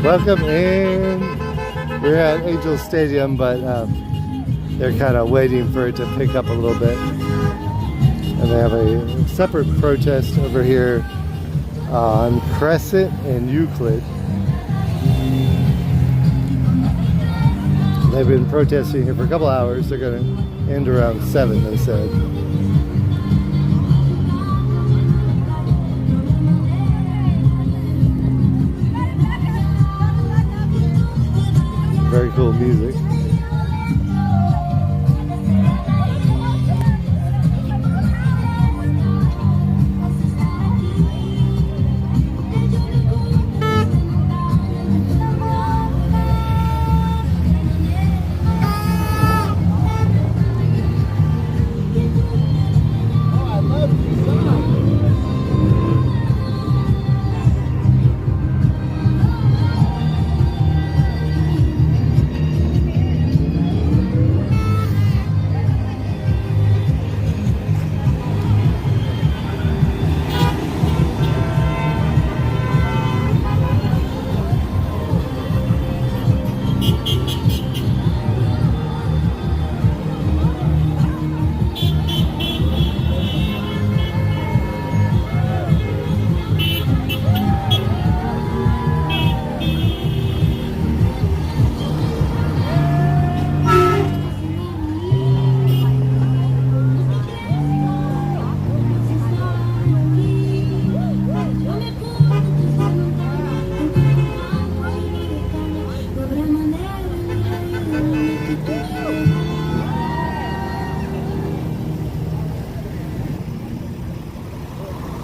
Welcome in. We're at Angel Stadium, but they're kind of waiting for it to pick up a little bit. And they have a separate protest over here on Crescent and Euclid. They've been protesting here for a couple hours. They're going to end around 7, they said. Very cool music.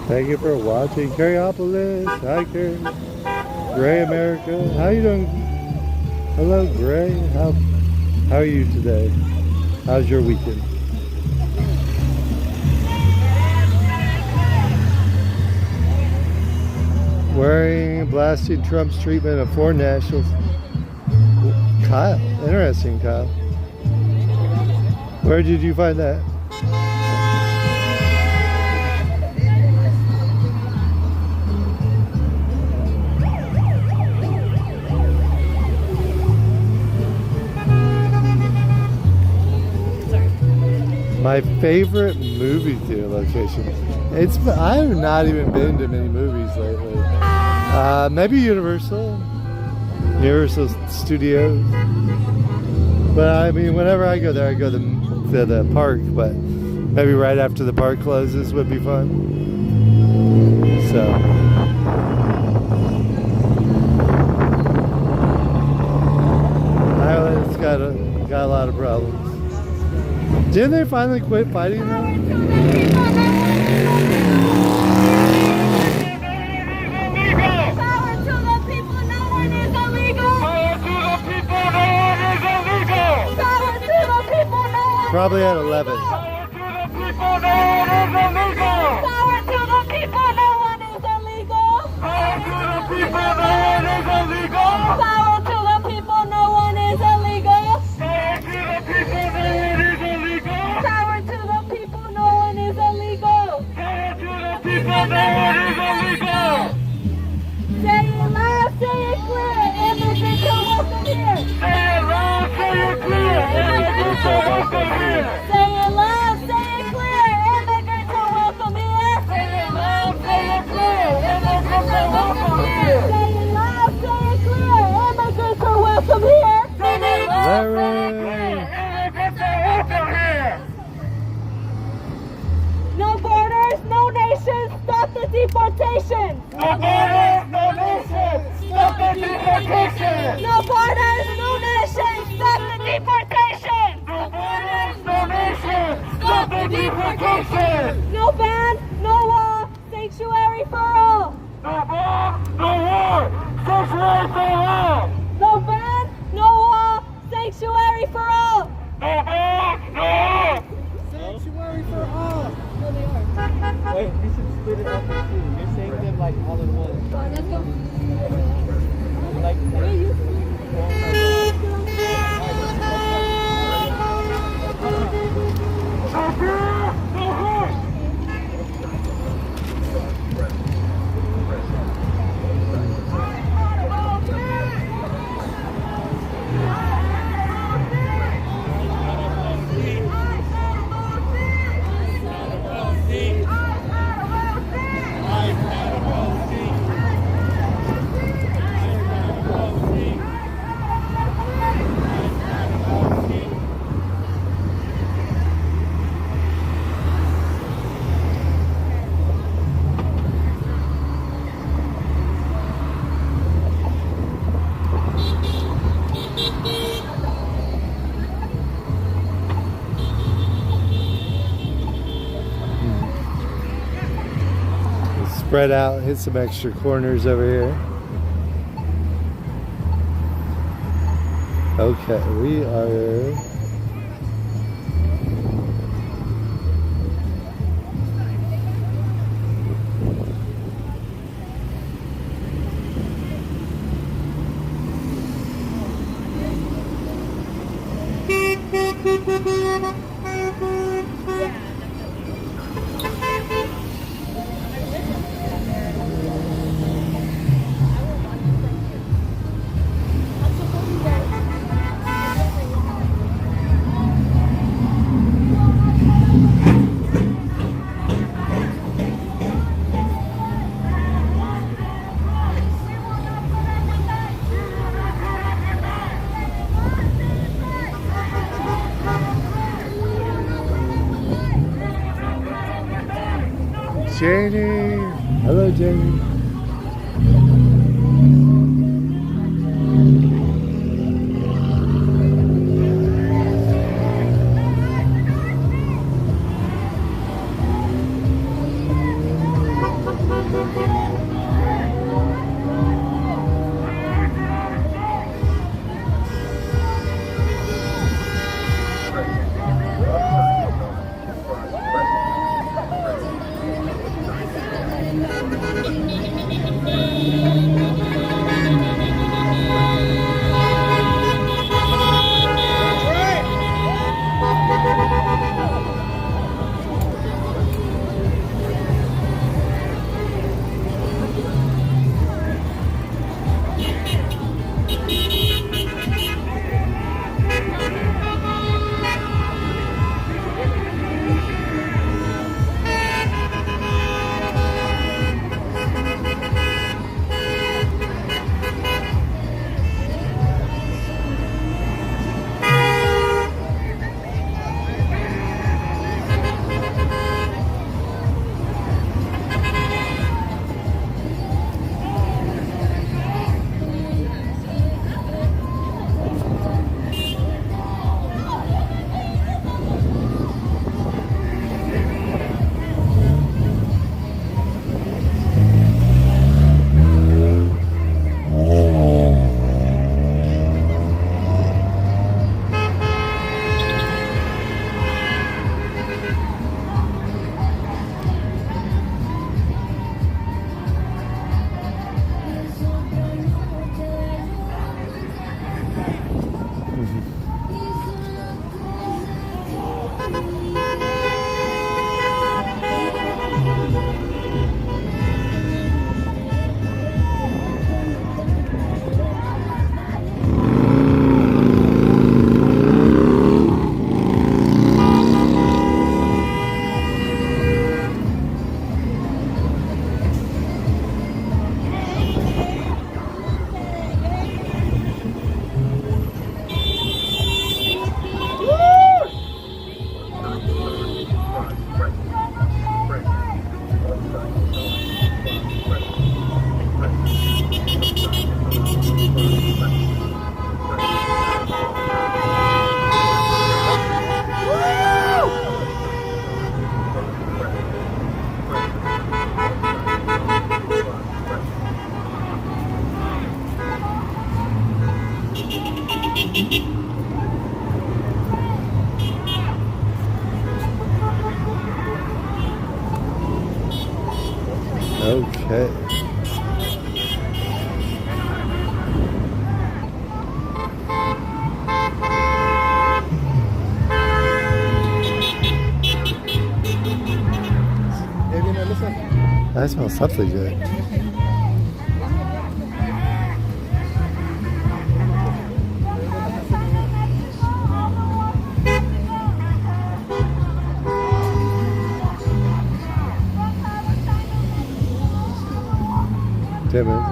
Thank you for watching Carryopolis. Hi, Carrie. Gray America. How you doing? Hello, Gray. How are you today? How's your weekend? Wearing, blasting Trump's treatment of foreign nationals. Kyle. Interesting, Kyle. Where did you find that? My favorite movie theater location. I have not even been to many movies lately. Maybe Universal Studios. But I mean, whenever I go there, I go to the park. But maybe right after the park closes would be fun. So. Ireland's got a lot of problems. Didn't they finally quit fighting now? Power to the people, no one is illegal. Power to the people, no one is illegal. Power to the people, no one. Probably at 11. Power to the people, no one is illegal. Power to the people, no one is illegal. Power to the people, no one is illegal. Power to the people, no one is illegal. Power to the people, no one is illegal. Power to the people, no one is illegal. Power to the people, no one is illegal. Say it loud, say it clear, immigrants are welcome here. Say it loud, say it clear, immigrants are welcome here. Say it loud, say it clear, immigrants are welcome here. Say it loud, say it clear, immigrants are welcome here. Say it loud, say it clear, immigrants are welcome here. Say it loud, say it clear, immigrants are welcome here. No borders, no nations, stop the deportation. No borders, no nations, stop the deportation. No borders, no nations, stop the deportation. No borders, no nations, stop the deportation. No ban, no wall, sanctuary for all. No ban, no war, sanctuary for all. No ban, no wall, sanctuary for all. No ban, no war. Sanctuary for all. No, they are. Wait, we should split it up in two. You're saying them like all in one. Let's go. Like, spread out, hit some extra corners over here. Okay, we are... Janie! Hello, Janie. Okay. That smells something good. Damn it.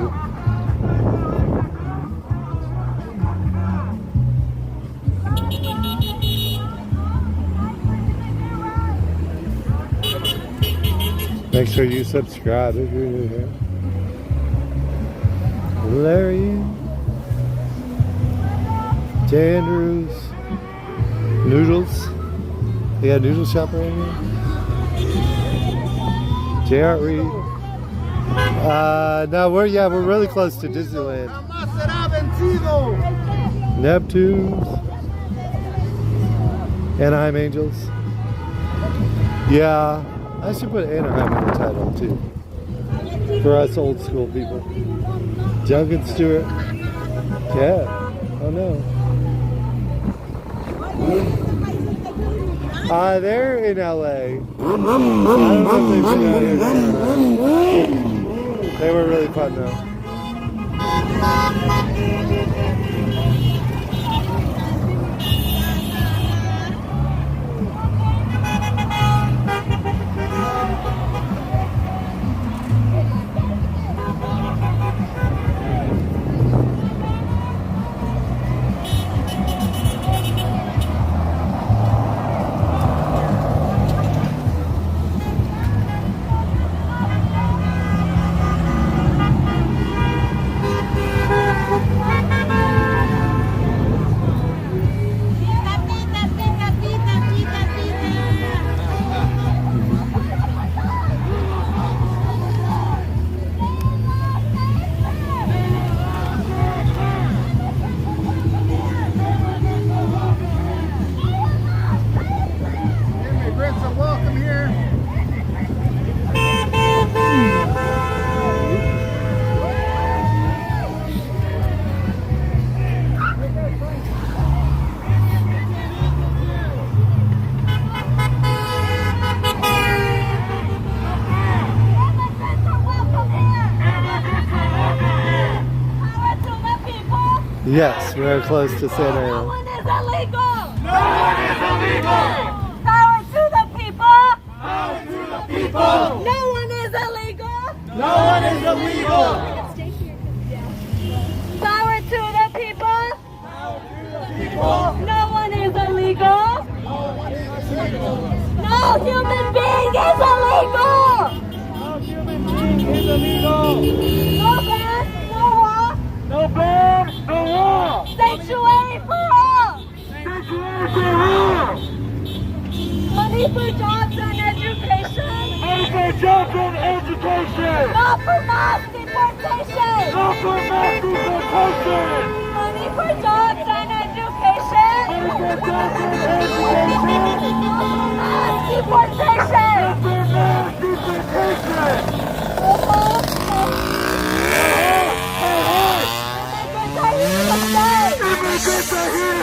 Make sure you subscribe if you're new here. Larry, J. Andrews, Noodles. They got a noodle shop right here. J. Art Reed. No, we're really close to Disneyland. Neptunes. Anaheim Angels. Yeah, I should put Anaheim in the title too. For us old school people. Duncan Stewart. Yeah. Oh no. They're in LA. I don't know if they've been out here. They were really fun though. Yes, we're close to Santa Ana. No one is illegal! No one is illegal! Power to the people! Power to the people! No one is illegal! No one is illegal! Power to the people! Power to the people! No one is illegal! No one is illegal! No human being is illegal! No human being is illegal! No ban, no law! No ban, no law! Sanctuary for all! Sanctuary for all! Money for jobs and education! Money for jobs and education! Not for mass deportation! Not for mass deportation! Money for jobs and education! Money for jobs and education! Not for mass deportation! Not for mass deportation! Immigrants are here to stay! Immigrants are here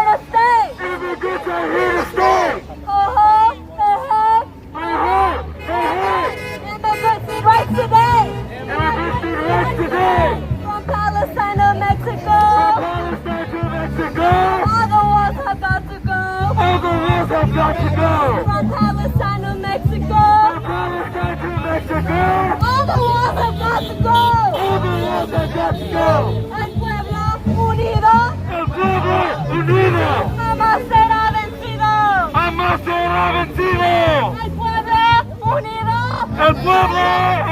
to stay! Immigrants are here to stay! Immigrants need rights today! Immigrants need rights today! From Palestine to Mexico! From Palestine to Mexico! All the walls have got to go! All the walls have got to go! From Palestine to Mexico! From Palestine to Mexico! All the walls have got to go! All the walls have got to go! El pueblo unido! El pueblo unido! Jamás será vencido! Jamás será vencido! El pueblo unido! El pueblo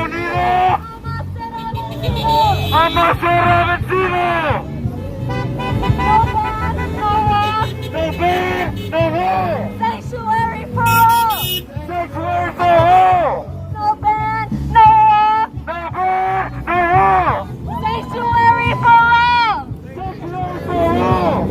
unido! Jamás será vencido! No ban, no law! Sanctuary for all! Sanctuary for all! No ban, no law! No ban, no law! Sanctuary for all! Sanctuary for all!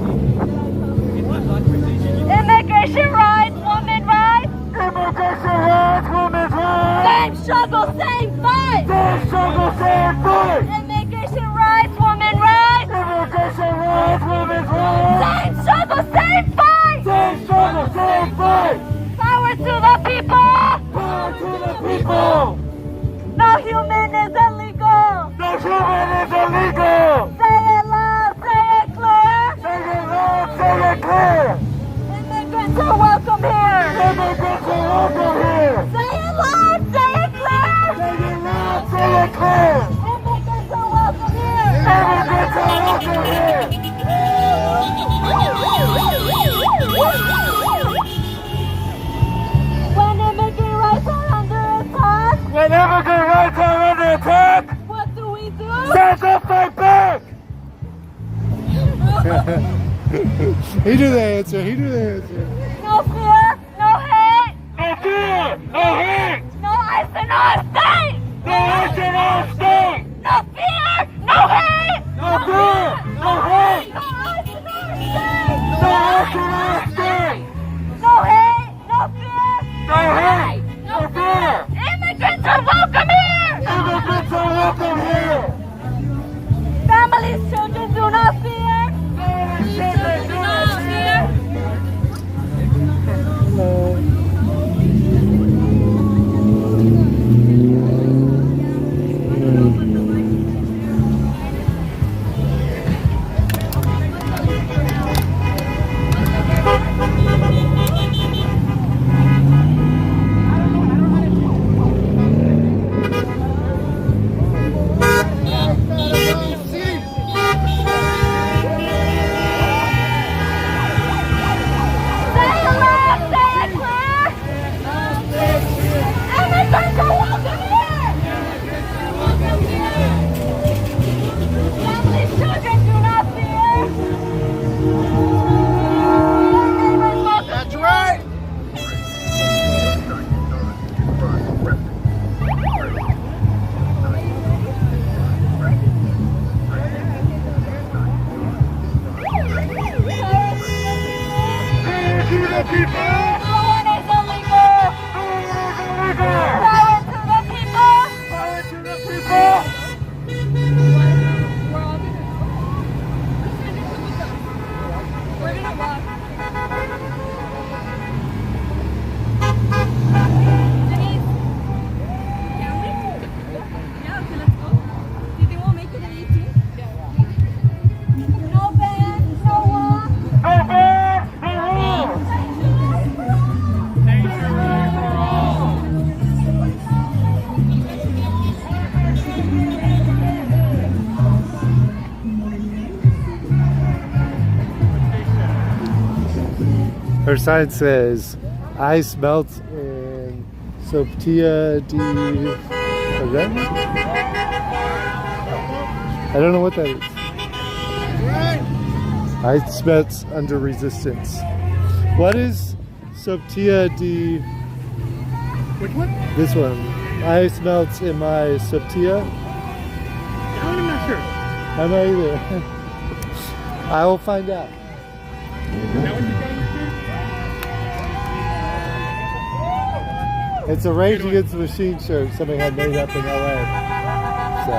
Immigration rights, women's rights! Immigration rights, women's rights! Same struggle, same fight! Same struggle, same fight! Immigration rights, women's rights! Immigration rights, women's rights! Same struggle, same fight! Same struggle, same fight! Power to the people! Power to the people! No human is illegal! No human is illegal! Say it loud, say it clear! Say it loud, say it clear! Immigrants are welcome here! Immigrants are welcome here! Say it loud, say it clear! Say it loud, say it clear! Immigrants are welcome here! Immigrants are welcome here! When immigrant rights are under attack! When immigrant rights are under attack! What do we do? Stand up, fight back! He knew the answer. He knew the answer. No fear, no hate! No hate! No ICE in our state! No ICE in our state! No fear! No hate! No fear! No hate! No ICE in our state! No ICE in our state! No hate! No fear! No hate! No fear! Immigrants are welcome here! Immigrants are welcome here! Families, children do not fear! Families, children do not fear! Her sign says, ice melts in Soptia di... I don't know what that is. Ice melts under resistance. What is Soptia di... Which one? This one. Ice melts in my Soptia. I'm not sure. I'm not either. I will find out. Is that what you're trying to It's a Rage Against the Machine shirt somebody had made up in LA. So.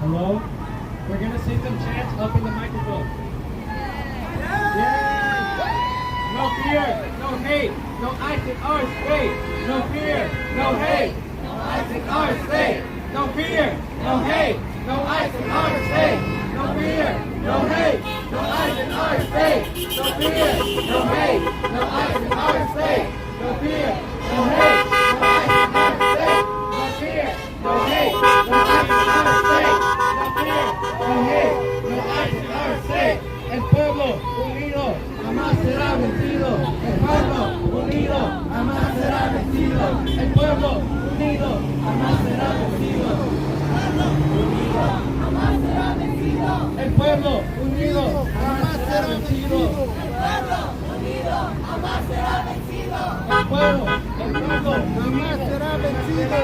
Hello? We're gonna sing some chants up in the microphone. Yay! No fear, no hate, no ice in our state. No fear, no hate, no ice in our state. No fear, no hate, no ice in our state. No fear, no hate, no ice in our state. No fear, no hate, no ice in our state. No fear, no hate, no ice in our state. No fear, no hate, no ice in our state. No hate, no ice in our state. El pueblo unido jamás será vencido. El pueblo unido jamás será vencido. El pueblo unido jamás será vencido. El pueblo unido jamás será vencido. El pueblo jamás será vencido. El pueblo unido jamás será vencido.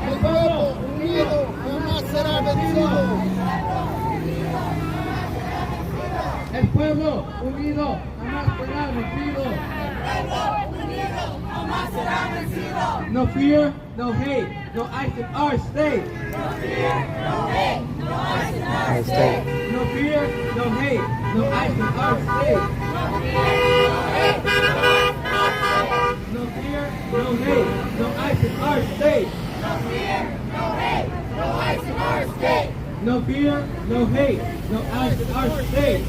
El pueblo unido jamás será vencido. El pueblo unido jamás No fear, no hate, no ICE in our state. Our state. No fear, no hate, no ICE in our state. No fear, no hate, no ICE in our state. No fear, no hate, no ICE in our state. No fear, no hate, no ICE in our state.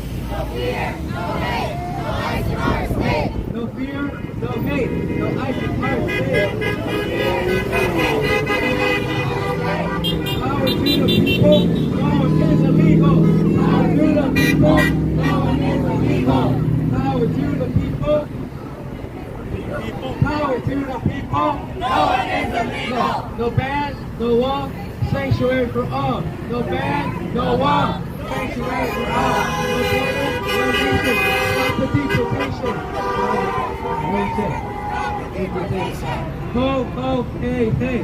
Power to the people, no one is illegal. Power to the people, no one is illegal. Power to the people. Power to the people, no one is illegal. No ban, no wall, sanctuary for all. No ban, no wall, sanctuary for all. No border, no nation, stop the deportation. Ho, ho, hey, hey.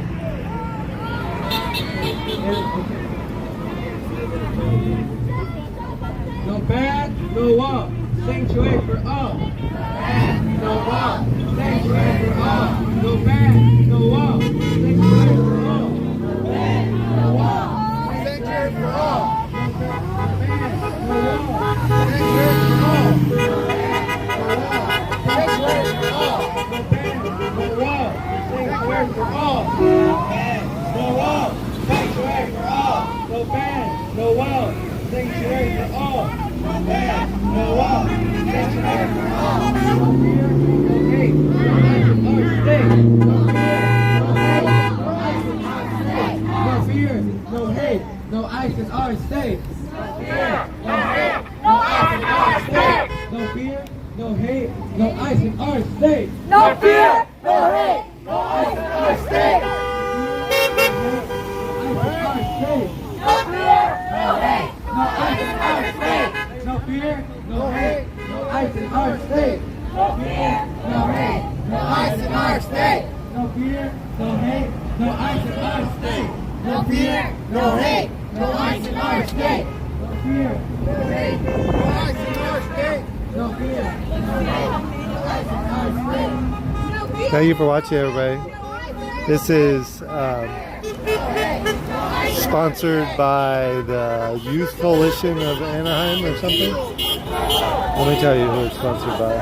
No ban, no wall, sanctuary for all. No wall, sanctuary for all. No ban, no wall, sanctuary for all. No wall, sanctuary for all. No wall, sanctuary for all. Sanctuary for all. No wall, sanctuary for all. No wall, sanctuary for all. No ban, no wall, sanctuary for all. No ban, no wall, sanctuary for all. No fear, no hate, no ICE in our state. No fear, no hate, no ICE in our state. No fear, no hate, no ICE in our state. No fear, no hate, no ICE in our state. No fear, no hate, no ICE in our state. No fear, no hate, no ICE in our state. No fear, no hate, no ICE in our state. No fear, no hate, no ICE in our state. No fear, no hate, no ICE in our state. No fear, no hate, no ICE in our state. Thank you for watching, everybody. This is sponsored by the Youth Coalition of Anaheim or something. Let me tell you who it's sponsored by.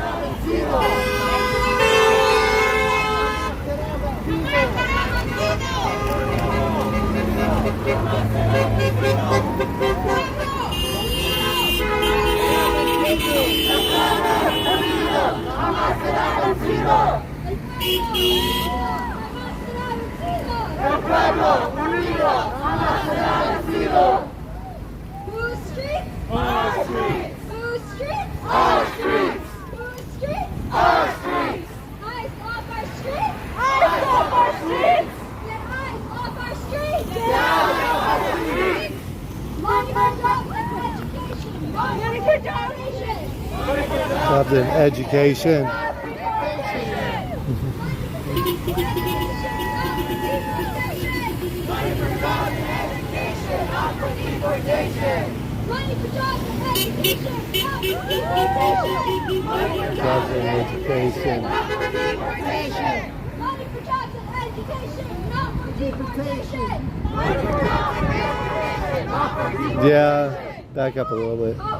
Whose streets? Our streets. Whose streets? Our streets. Whose streets? Our streets. Eyes off our streets! Eyes off our streets! Get eyes off our streets! Get eyes off our streets! Money for jobs and education! Money for jobs Jobs and education. not for deportation! Money for jobs and education! Not for deportation! Money for Jobs and education. not for deportation! Money for jobs and education! Not for deportation! Money for jobs and education! Not for deportation! Yeah, back up a little bit. Ho ho!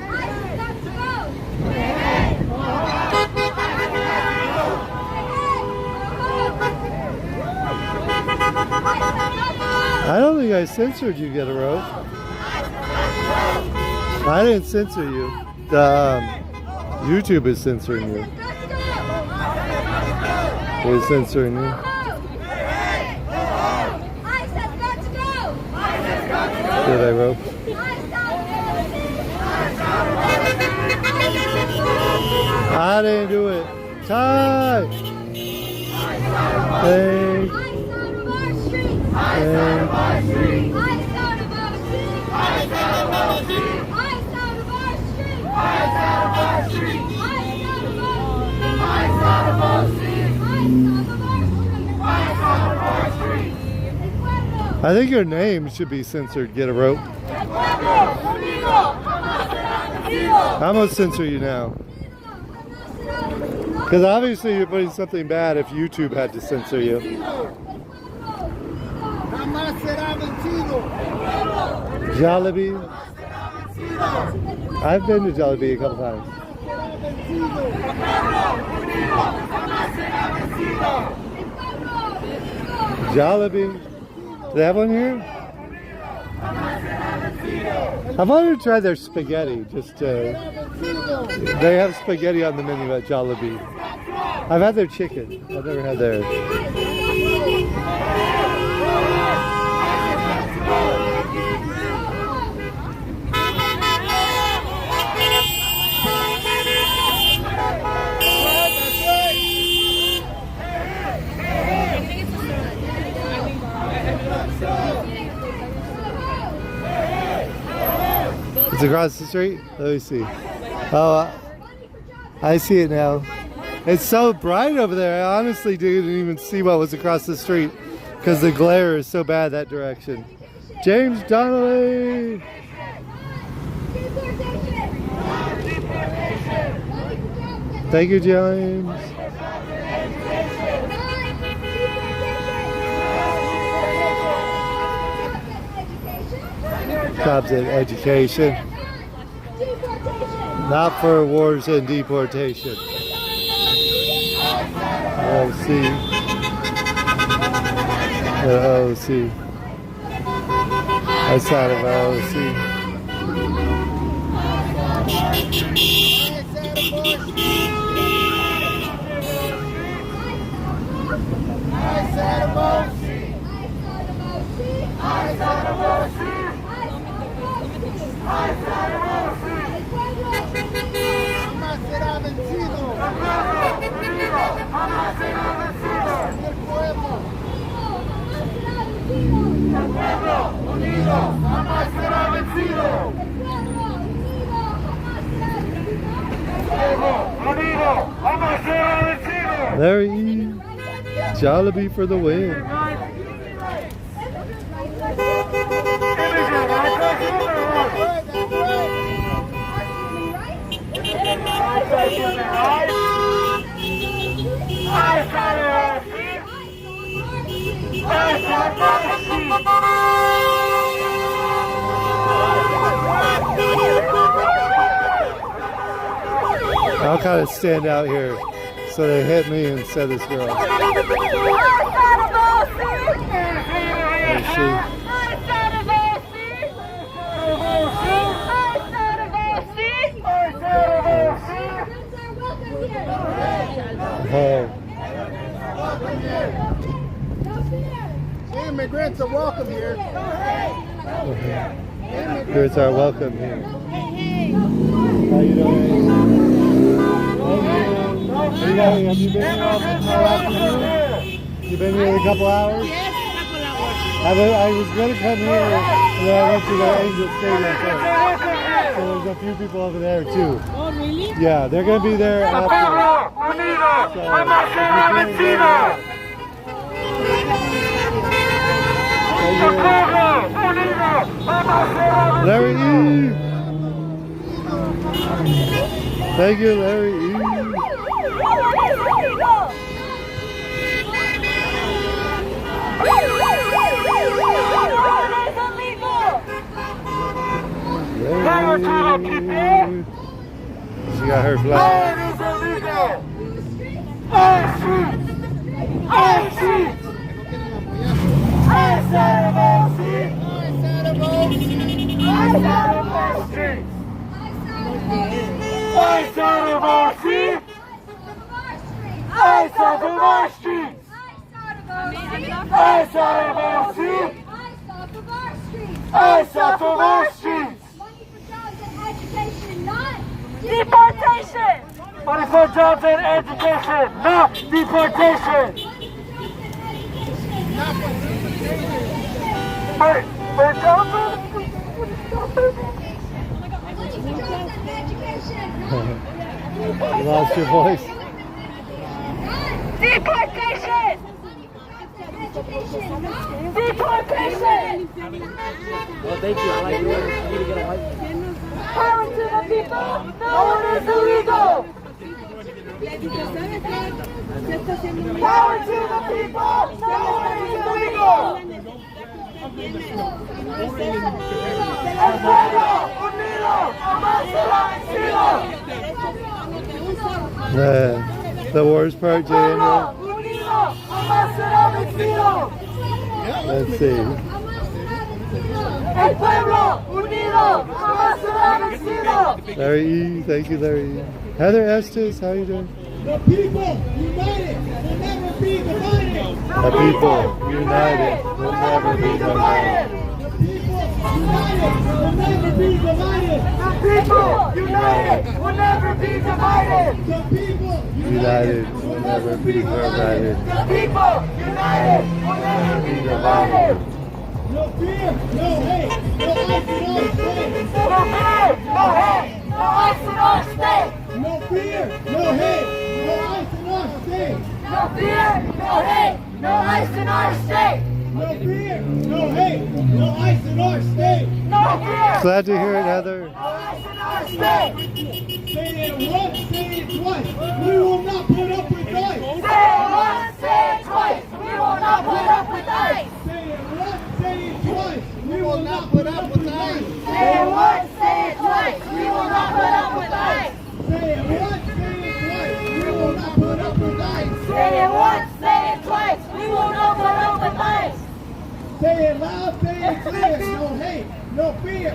I got to go! I don't think I censored you, Get a Rope. I didn't censor you. YouTube is censoring you. It's censoring you. Did I, Rope? I didn't do it. Time! Hey. I think your name should be censored, Get a Rope. I'm gonna censor you now. Because obviously you're putting something bad if YouTube had to censor you. Jollibee. I've been to Jollibee a couple times. Jollibee. Do they have one here? I've wanted to try their spaghetti. They have spaghetti on the menu at Jollibee. I've had their chicken. I've never had theirs. It's across the street? Let me see. Oh, I see it now. It's so bright over there. I honestly didn't even see what was across the street because the glare is so bad that direction. James Donnelly! Thank you, James. Jobs and education. Not for wars and deportation. OC. OC. Outside of OC. Larry E. Jollibee for the win. I'll kind of stand out here so they hit me instead of this girl. There she. Immigrants are welcome here. Immigrants are welcome here. How you doing? Have you been here all afternoon? You been here a couple hours? Yes, a couple hours. I was going to come here, and then I went to the Angel Stadium first. So there's a few people over there too. Oh, really? Yeah, they're going to be there after. Larry E. Thank you, Larry E. She got her flag. Deportation! Money for jobs and education, not deportation! For jobs and You lost your voice? Deportation! Deportation! Well, thank you. I like yours. You need to get a white one. Power to the people! No one is illegal! Power to the people! No one is illegal! El pueblo unido jamás será vencido. The worst part, Daniel. Unido jamás será vencido. Let's see. El pueblo unido jamás será vencido. Larry E, thank you, Larry E. Heather Estes, how you doing? The people united will never be divided. The people united will never be divided. The people united will never be divided. The people united will never be divided. The people United will never be divided. The people united will never be divided. No fear, no hate, no ice in our state. No fear, no hate, no ice in our state. No fear, no hate, no ice in our state. No fear, no hate, no ice in our state. No fear, no hate, no ice in our state. No fear, Glad to hear it, Heather. no ice in our state. Say it once, say it twice. We will not put up with ice. Say it once, say it twice. We will not put up with ice. Say it once, say it twice. We will not put up with ice. Say it once, say it twice. We will not put up with ice. Say it once, say it twice. We will not put up with ice. Say it once, say it twice. We will not put up with ice. Say it loud, say it clear. No hate, no fear.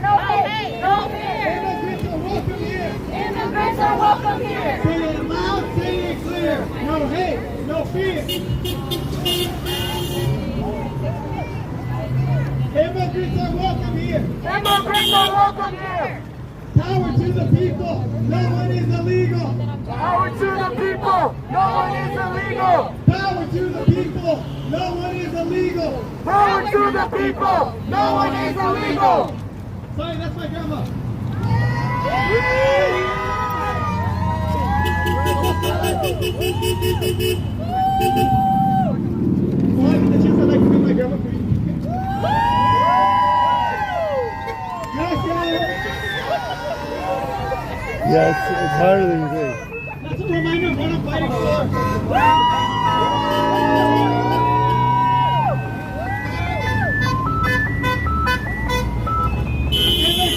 No hate, no fear. Immigrants are welcome here. Immigrants are welcome here. Say it loud, say it clear. No hate, no fear. Immigrants are welcome here. Immigrants are welcome here. Power to the people. No one is illegal. Power to the people. No one is illegal. Power to the people. No one is illegal. Power to the people. No one is illegal. Sorry, that's my grandma. Well, I get the chance, I'd like to meet my grandma for you. Yes, it's harder than you think. That's a reminder of what I'm fighting for.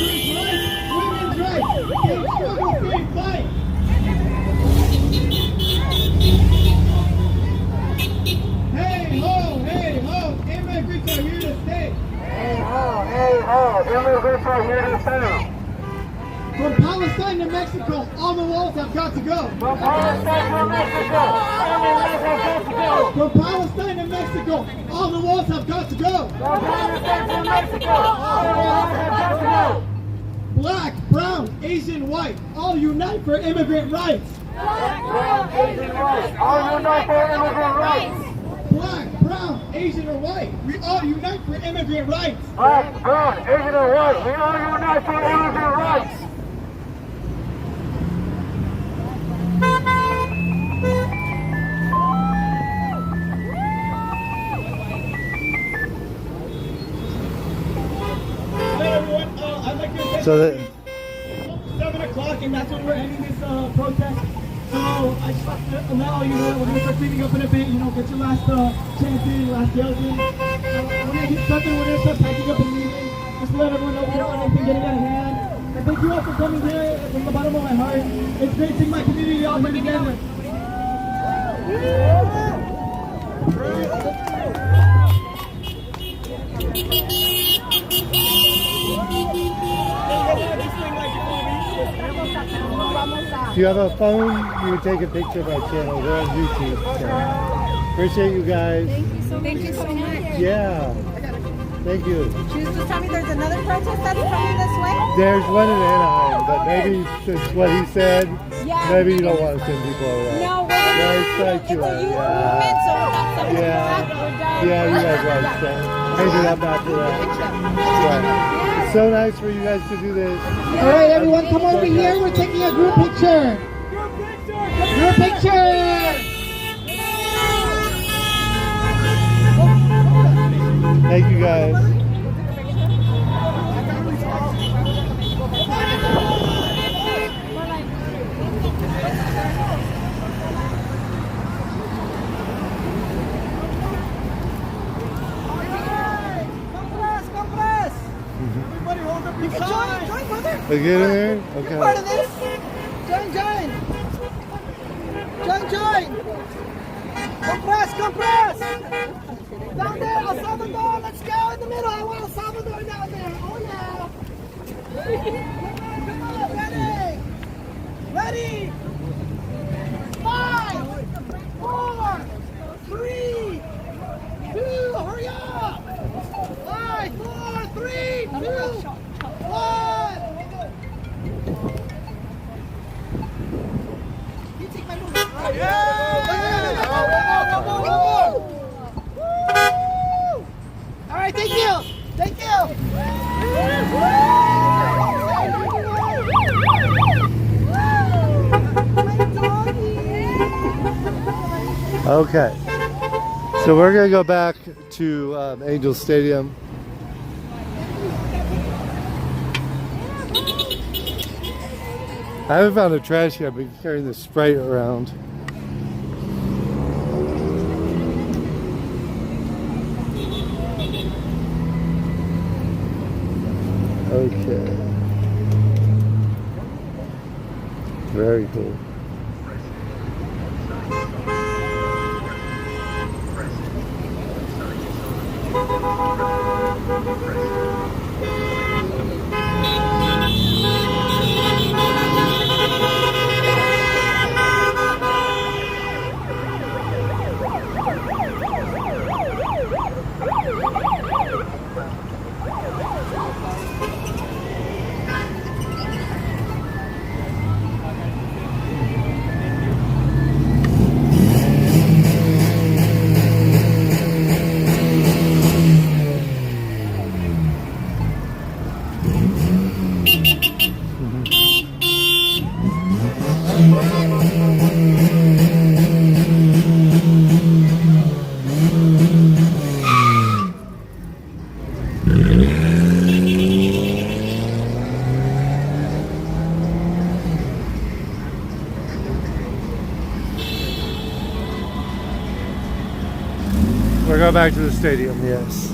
Women's rights, same struggle, same fight. Hey ho, immigrants are here to stay. Hey ho, immigrants are here to stay. From Palestine to Mexico, all the walls have got to go. From Palestine to Mexico, all the walls have got to go. From Palestine to Mexico, all the walls have got to go. From Palestine to Mexico, all the walls have got to go. Black, brown, Asian, white, all unite for immigrant rights. Black, brown, Asian, white, all unite for immigrant rights. Black, brown, Asian, or white, we all unite for immigrant rights. Black, brown, Asian, or white, we all unite for immigrant rights. Hi everyone, I'd like to say So that 7 o'clock and that's when we're ending this protest. So I just like to allow, we're going to start cleaning up in a bit, get your last chant in, last yells in. When I get something, we're going to start packing up and leaving. Just let everyone know we don't want anything getting out of hand. And thank you all for coming here from the bottom of my heart. It's great seeing my community all here together. if you have a phone, you can take a picture of our channel. We're on YouTube. So. Appreciate you guys. Thank you so much. Yeah. Thank you. She was just telling me there's another protest that's coming this way. There's one in Anaheim, but maybe since what he said, Yeah. maybe you don't want to send people over there. No, Yeah, it's it's like a you youth movement, so we're not sending Yeah. them back. We're done. Yeah, you guys want to stay. Maybe up after that. Right. It's so nice for you guys to do this. All right, everyone, come over here. We're taking a group picture. Group picture. Thank you guys. Get in there? You're part of Okay. this. Join. Join. Compress. Down there, El Salvador. Let's go in the middle. I want El Salvador down there. Oh yeah. Come on. Ready. 5, 4, 3, 2. Hurry up. 5, 4, 3, 2, 1. All right, thank you. Okay. So we're gonna go back to Angel Stadium. I haven't found the trash yet. I've been carrying the Sprite around. Okay. Very cool. We're going back to the stadium, yes.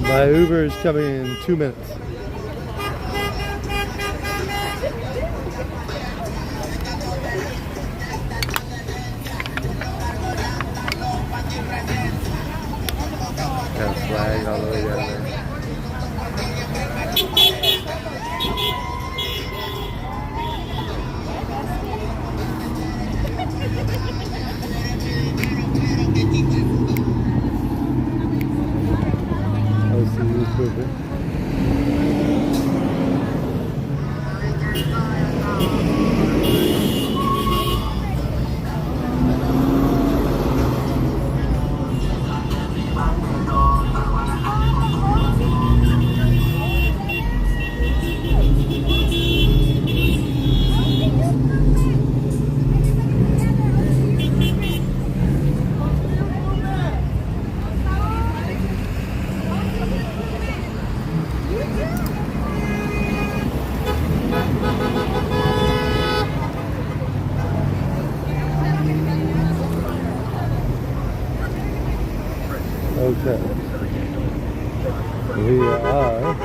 My Uber is coming in 2 minutes. Got a flag all the way down there. Okay. We are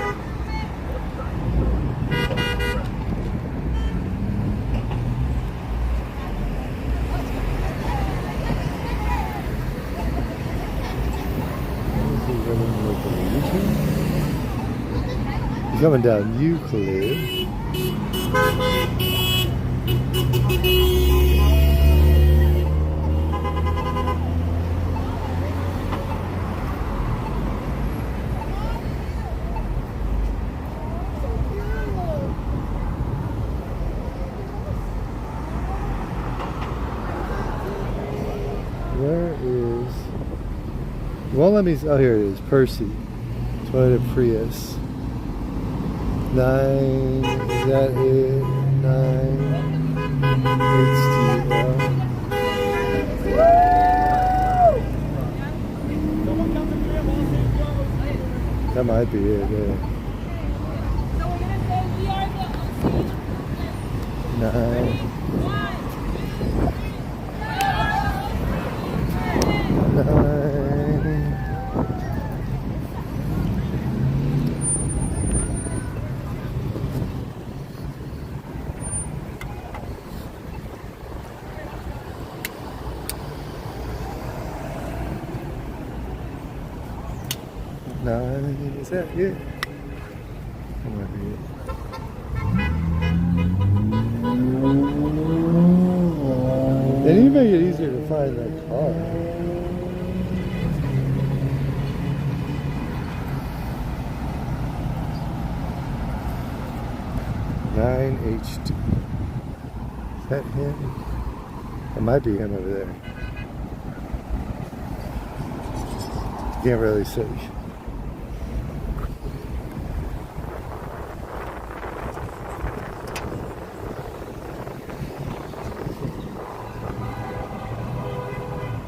coming down Euclid. Where is... Well, let me... Oh, here it is. Percy. Toyota Prius. 9... Is that it? 9... HTL. That might be it, yeah. 9... Is that it? That might be it. They need to make it easier to find that car. 9H2. Is that him? It might be him over there. Can't really see.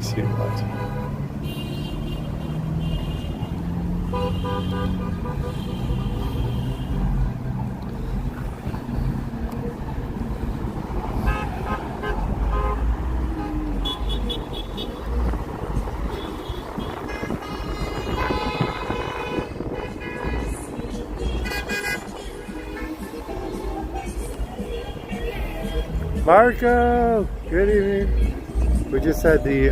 See what? Marco, good evening. We just had the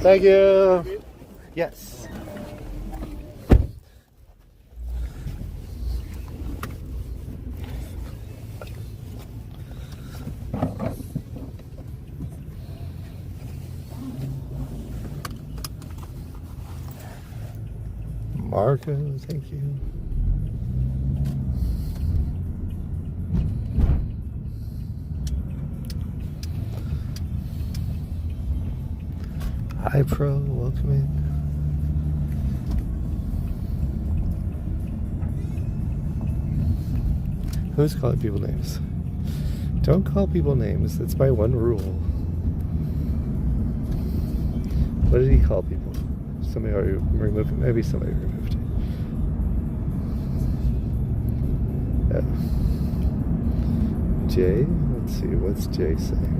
Thank you. Yes. Marco, thank you. Hi Pro, welcome in. Who's calling people names? Don't call people names, that's my one rule. What did he call people? Somebody already removed it. Maybe somebody removed it. Jay? Let's see, what's Jay saying?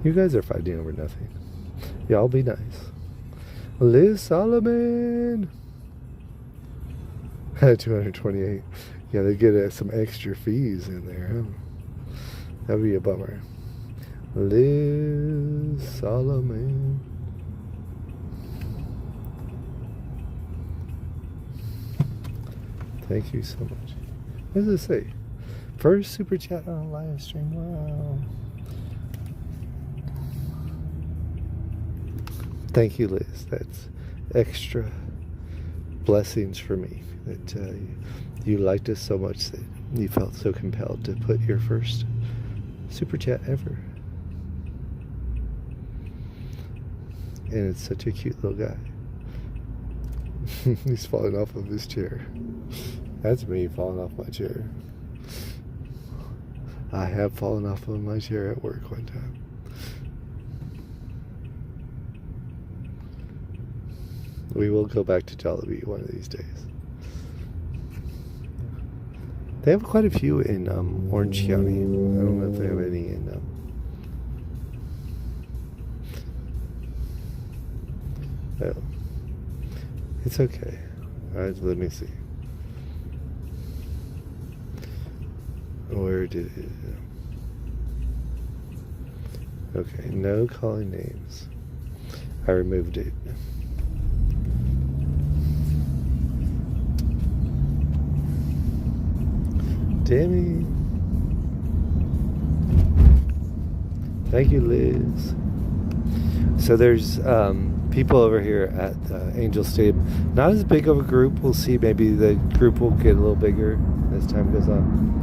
You guys are fighting over nothing. Y'all be nice. Liz Solomon. 228. Yeah, they get some extra fees in there. Huh? That'd be a bummer. Liz Solomon. Thank you so much. What does it say? First super chat on a live stream. Wow. Thank you, Liz. That's extra blessings for me that you liked us so much that you felt so compelled to put your first super chat ever. And it's such a cute little guy. He's falling off of his chair. That's me falling off my chair. I have fallen off of my chair at work one time. We will go back to Jollibee one of these days. They have quite a few in Orange County. I don't know if they have any in oh. It's okay. Alright, let me see. Where did it? Okay, no calling names. I removed it. Tammy. Thank you, Liz. So there's people over here at Angel Stadium. Not as big of a group. We'll see. Maybe the group will get a little bigger as time goes on.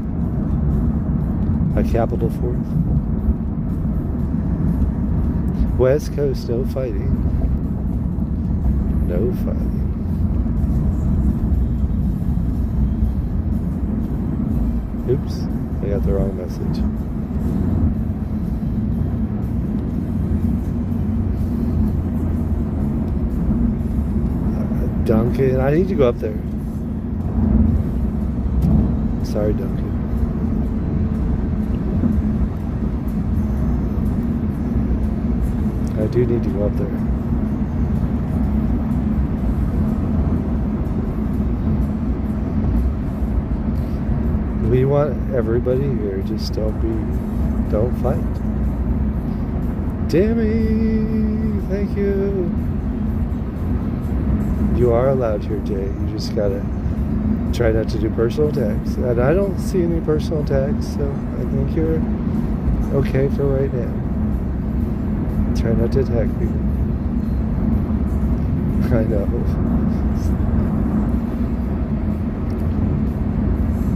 A Capital Fourth. West Coast, no fighting. No fighting. Oops, I got the wrong message. Duncan, I need to go up there. Sorry, Duncan. I do need to go up there. We want everybody here. Just don't fight. Dammy, thank you. You are allowed here, Jay. You just gotta try not to do personal attacks. And I don't see any personal attacks, so I think you're okay for right now. Try not to attack people. I know.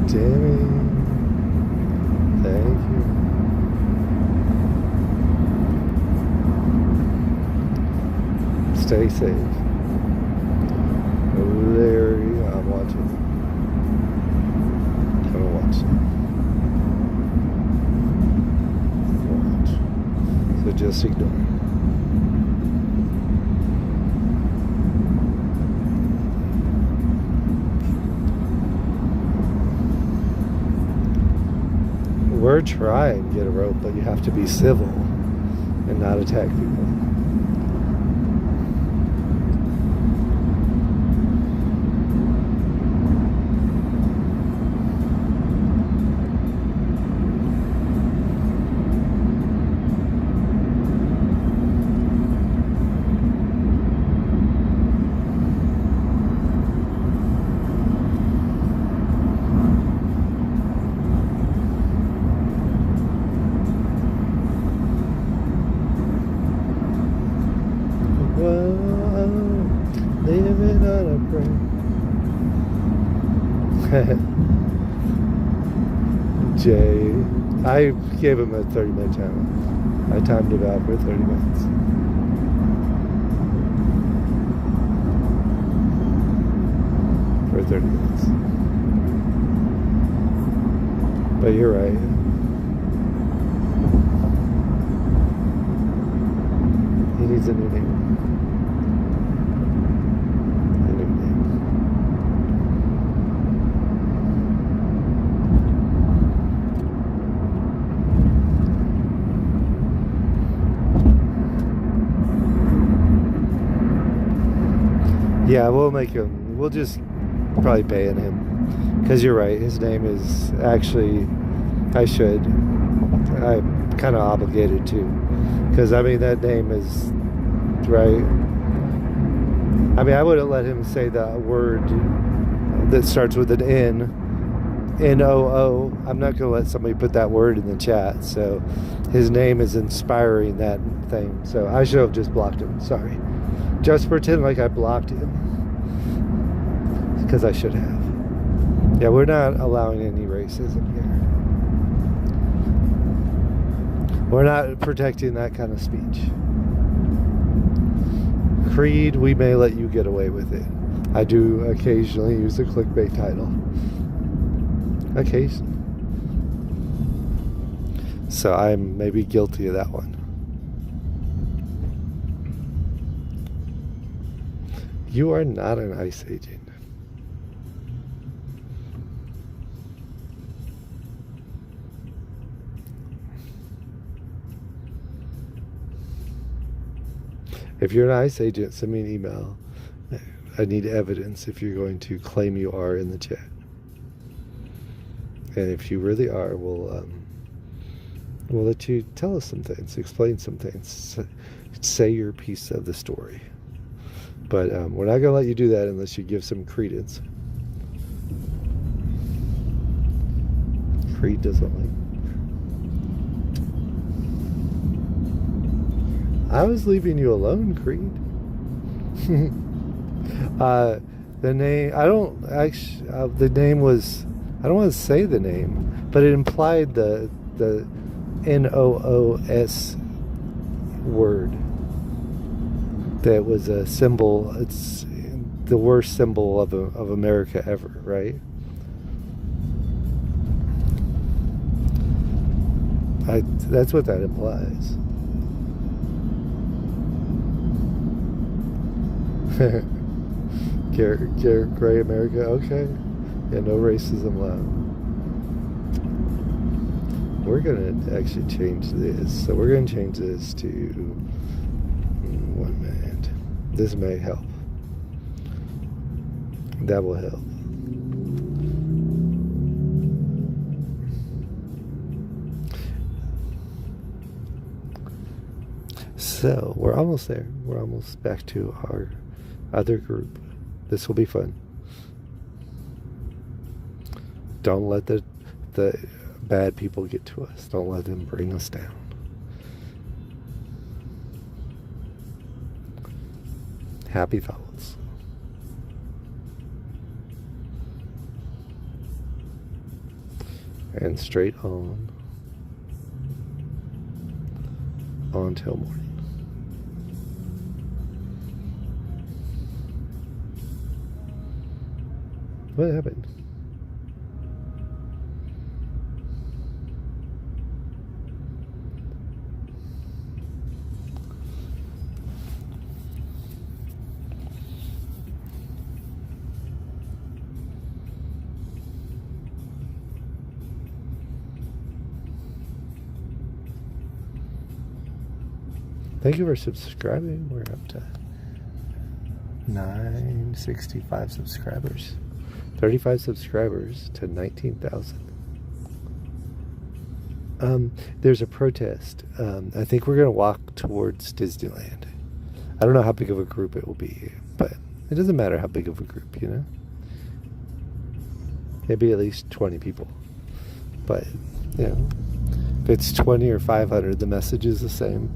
Dammy, thank you. Stay safe. Larry, I'm watching. I'm gonna watch. So just ignore it. We're trying to get a rope, but you have to be civil and not attack people. Jay, I gave him a 30-minute time. I timed it out for 30 minutes. For 30 minutes. But you're right. He needs a new name. Yeah, we'll make him. We'll just probably ban him. Because you're right. His name is actually. I'm kind of obligated to. Because, I mean, that name is. Right. I mean, I wouldn't let him say that word that starts with an N. N-O-O. I'm not going to let somebody put that word in the chat. So, his name is inspiring that thing. So, I should have just blocked him. Sorry. Just pretend like I blocked him. Because I should have. Yeah, we're not allowing any racism here. We're not protecting that kind of speech. Creed, we may let you get away with it. I do occasionally use a clickbait title. Occasionally. So I'm maybe guilty of that one. You are not an ICE agent. If you're an ICE agent, send me an email. I need evidence if you're going to claim you are in the chat. And if you really are, we'll let you tell us some things, explain some things, say your piece of the story. But we're not going to let you do that unless you give some credence. Creed doesn't like. I was leaving you alone, Creed. The name, I don't actually, the name was, I don't want to say the name, but it implied the N-O-O-S word. That was a symbol, it's the worst symbol of America ever, right? That's what that implies. Gray America, okay. Yeah, no racism allowed. We're gonna actually change this. So we're gonna change this to This may help. That will help. So, we're almost there. We're almost back to our other group. This will be fun. Don't let the bad people get to us. Don't let them bring us down. Happy thoughts. And straight on till morning. What happened? Thank you for subscribing. We're up to 965 subscribers. 35 subscribers to 19,000. There's a protest. I think we're going to walk towards Disneyland. I don't know how big of a group it will be, but it doesn't matter how big of a group, you know? Maybe at least 20 people. But, you know, if it's 20 or 500, the message is the same.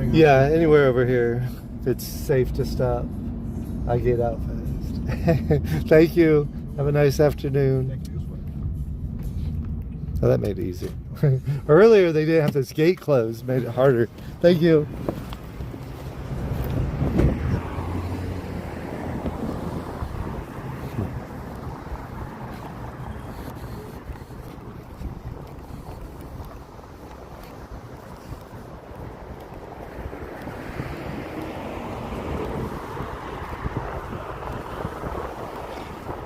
Yeah, anywhere over here. If it's safe to stop, I get out fast. Thank you. Have a nice afternoon. Oh, that made it easy. Earlier, they didn't have this gate closed. Made it harder. Thank you.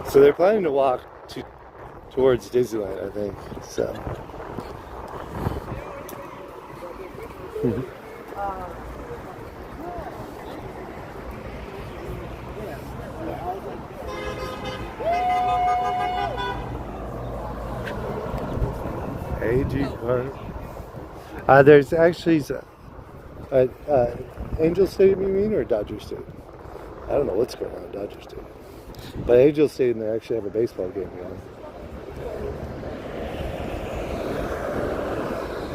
So they're planning to walk towards Disneyland, I think. So. AG Park. There's actually Angel Stadium, you mean, or Dodger Stadium? I don't know what's going on at Dodger Stadium. But Angel Stadium, they actually have a baseball game going.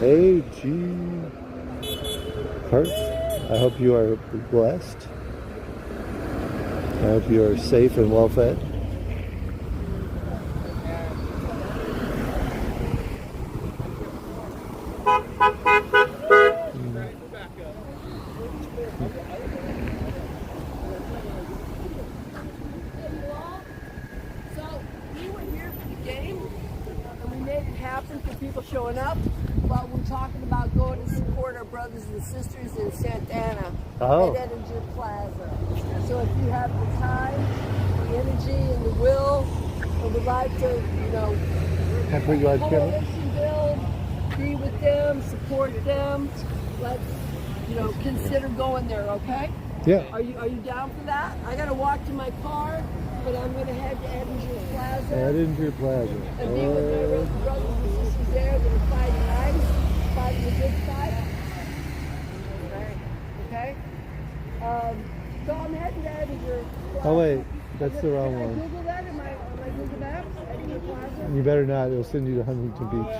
AG Park. I hope you are blessed. I hope you are safe and well fed. Showing up, but we're talking about going to support our brothers and sisters in Santa Ana at Edinger Plaza. So if you have the time, the energy, and the will, and would like to, you know, coalition build, be with them, support them, let's, you know, consider going there. Okay? Yeah. Are you down for that? I gotta walk to my car, but I'm gonna head to Edinger Plaza. Edinger Plaza. And be with my brothers and sisters there that are fighting nice, fighting a good fight. Okay? So I'm heading to Edinger Plaza. Oh wait, that's the wrong Can I one. Google that in my Google Maps? Edinger Plaza? You better not, it'll send you to Huntington Beach.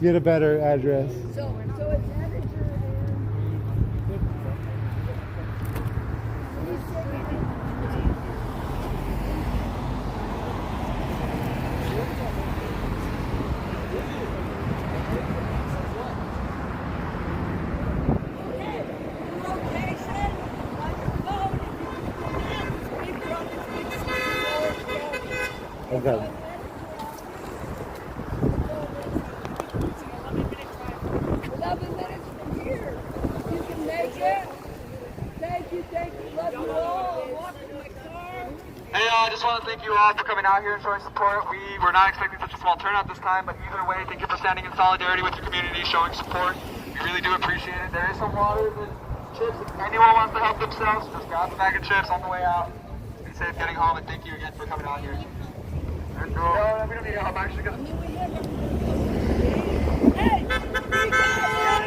Get a better address. So it's Edinger Okay. thank you all for coming out here and showing support. We were not expecting such a small turnout this time, but either way, thank you for standing in solidarity with your community, showing support. We really do appreciate it. There is some water and chips. If anyone wants to help themselves, just grab a bag of chips on the way out. Be safe getting home, and thank you again for coming out here. No, we don't need help. I'm actually going to... Hey, we got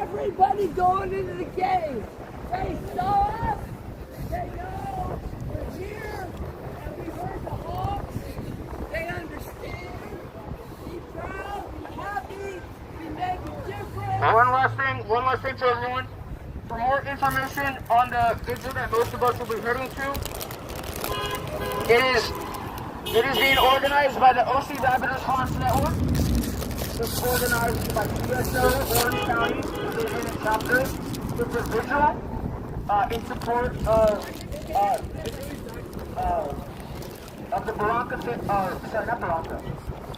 everybody going into the game. They saw us. They know we're here, and we heard the Hawks. They understand. Be proud, be happy, be making a difference. One last thing to everyone. For more information on the vigil that most of us will be heading to, it is being organized by the OC Rapid Response Network. It's organized by USO, Orange County, Division and Chapter. It's a vigil in support of the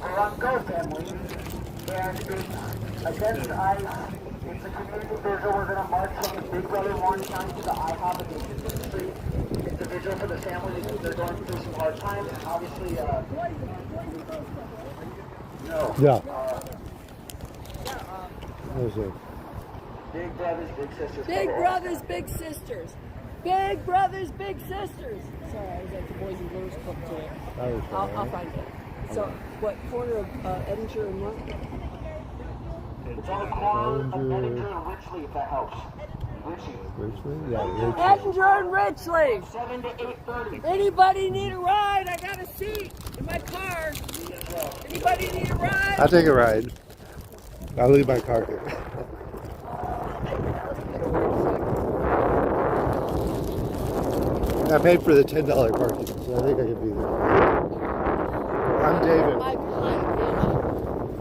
Barranco family. And it's against ICE. It's a community vigil. We're going to march from the Big Brother Orange County to the IHOP and the 50th Street. It's a vigil for the family because they're going through some hard times. And obviously, no. Yeah. There's a Big brothers, big sisters. Big brothers, big sisters. Big brothers, big sisters. Sorry, I was at the Boys and Girls Club today. I'll find it. So, what corner of Edinger and what? It's on the corner of Edinger and Richley, if that helps. Richmond? Yeah, Richmond. Edinger and Richley. 7 to 8:30. Anybody need a ride? I got a seat in my car. Anybody need a ride? I'll take a ride. I'll leave my car here. I paid for the $10 parking, so I think I can be there. I'm David.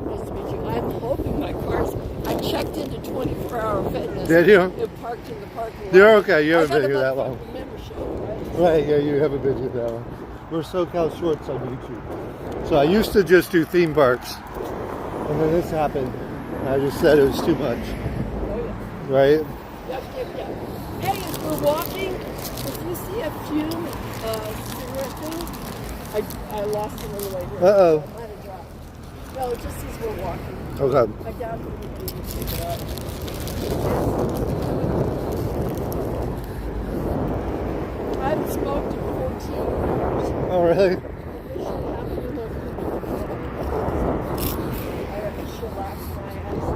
Nice to meet you. I'm hoping my car's. I checked into 24-hour fitness. Did you? It parked in the parking lot. You're okay. You haven't I got been here that about long. Membership, right? Right, yeah, you haven't been here that long. We're SoCal Shorts on YouTube. So I used to just do theme parks. And then this happened. And I just said it was too much. Oh, yeah. Right? Yep. Hey, as we're walking, if you see a fume cigarette thing, I lost it on the way here. Uh-oh. I might have dropped. No, just as we're walking. Okay. I doubt that we can even pick it up. I haven't smoked in 14 years. Oh, really? I have to shellac my ass.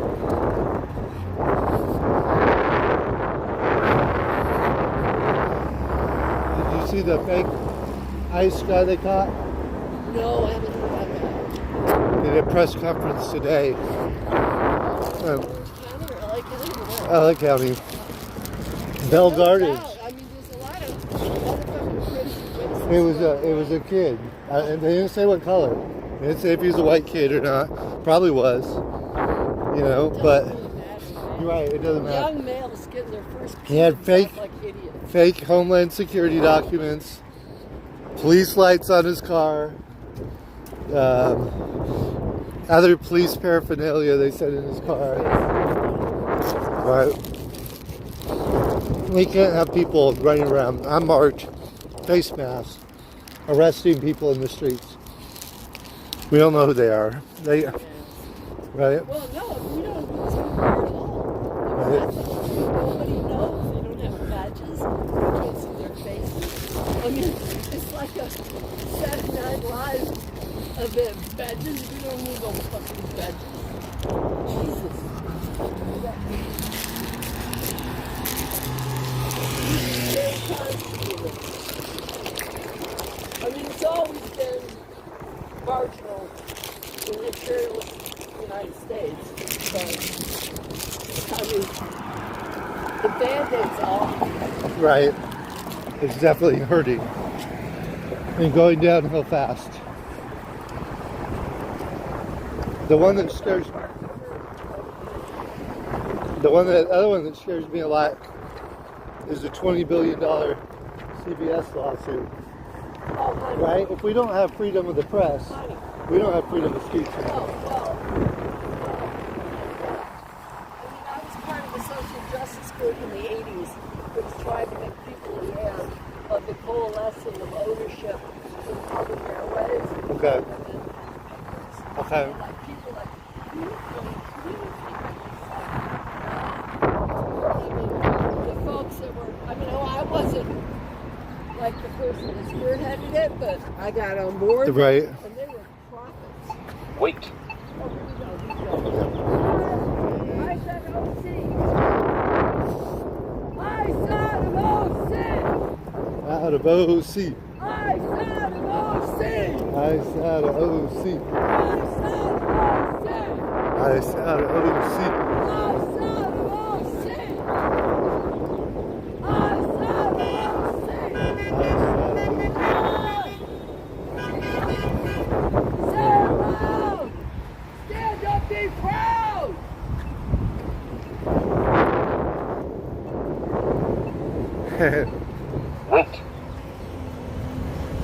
Did you see the fake ice guy they caught? No, I haven't heard about that. They did a press conference today. County or LA LA County? County. Bell Gardens. I mean, there's a lot of motherfucking crazy races. It was a kid. And they didn't say what color. They didn't say if he was a white kid or not. Probably was. You know, but you're right, it doesn't matter. Young males getting their first He had kids like idiots. fake Homeland Security documents, police lights on his car, other police paraphernalia they said in his car. Right. We can't have people running around on march, face masks, arresting people in the streets. We don't know who they are. Right? Well, no, we don't do this at all. Right. Nobody knows. They don't have badges. You can't see their faces. I mean, it's like a Saturday Night Live event. Badges? We don't need no fucking badges. Jesus. I mean, it's always been marginal in the imperialist United States. So, I mean, the Band-Aid's off. Right. It's definitely hurting. And going downhill fast. The one that scares me. The other one that scares me a lot is the $20 billion CBS lawsuit. Right? If we don't have freedom of the press, we don't have freedom of speech. I was part of the social justice group in the 80s, which tried to make people aware of the coalescing of ownership some public airways. Okay. And then Okay. like people like the folks that were, I mean, I wasn't like the person that spearheaded it, but I got on board. Right. And they were prophets. Wait. Oh, here we go. I said OC. I said OC. Out of OC. I said OC. I said OC. I I said OC. said OC. Stand up, be proud! Wait.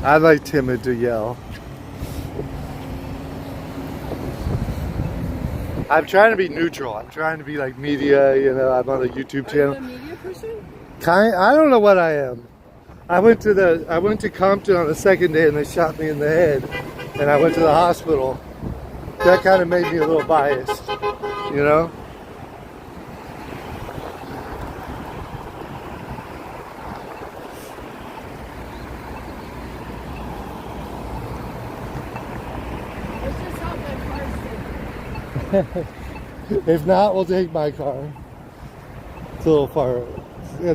I like timid to yell. I'm trying to be neutral. I'm trying to be like media, you know, I'm on a YouTube channel. Are you a media person? I don't know what I am. I went to Compton on the second day and they shot me in the head and I went to the hospital. That kind of made me a little biased, you know? Let's just hope my car's safe. If not, we'll take my car. It's a little far on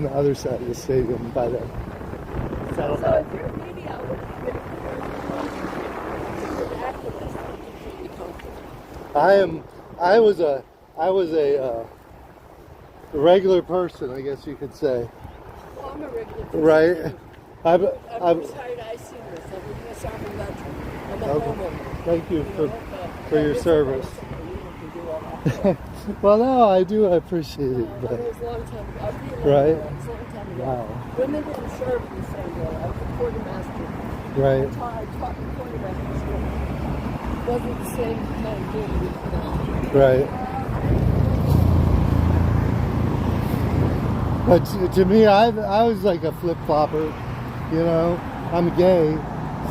the other side of the stadium by the So if you're media, what are you an activist? I was a regular person, I guess you could say. Well, I'm a regular person. Right? too. I'm I'm a retired IC nurse. I'm a U.S. Army veteran. I'm a Okay. homeowner. Thank you You for know, for your it's service. okay. You can do all that. Well, no, I do appreciate it, That but was a long time ago. I've been Right. It was a long time ago. Wow. Women didn't serve in the same way. I was a quartermaster. right. I taught the quartermaster school. Wasn't the same kind of duty. Right. But to me, I was like a flip-flopper, you know. I'm gay,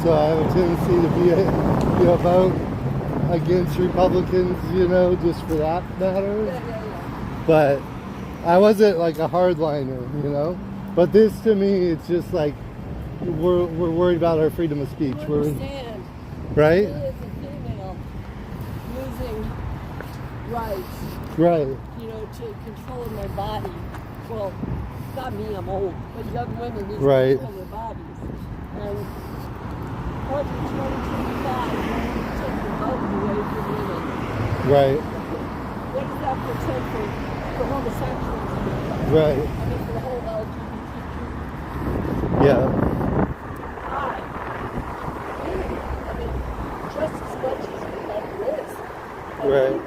so I have a tendency to be, vote against Republicans, you know, just for that matter. But I wasn't like a hardliner, you know. But this, to me, it's just like we're worried about our freedom of speech. You We're understand? right, Me as a female losing rights, right, you know, to control my body. Well, not me, I'm old, but young women lose Right. control of their bodies. And what in 2025, you take the vote away from women. right, What does that portend for homosexuals? right. I mean, for the whole LGBTQ. Yeah, I mean, just as much as we have Liz. Right.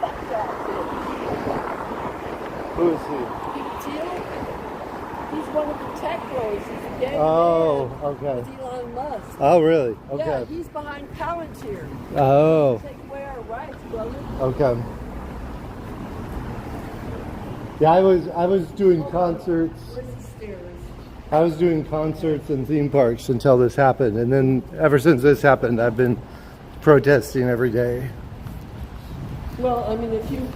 Fuck that bitch. who is he? Pete Thiel, he's one of the tech bros. He's a gay Oh, man okay. with Elon Musk. Oh, really? Yeah, Okay. he's behind Palantir. Oh, Take away our rights, brother. okay. Yeah, I was doing concerts. Where's the stairs? I was doing concerts in theme parks until this happened, and then ever since this happened, I've been protesting every day. Well, I mean, if you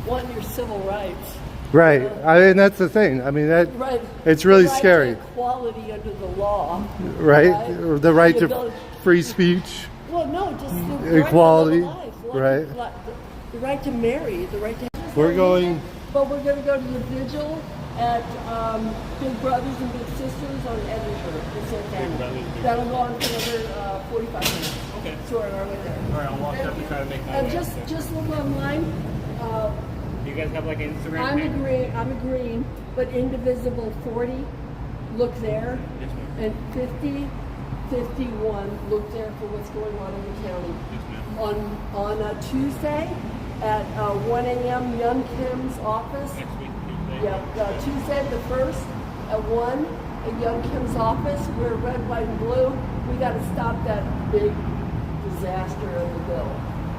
want your civil rights, Right. I mean, that's the thing. I mean, that right? it's really the right scary, to equality under the law, right? right? The right The to ability- free speech. Well, no, just the Equality, right to live a life, right. The right to marry, the right to. We're going. But we're going to go to the vigil at Big Brothers and Big Sisters on Edinburgh in Santa Ana. That'll go on for another 45 minutes. Okay. So we're on our way there. All right, I'll walk up and try to make my And way. just look online. Do you guys have like an Instagram I'm page? agreeing, but Indivisible 40, look there. Yes, ma'am. And 50, 51, look there for what's going on in the county. Yes, ma'am. On Tuesday at 1 a.m. Young Kim's office. Next week, Tuesday. Yep, Tuesday the 1st at 1 at Young Kim's office. We're red, white, and blue. We got to stop that big disaster of the bill.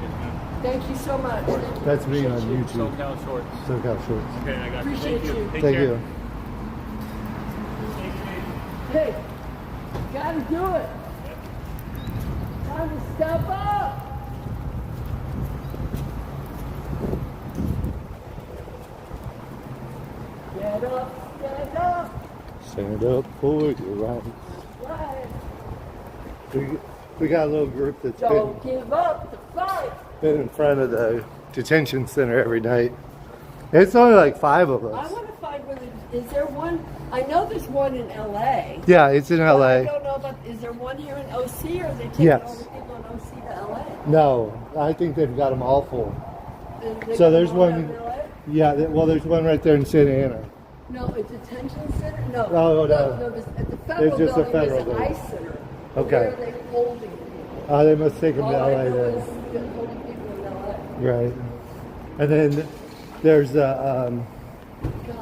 Yes, ma'am. Thank you so much. Thank you. That's me on Appreciate you. YouTube. SoCal Shorts. SoCal Shorts. Okay, I got you. Appreciate Thank you. you. Take Thank care. you. Thank you. Hey, gotta do it. Time to step up. Get up, stand up. Stand up for your rights. Right. We got a little group that's Don't give up the fight. been in front of the detention center every night. It's only like 5 of I us. want to find whether, is there one, I know there's one in LA. Yeah, it's in But I LA. don't know about, is there one here in OC or are they taking Yes. all the people in OC to LA? No, I think they've got them all full. They So got there's them all one- in LA? Yeah, well, there's one right there in Santa Ana. No, a detention center? No. No, no. There's, at the federal There's just a building, federal there's an building. ICE center. Okay. Where are they holding people? They must take them All to I LA know then. is they're holding people in LA. Right. And then there's a God, it's been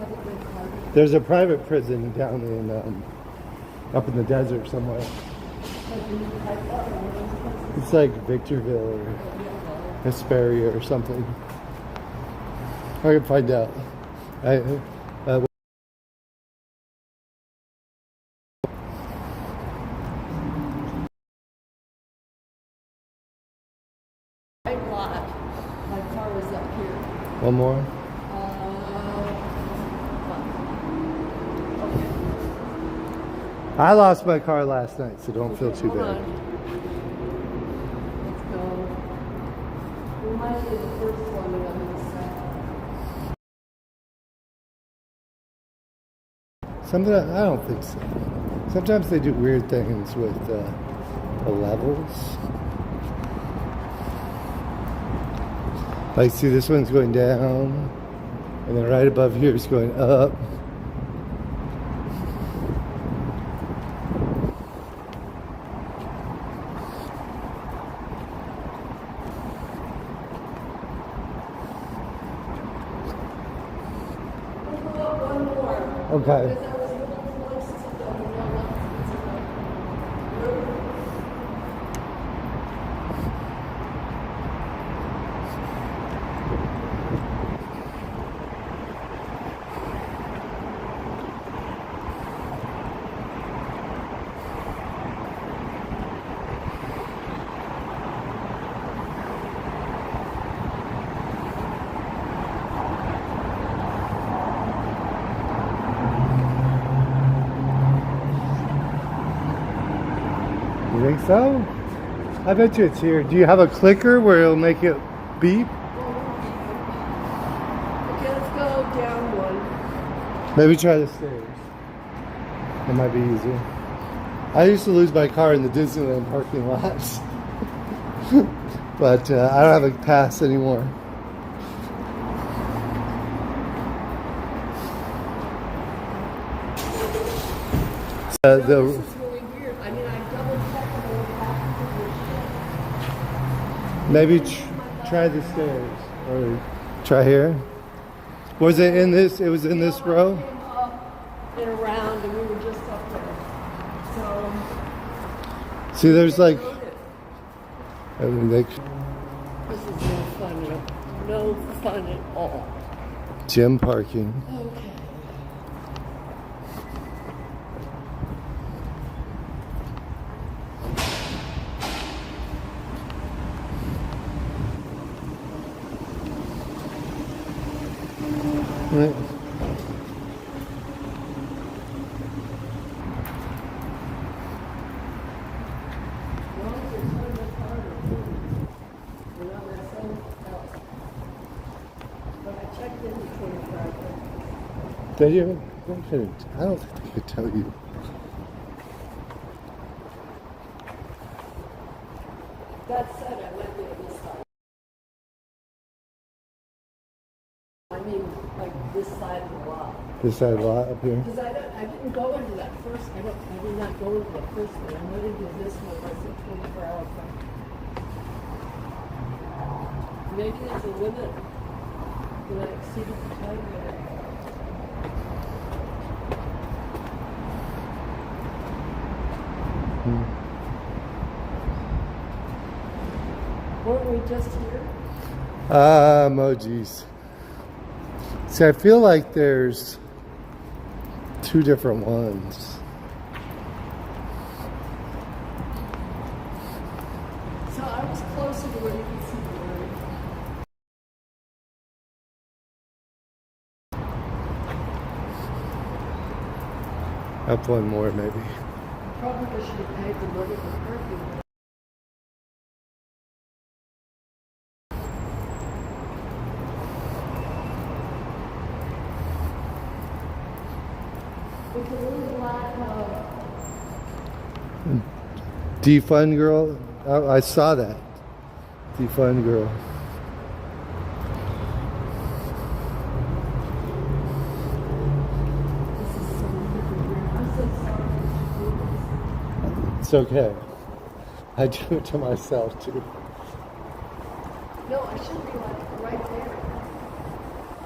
hard. there's a private prison down in up in the desert somewhere. It's like Victorville or Hesperia or something. I can find out. Right lot. My car was up here. One more. Okay. I lost my car last night, so don't feel too Hold bad. on. Let's go. Remind me of the first one that I'm going to say. Something I don't think so. Sometimes they do weird things with the levels. Like, see, this one's going down, and then right above here is going up. One more. Okay. Because I was looking for places to go, you know what? You think so? I bet you it's here. Do you have a clicker where it'll make it beep? Okay, let's go down one. Maybe try the stairs. That might be easier. I used to lose my car in the Disneyland parking lots. But I don't have a pass anymore. This The is really weird. I mean, I double checked and they were back to maybe try the stairs or try here. Was it in this? It was in this row. came up and around, and we were just up there. So, See, there's like rode it. I mean, This is no fun at all. No fun at all. gym parking. Okay. Right. Did you? I don't think they could tell you. That said, I went there this side. I mean, like this side of the lot. This side of the lot up here. Because I didn't go into that first, I did not go into the first one. I went into this one, I said 24-hour thing. Maybe there's a limit. When I exceeded the time limit. Weren't we just here? Emojis. See, I feel like there's 2 different ones. So I was closer to where you could see the word. Up one more, maybe. Probably should have paid the money for parking. It's a little black Defund girl. Oh, I saw that. Defund girl. It's okay. I do it to myself too. No, I should be like right there.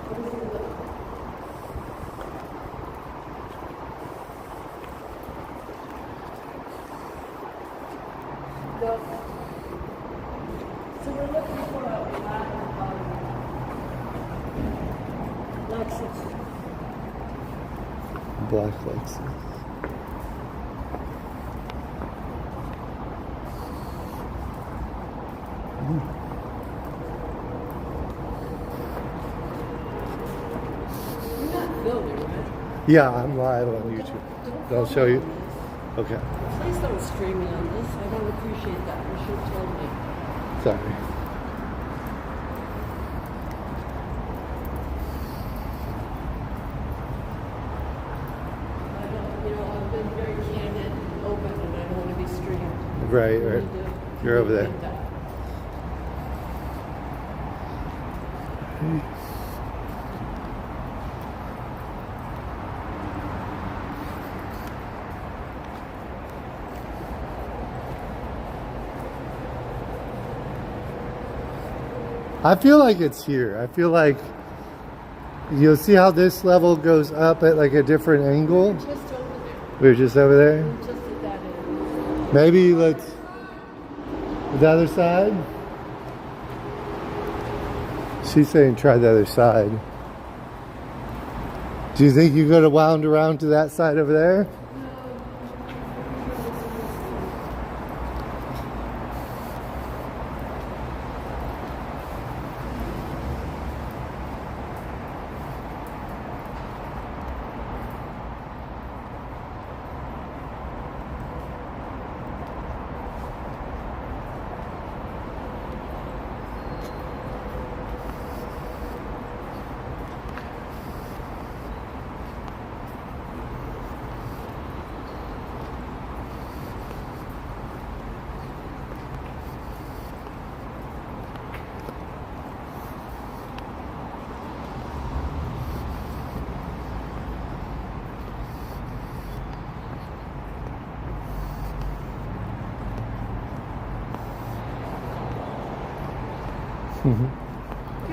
What is it look? No. So we're looking for a Lexus. Black Lexus. You're not filming, right? Yeah, I'm live on YouTube. I'll show you. Okay. Please don't stream me on this. I don't appreciate that. You should have told me. Sorry. I've been very candid and open, and I don't want to be streamed. Right, right. You're over there. I feel like it's here. I feel like you'll see how this level goes up at like a different angle. Just over there. We're just over there. Just at that end. Maybe let's the other side. She's saying try the other side. Do you think you could have wound around to that side over there?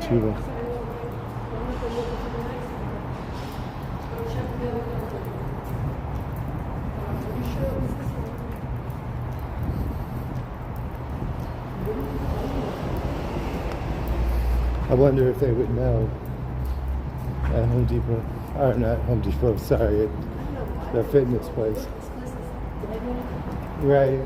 Cuba. I wonder if they would know at Home Depot, or not Home Depot, sorry, at the fitness place. Right.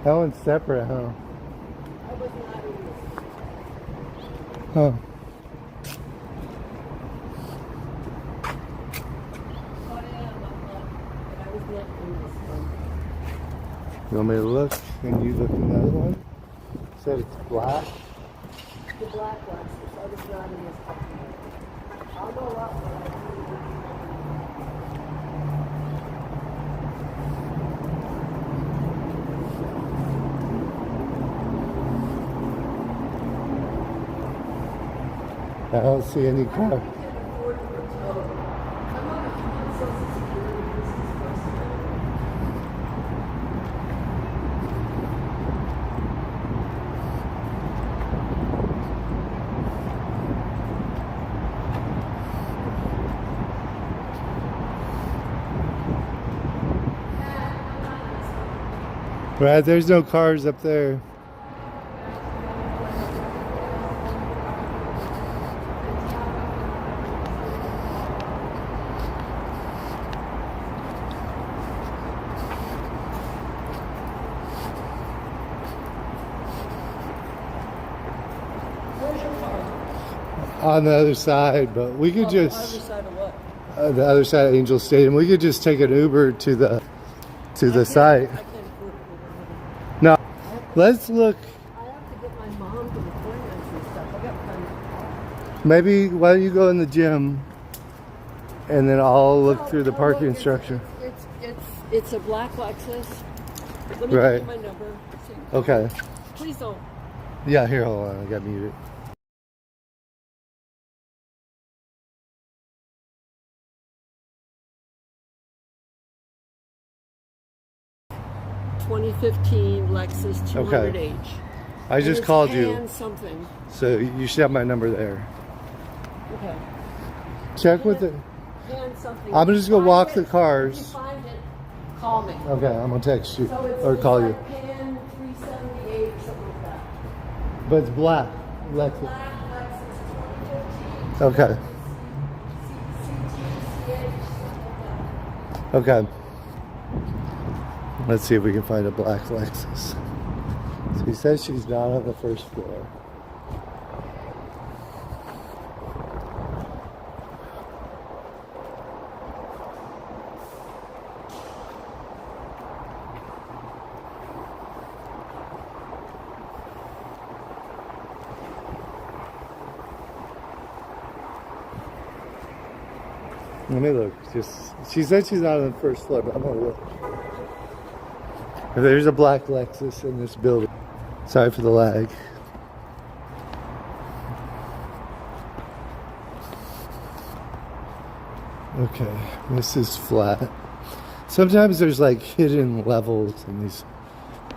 That one's separate, huh? Huh. You want me to look? Can you look in the other one? Said it's black. The black ones. I was not in this one. I'll go up. I don't see any car. Right, there's no cars up there. On the other side, but we could just Other side of what? the other side of Angel Stadium. We could just take an Uber to the site. I can't afford it. No, let's look. I have to get my mom to the appointments and stuff. I got plans. Maybe why don't you go in the gym, and then I'll look through the parking structure. It's a black Lexus. Let me Right. give you my number. So you can- Okay. Please don't. Yeah, here, hold on. I got muted. $2015 Lexus 200H. I just called you, And something. so you should have my number there. Okay. Check with it. And something. I'm just gonna Find walk it. the If you cars. find it, call me. Okay, I'm gonna text you So it's or call you. like Pan 378 or something like that. But it's black. Lexus. Black Lexus 2015. Okay. CTCH. Okay. Let's see if we can find a black Lexus. So he says she's not on the first floor. Let me look. She said she's not on the first floor, but I'm gonna look. There's a black Lexus in this building. Sorry for the lag. Okay, this is flat. Sometimes there's like hidden levels in these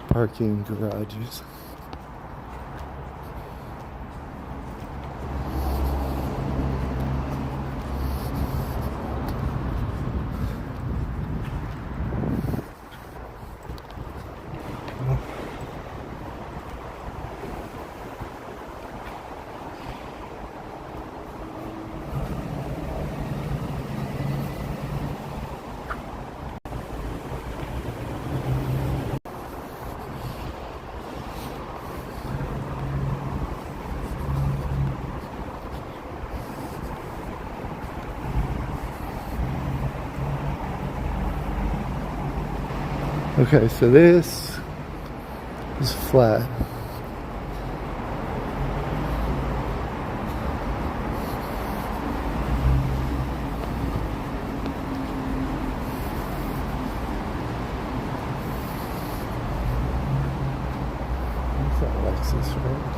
parking garages. Okay, so this is flat. That's not Lexus, right?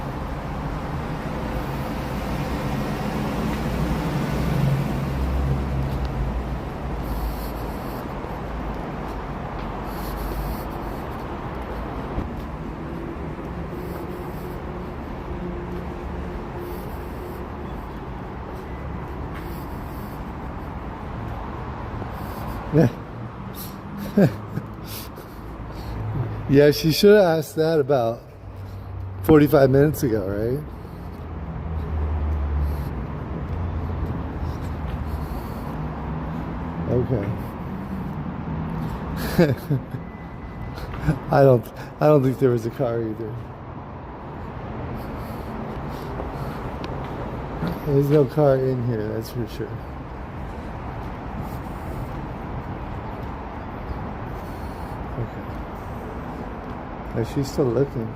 Yeah, she should have asked that about 45 minutes ago, right? Okay. I don't think there was a car either. There's no car in here, that's for sure. Okay. Is she still looking?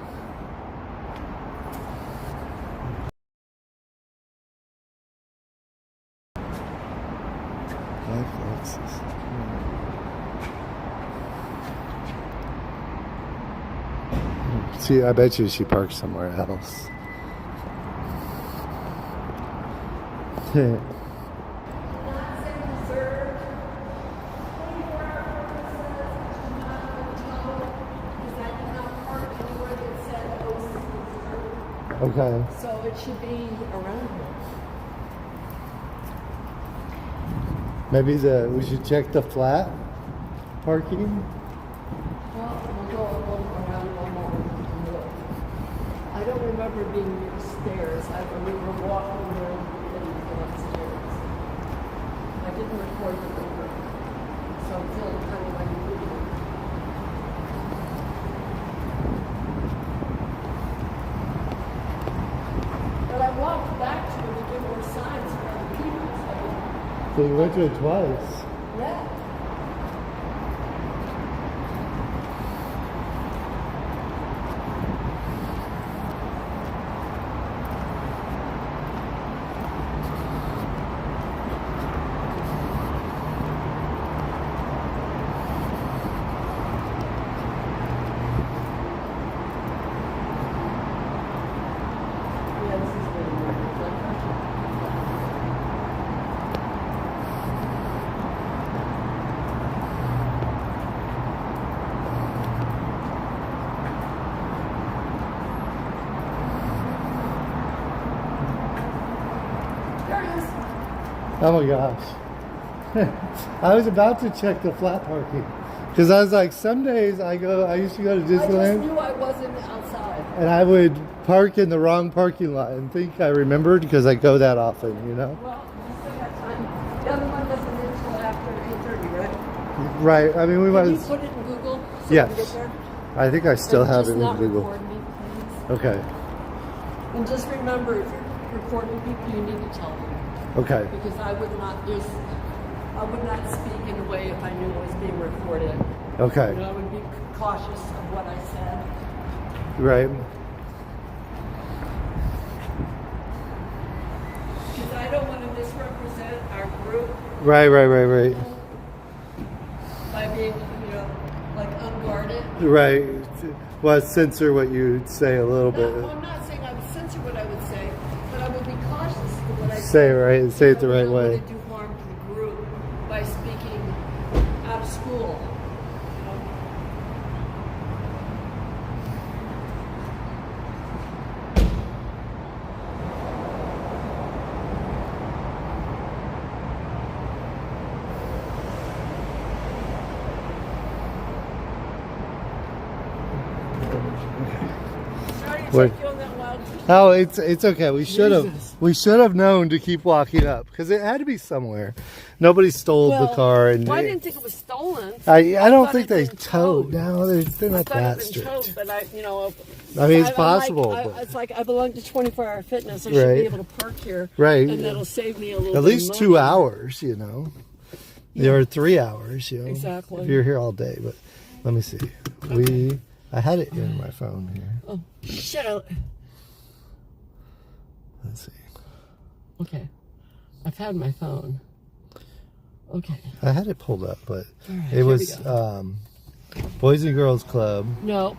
See, I bet you she parked somewhere else. Okay. So it should be around here. Maybe we should check the flat parking. Well, we'll go around one more. I don't remember being near the stairs. I remember walking there and getting upstairs. I didn't record the number, so I'm feeling kind of like moving. But I walked back to it to get more signs for other people. So you went to it twice. Yeah. Oh my gosh. I was about to check the flat parking. Because I was like, some days I used to go to I just Disneyland knew I wasn't outside. and I would park in the wrong parking lot and think I remembered because I go that often, you know? Well, you still got time. The other one doesn't end until after 8:30, right? Right. I mean, we Can you was. put it in Google so Yes. we can get there? I think I still And have just it in not Google. record me, please. Okay. And just remember, if you're recording people, you need to tell them. Okay. Because I would not speak in a way if I knew it was being recorded. Okay. You know, I would be cautious of what I said. Right. Because I don't want to misrepresent our group Right. by being, like unguarded. Right. Well, censor what you say a little bit. No, I'm not saying I would censor what I would say, but I would be cautious of what I Say it right. Say it the right I don't way. want to do harm to the group by speaking out of school. Sorry to What? take you on that wild goose. Oh, it's okay. We should have known to keep walking up because it had to be somewhere. Nobody stole the car, and well, I didn't think it was stolen. I don't thought think it'd they been towed. No, they're not I that thought it'd been towed, strict. but I mean, it's I'm possible. Like, but it's like I belong to 24-hour fitness. I should Right. be able to park here, Right. And that'll save me a little. at bit least of 2 money. hours, you know. There are 3 hours, you know. Exactly. If you're here all day, but let me see. I had it in my phone here. Oh, shut up. Let's see. Okay, I've had my phone. Okay. I had it pulled up, but All right, it here was we go. Boys and Girls Club No,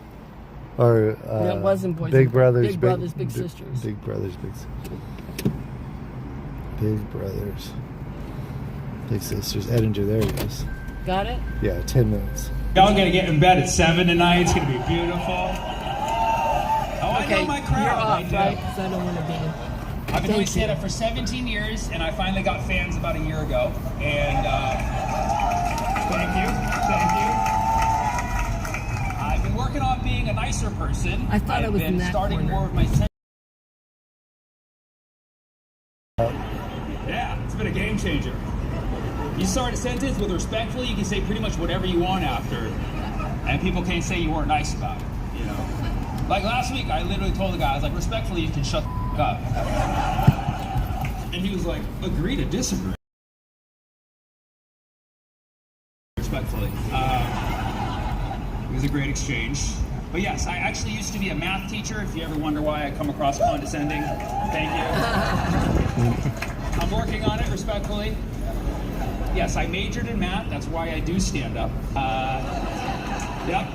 or it wasn't Boys Big and- Brothers, Big Brothers, Big Sisters. Big Brothers, Big Brothers, Big Sisters. Edinger, there it is. got it. Yeah, 10 minutes. Y'all gonna get in bed at 7 tonight. It's gonna be beautiful. Oh, I know my crowd. You're off, I do. right? Because I don't want to be. I've been doing Thank you. stand-up for 17 years, and I finally got fans about a year ago. And thank you. I've been working on being a nicer person. I thought I I've was been in that starting corner. more of my. Yeah, it's been a game changer. You start a sentence with respectfully, you can say pretty much whatever you want after, and people can't say you weren't nice about it. You know, like last week, I literally told the guy, I was like, respectfully, you can shut the f up. And he was like, agree to disagree. Respectfully. It was a great exchange. But yes, I actually used to be a math teacher, if you ever wonder why I come across condescending. Thank you. I'm working on it, respectfully. Yes, I majored in math, that's why I do stand up. Yep.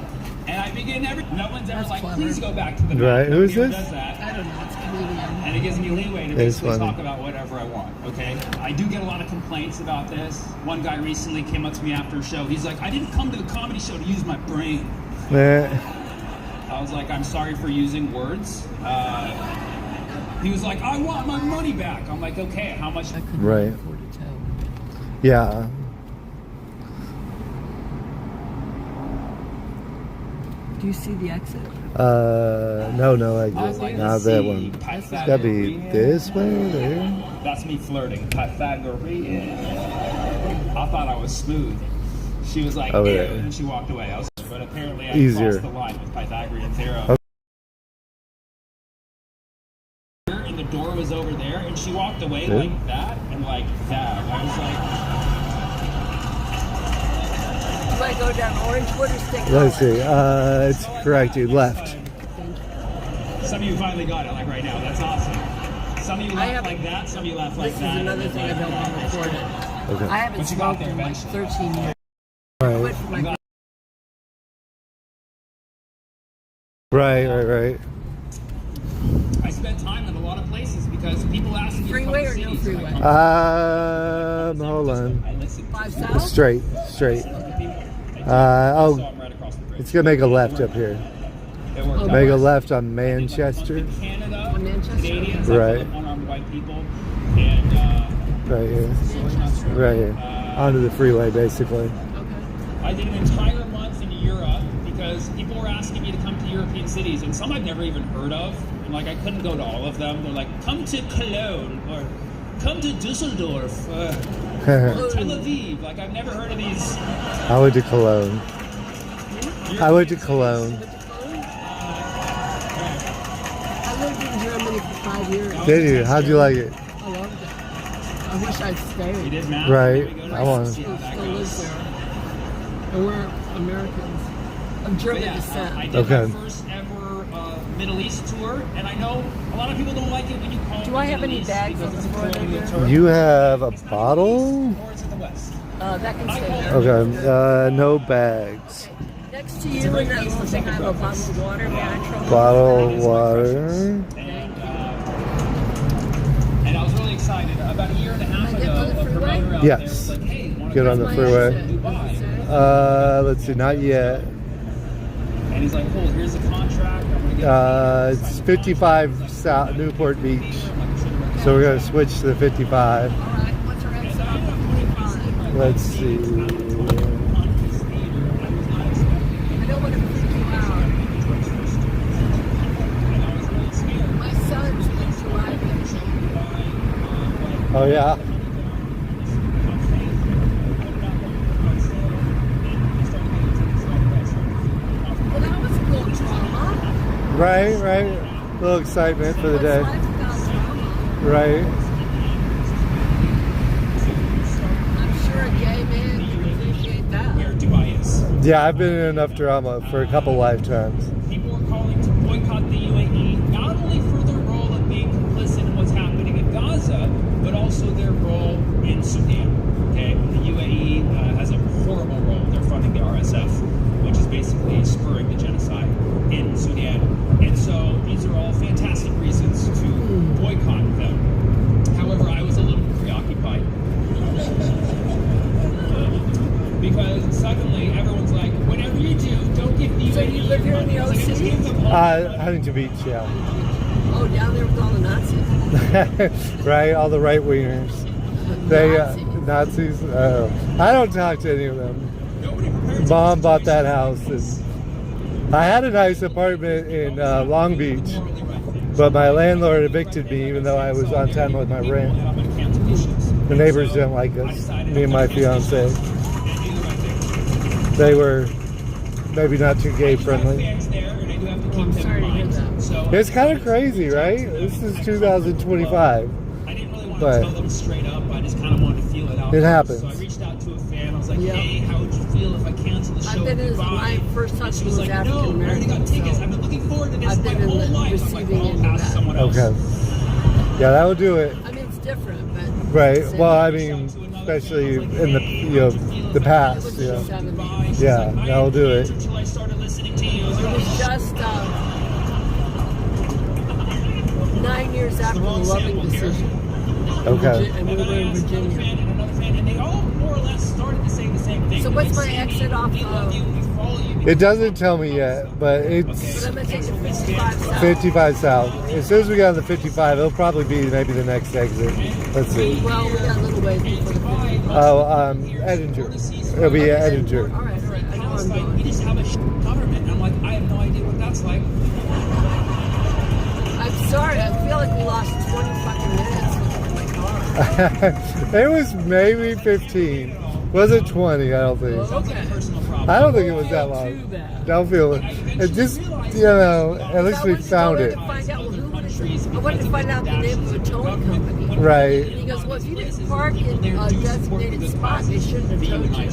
And I begin no one's ever like, please go back to the Right, who is this? Does that. I don't know. It's comedian. And it gives me leeway to It's basically funny. talk about whatever I want, okay? I do get a lot of complaints about this. One guy recently came up to me after a show. He's like, I didn't come to the comedy show to use my brain. I was like, I'm sorry for using words. He was like, I want my money back. I'm like, okay, how much? Right. Yeah. Do you see the exit? No, I I was guess like, not let's that see, one. It's Pythagorean. gotta be this way or there. That's me flirting. Pythagorean. I thought I was smooth. She was like, Oh, ew, yeah. and she walked away. But apparently I Easier. crossed the line with Pythagorean theorem. Okay. And the door was over there, and she walked away Yeah. like that and like that. I was like, Do I go down Orangewood or stick? Let's see. It's correct. You left. some of you finally got it, like right now. That's awesome. Some of you laughed like that, some of you laughed like This that. is another thing I don't want recorded. Okay. I haven't But you got smoked there in like eventually. 13 years. Right. Quit for my Right. I spent time in a lot of places because people ask me Freeway to or come to no cities. freeway? Like, Hold on. I listen to 5 South? Straight. people. Oh, So I'm right across the bridge. it's gonna make a left up here. It worked out. Make a left on Manchester. In Canada, On Manchester? Canadians, Right. unarmed white people, and Right here. Right here. Onto the freeway, basically. I did an entire month in Europe because people were asking me to come to European cities, and some I'd never even heard of. And like I couldn't go to all of them. They're like, come to Cologne or come to Dusseldorf or Tel Aviv. Like I've never heard of these. I went to Cologne. I went to Cologne. I lived in Germany for 5 years. Did you? How'd you like it? I loved it. I wish I'd You stayed. did math. Right. Maybe go to I want see to. how Still that lives goes. there. And we're Americans of But German yeah, descent. I did Okay. my first ever Middle East tour, and I know a lot of people don't like it when you call it Do I have Middle any East bags because on it's the floor controlling there? the tour. You have a It's not bottle? in the East, or it's in the West. That can stay there. Okay. No bags. Next to you in that little thing, I have a bottle of water, natural. Bottle of water. And I was really excited. About a year and a half Can I ago, get on the a freeway? promoter out Yes. there was like, hey, wanna Get go on the to freeway. Dubai? Let's see. Not yet. And he's like, cool, here's the contract. I'm gonna get It's 55 South Newport Beach. So we're gonna switch to the 55. All right, what's our exit? Let's see. I don't want to freak you out. My son's been driving. Oh yeah. Well, that was a little drama. Right. A little excitement for the What's day. life without drama? Right. I'm sure a gay man can appreciate that. where Dubai is. Yeah, I've been in enough drama for a couple lifetimes. People are calling to boycott the UAE, not only for their role of being complicit in what's happening in Gaza, but also their role in Sudan. Okay, the UAE has a horrible role. They're funding the RSF, which is basically spurring the genocide in Sudan. And so these are all fantastic reasons to boycott them. However, I was a little preoccupied. Because suddenly everyone's like, whatever you do, don't give the UAE. So you live here in the money. It's like, OC? give them all. Huntington Beach, yeah. Oh, down there with all the Nazis. Right, all the right wingers. They Nazis. I don't talk to any of them. Mom bought that house, and I had a nice apartment in Long Beach, but my landlord evicted me, even though I was on time with my rent. The neighbors didn't like us, me and my fiance. They were maybe not too gay friendly. I'm sorry to hear that. It's kind of crazy, right? This is 2025. I didn't really want But to tell them straight up. I just kind of wanted to feel it out. it happens. So I reached out to a fan. I was like, Yeah. hey, how would you feel if I cancel the show? I've been in Goodbye. my first And she husband was like, African no, I already got American. tickets. So I've been looking forward to this I've my been in whole the life. I'm like, receiving well, end of ask that. someone else. Okay. Yeah, that would do it. I mean, it's different, but Right. Same. Well, I mean, especially in the The past, It was yeah. the 70s. Yeah, that'll do it. It was just 9 years after the Loving decision. Okay. And we were in Virginia. So what's my exit off It doesn't tell me yet, but it's But I'm going to take the 55 south. 55 south. As soon as we get on the 55, it'll probably be maybe the next exit. Let's see. Well, we got a little ways before the 55. Oh, Edinger. It'll be Edinger. All right. I know I'm We going. just have a government. I'm like, I have no idea what that's like. I'm sorry. I feel like we lost 20 fucking minutes looking at my car. It was maybe 15. Was it 20? I don't think. Okay. I don't think it was that Too long. bad. Don't feel it. It just, at least we found it. I wanted to find out the name of a towing company. Right. And he goes, well, if you didn't park in a designated spot, they shouldn't have towed you.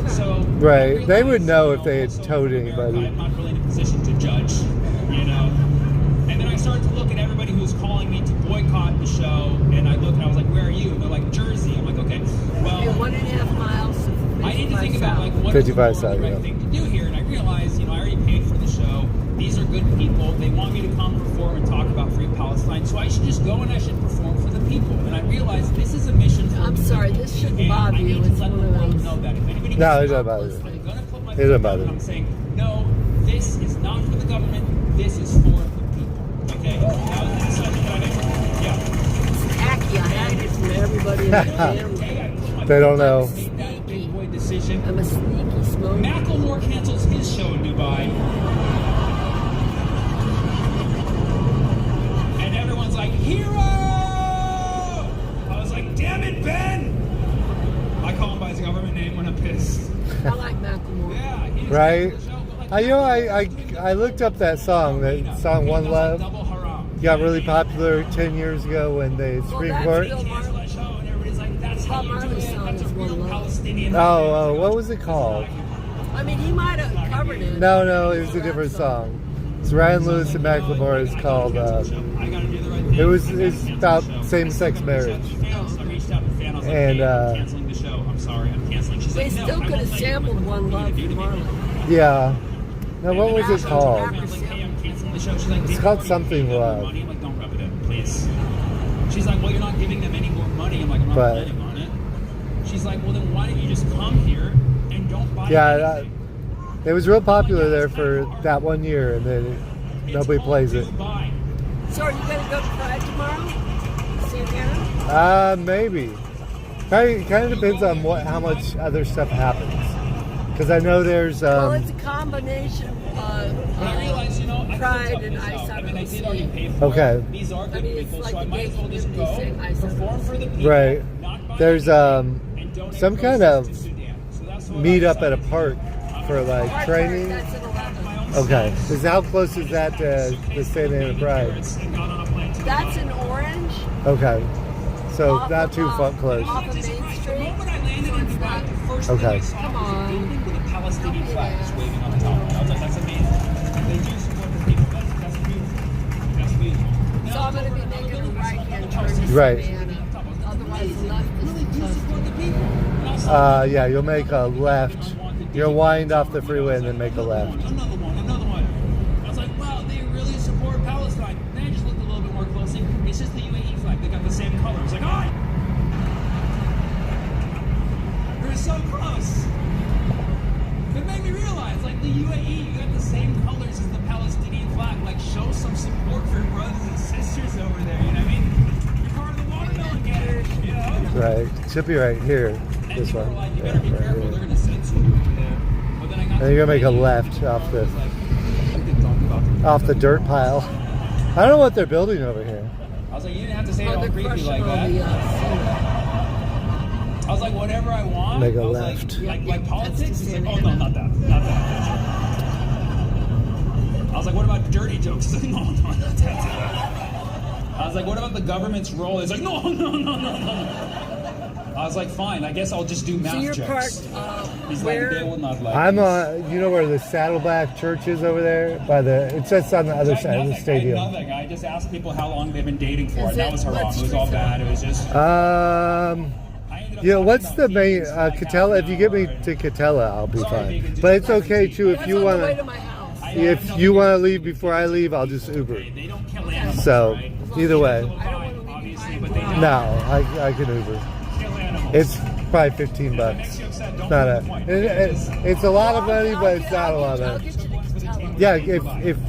So Right. They would know if they had towed anybody. I'm not really in a position to judge, you know. And then I started to look at everybody who's calling me to boycott the show, and I looked and I was like, where are you? And they're like, Jersey. I'm like, okay, well, You're 1.5 miles. I need to think about like what 55 is the side, right yeah. thing to do here. And I realized, I already paid for the show. These are good people. They want me to come perform and talk about free Palestine. So I should just go and I should perform for the people. And I realized this is a mission for I'm the sorry, people. this shouldn't And bother I you. need to It's let one the of world those. know that if anybody No, it gets doesn't bother stopped you. listening, I'm gonna put my It doesn't foot bother down and you. I'm saying, no, this is not for the government. This is for the people. Okay? That was the decision that I made. Yeah. It's tacky. I hide it from everybody in the family. They don't know. Made that big boy decision. I'm a sneaky smoker. Macklemore cancels his show in Dubai. And everyone's like, hero! I was like, damn it, Ben! I call him by his government name when I'm pissed. I like Macklemore. Yeah, he Right. canceled the show, but like, I looked up that song One Love. Double haram. Got really popular 10 years ago when the Supreme that's Court. Bill Cancel that show, and everybody's like, that's how Bob you do Marley's it. song That's a is real One Love. Palestinian. Oh, what was it called? I mean, he might have covered it. No, it was a different song. It's Ryan Lewis and Macklemore. It's called. I gotta do the right thing. It's about same-sex marriage. I reached out to the fan. I was like, And, hey, I'm canceling the show. I'm sorry, I'm canceling. She's They like, no, still I could won't have let you sampled record One what Love you do from to me. Marley. Yeah. Now what was it called? I was like, hey, I'm canceling the show. She's like, It's called something Love. money. I'm like, don't rub it in, please. She's like, well, you're not giving them any more money. I'm like, I'm not But- planning on it. She's like, well, then why don't you just come here and don't buy Yeah, anything? it was real popular there for that 1 year, and then nobody plays it. Dubai. So are you going to go to Pride tomorrow? Santana? Maybe. Kind of depends on how much other stuff happens. Because I know there's Well, it's a combination of But I realized, I Pride could and this Ice out. Out I mean, I on did the already Sea. pay for Okay. it. These are good I mean, it's people, like so I the might as well just gay community saying, go, I said perform this. for the people, right. not buy There's anything, and donate some kind proceeds of to Sudan. So that's what I meet up at a decided. park for like training. That's an 11. Okay. Is how close is that to the Santa Ana Pride? That's in Orange. Okay. So off not of, too close. Off of Main Street. First Okay. thing I saw Come was a on. building with a Palestinian flag just waving on the top. And I was like, that's amazing. They do support the people. That's beautiful. That's beautiful. So I'm going to be making a right-hand turn to Right. Savannah. Otherwise, the left is tough. Yeah, you'll make a left. You'll wind off the freeway and then make a left. Another one. I was like, wow, they really support Palestine. Then I just looked a little bit more closely. It's just the UAE flag. They got the same color. I was like, oh! We're so close. It made me realize, like, the UAE, you got the same colors as the Palestinian flag. Like, show some support for your brothers and sisters over there, you know what I mean? You're part of the watermelon gang, you know? Right. Should be right here. And This people one. were like, you Yeah, better be right careful, here. they're going to censor you over there. But then I got And you're gonna make a left off the I was like, you could talk about off the dirt pile. I don't know what they're building over here. I was like, you didn't have to say it Oh, all they're creepy crushing like all that. the I was like, whatever I want. Make a I was left. Like politics? That's He's like, the oh no, not that. I was like, what about dirty jokes? He's like, no, not that. I was like, what about the government's role? He's like, no. I was like, fine, I guess I'll just do math So you're jokes. parked He's where? like, they will not like I'm this. you know where the Saddleback Church is over there? By the it says on the other side of the stadium. Nothing. I just asked people how long they've been dating for, Is and that it- was haram. what It was all street is bad. It was just. Um I Yeah, what's the main Catella? If you get me to Catella, I'll be fine. But it's okay too if you want Way to to. my house. If you want to leave before I leave, I'll just Uber. So either way, no, I can Uber. It's probably $15. It's not it's a lot of money, but it's not a lot I'll of get money. you the Catella. Yeah, I'll get you if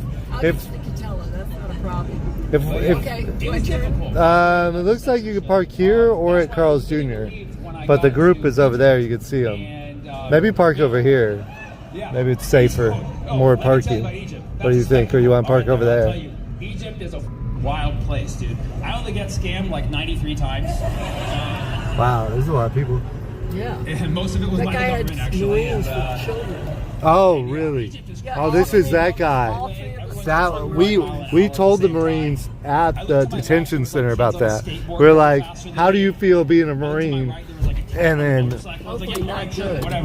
the Catella. That's not a problem. if Okay, my turn. it looks like you can park here or at Carl's Jr. But the group is over there. You can see them. Maybe park over here. Maybe it's safer, more parking. What do you think? Or you want to park over there? Egypt is a wild place, dude. I only get scammed like 93 times. Wow, there's a lot of people. Yeah. And most of it was That by guy the had government, actually. news for the children. Oh, really? Oh, this is that guy. That we told the Marines at the detention center about that. We're like, how do you feel being a Marine? And then,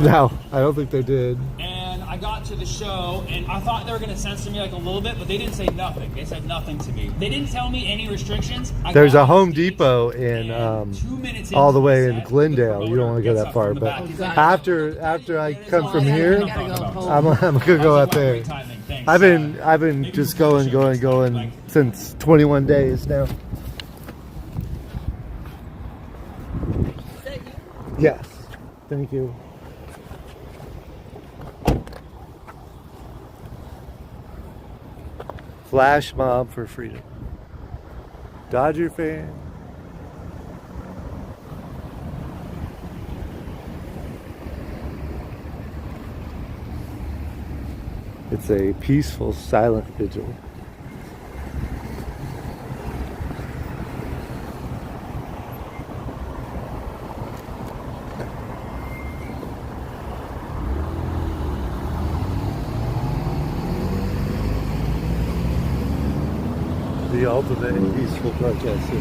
no, I don't think they did. And I got to the show, and I thought they were going to censor me like a little bit, but they didn't say nothing. They said nothing to me. They didn't tell me any restrictions. There's a Home Depot in 2 minutes all the way in Glendale. You don't want to go that far, but after I come from here, I'm gonna go out there. I've been just going since 21 days now. Yes, thank you. Flash mob for freedom. Dodger fan. It's a peaceful, silent vigil. The ultimate and peaceful protest.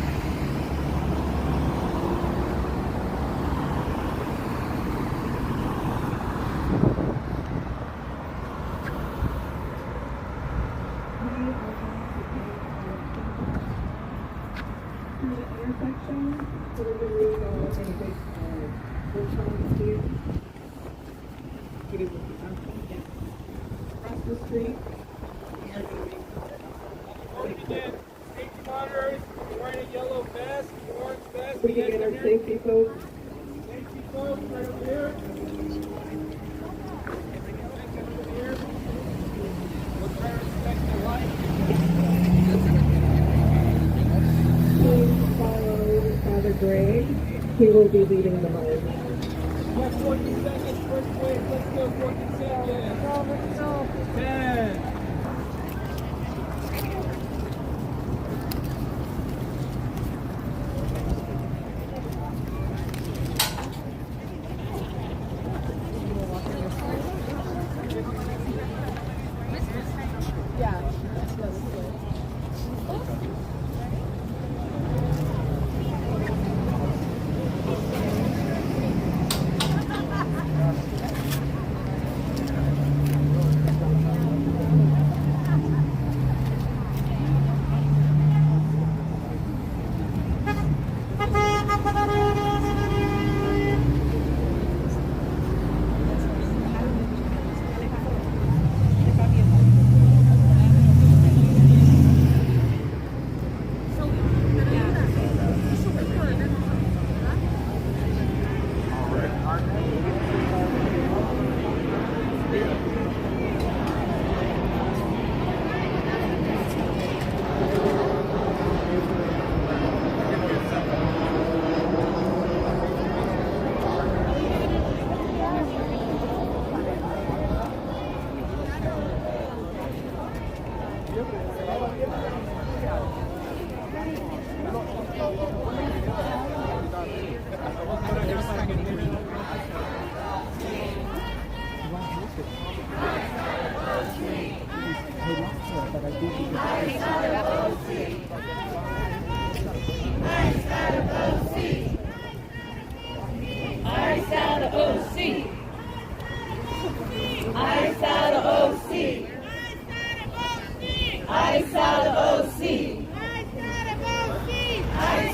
Across the street. Safety monitors, wearing a yellow vest, orange vest. We can get our safety folks. Safety folks right over here. Please follow Father Gray. He will be leading the march. Yes, 40 seconds, first wave, let's go, 40 seconds. Let's go. 10.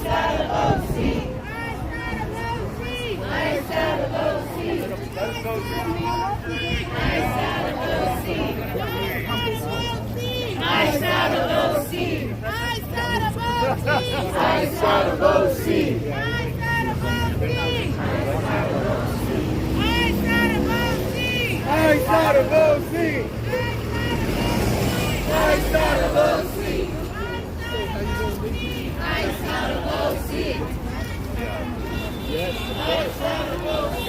I Outside of OC. Outside of OC. Outside of OC. Outside of OC. Yes. Outside of OC.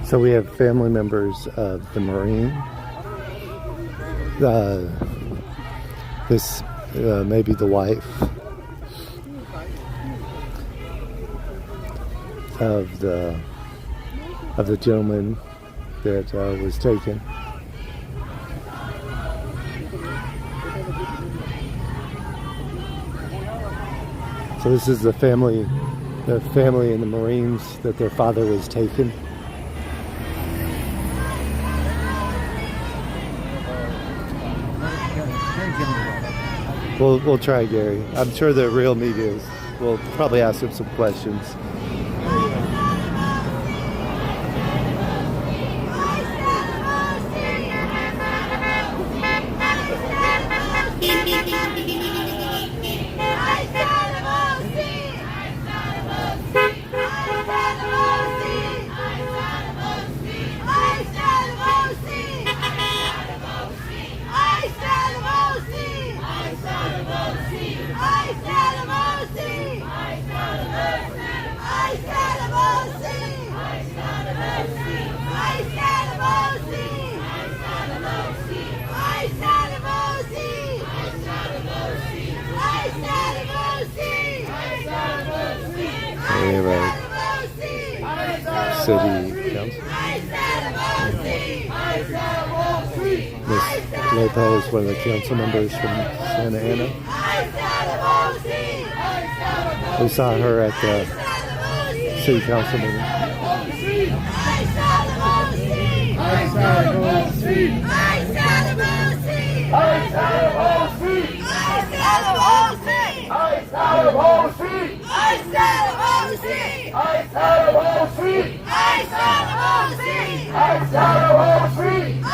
So we have family members of the Marine. This may be the wife of the gentleman that was taken. So this is the family in the Marines that their father was taken. We'll try Gary. I'm sure the real media will probably ask him some questions. City Council. Miss Lopez, one of the council members from Santa Ana. We saw her at the city council meeting.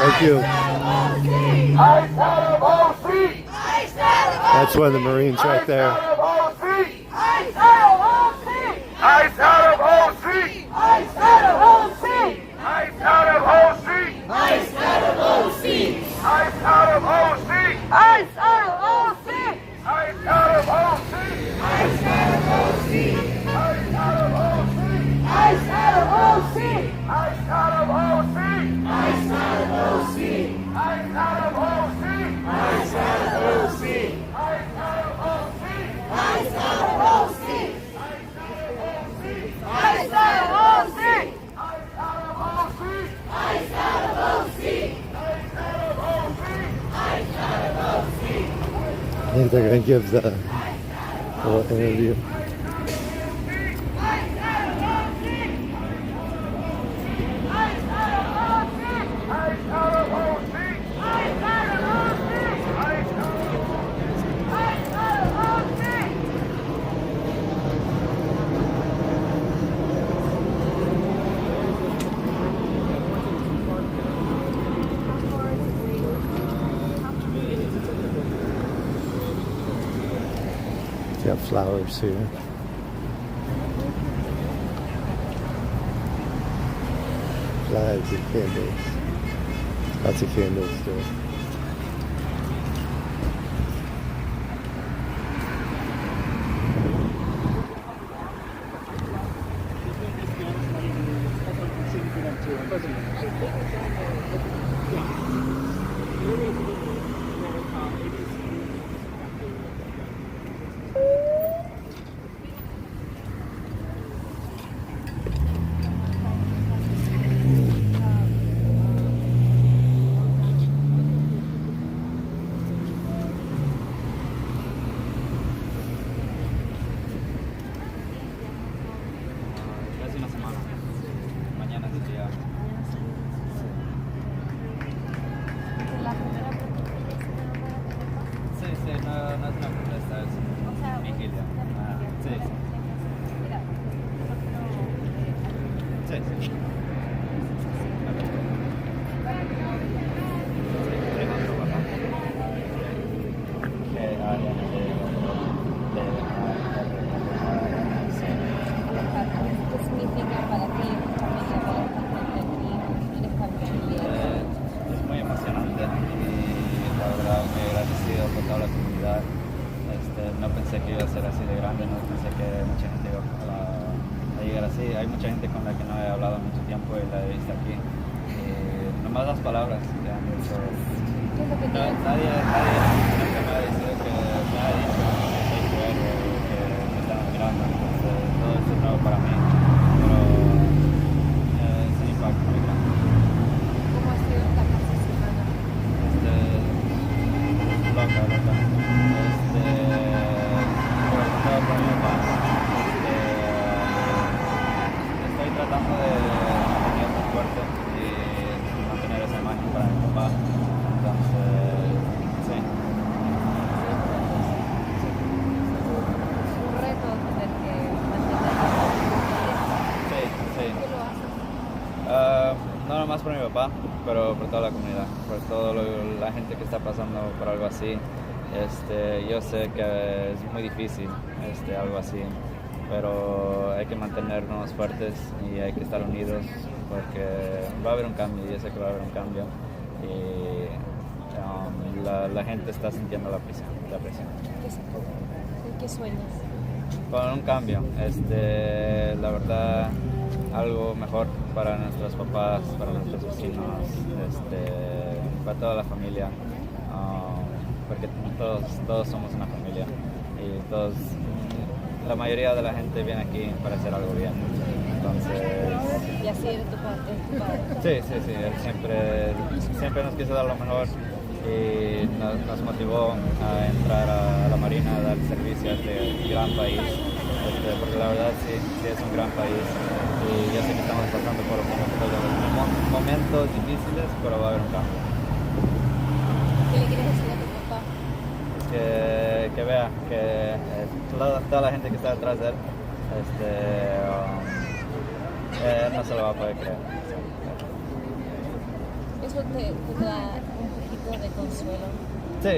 Thank you. That's one of the Marines right there. I think they're going to give the little interview. Got flowers here. Lights and candles. Lots of candles still. Casi una semana. Mañana es el día. Sí, sí, no es una protesta, es vigilia. Sí, sí. Sí, sí. ¿Qué significa para ti, familia, para esta gente aquí en esta familia? Es muy emocionante y la verdad muy agradecido por toda la comunidad. No pensé que iba a ser así de grande, no pensé que mucha gente iba a llegar así. Hay mucha gente con la que no he hablado en mucho tiempo y la he visto aquí. Nomás las palabras que han dicho. ¿Qué es lo que te Nadie nunca me ha dicho que me ha dicho que soy cruel o que me están mirando. Entonces, todo esto es nuevo para mí, pero es un impacto muy grande. ¿Cómo ha sido esta casi semana? Loca. Por todo por mi papá. Estoy tratando de mantenerme fuerte y mantener esa imagen para mi papá. Entonces, sí. Un reto tener que mantener. Sí. ¿Qué lo haces? No nomás por mi papá, pero por toda la comunidad, por toda la gente que está pasando por algo así. Yo sé que es muy difícil algo así, pero hay que mantenernos fuertes y hay que estar unidos porque va a haber un cambio, yo sé que va a haber un cambio y la gente está sintiendo la presión. ¿En qué sueñas? Con un cambio, la verdad, algo mejor para nuestros papás, para nuestros vecinos, para toda la familia, porque todos somos una familia y la mayoría de la gente viene aquí para hacer algo bien. Entonces, Y así eres tu padre. sí, él siempre nos quiso dar lo mejor y nos motivó a entrar a la Marina, a dar servicio a este gran país, porque la verdad sí es un gran país y yo sé que estamos pasando por momentos difíciles, pero va a haber un cambio. ¿Qué le quieres decir a tu papá? Que vea que toda la gente que está detrás de él no se lo va a poder creer. ¿Eso te da un poquito de consuelo? Sí.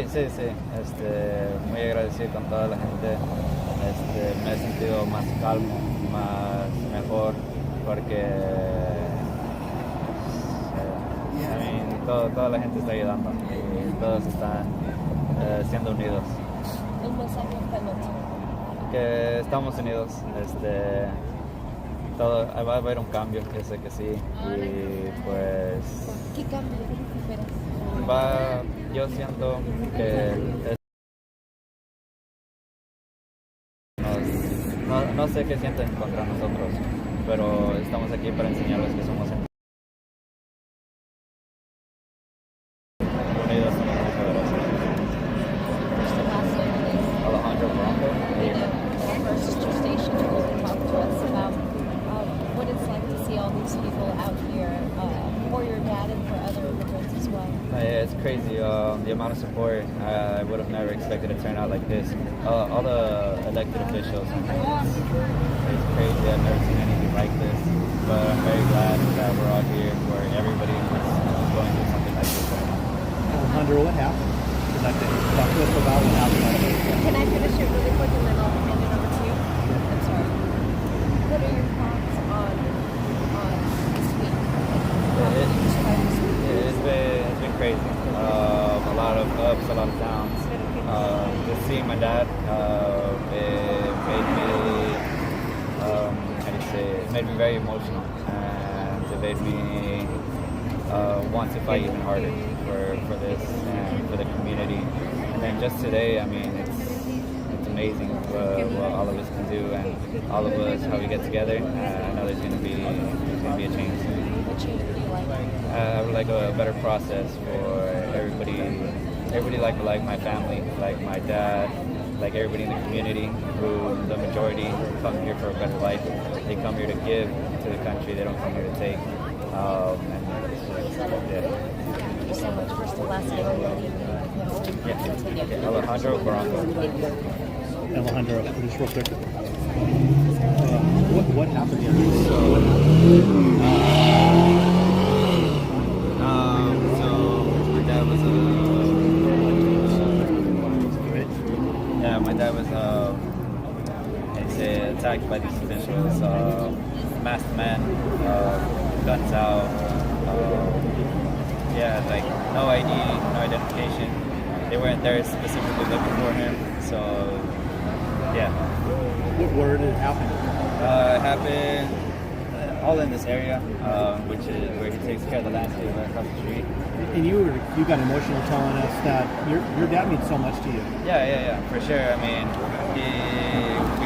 Muy agradecido con toda la gente. Me he sentido más calmo, mejor, porque toda la gente está ayudando y todos están siendo unidos. Un mensaje esta noche. Que estamos unidos. Va a haber un cambio, yo sé que sí. Y pues ¿Qué cambio? ¿Qué esperas? yo siento que no sé qué sienten contra nosotros, pero estamos aquí para enseñarles que somos unidos, somos muy poderosos. What's the last name is? Alejandro Bronco. Our sister station to talk to us about what it's like to see all these people out here for your dad and for other immigrants as well. It's crazy, the amount of support. I would have never expected a turnout like this. All the elected officials, it's crazy. I've never seen anything like this, but I'm very glad that we're all here for everybody who's going through something like this right now. Alejandro, what happened? Would you like to talk to us about what happened? Can I finish it really quick and then I'll hand it over to you? I'm sorry. What are your thoughts on this week? ups, a lot of downs. Just seeing my dad, it made me, how do you say, it made me very emotional, and it made me want to fight even harder for this and for the community. And then just today, I mean, it's amazing what all of us can do, and all of us, how we get together. I know there's going to be a change. What change would you like? I would like a better process for everybody like my family, like my dad, like everybody in the community, who the majority come here for a better life. They come here to give to the country. They don't come here to take. Thank you so much. First and last name, Yeah. Alejandro Barranco. Alejandro, just real quick. What happened here? My dad was attacked by these officials, masked men, guns out, like no ID, no identification. They weren't there specifically looking for him, so yeah. Where did it happen? It happened all in this area, which is where he takes care of the landscape right across the street. And you got emotional telling us that your dad means so much to you. Yeah, for sure. I mean,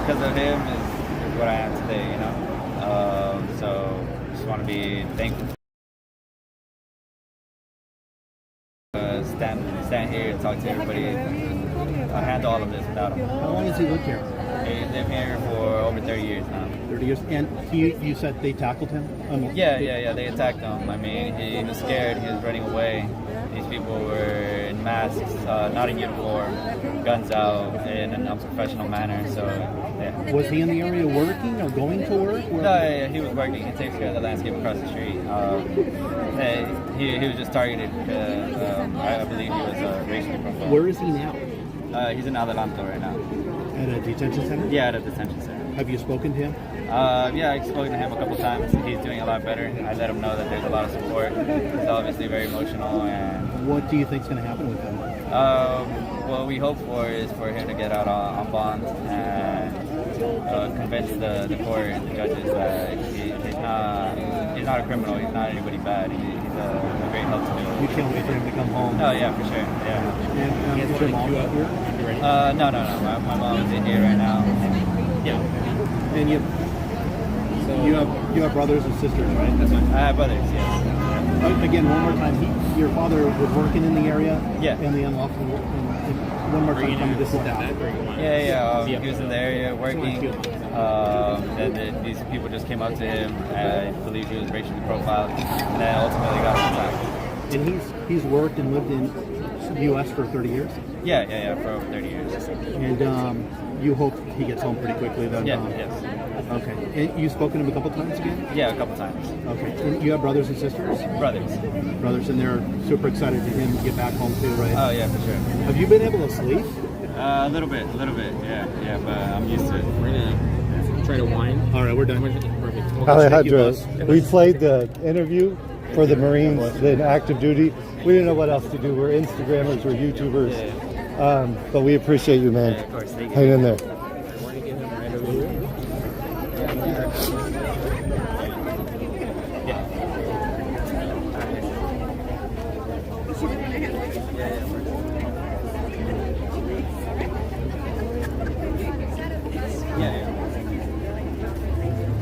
because of him is what I am today, you know. So just want to be thankful. Stand here and talk to everybody. Handle all of this without him. How long has he lived here? He's lived here for over 30 years now. 30 years. And you said they tackled him? Yeah. They attacked him. I mean, he was scared. He was running away. These people were in masks, not in uniform, guns out, in an unprofessional manner. So, yeah. Was he in the area working or going to work? No, he was working. He takes care of the landscape across the street. He was just targeted. I believe he was racially profiled. Where is he now? He's in Adelanto right now. At a detention center? Yeah, at a detention center. Have you spoken to him? Yeah, I've spoken to him a couple times. He's doing a lot better. I let him know that there's a lot of support. He's obviously very emotional. And what do you think is going to happen with him? What we hope for is for him to get out on bond and convince the court and the judges that he's not a criminal. He's not anybody bad. He's a great help to me. You can't wait for him to come home. Oh yeah, for sure. Yeah. And is your mom up here? No. My mom's in here right now. Yeah. And you have brothers and sisters, right? That's right. I have brothers. Yes. Again, one more time. Your father was working in the area. Yeah. And the unlawful. And one more time, tell me this is that. Yeah. He was in the area working. And these people just came up to him. I believe he was racially profiled, and then ultimately got attacked. And he's worked and lived in the U.S. for 30 years? Yeah, for over 30 years. And you hope he gets home pretty quickly then? Yes. Okay. And you've spoken to him a couple times again? Yeah, a couple times. Okay. And you have brothers and sisters? Brothers, and they're super excited for him to get back home too, right? Oh, yeah, for sure. Have you been able to sleep? A little bit, yeah, but I'm used to it. We're gonna try to wind. All right, we're done. Perfect. Alejandro, we played the interview for the Marines in active duty. We didn't know what else to do. We're Instagrammers, we're YouTubers, but we appreciate you, man. Yeah, of course. Thank you. Hang in there. I want to get him right over here.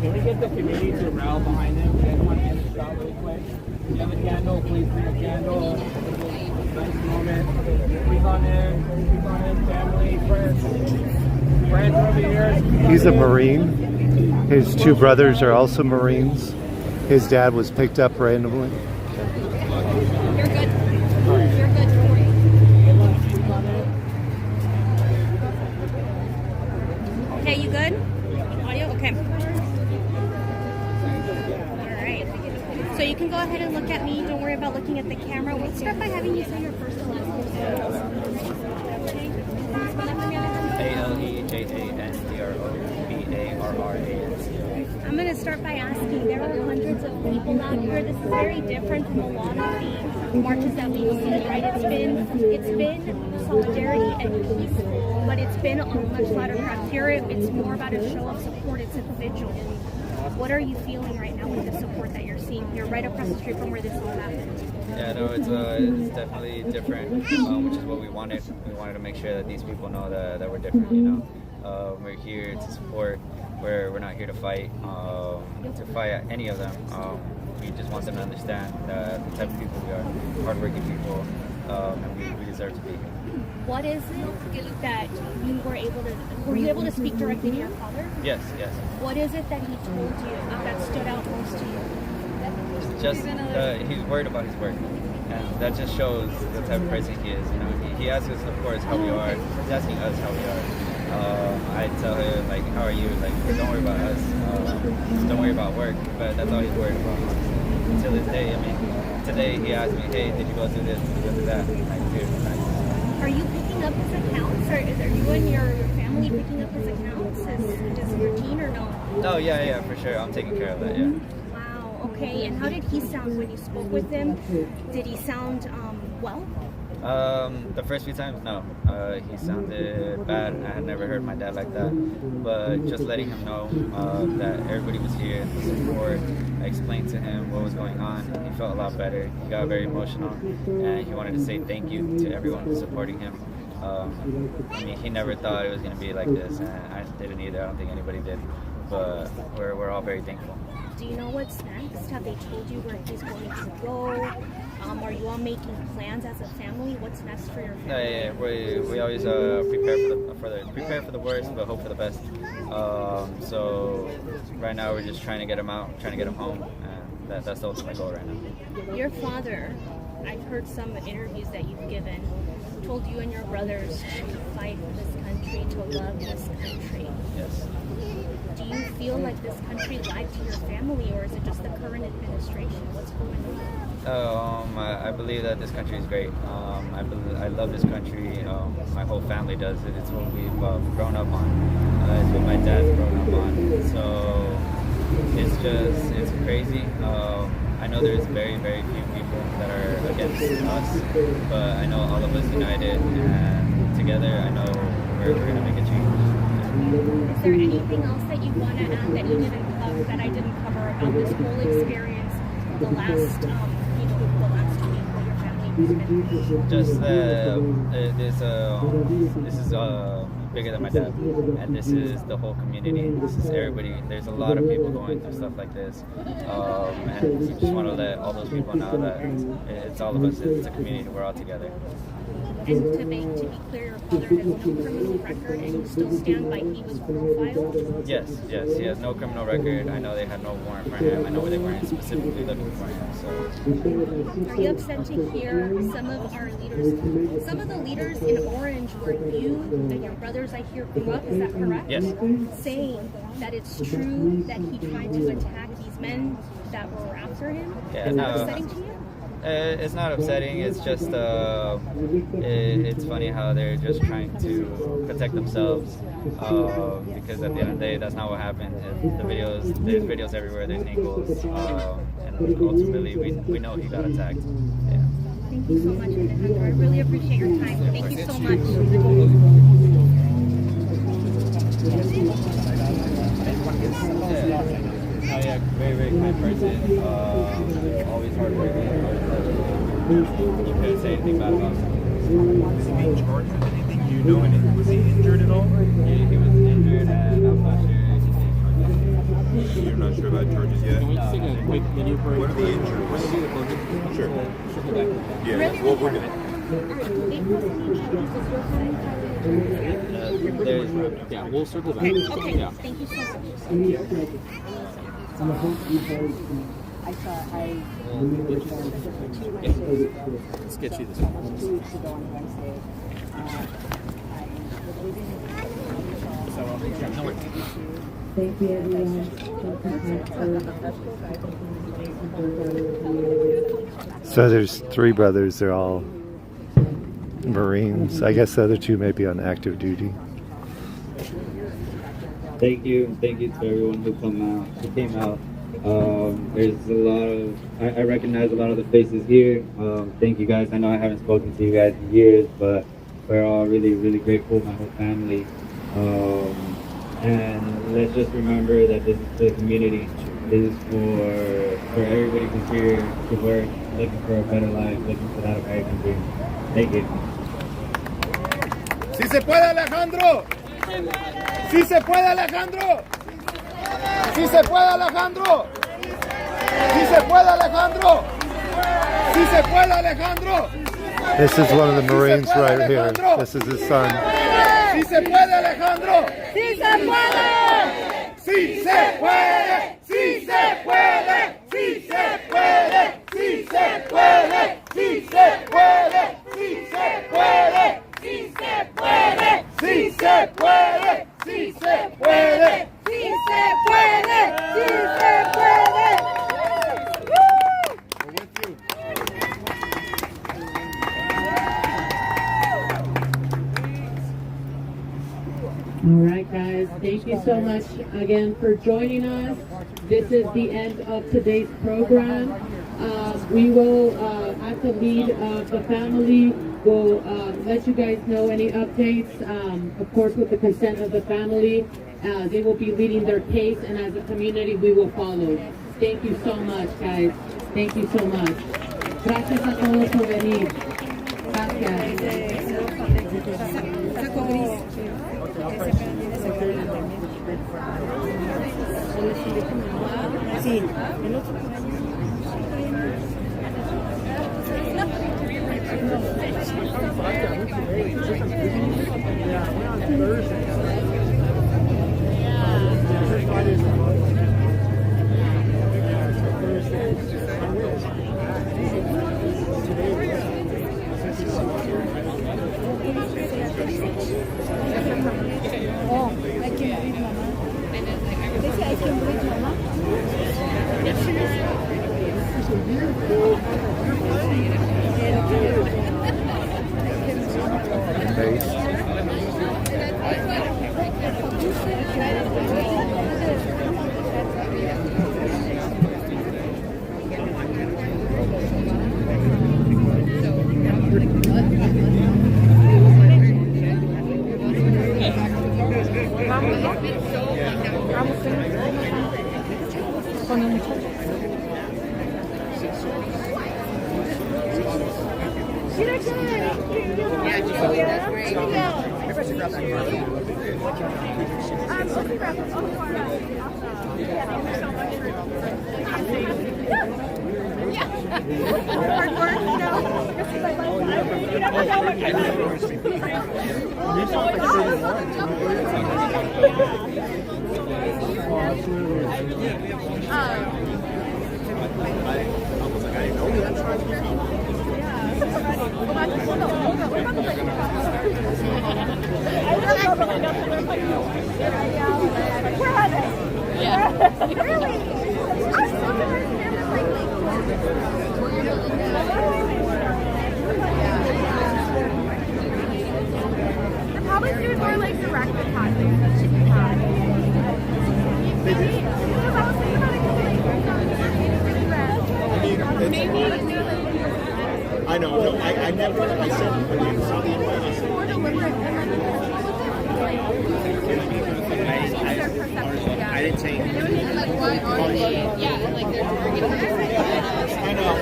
Can we get the community to rally behind him? I want to end this out really quick. If you have a candle, please bring a candle. Nice moment. Breathe on him, family, friends. Friends over here. He's a Marine. His two brothers are also Marines. His dad was picked up randomly. You're good. You're good. Okay, you good? Audio? Okay. Alright. So you can go ahead and look at me. Don't worry about looking at the camera. We'll start by having you say your first and last name. ALEJANDROBARRANC. I'm going to start by asking, there are hundreds of people out here. This is very different from a lot of the marches that we've seen, right? It's been solidarity and peaceful, but it's been a much louder crowd. Here, it's more about a show of support. It's a vigil. What are you feeling right now with the support that you're seeing here, right across the street from where this all happened? Yeah, no, it's definitely different, which is what we wanted. We wanted to make sure that these people know that we're different, you know. We're here to support. We're not here to fight any of them. We just want them to understand the type of people we are, hardworking people, and we deserve to be here. What is it that you were you able to speak directly to your father? Yes. What is it that he told you that stood out most to you? Just he's worried about his work, and that just shows the type of person he is. You know, he asks us, of course, how we are. He's asking us how we are. I tell him, like, how are you? Like, don't worry about us. Just don't worry about work. But that's all he's worried about. Until this day, I mean, today he asked me, hey, did you go through this? Did you go through that? Like, dude, Are you picking up his accounts? Or are you and your family picking up his accounts as routine or no? No, yeah, for sure. I'm taking care of that, yeah. Wow, okay. And how did he sound when you spoke with him? Did he sound well? The first few times, no. He sounded bad. I had never heard my dad like that. But just letting him know that everybody was here, the support, I explained to him what was going on. He felt a lot better. He got very emotional, and he wanted to say thank you to everyone for supporting him. I mean, he never thought it was going to be like this, and I didn't either. I don't think anybody did. But we're all very thankful. Do you know what's next? Have they told you where he's going to go? Are you all making plans as a family? What's next for your family? Yeah. We always prepare for the worst, but hope for the best. So right now we're just trying to get him out, trying to get him home, and that's the ultimate goal right now. Your father, I've heard some interviews that you've given, told you and your brothers to fight for this country, to love this country. Yes. Do you feel like this country lied to your family, or is it just the current administration? What's going on? I believe that this country is great. I love this country. My whole family does it. It's what we've grown up on. It's what my dad's grown up on. So it's crazy. I know there's very, very few people that are against us, but I know all of us united and together, I know we're going to make a change. Is there anything else that you want to add that you didn't cover, that I didn't cover about this whole experience, the last, the last week where your family was spent? Just this is bigger than my dad, and this is the whole community. This is everybody. There's a lot of people going through stuff like this, and we just want to let all those people know that it's all of us. It's a community. We're all together. And to be clear, your father has no criminal record, and you still stand by he was profiled? Yes, he has no criminal record. I know they had no warrant for him. I know they weren't specifically looking for him. So, are you upset to hear some of our leaders, some of the leaders in Orange where you and your brothers, I hear, grew up, is that correct? Yes. Saying that it's true that he tried to attack these men that were after him? Yeah, is that upsetting to you? It's not upsetting. It's just it's funny how they're just trying to protect themselves because at the end of the day, that's not what happened. There's videos everywhere. There's angles, and ultimately, we know he got attacked. Yeah. Thank you so much, Alejandro. I really appreciate your time. Thank you so much. Yeah, very, very kind person. Always hardworking. You couldn't say anything bad about him. Was he being charged with anything? Do you know anything? Was he injured at all? Yeah, he was injured, and I'm not sure if he's charges. You're not sure about charges yet? Can we just take a quick video break? What are the injured? Sure. Yeah, what we're gonna. Yeah, we'll circle back. Okay, Yeah. thank you so much. Let's get you this one. Thank you, everyone. So there's 3 brothers. They're all Marines. I guess the other 2 may be on active duty. thank you to everyone who came out. There's a lot of, I recognize a lot of the faces here. Thank you guys. I know I haven't spoken to you guys in years, but we're all really, really grateful, my whole family. And let's just remember that this is the community. This is for everybody who's here to work, looking for a better life, looking for that American dream. Thank you. ¡Sí se puede, Alejandro! ¡Sí se puede, Alejandro! ¡Sí se puede, Alejandro! ¡Sí se puede, Alejandro! ¡Sí se puede, Alejandro! This is one of the Marines right here. This is his son. ¡Sí se puede, Alejandro! ¡Sí se puede! ¡Sí se puede! ¡Sí se puede! ¡Sí se puede! ¡Sí se puede! ¡Sí se puede! ¡Sí se puede! ¡Sí se puede! ¡Sí se puede! ¡Sí se puede! ¡Sí se puede! ¡Sí se puede! All right, guys. Thank you so much again for joining us. This is the end of today's program. We will, at the lead of the family, will let you guys know any updates. Of course, with the consent of the family, they will be leading their case, and as a community, we will follow. Thank you so much, guys. Thank you so much. Gracias a todos por venir. Gracias. Sí, oh, I can read Mama. They say I can read Mama. I know. No, I never. I said when you saw the invite, I said. I didn't say anything. I know.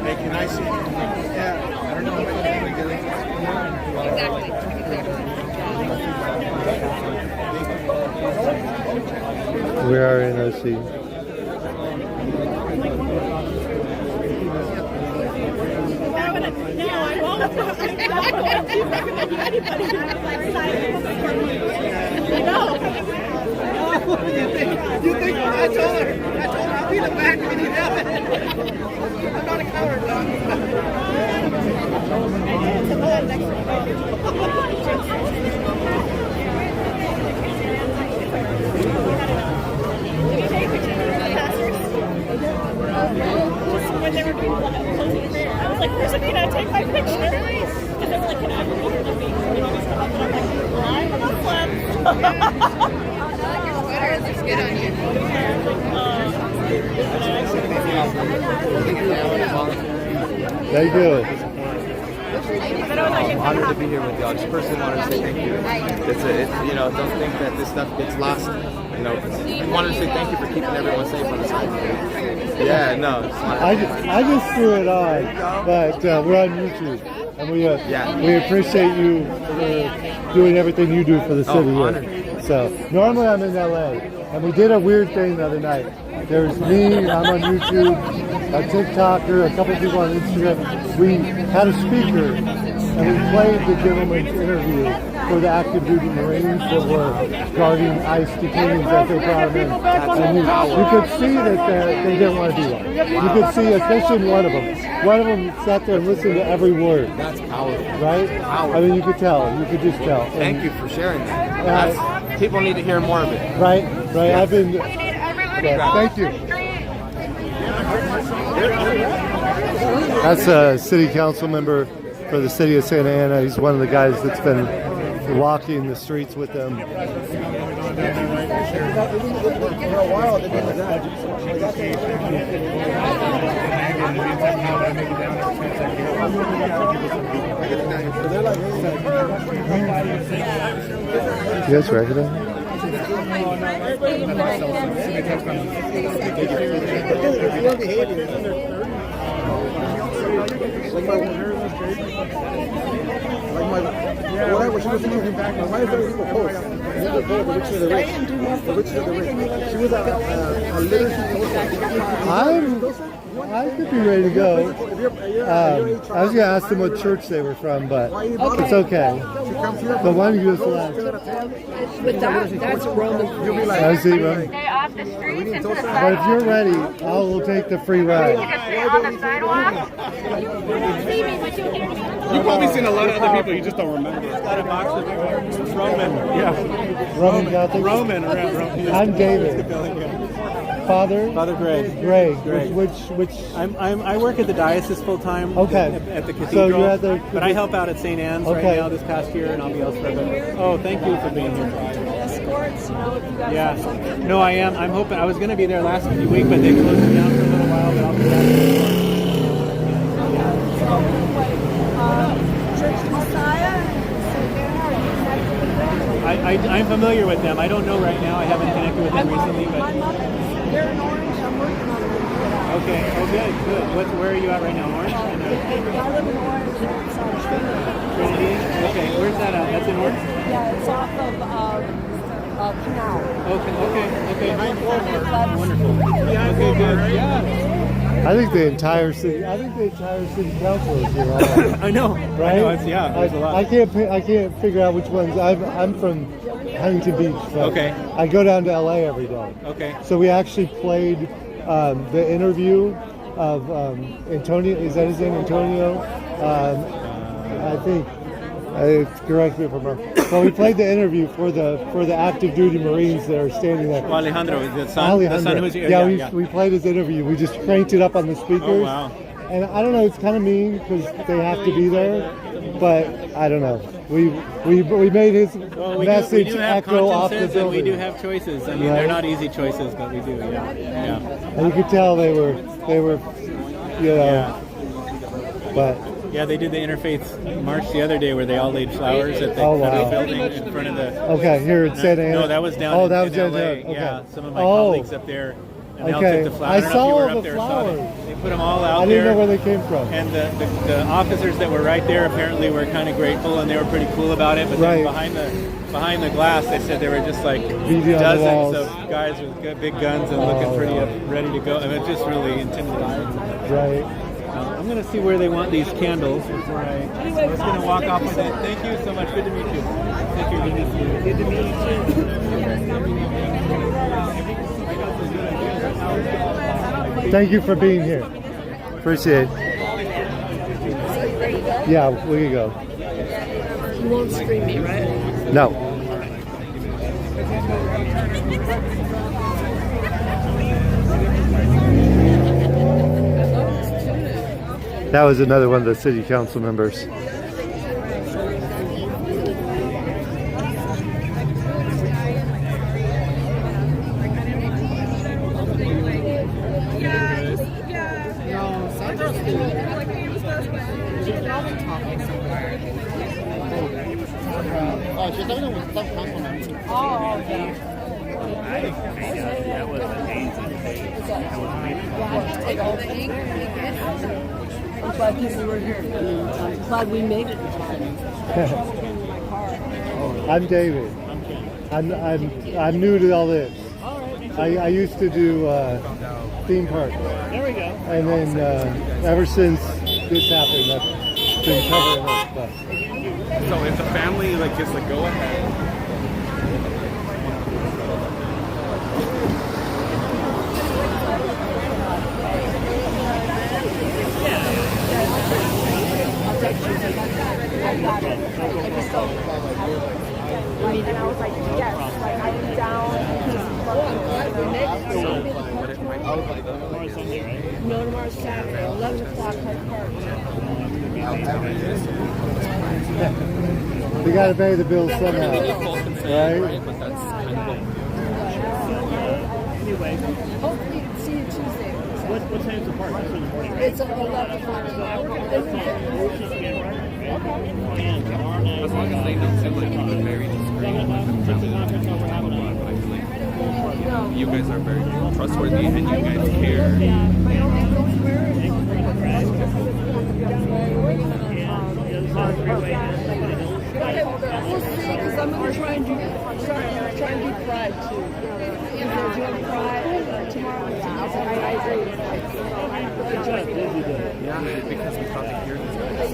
Hey, can I see? Yeah. I don't know what We are in OC. You think I told her I'll be the back when you have it. I'm not a coward, though. Did you take pictures of the pastors? Just when they were doing closing prayer. I was like, where's Anita? Take my picture. Because they were like, can I Thank you. I'm honored to be here with y'all. Just personally wanted to say thank you. You know, don't think that this stuff gets lost. You know, wanted to say thank you for keeping everyone safe on the side. Yeah, no. I just threw it on, but we're on YouTube, and we appreciate you for doing everything you do for the city here. So normally I'm in LA, and we did a weird thing the other night. There's me, I'm on YouTube, a TikToker, a couple people on Instagram. We had a speaker, and we played the gentleman's interview for the active duty Marines that were guarding ICE detainees as they brought them in. And you could see that they didn't want to do that. You could see, especially one of them. One of them sat there and listened to every word. That's powerful. Right? Powerful. I mean, you could tell. You could just tell. Thank you for sharing that. People need to hear more of it. Right? Right. I've been... thank you. That's a city council member for the city of Santa Ana. He's one of the guys that's been walking the streets with them. You guys recognize him? Whatever, she was looking back. Why is there people post? The rich of the rich. The rich of the rich. She was a literacy poster. I could be ready to go. I was going to ask them what church they were from, but it's okay. The one you just left. But that's Roman. I see, Roman. But if you're ready, I will take the free ride. You've probably seen a lot of other people, you just don't remember. Roman. Yeah. Roman Catholic? Roman. I'm David. Father Greg. Which I work at the diocese full time. Okay. At the cathedral. So you're at the. But I help out at St. Anne's right now this past year, and I'll be elsewhere. Oh, thank you for being here. Escorts, you know, if you guys have something. No, I am. I'm hoping. I was going to be there last week, but they closed it down for a little while. But I'll be back. Church Messiah. I'm familiar with them. I don't know right now. I haven't connected with them recently, but. They're in Orange. I'm working on it. Okay. Oh, good. Where are you at right now? Orange? I live in Orange. It's on Trinity. Okay. Where's that at? That's in Orange? Yeah, it's off of Canal. Okay. Wonderful. Okay, good. Yeah. I think the entire city council is here. I know. Right? I know, there's a lot. I can't figure out which ones. I'm from Huntington Beach. So okay. I go down to LA every day. Okay. So we actually played the interview of Antonio. Is that his name, Antonio? I think. Correct me if I'm wrong. So we played the interview for the active duty Marines that are standing there. Alejandro, the son who's here. Yeah, we played his interview. We just cranked it up on the speakers. Oh, wow. And I don't know, it's kind of mean because they have to be there, but I don't know. We made his message echo off the building. We do have choices. I mean, they're not easy choices, but we do. Yeah. And you could tell they were, you know, but. Yeah, they did the interfaith march the other day where they all laid flowers at the building in front of the. Okay, here in Santa Ana. No, that was down in LA. Okay. Yeah, some of my colleagues up there. And they all took the flowers. I saw all the flowers. They put them all out there. I didn't know where they came from. And the officers that were right there apparently were kind of grateful and they were pretty cool about it. But then behind the glass, they said there were just like dozens of guys with big guns and looking pretty ready to go. I mean, it's just really intimidating. Right. I'm going to see where they want these candles before I was going to walk off with it. Thank you so much. Good to meet you. Thank you. Good to see you. Good to meet you. Thank you for being here. Appreciate it. Yeah, we can go. You won't scream me, right? No. That was another one of the city council members. Oh, yeah. That was amazing. I'm glad we were here. I'm glad we made it in time. I'm David. I'm new to all this. I used to do theme parks. There we go. And then ever since this happened, I've been covering that stuff. So if the family gets the go ahead. And I was like, yes, like I'm down. No, tomorrow's Saturday, 11 o'clock, Hyde Park. We got to pay the bills somehow, right? Hopefully, see you Tuesday. What time's the park? It's 11 o'clock. As long as they don't seem like you're very discreet. You guys are very trustworthy and you guys care. We'll see, because I'm going to try and do Pride too. If they're doing Pride tomorrow, Yeah, because we thought to hear this guys.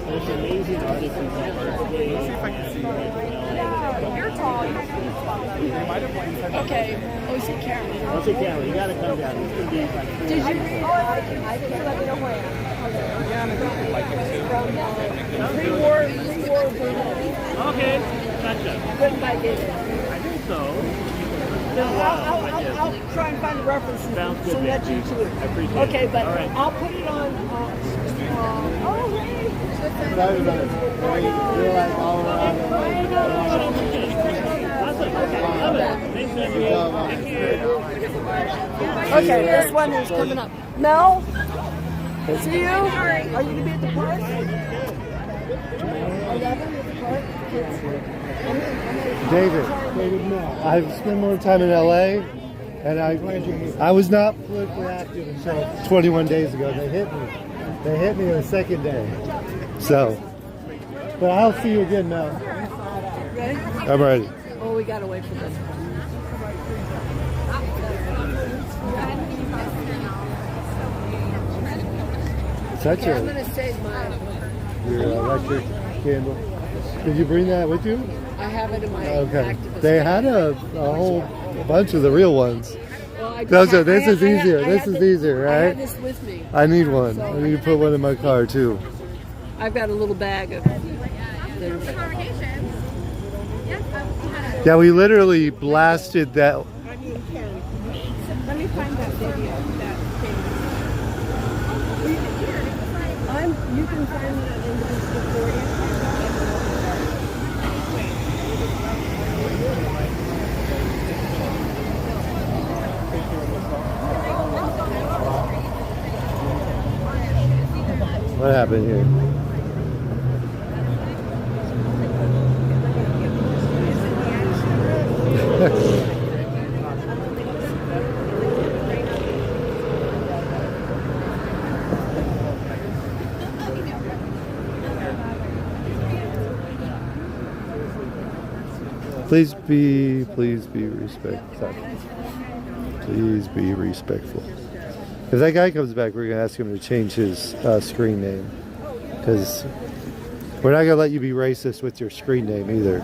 There's amazing artists in the park. Let's see if I can see. You're tall. Okay. Oh, see Karen. I'll see Karen. You gotta come down. It's gonna be like. Did you read? I didn't let me know when. Pre-war. Okay. Gotcha. Written by David. I think so. I'll try and find the references. Sounds good. Send that to you too. I appreciate it. Okay, but all right. I'll put it on. Okay, this one is coming up. Mel, see you. Are you going to be at the park? 11 at the park? David, I've spent more time in LA, and I was not politically active until 21 days ago. They hit me. They hit me on the second day. So, but I'll see you again now. Ready? I'm ready. Oh, we got to wait for this. Such Okay, I'm going to save your electric candle. Did you bring that with you? I have it in my activist. They had a whole bunch of the real ones. Well, This is easier. This is easier, I right? have this with me. I need one. I need to put one in my car too. I've got a little bag of. Yeah, we literally blasted that. Let me find that video. You can find that in this recording. What happened here? Please be respectful. Please be respectful. If that guy comes back, we're going to ask him to change his screen name. Because we're not going to let you be racist with your screen name either.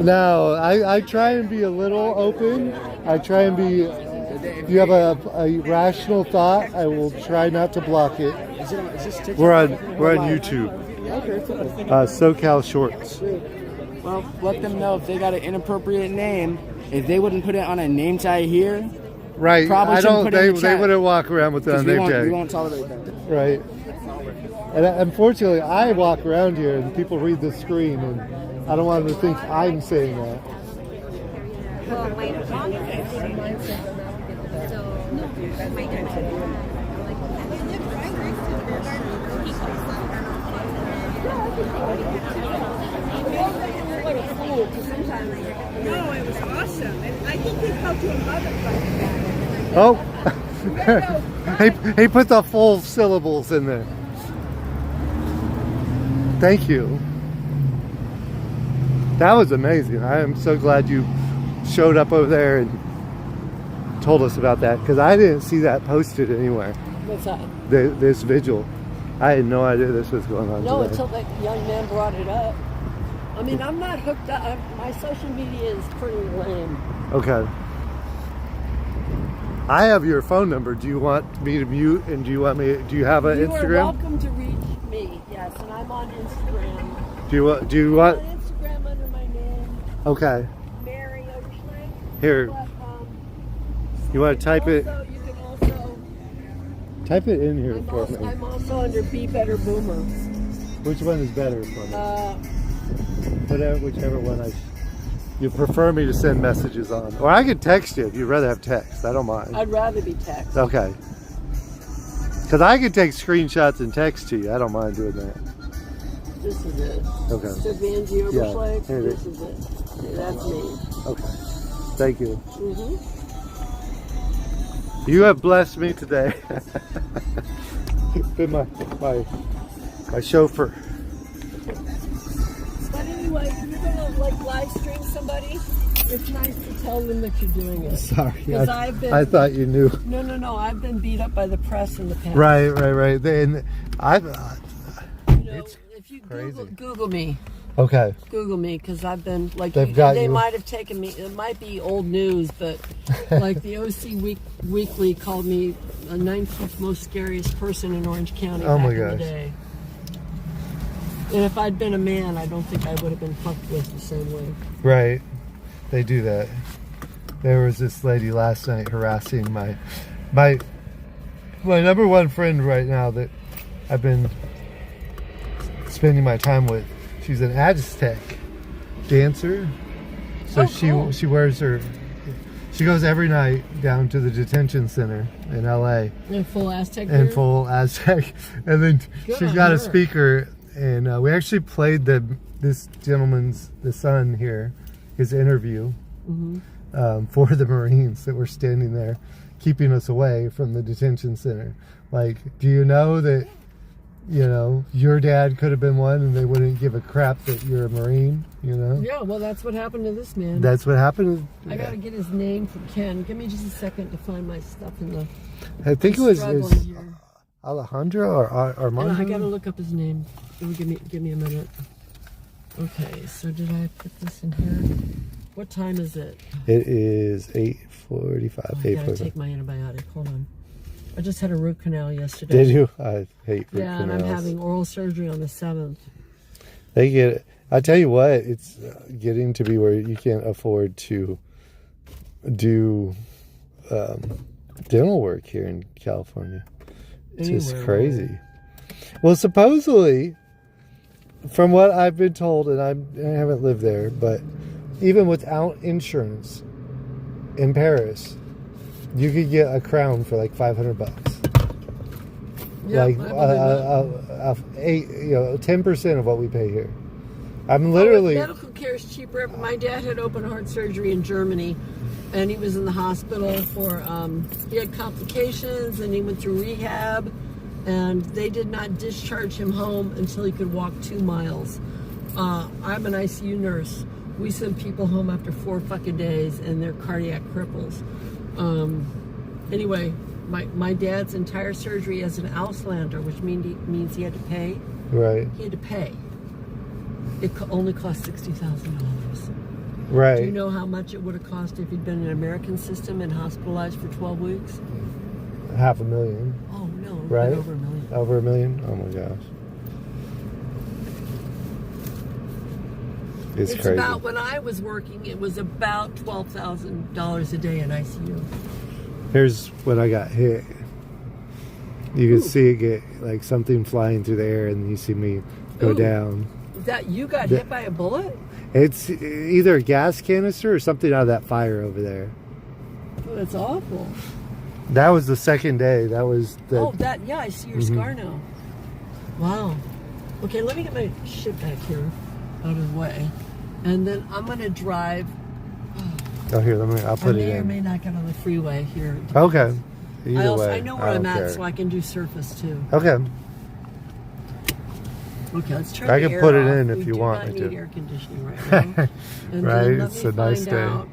No, I try and be a little open. I try and be... If you have a rational thought, I will try not to block it. We're on YouTube. SoCal Shorts. Well, let them know if they got an inappropriate name. If they wouldn't put it on a name tag here, right? Probably They wouldn't walk around with it on name tag. We won't tolerate that. Right. And unfortunately, I walk around here and people read the screen, and I don't want them to think I'm saying that. No, it was awesome. And I think they felt to a motherfucker. Oh, he put the full syllables in there. Thank you. That was amazing. I am so glad you showed up over there and told us about that, because I didn't see that posted anywhere. What's that? This vigil. I had no idea this was going on No, today. until that young man brought it up. I mean, I'm not hooked up. My social media is pretty lame. Okay. I have your phone number. Do you want me to mute? And do you want me? Do you have an You Instagram? are welcome to reach me. Yes, and I'm on Instagram. Do you want? I'm on Instagram under my name. Okay. Mary Oderschlag. Here. But, You want to type it? you can also. Type it in here for me. I'm also under Be Better Boomer. Which one is better for me? Whichever one you prefer me to send messages on. Or I could text you if you'd rather have text. I don't mind. I'd rather be text. Okay. Because I could take screenshots and text to you. I don't mind doing that. This is it. Okay. So Vanjie Oderschlag. Yeah, here it This is it. Yeah, that's me. Okay. Thank you. Mm-hmm. You have blessed me today. Been my chauffeur. But anyway, if you're gonna like live stream somebody, it's nice to tell them that you're doing it. Sorry, Because I thought you knew. No. I've been beat up by the press in the past. Right. Then it's if you crazy. Google me. Okay. Google me, because I've been like They might have taken me. It might be old news, but like the OC Weekly called me the 19th most scariest person in Orange County Oh back my in gosh. the day. And if I'd been a man, I don't think I would have been fucked with the same way. Right. They do that. There was this lady last night harassing my number one friend right now that I've been spending my time with. She's an Aztec dancer. So cool. she wears she goes every night down to the detention center in LA. In full Aztec In gear? full Aztec. And then Good she's on got her. a speaker, and we actually played this gentleman's, the son here, his interview for the Marines that were standing there keeping us away from the detention center. Like, do you know that, your dad could have been one and they wouldn't give a crap that you're a Marine, Yeah, well, that's what happened to this man. That's what happened. I gotta get his name from Ken. Give me just a second to find my stuff in the. I think it was struggling here. Alejandro or Armando. I gotta look up his name. Give me a minute. Okay, so did I put this in here? What time is it? It is 8:45. I gotta take my antibiotic. Hold on. I just had a root canal yesterday. Did you? I hate root Yeah, and I'm canals. having oral surgery on the 7th. They get it. I tell you what, it's getting to be where you can't afford to do dental work here in California. It's just Anywhere, crazy. Well, supposedly, from what I've been told, and I haven't lived there, but even without insurance in Paris, you could get a crown for like $500. Yeah, like 10% of what we pay here. I'm literally. Medical care is cheaper. My dad had open heart surgery in Germany, and he was in the hospital for. He had complications, and he went through rehab, and they did not discharge him home until he could walk 2 miles. I'm an ICU nurse. We send people home after 4 fucking days, and they're cardiac cripples. Anyway, my dad's entire surgery as an Auslander, which means he had to pay. Right. He had to pay. It only cost $60,000. Right. Do you know how much it would have cost if he'd been in an American system and hospitalized for 12 weeks? $500,000. Oh no, Right? over $1 million. Over $1 million? Oh my gosh. It's crazy. About, when I was working, it was about $12,000 a day in ICU. Here's when I got hit. You can see it get like something flying through the air, and you see me go down. That you got hit by a bullet? It's either a gas canister or something out of that fire over there. Oh, that's awful. That was the second day. That was the. Yeah, I see your scar now. Wow. Okay, let me get my shit back here out of the way. And then I'm going to drive. Oh, here, I'll put it in. I may or may not get on the freeway here. Okay. Either way. I know where I'm at, so I can do surface too. Okay. Okay, let's turn I the can air put it off. in if you want me We do not to. need air conditioning right now. And right, then let it's me a nice find day. out,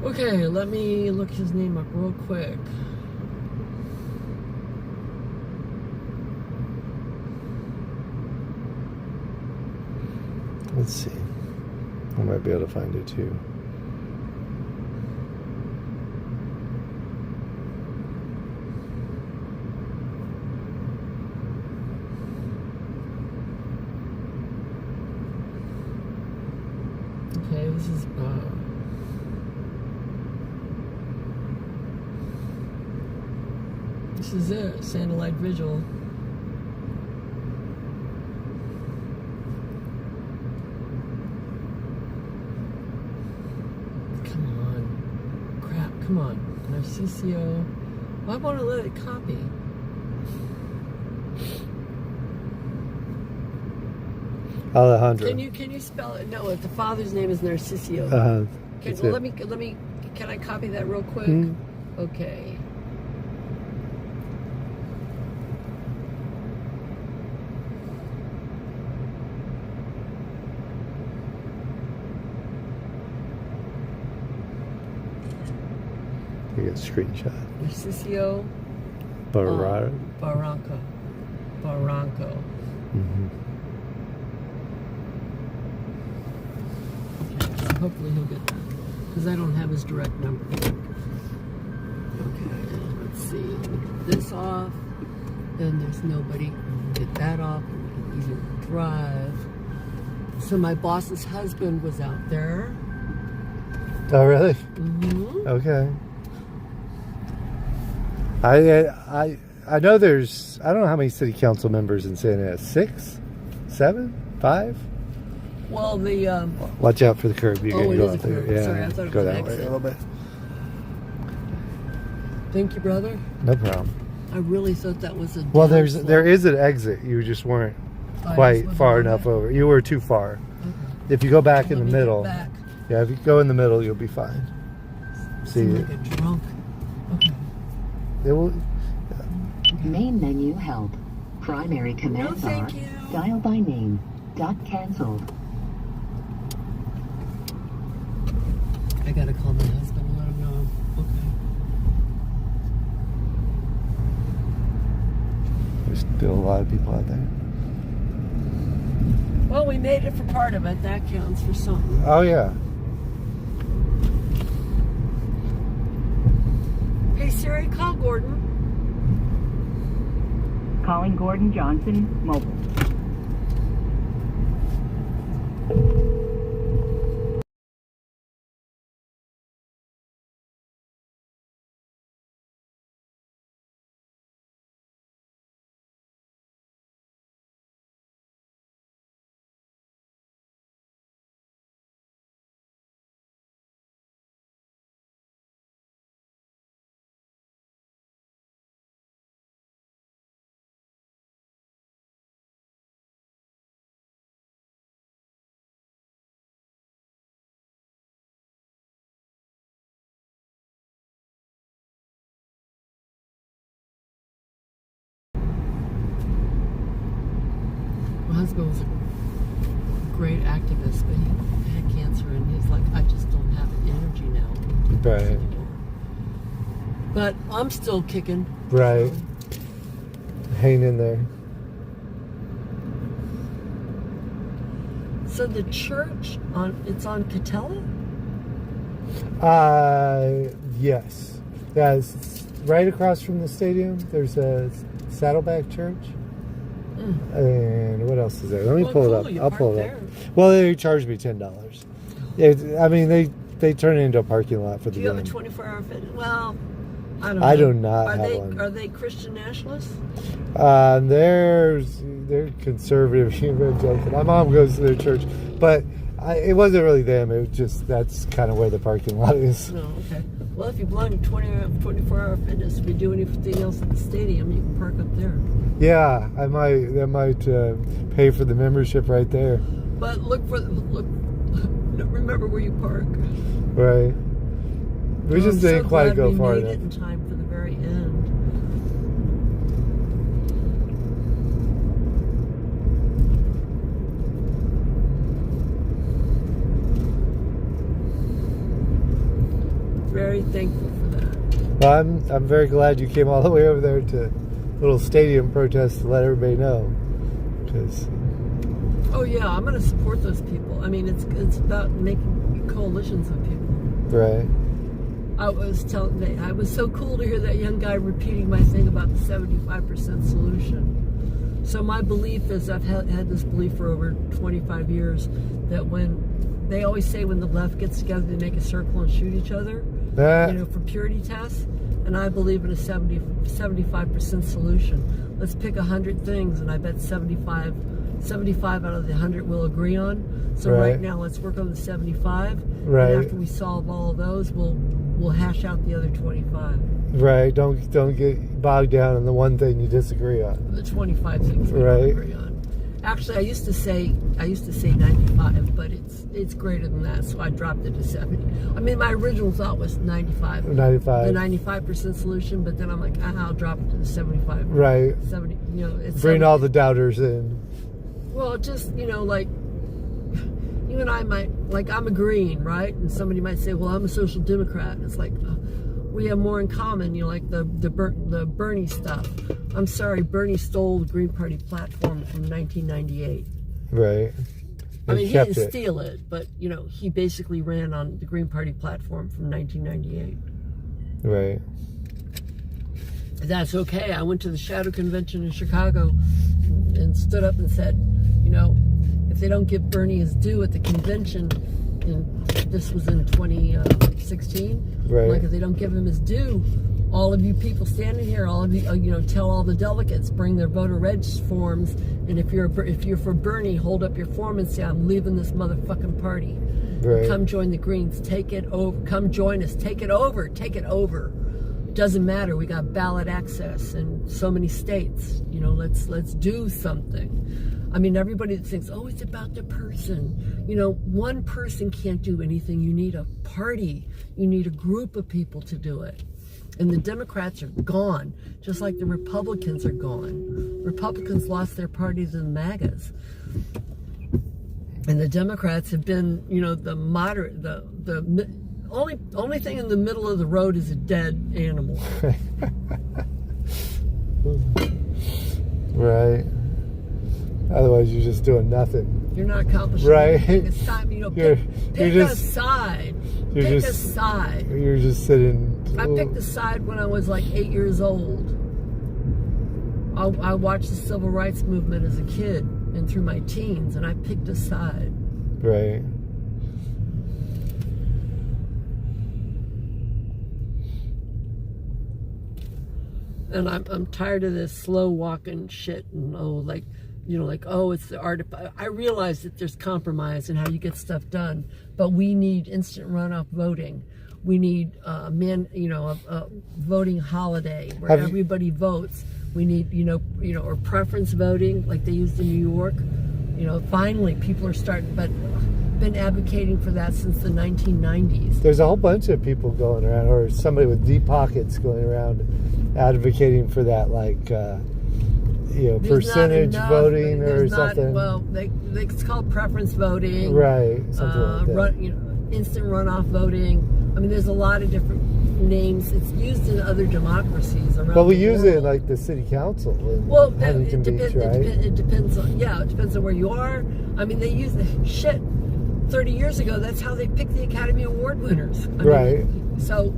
okay, let me look his name up real quick. Let's see. I might be able to find it too. Okay, this is it, Sandalite Vigil. Come on, Narciso. I want to let it copy. Alejandro. Can you spell it? No, the father's name is Narciso. Can I copy that real quick? Okay. You get a screenshot. Narciso Barranco. Okay, so hopefully he'll get that. Because I don't have his direct number. Okay, let's see. Let me get this off. Then there's nobody. Get that off. And we can easily drive. So my boss's husband was out there. Oh, really? Mm-hmm. Okay. I know there's, I don't know how many city council members in Santa Ana. 6? 7? 5? Well, the watch out for the curb. You can go out there. Curb. Yeah. Sorry, I thought it go was an that way a exit. little bit. Thank you, brother. No problem. I really thought that was a. Well, there is an exit. You just weren't quite far enough over. You were too far. Okay. If you go back in the middle, yeah, if you go in the middle, you'll be fine. See, like a drunk. Okay. It will. Main menu help. Primary command bar. Dial by name. Dot canceled. I gotta call my husband and let him know. Okay. There's still a lot of people out there. Well, we made it for part of it. That counts for something. Oh yeah. Hey Siri, call Gordon. Calling Gordon Johnson, mobile. My husband was a great activist, but he had cancer, and he's like, I just don't have the energy now. Right. But I'm still kicking. Right. hang in there. So the church it's on Catella? Yes. That's right across from the stadium. There's a Saddleback Church. And what else is there? Let me pull it up. I'll pull it up. Well, they charged me $10. I mean, they turn it into a parking lot for the game. Do you have a 24-hour fitness? Well, I don't know. I do not have one. Are they Christian nationalists? They're conservative evangelical. My mom goes to their church, but it wasn't really them. It was just that's kind of where the parking lot is. No, okay. Well, if you belong to 24-hour fitness, if you do anything else at the stadium, you can park up there. Yeah, I might pay for the membership right there. But remember where you park. Right. We just didn't quite go far enough. enough. It in time for the very end. Very thankful for that. Well, I'm very glad you came all the way over there to little stadium protest to let everybody know. Oh yeah, I'm going to support those people. I mean, it's about making coalitions of people. Right. I was so cool to hear that young guy repeating my thing about the 75% solution. So my belief is, I've had this belief for over 25 years, that when they always say when the left gets together, they make a circle and shoot each other, for purity tests. And I believe in a 75% solution. Let's pick 100 things, and I bet 75 out of the 100 we'll agree on. So right now, let's work on the 75. Right. And after we solve all of those, we'll hash out the other 25. Right. Don't get bogged down on the one thing you disagree on. The 25 things we don't agree on. Actually, I used to say 95, but it's greater than that, so I dropped it to 70. I mean, my original thought was 95. 95. The 95% solution, but then I'm like, I'll drop it to the 75. Right. 70. It's bring 70. All the doubters in. Well, just like you and I might, like, I'm a Green, right? And somebody might say, well, I'm a social democrat. And it's like, we have more in common, like the Bernie stuff. I'm sorry, Bernie stole the Green Party platform from 1998. Right. I mean, he didn't steal it, but, he basically ran on the Green Party platform from 1998. Right. That's okay. I went to the Shadow Convention in Chicago and stood up and said, if they don't give Bernie his due at the convention, and this was in 2016, right. Like, if they don't give him his due, all of you people standing here, all of you, tell all the delegates, bring their voter reg forms, and if you're for Bernie, hold up your form and say, I'm leaving this motherfucking party. Right. Come join the Greens. Take it over. Come join us. Take it over. Take it over. Doesn't matter. We got ballot access in so many states. Let's do something. I mean, everybody that thinks, oh, it's about the person. One person can't do anything. You need a party. You need a group of people to do it. And the Democrats are gone, just like the Republicans are gone. Republicans lost their party to the MAGAs. And the Democrats have been, the moderate, the only thing in the middle of the road is a dead animal. Right. Otherwise, you're just doing nothing. You're not accomplishing anything. It's time, pick a side. Pick a side. You're just sitting. I picked a side when I was like 8 years old. I watched the civil rights movement as a kid and through my teens, and I picked a side. Right. And I'm tired of this slow walking shit and it's the art of. I realize that there's compromise in how you get stuff done, but we need instant runoff voting. We need a voting holiday where everybody votes. We need or preference voting like they used in New York. Finally people are starting, but been advocating for that since the 1990s. There's a whole bunch of people going around, or somebody with deep pockets going around advocating for that, like percentage voting or something. Well, it's called preference voting, right? Something like that. Instant runoff voting. I mean, there's a lot of different. names. It's used in other democracies around. But we the use world. it in like the city council in Well, Huntington Beach, right? it depends on, it depends on where you are. I mean, they use the shit. 30 years ago, that's how they picked the Academy Award winners. I mean, so,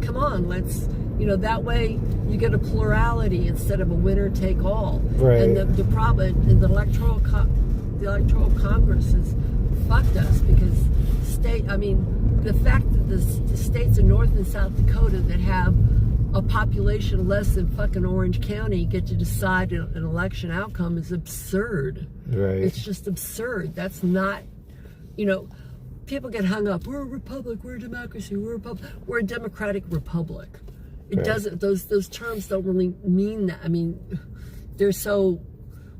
come on, let's, that way you get a plurality instead of a winner take all. Right. And the problem, and the electoral Congress has fucked us because the fact that the states in North and South Dakota that have a population less than fucking Orange County get to decide an election outcome is absurd. Right. It's just absurd. That's not, people get hung up. We're a republic. We're a democracy. We're a democratic republic. It doesn't. Those terms don't really mean that. I mean, they're so.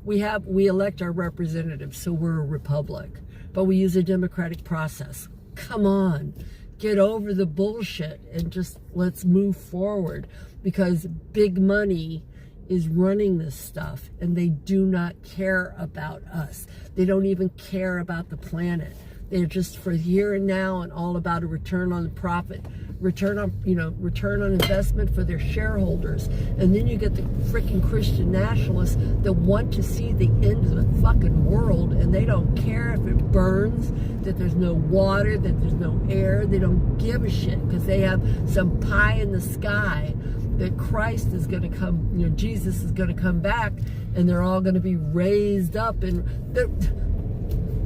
We elect our representatives, so we're a republic. But we use a democratic process. Come on, get over the bullshit and just let's move forward, because big money is running this stuff and they do not care about us. They don't even care about the planet. They're just for here and now and all about a return on profit, return on investment for their shareholders. And then you get the freaking Christian nationalists that want to see the end of the fucking world, and they don't care if it burns, that there's no water, that there's no air. They don't give a shit because they have some pie in the sky that Christ is going to come, Jesus is going to come back, and they're all going to be raised up. And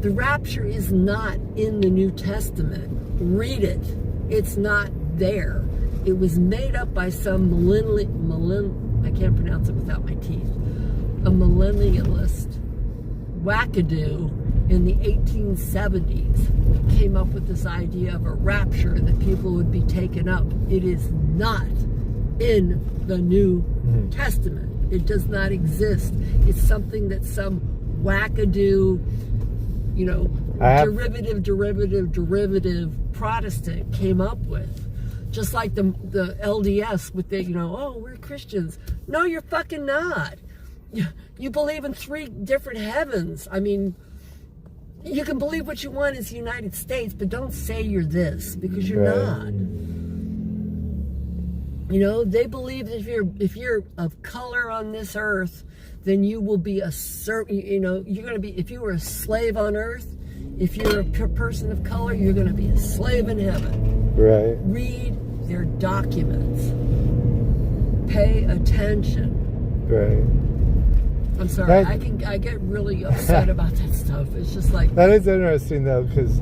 the rapture is not in the New Testament. Read it. It's not there. It was made up by some I can't pronounce it without my teeth. A millennialist wackadoo in the 1870s came up with this idea of a rapture, that people would be taken up. It is not in the New Testament. It does not exist. It's something that some wackadoo, derivative Protestant came up with. Just like the LDS with we're Christians. No, you're fucking not. You believe in 3 different heavens. I mean, you can believe what you want in the United States, but don't say you're this, because you're not. They believe that if you're of color on this earth, then you will be you're going to be, if you were a slave on earth, if you're a person of color, you're going to be a slave in heaven. Right. Read their documents. Pay attention. Right. I'm sorry, I get really upset about that stuff. It's just like... That is interesting, though, because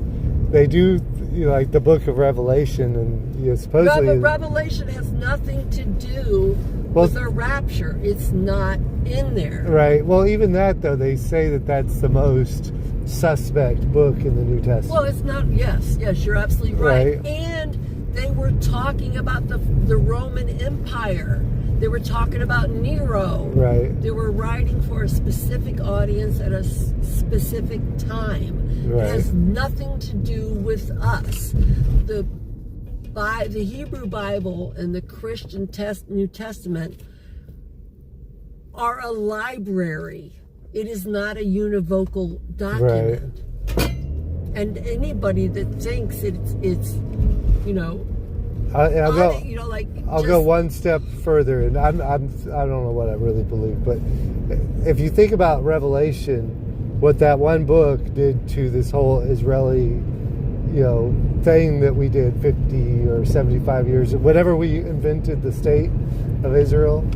they do, like the book of Revelation, and supposedly... Revelation has nothing to do with the rapture. It's not in there. Right. Well, even that, though, they say that that's the most suspect book in the New Testament. Well, it's not... Yes, you're absolutely right. And they were talking about the Roman Empire. They were talking about Nero. Right. They were writing for a specific audience at a specific time. Right. It has nothing to do with us. The Hebrew Bible and the Christian New Testament are a library. It is not a univocal document. Right. And anybody that thinks it's I'll go one step further, and I don't know what I really believe, but if you think about Revelation, what that one book did to this whole Israeli, thing that we did 50 or 75 years, whenever we invented the state of Israel,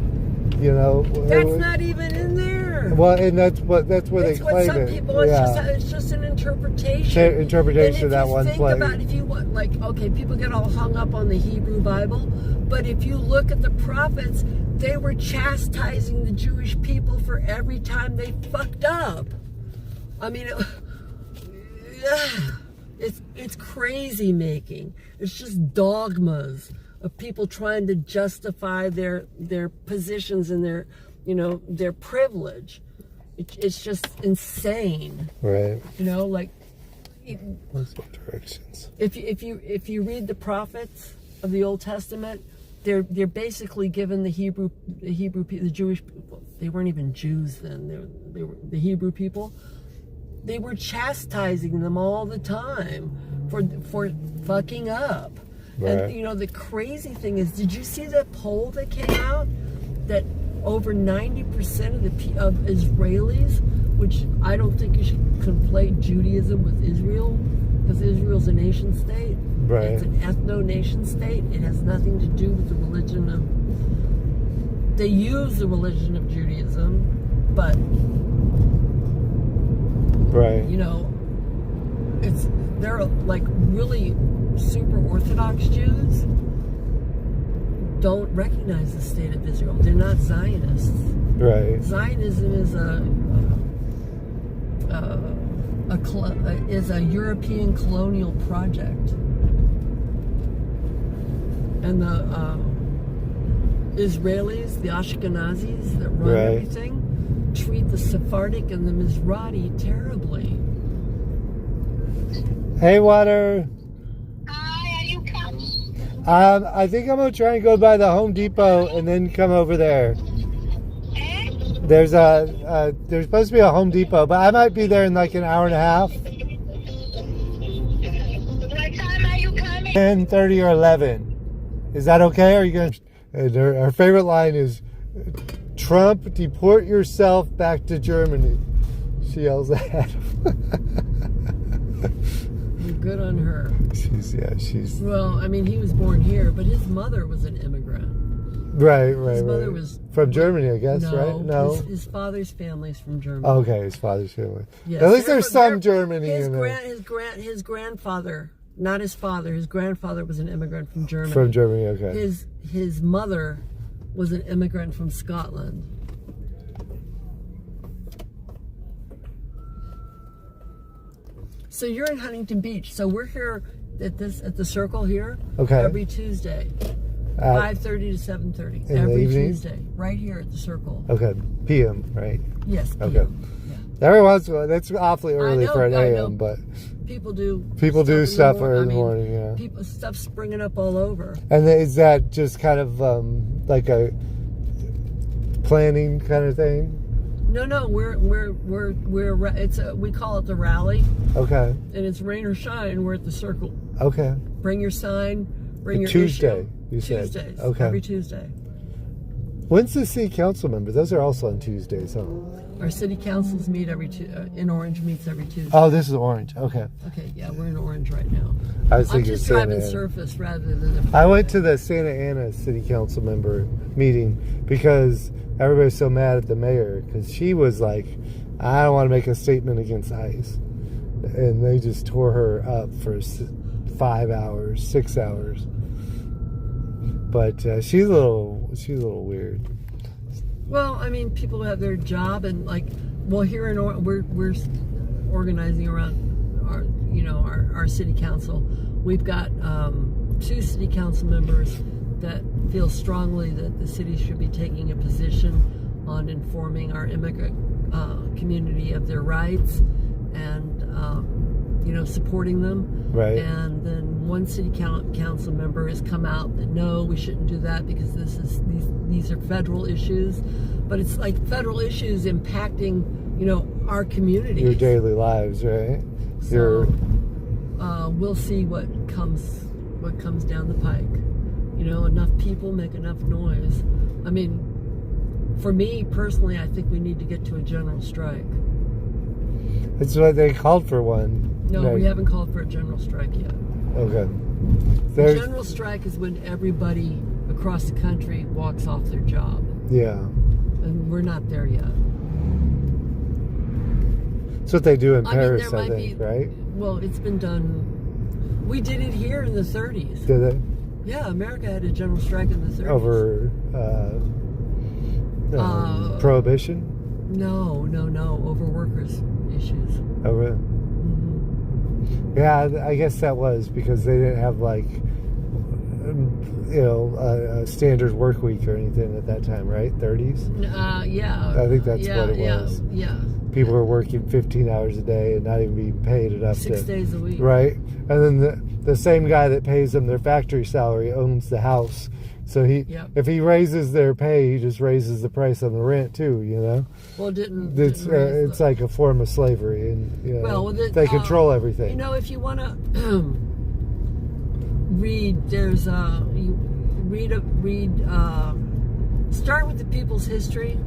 that's not even in there. Well, and that's where they claim some it. People, it's just an interpretation. Interpretation of that one play. If you want, people get all hung up on the Hebrew Bible, but if you look at the prophets, they were chastising the Jewish people for every time they fucked up. I mean, it's crazy making. It's just dogmas of people trying to justify their positions and their privilege. It's just insane. Right. What directions? If you read the prophets of the Old Testament, they're basically given the Jewish people. They weren't even Jews then. They were the Hebrew people. They were chastising them all the time for fucking up. Right. And you know, the crazy thing is, did you see that poll that came out that over 90% of Israelis, which I don't think you should conflate Judaism with Israel, because Israel's a nation state. Right. It's an ethno-nation state. It has nothing to do with the religion of. They use the religion of Judaism, but right. You know, they're like really super Orthodox Jews don't recognize the state of Israel. They're not Zionists. Right. Zionism is a European colonial project, and the Israelis, the Ashkenazis that run everything, treat the Sephardic and the Mizrahi terribly. Hey, Water. Hi, are you coming? I think I'm gonna try and go by the Home Depot and then come over there. There's supposed to be a Home Depot, but I might be there in like an hour and a half. What time are you coming? 10:30 or 11. Is that okay? Are you gonna? Our favorite line is, "Trump, deport yourself back to Germany." She yells at him. Good on her. She's. Well, I mean, he was born here, but his mother was an immigrant. Right. His mother was from Germany, I guess, right? No. His father's family's from Germany. Okay, his father's family. Yes. At least there's some Germany his in there. His grandfather, not his father. His grandfather was an immigrant from Germany. From Germany, okay. His mother was an immigrant from Scotland. So you're in Huntington Beach. So we're here at the Circle here. Okay. Every Tuesday, 5:30 to 7:30. Every Tuesday, right here at the Circle. Okay, PM, right? Yes. PM. Okay. Yeah. Every once in a while, that's awfully early for an AM, but people do stuff early in the morning. Yeah. Stuff's springing up all over. And is that just kind of like a planning kind of thing? No, we call it the rally. Okay. And it's rain or shine. We're at the Circle. Okay. Bring your sign. Bring your Tuesday. issue. You said Tuesdays. Okay. Every Tuesday. When's the city council members? Those are also on Tuesdays, huh? Our city councils meet in Orange meets every Tuesday. Oh, this is Orange. Okay. Okay, yeah, we're in Orange right now. I'm just driving Surface rather than. I went to the Santa Ana city council member meeting because everybody's so mad at the mayor because she was like, I don't want to make a statement against ICE. And they just tore her up for 5 hours, 6 hours. But she's a little weird. Well, I mean, people have their job, and here in we're organizing around our city council. We've got 2 city council members that feel strongly that the city should be taking a position on informing our immigrant community of their rights and supporting them. Right. And then one city council member has come out that no, we shouldn't do that because these are federal issues. But it's like federal issues impacting our community, your daily lives, right? So we'll see what comes down the pike. Enough people make enough noise. I mean, for me personally, I think we need to get to a general strike. That's what they called for one. No, we haven't called for a general strike yet. Okay. A general strike is when everybody across the country walks off their job. Yeah. And we're not there yet. That's what they do in Paris, I think, right? Well, it's been done. We did it here in the 30s. Did they? Yeah, America had a general strike in the 30s. Over prohibition? No. Over workers' issues. Oh, really? Mm-hmm. Yeah, I guess that was because they didn't have a standard work week or anything at that time, right? 30s? Yeah. I think that's what it was. Yeah. People were working 15 hours a day and not even being paid enough 6 days a week. Right? And then the same guy that pays them their factory salary owns the house. So if he raises their pay, he just raises the price on the rent too, Well, it's like a form of slavery, and they control everything. If you want to, Start with the People's History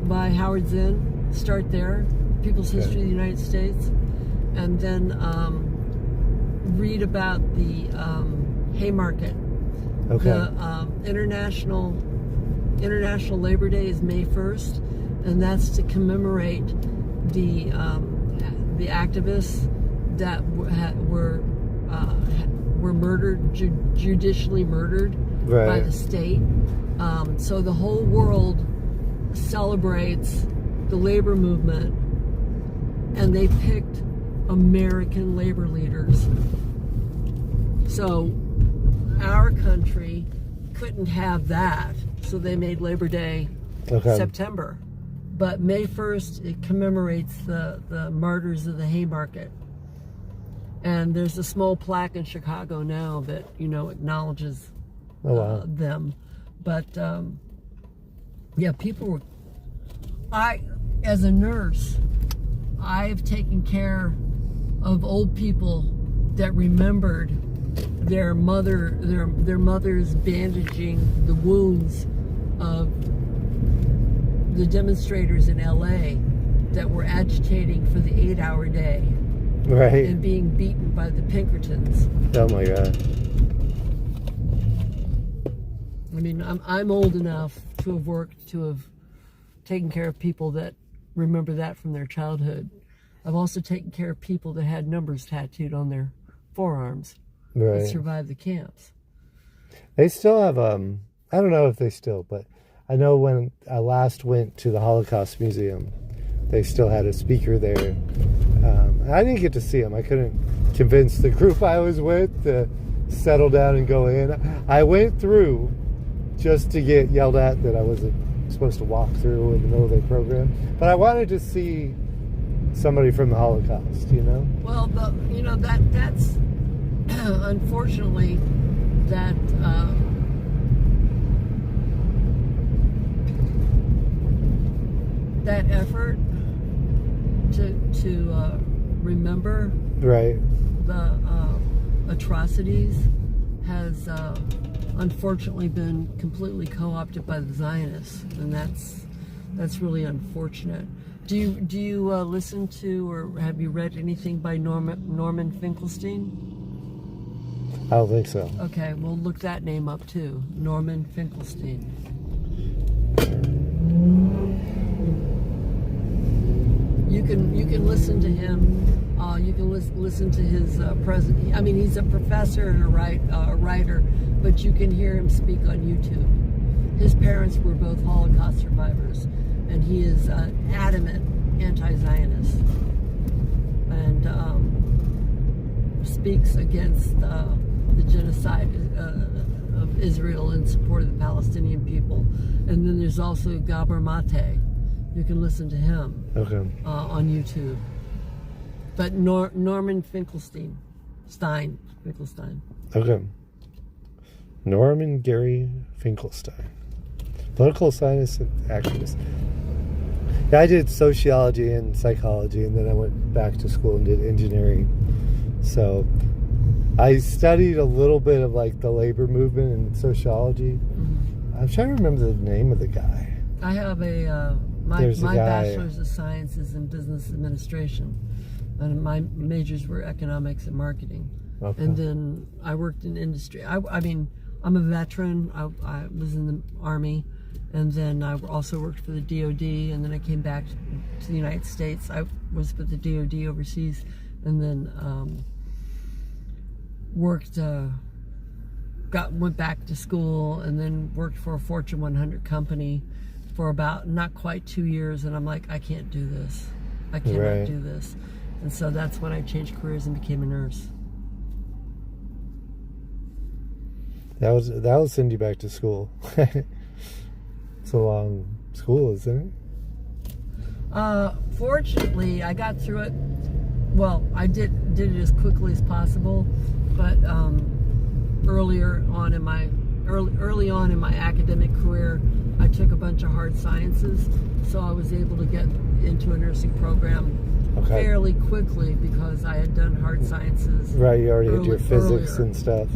by Howard Zinn. Start there, People's History of the United States, and then read about the Haymarket. Okay. The International Labor Day is May 1st, and that's to commemorate the activists that were murdered, judicially murdered by the state. So the whole world celebrates the labor movement, and they picked American labor leaders. So our country couldn't have that, so they made Labor Day September. But May 1st, it commemorates the martyrs of the Haymarket. And there's a small plaque in Chicago now that, acknowledges them. But, people were... as a nurse, I've taken care of old people that remembered their mothers bandaging the wounds of the demonstrators in LA that were agitating for the 8-hour day. Right. And being beaten by the Pinkertons. Oh my God. I mean, I'm old enough to have taken care of people that remember that from their childhood. I've also taken care of people that had numbers tattooed on their forearms that survived the camps. They still have, I don't know if they still, but I know when I last went to the Holocaust Museum, they still had a speaker there. I didn't get to see him. I couldn't convince the group I was with to settle down and go in. I went through just to get yelled at that I wasn't supposed to walk through in the middle of their program. But I wanted to see somebody from the Holocaust, Well, that's unfortunately that that effort to remember the atrocities has unfortunately been completely co-opted by the Zionists, and that's really unfortunate. Do you listen to or have you read anything by Norman Finkelstein? I don't think so. Okay, we'll look that name up too. Norman Finkelstein. You can listen to him. You can listen to his present. I mean, he's a professor and a writer, but you can hear him speak on YouTube. His parents were both Holocaust survivors, and he is adamant anti-Zionist and speaks against the genocide of Israel in support of the Palestinian people. And then there's also Gabor Mate. You can listen to him on YouTube. But Norman Finkelstein. Okay. Norman Gary Finkelstein. Political scientist and activist. Yeah, I did sociology and psychology, and then I went back to school and did engineering. So I studied a little bit of like the labor movement and sociology. Mm-hmm. I'm trying to remember the name of the guy. I have my bachelor's of science is in business administration, and my majors were economics and marketing. Okay. And then I worked in industry. I mean, I'm a veteran. I was in the Army, and then I also worked for the DOD, and then I came back to the United States. I was with the DOD overseas, and then went back to school, and then worked for a Fortune 100 company for about not quite 2 years, and I'm like, I can't do this. I cannot do this. And so that's when I changed careers and became a nurse. That'll send you back to school. It's a long school, isn't it? Fortunately, I got through it. Well, I did it as quickly as possible, but early on in my academic career, I took a bunch of hard sciences, so I was able to get into a nursing program fairly quickly because I had done hard sciences. Right, you already had your physics and stuff.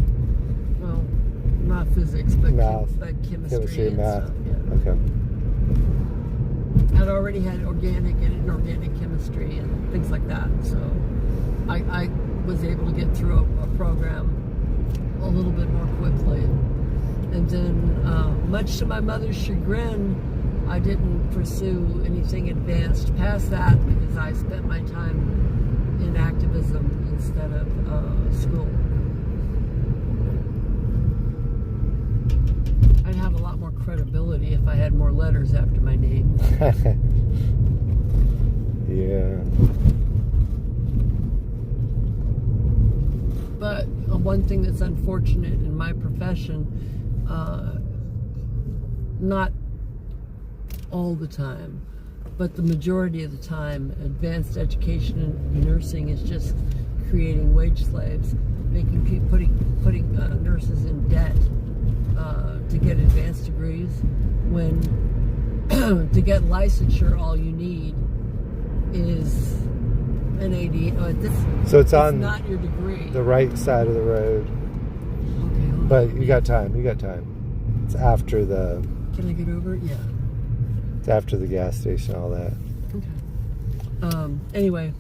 Well, not physics, but math, but chemistry and math. Stuff, yeah. Okay. I'd already had organic and inorganic chemistry and things like that, so I was able to get through a program a little bit more quickly. And then, much to my mother's chagrin, I didn't pursue anything advanced past that because I spent my time in activism instead of school. I'd have a lot more credibility if I had more letters after my name. Yeah. But one thing that's unfortunate in my profession, not all the time, but the majority of the time, advanced education in nursing is just creating wage slaves, putting nurses in debt to get advanced degrees. When to get licensure, all you need is an AD. So it's on not your degree. The right side of the road. Okay. But you got time. It's after the. Can I get over it? Yeah. It's after the gas station, all that. Okay. Anyway.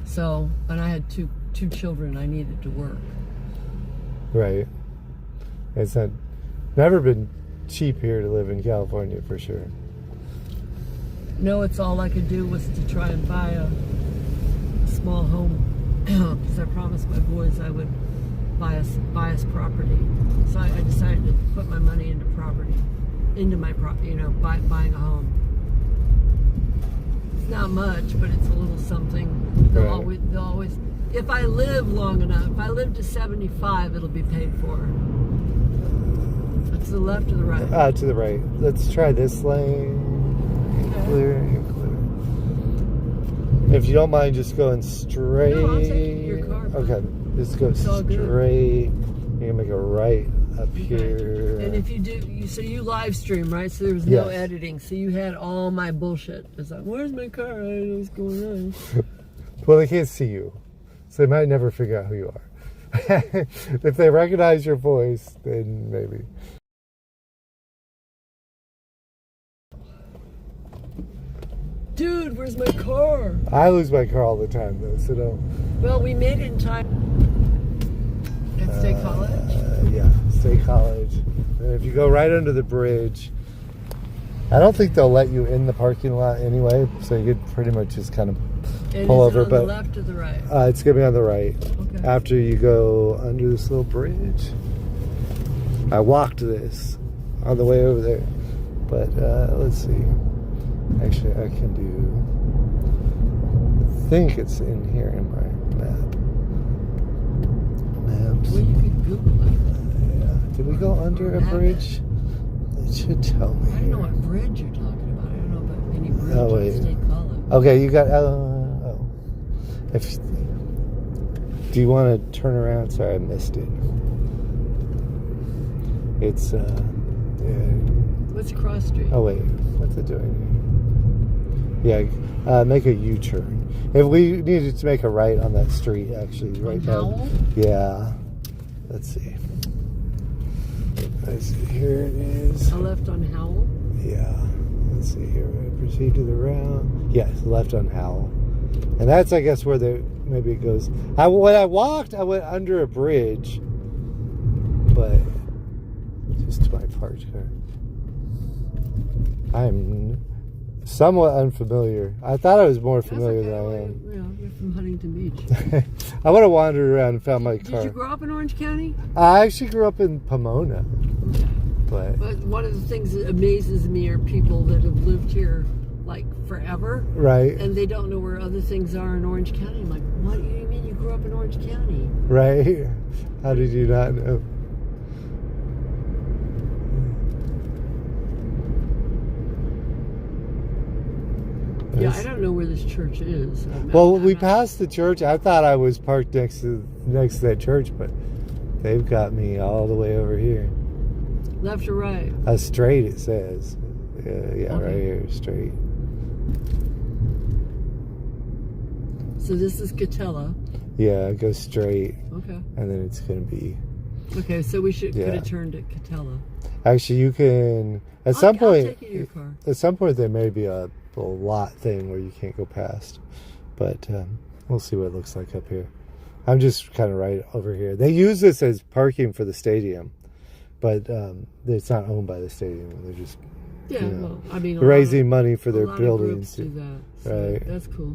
So, and I had two children. I needed to work. Right. It's never been cheap here to live in California, for sure. No, it's all I could do was to try and buy a small home because I promised my boys I would buy us property. So I decided to put my money into property, buying a home. It's not much, but it's a little something. They'll always. If I live long enough, if I live to 75, it'll be paid for. To the left or the right? To the right. Let's try this lane. Clear. If you don't mind just going straight. No, I'll take your car. Okay. Just go straight. You're gonna make a right up here. And if you do, so you live stream, right? So there was no editing. So you had all my bullshit. It's like, where's my car? I don't know what's going on. Well, they can't see you. So they might never figure out who you are. If they recognize your voice, then maybe. Dude, where's my car? I lose my car all the time, though, so don't. Well, we made it in time. At State College? Yeah, State College. And if you go right under the bridge, I don't think they'll let you in the parking lot anyway, so you could pretty much just kind of pull over. But the left or the right? It's gonna be on the right. Okay. After you go under this little bridge. I walked this on the way over there, but let's see. Actually, I can do. I think it's in here in my map. Maps. Well, you could Google it. Yeah. Did we go under a bridge? It should tell me. I don't know what bridge you're talking about. I don't know about any bridge Oh wait. at State College. Okay, you got. Do you want to turn around? Sorry, I missed it. It's What's cross street? Oh wait, what's it doing here? Yeah, make a U-turn. If we needed to make a right on that street, actually, right now. Howl? Yeah. Let's see. Here it is. A left on Howl? Yeah. Let's see here. Proceed to the round. Yes, left on Howl. And that's, I guess, where maybe it goes. When I walked, I went under a bridge, but just to my parked car. I'm somewhat unfamiliar. I thought I was more familiar than I am. Yeah, you're from Huntington Beach. I would have wandered around and found my car. Did you grow up in Orange County? I actually grew up in Pomona. But one of the things that amazes me are people that have lived here like forever. Right. And they don't know where other things are in Orange County. I'm like, what do you mean you grew up in Orange County? Right. How did you not know? Yeah, I don't know where this church is. Well, we passed the church. I thought I was parked next to that church, but they've got me all the way over here. Left or right? Straight, it says. Yeah, Okay. right here, straight. So this is Catella. Yeah, go straight. Okay. And then it's going to be... Okay, so we could have turned at Catella. Actually, you can... At some point... I'll take you to your car. At some point, there may be a lot thing where you can't go past. But we'll see what it looks like up here. I'm just kind of right over here. They use this as parking for the stadium. But it's not owned by the stadium. They're just... Yeah, you know, well, I mean... raising money for their buildings. A lot of groups do that. So right. That's cool.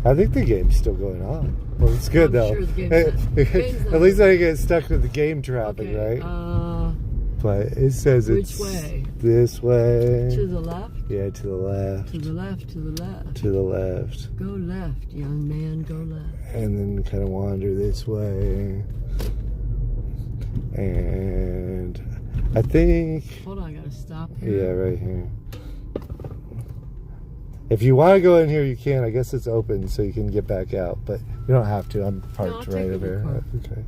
I think the game's still going on. Well, it's good though. Sure the game's At least I didn't get stuck with the game traffic, okay, right? But it says which it's way? This way. To the left? Yeah, to the left. To the left, to the left. To the left. Go left, young man, go left. And then kind of wander this way. And I think... Hold on, I gotta stop here. Yeah, right here. If you want to go in here, you can. I guess it's open so you can get back out, but you don't have to. I'm parked right over here. Okay.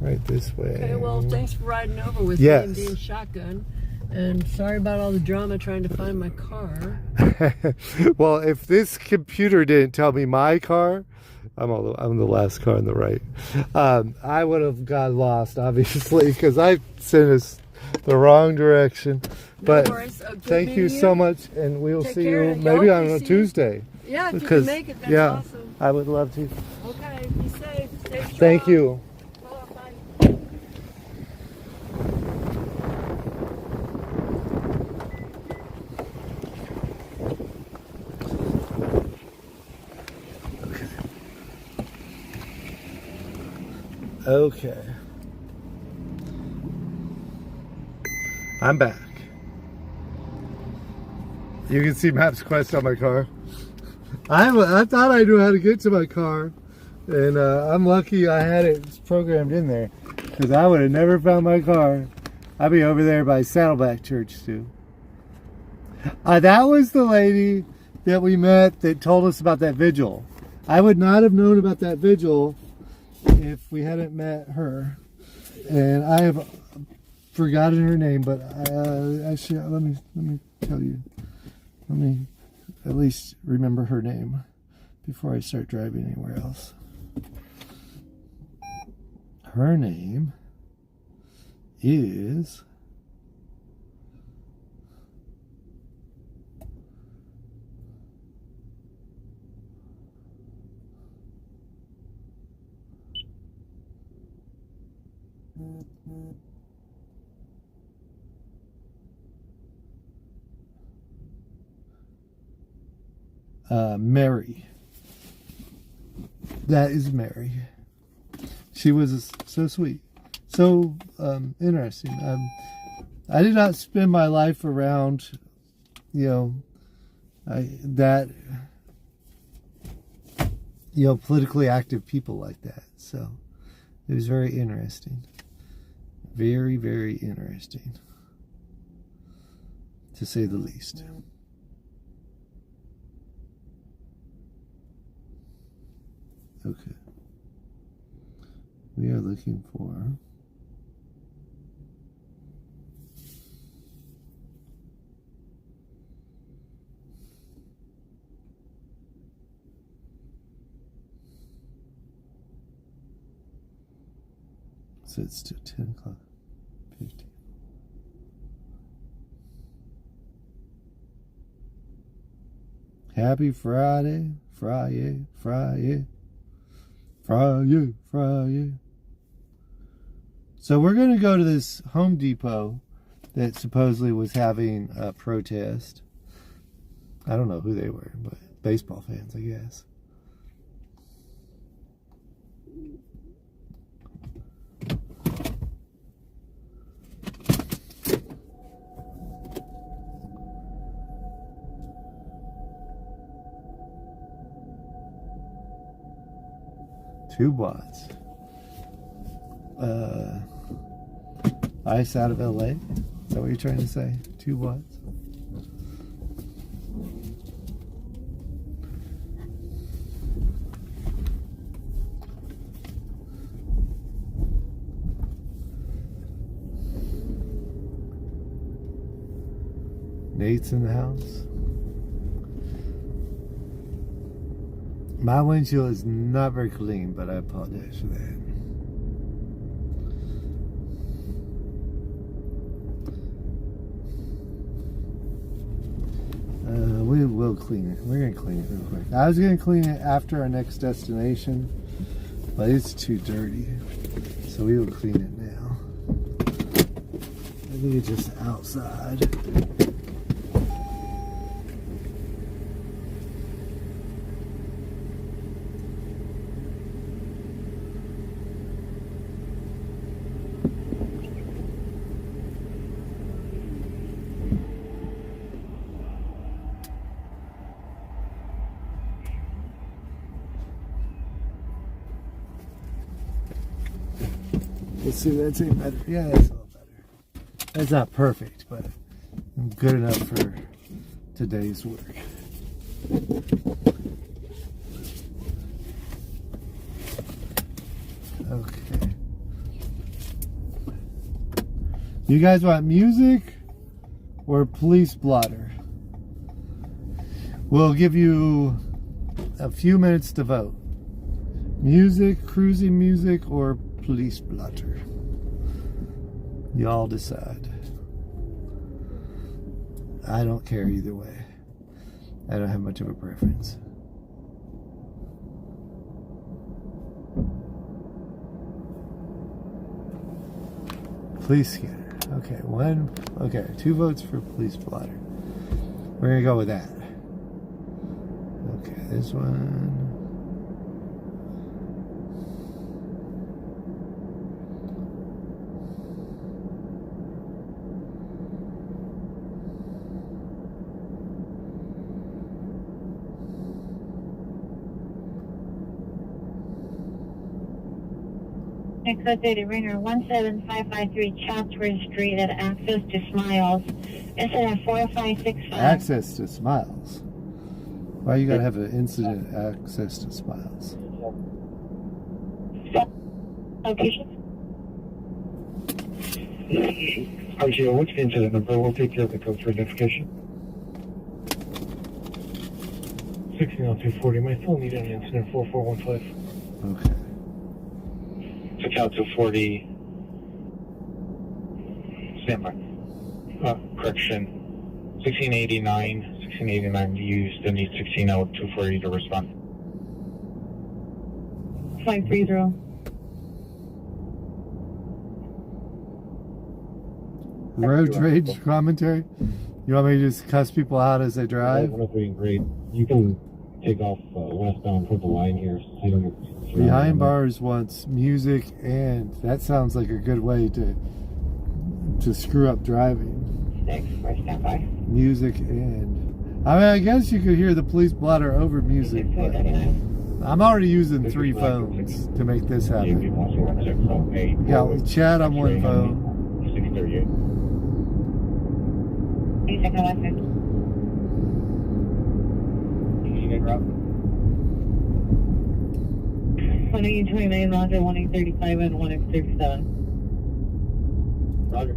Right this way. Okay, well, thanks for riding over with yes. me and being shotgun. And sorry about all the drama trying to find my car. Well, if this computer didn't tell me my car, I'm the last car on the right. I would have got lost, obviously, because I sent us the wrong direction. But thank you so much, and we'll see you maybe on a Tuesday. Yeah, if you can make it, that's awesome. I would love to. Okay, be safe. Stay strong. Thank you. Bye. Okay. I'm back. You can see Maps Quest on my car. I thought I knew how to get to my car, and I'm lucky I had it programmed in there, because I would have never found my car. I'd be over there by Saddleback Church too. That was the lady that we met that told us about that vigil. I would not have known about that vigil if we hadn't met her. And I have forgotten her name, but actually, let me tell you. Let me at least remember her name before I start driving anywhere else. Her name is Mary. That is Mary. She was so sweet, so interesting. I did not spend my life around, politically active people like that. So it was very interesting. Very, very interesting, to say the least. Okay. We are looking for so it's to 10 o'clock 50. Happy Friday, Friday, Friday. Friday, Friday. So we're going to go to this Home Depot that supposedly was having a protest. I don't know who they were, but baseball fans, I guess. Two watts. Ice out of LA? Is that what you're trying to say? 2 watts? Nate's in the house. My windshield is not very clean, but I apologize for that. We will clean it. We're going to clean it real quick. I was going to clean it after our next destination, but it's too dirty. So we will clean it now. I think it's just outside. Let's see, that's even better. Yeah, that's a little better. That's not perfect, but good enough for today's work. Okay. You guys want music or police blotter? We'll give you a few minutes to vote. Music, cruising music, or police blotter. Y'all decide. I don't care either way. I don't have much of a preference. Police scanner. Okay, one. Okay, 2 votes for police blotter. We're gonna go with that. Okay, this one. Next updated ringer 17553 Chatsworth Street at access to Smiles. Incident 4565. Access to Smiles. Why you gotta have an incident access to Smiles? Location. RGO, what's the incident number? We'll take care of the code for identification. 160240. My phone needed an incident 4415. Okay. 160240. Standby. Correction. 1689 used. I need 160240 to respond. 530. Road rage commentary? You want me to just cuss people out as they drive? 103 great. You can take off westbound toward the line here. So you don't get Behind bars wants music, and that sounds like a good way to screw up driving. Standby. Music and I mean, I guess you could hear the police blotter over music, but I'm already using 3 phones to make this happen. Got Chad on one phone. 638. 129 Roger, 1835 and 1837. Roger.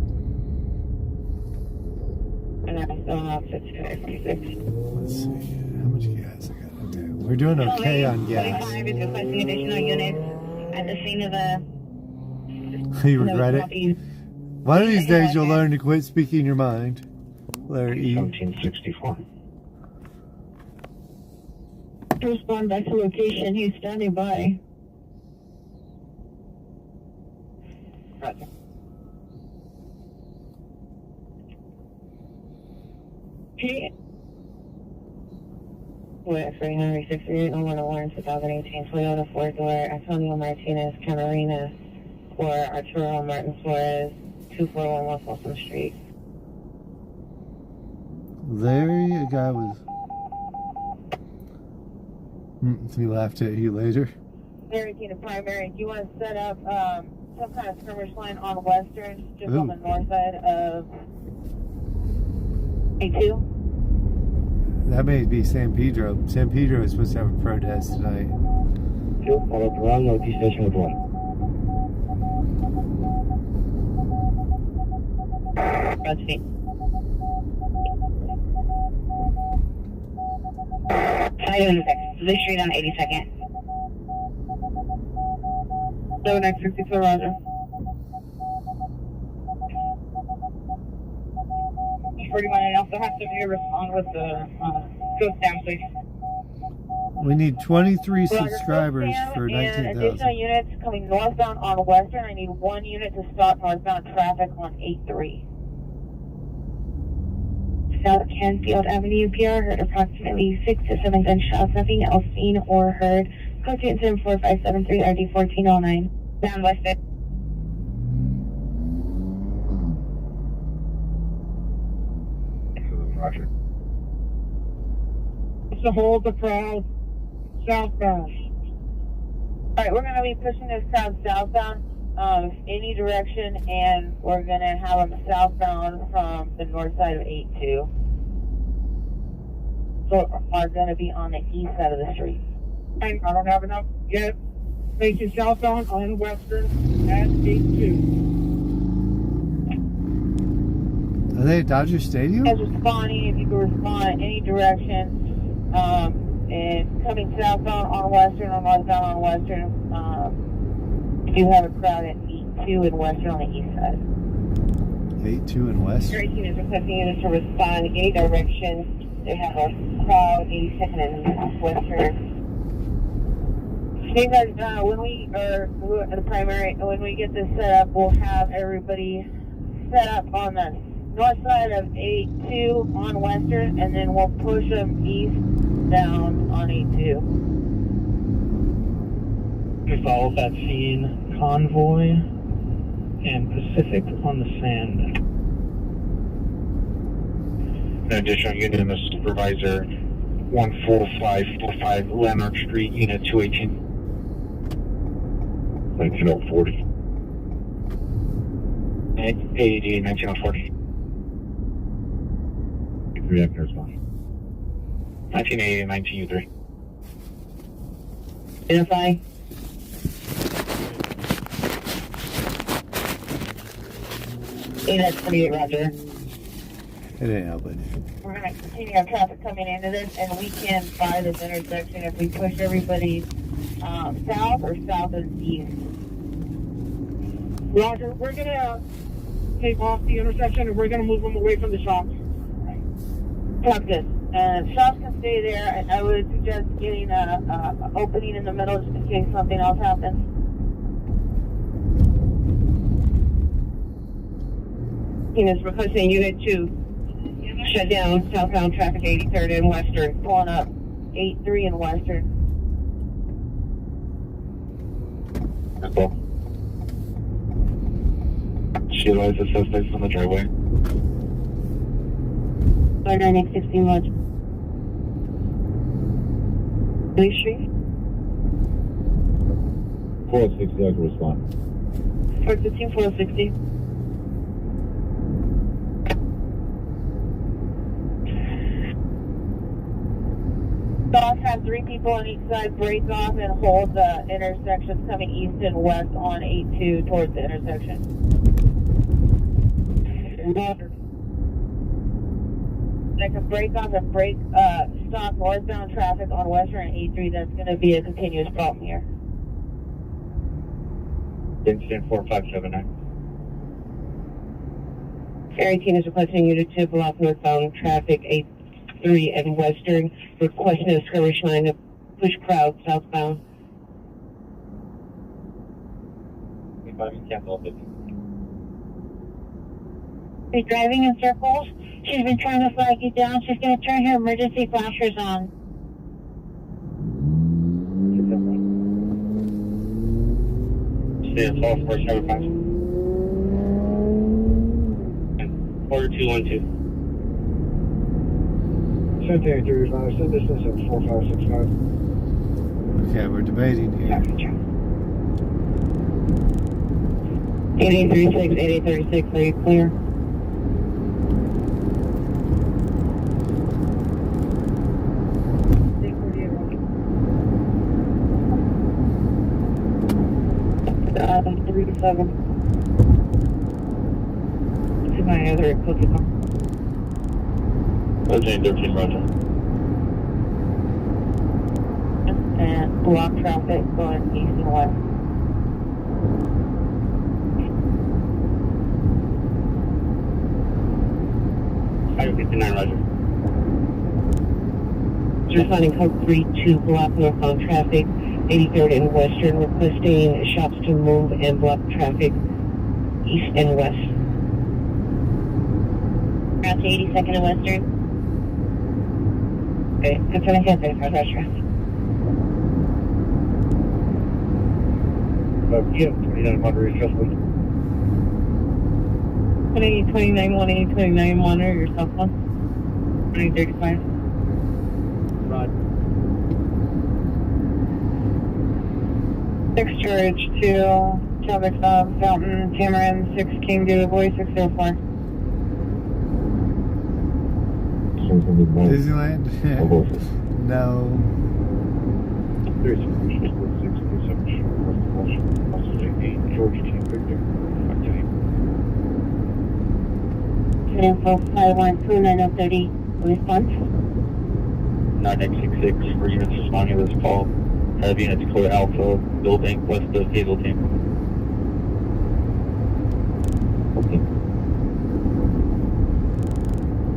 And that's still off 56. Let's see. How much gas I got? Okay. We're doing okay on gas. 25 is requesting additional units at the scene of the... You regret it? One of these days you'll learn to quit speaking your mind. Letter E. 1764. Respond back to location. He's standing by. Roger. Okay. Wait, 368, no more than 1, 2018 Toyota 4-door Antonio Martinez Camarina or Arturo Martin Suarez, 241 West Wilson Street. Larry, a guy was... He laughed at you later. Larry King, primary. Do you want to set up some kind of skirmish line on Western, just on the north side of A2? That may be San Pedro. San Pedro is supposed to have a protest tonight. Roger. 506. This street on 82nd. So next 64, Roger. 41, and also have to respond with the ghost down, please. We need 23 subscribers for 19,000. Additional units coming northbound on Western. I need 1 unit to stop northbound traffic on 83. South Canfield Avenue, PR, heard approximately 6 to 7 gunshots. Nothing else seen or heard. Code 24573 RD 1409. Down Western. Roger. To hold the crowd southbound. Alright, we're going to be pushing this crowd southbound any direction, and we're going to have them southbound from the north side of 82. So are going to be on the east side of the street. I don't have enough yet. Facing southbound on Western at 82. Are they at Dodger Stadium? As responding, if you could respond in any direction, and coming southbound on Western or northbound on Western, we do have a crowd at 82 and Western on the east side. 82 and Western. 13 is requesting units to respond in any direction. They have a crowd 82nd and Western. Hey guys, when we are the primary, when we get this set up, we'll have everybody set up on the north side of 82 on Western, and then we'll push them east down on 82. We follow that scene, Convoy and Pacific on the sand. An additional unit in the supervisor, 14545 Landmark Street, Unit 218. 1940. 80, 1940. Reactor response. 1980, 19U3. Identify. That's 28, Roger. It ain't helping. We're going to continue our traffic coming into this, and we can buy this intersection if we push everybody south or south and east. Roger, we're going to take off the intersection and we're going to move them away from the shops. Talk this. Shops can stay there, and I would suggest getting a opening in the middle just in case something else happens. Units requesting Unit 2 shut down southbound traffic 83rd and Western, pulling up 83 and Western. Cool. She lies the suspects on the driveway. 9X16 Lodge. Lee Street. 460, I can respond. 415, 460. South have 3 people on each side break off and hold the intersections coming east and west on 82 towards the intersection. They can break off and stop northbound traffic on Western and 83. That's going to be a continuous problem here. Incident 4579. Ferry team is requesting Unit 2 block northbound traffic 83 and Western. Requesting a skirmish line to push crowd southbound. She's driving in circles. She's been trying to flag you down. She's going to turn her emergency flashers on. Stand tall, first cover pass. Order 212. Cynthia 35, send distance at 4565. Okay, we're debating here. 8836, 8836, are you clear? Three to 7. To my other cookie car. Jane 13, Roger. block traffic going east and west. Highway 59, Roger. Responding code 3 to block northbound traffic, 83rd and Western, requesting shops to move and block traffic east and west. Route to 82nd and Western. Okay, concerning Kansas, Roger. PM 29 monitor is just 2829, 1829, monitor your cell phone. 2035. Roger. 6 George to Chubbuck Stop, Fountain, Tamarin, 6 King, David Boy, 604. Disneyland? No. George Team Victor. Info 5129030. Response. 966 for units responding to this call. Have units clear Alpha, building west of Hazelton.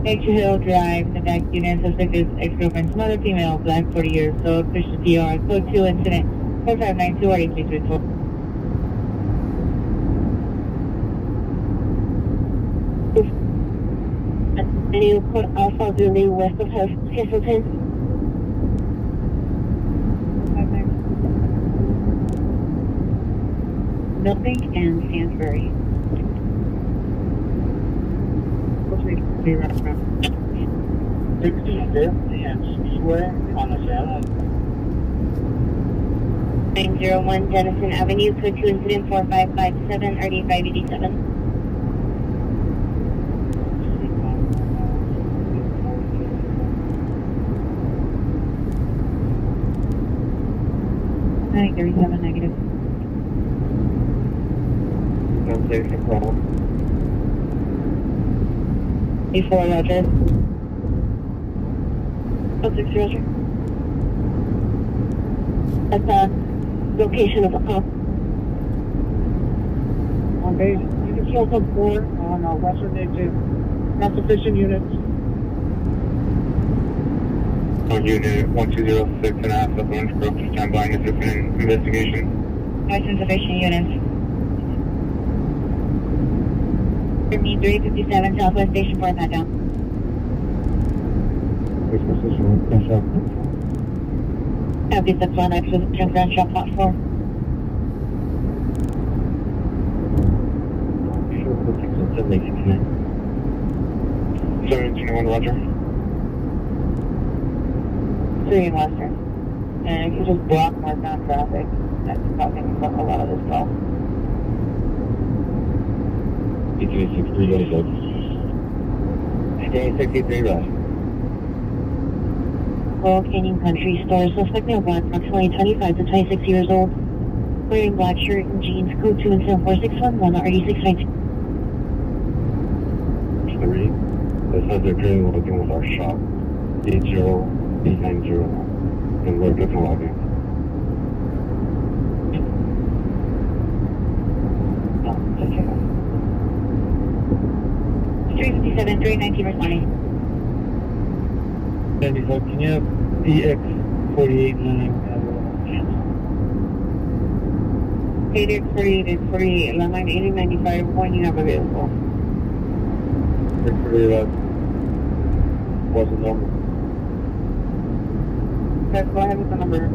Nature Hill Drive, the back unit, suspect is ex-girlfriend's mother, female, black, 40 years old, push to PR, code 2 incident, 4592 or 8334. New code Alpha Zulu west of Hazelton. Milton and Sainsbury. Clear out front. 65th and Speedway on the south. 901 Jenison Avenue, code 2 incident 4557 RD 587. Negative. No clear, no problem. E4 Roger. 06 Roger. At the location of the call. On base, unit shows up 4 on western exit. Not sufficient units. On unit 1206 and a half of Orange Grove to stand by and assist in investigation. Nice insufficient units. Me 357 Southwest Station 4, that down. Which position? Finish up. Copy 619 to the differential platform. Sure, we'll take some 789. 721, Roger. 3 in Western. And if you just block northbound traffic, that's causing a lot of this call. 8363, go to 8363, Roger. Royal Canyon Country Store, suspect male black, approximately 25 to 26 years old. Wearing black shirt and jeans, code 2 incident 4611 RD 692. 3. This has their training working with our shop. 80890. And we're good to log in. 357, 319 responding. Sandy, so can you have DX489 ADX 48, landline 8095, when you have available. What's the number? Let's go ahead with the number.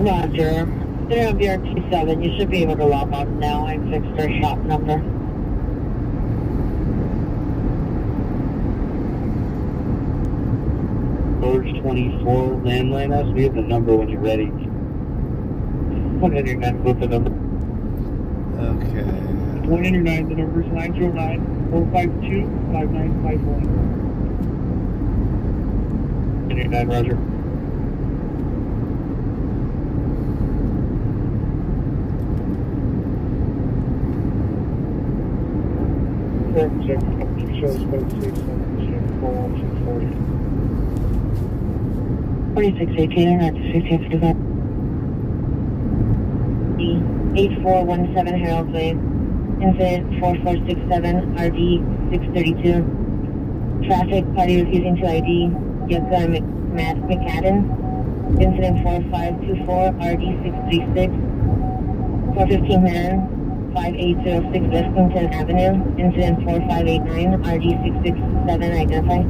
Roger. They're on BRT7. You should be able to log on now. I fixed their shop number. Urge 24 landline us. We have the number when you're ready. 189, what's the number? Okay. 189, the number is 909-452-5951. 189, Roger. Check. shows code 6 on 41640. 4618, that's 5055. 8417 Harold Way. Incident 4467, RD 632. Traffic, party refusing to ID, Yucca McCadden. Incident 4524, RD 636. 415 Manor, 5806 Lexington Avenue. Incident 4589, RD 667, identify.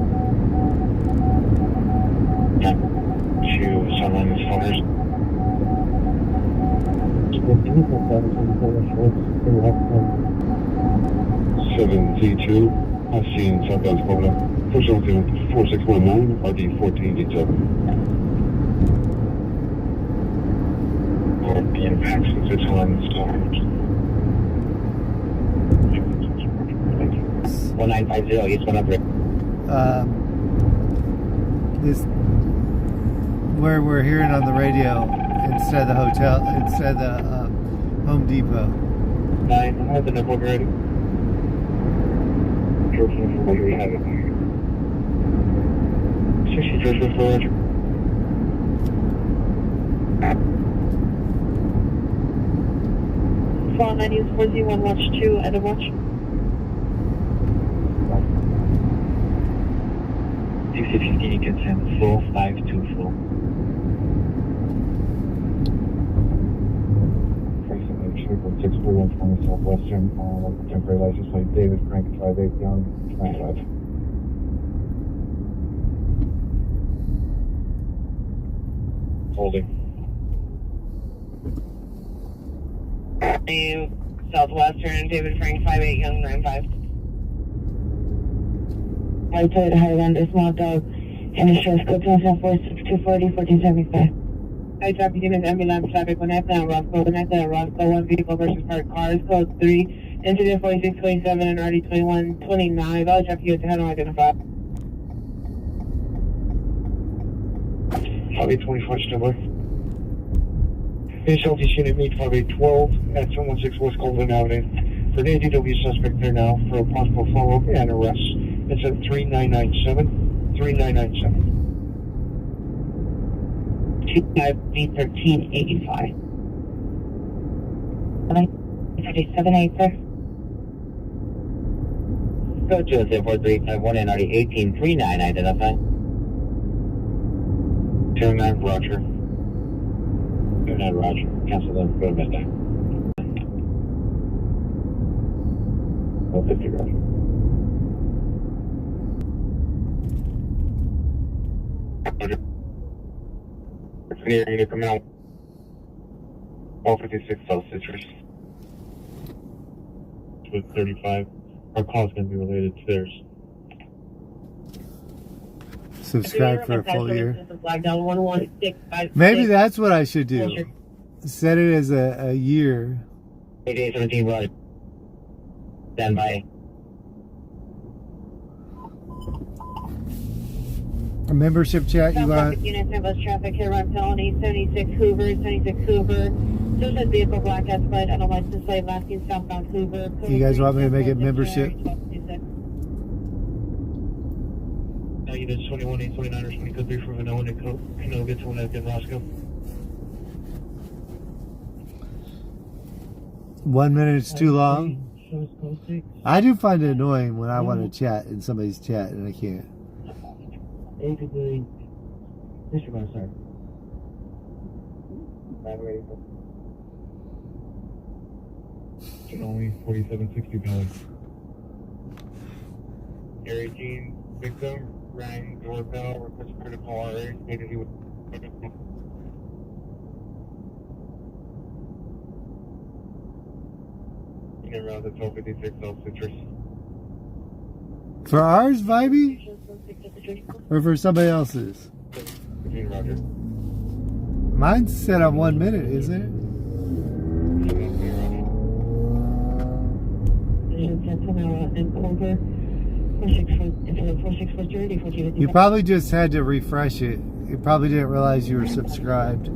To Sunland Phoners. 7Z2, I've seen Southbound Florida. Push on to 4619, RD 1487. Or the impacts of the Sunland Phoners. 1950, East 100. This where we're hearing on the radio instead of the hotel, instead of the Home Depot. 9, I have the number ready. Judgment for Roger, we have it. 60 judgment for Roger. Fall 9 News 4Z1 Watch 2, Adam Watch. 6015, you can send 4524. Person H 64120 Southwestern, temporary license plate David Frank 58 Young 95. Holding. Southwestern, David Frank 58 Young 95. White Toyota Highlander, small dog, and insurance code 274-6240, 1475. High traffic unit, ambulance traffic, connect on Roscoe, one vehicle versus parked cars, code 3, incident 4627 and RD 2129, all traffic units had identified. 5824 Stillway. Finish Southeast Unit meet 5812 at 716 West Colvin Avenue. For the ADW suspect there now for a possible follow-up and arrest. It's at 3997. 3997. 2-1385. 37 sir. Go to 4351 and RD 1839, identify. 09 Roger. 09 Roger. Cancel them, go to midnight. 150 Roger. Roger. Clear unit coming out. 156 South Citrus. With 35. Our call is going to be related to theirs. Subscribe for a full year. Maybe that's what I should do. Set it as a year. 8817 right. Stand by. A membership chat you want? Unit bus traffic here on felony 76 Hoover, 76 Hoover. Shows that vehicle black has fled on a license plate masking southbound Hoover. You guys want me to make it membership? Units 21, 829ers, 20 code 3 for Vanilla, Nick Canoga, get to one in Roscoe. 1 minute is too long. I do find it annoying when I want to chat in somebody's chat and I can't. Basically, Mr. Bonsar. Only 4760 Gary Jean, victim, rang doorbell, requested her to call RA, stated he would. In around the 1256 South Citrus. For ours, Vibey? Or for somebody else's? Roger. Mine's set on 1 minute, isn't it? You probably just had to refresh it. You probably didn't realize you were subscribed.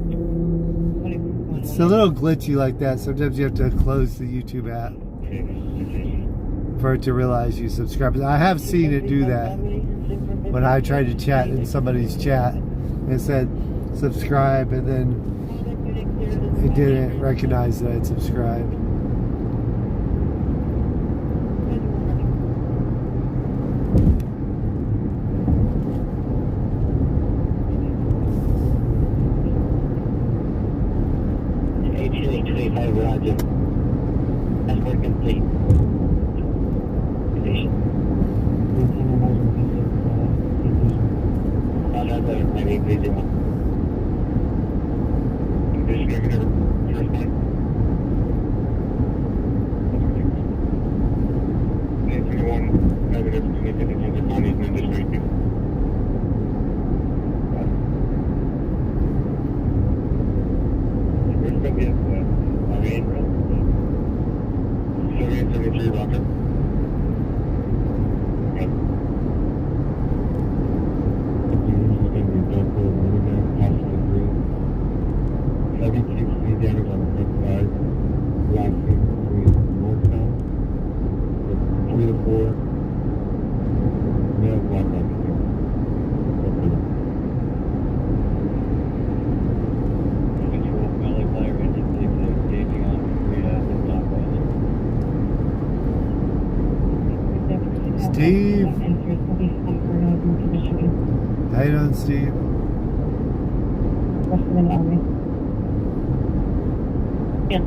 It's a little glitchy like that. Sometimes you have to close the YouTube app for it to realize you subscribe. I have seen it do that. When I tried to chat in somebody's chat, it said subscribe, and then it didn't recognize that I'd subscribed. Roger. Escort complete. Station. Roger, 9830. Distributor, first point. 831, negative, 2050, on Eastman District. Where's the yes, Marine Road? 7873, Roger. Yep. Heavy QC damage on the front side. Last week between northbound. 3 to 4. Male black box. Control valley fire engine engaging on Steve. How you doing, Steve?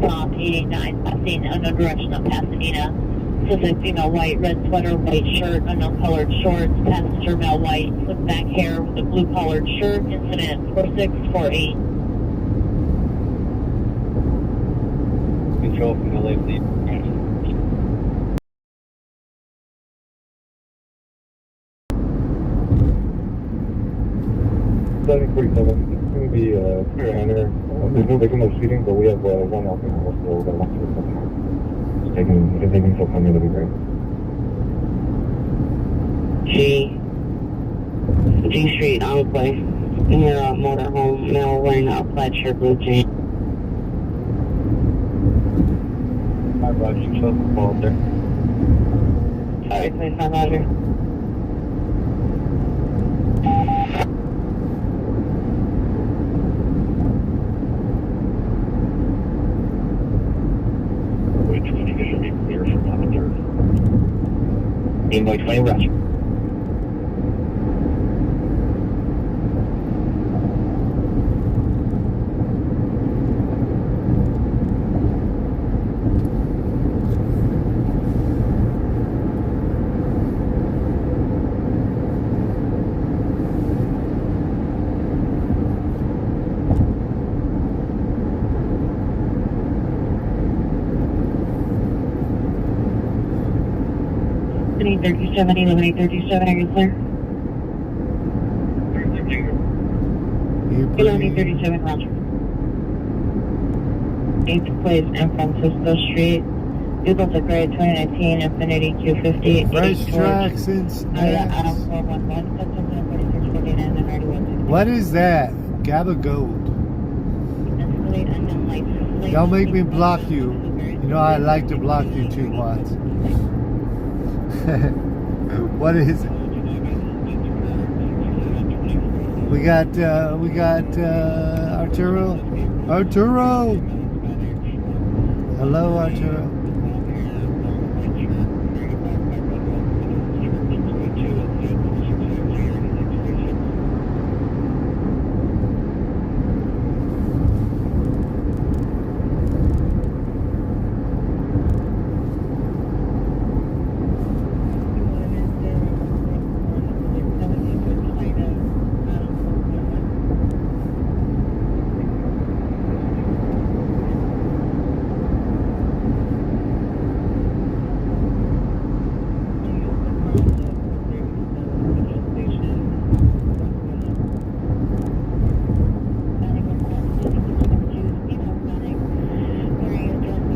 Top 889, passing unknown direction of Pasadena. Suspect female white, red sweater, white shirt, unknown colored shorts, passenger male white, slick back hair with a blue collared shirt, incident 4648. Control from LA, please. 747. It's going to be clear enter. There's no victim of shooting, but we have one out in the hospital that wants to report more. If they can still come in, that'd be great. G Street, Enclave. Near a motorhome, male wearing a plaid shirt, blue jeans. Hi, Roger. You show the ball there. Sorry, 25 Roger. Invoice 20, Roger. Elevate 37, are you clear? Elevate 37, Roger. 8th place, San Francisco Street. Vehicles are grade 2019 Infiniti Q50. Fresh tracks and snacks. What is that? Gabba Gold. Don't make me block you. You know I like to block you too once. What is it? We got Arturo. Hello, Arturo.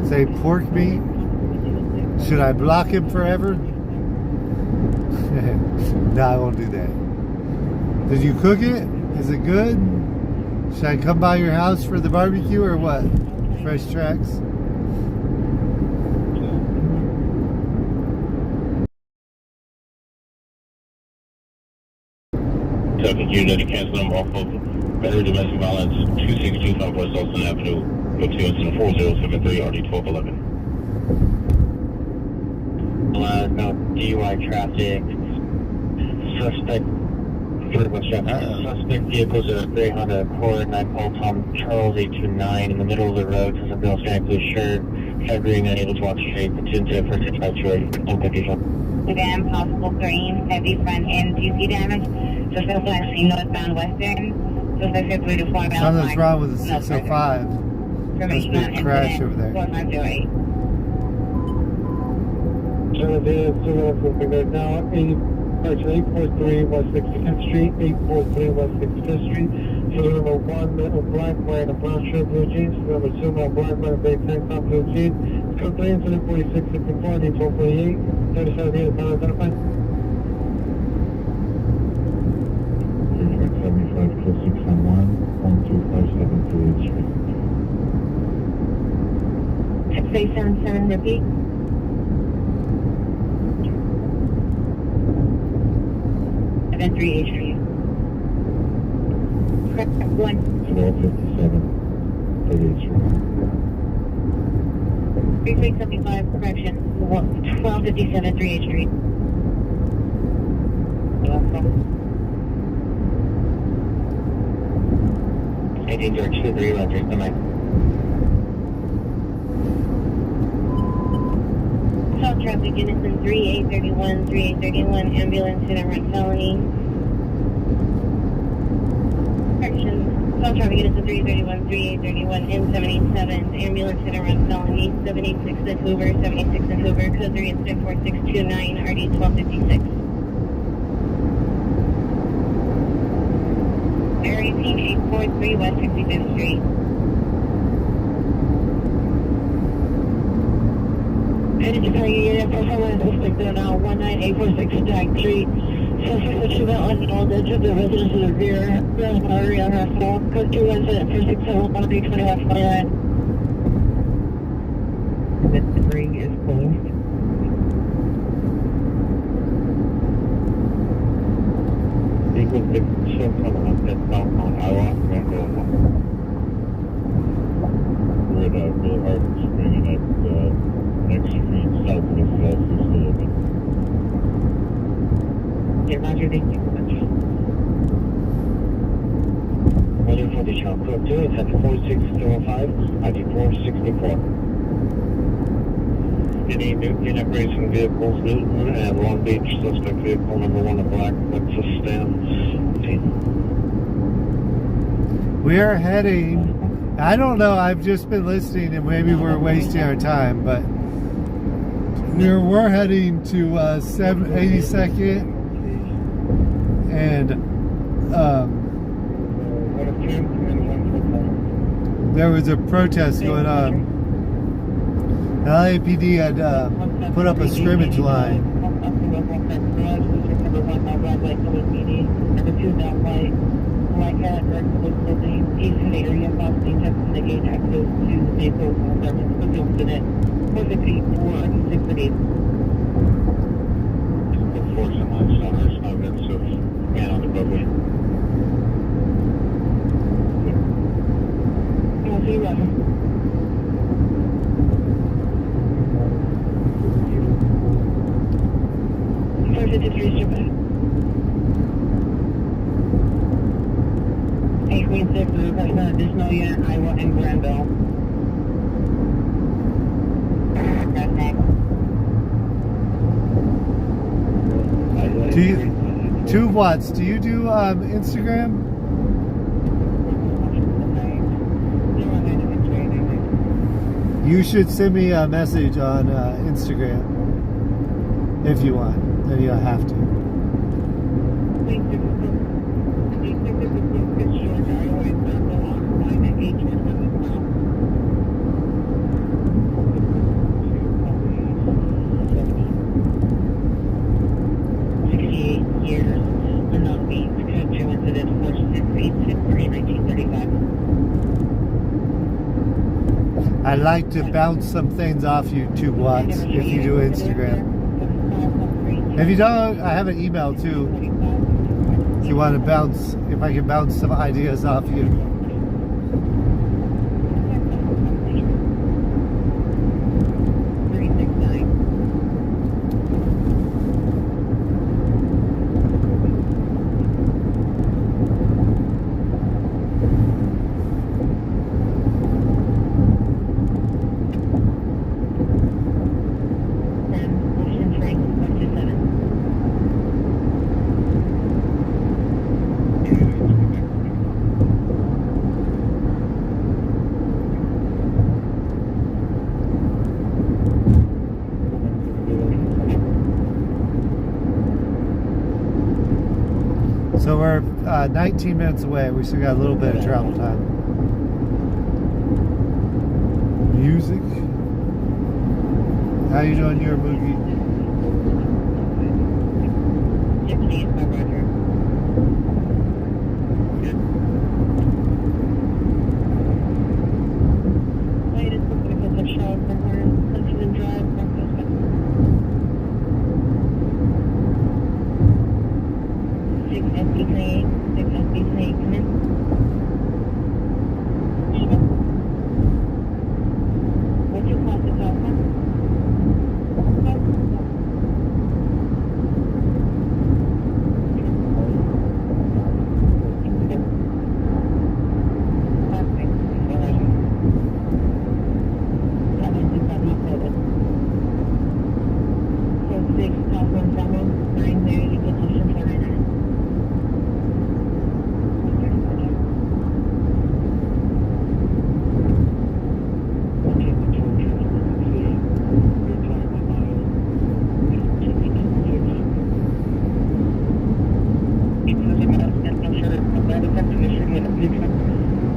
Say pork meat. Should I block him forever? No, I won't do that. Did you cook it? Is it good? Should I come by your house for the barbecue or what? Fresh tracks. continue to cancel them off of Battery Domestic Violence 262 Southwest Austin Avenue, go to incident 4073 RD 1211. No DUI traffic. Suspect. Suspect vehicles are Greyhound Accord, 9 Paul Tom Charles 829 in the middle of the road. Has a Bill Sky blue shirt. February unable to walk straight. Continue for 652. Again, possible green, heavy front end GC damage. Suspect flashing northbound western. Suspect February to 4 Something's wrong with the 605. There's been a crash over there. 4508. Now, 843 West 65th Street, 843 West 65th Street. So number 1, a black wearing a brown shirt, blue jeans. Number 2, a black wearing a big tank top, blue jeans. Code 3, incident 4654, 1248, 37 unit, power identified. 3575 close 611, 1257 Street. 6877, repeat. Event 3H for you. Correct, 1. 1257 38th Street. 3675, correction. 1257 3H Street. Heading direction 3, Roger, come on. South traffic, Unison 3831, 3831, ambulance hit and run felony. Correction, South traffic, Unison 331, 3831, N787, ambulance hit and run felony, 786 in Hoover, 76 in Hoover, code 3 incident 4629, RD 1256. Air 18843, West 65th Street. Identify your unit profile suspect there now, 19846 Stag Street. Suspect that she went unknown, entered the residence of the rear artery on her phone. Code 2 incident 467 2129. The ring is closed. Equal 6 show coming up at southbound Iowa, we're at really hard springing at next street south of the Celsius a little bit. Yeah, Roger, thank you so much. Roger for the shop. Code 2, it's at 4605, ID 464. Any Newton Imigration vehicles, Newton and Long Beach, suspect vehicle number 1, a black Lexus Stan. We are heading, I don't know, I've just been listening and maybe we're wasting our time, but we're heading to 82nd and there was a protest going on. The LAPD had put up a scrimmage line. Iowa and Granville. Do you, 2 watts, do you do Instagram? You should send me a message on Instagram if you want. Then you don't have to. I like to bounce some things off you, 2 watts, if you do Instagram. If you don't, I have an email too. if you want to bounce, if I can bounce some ideas off you. So we're 19 minutes away. We still got a little bit of travel time. Music. How you doing here, Moogie?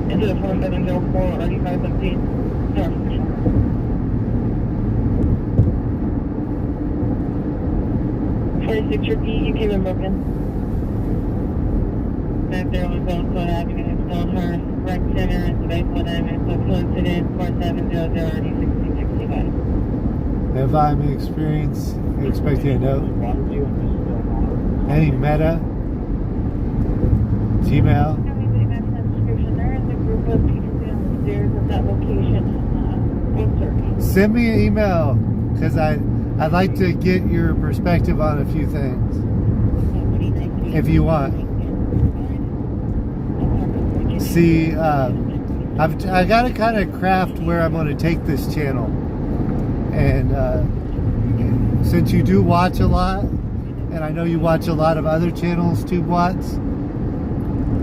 Into the 4704, Hayride 17. Repeat, you came in broken. Back there on Bellswood Avenue, Stonehurst, Rec Center, and Bellswood Avenue, SoCal incident 4700 RD1665. If I'm expecting a note, any meta, Gmail. There is a group of people on the stairs at that location. Send me an email, because I'd like to get your perspective on a few things, if you want. See, I got to kind of craft where I'm going to take this channel, and since you do watch a lot, and I know you watch a lot of other channels, TubeWatts,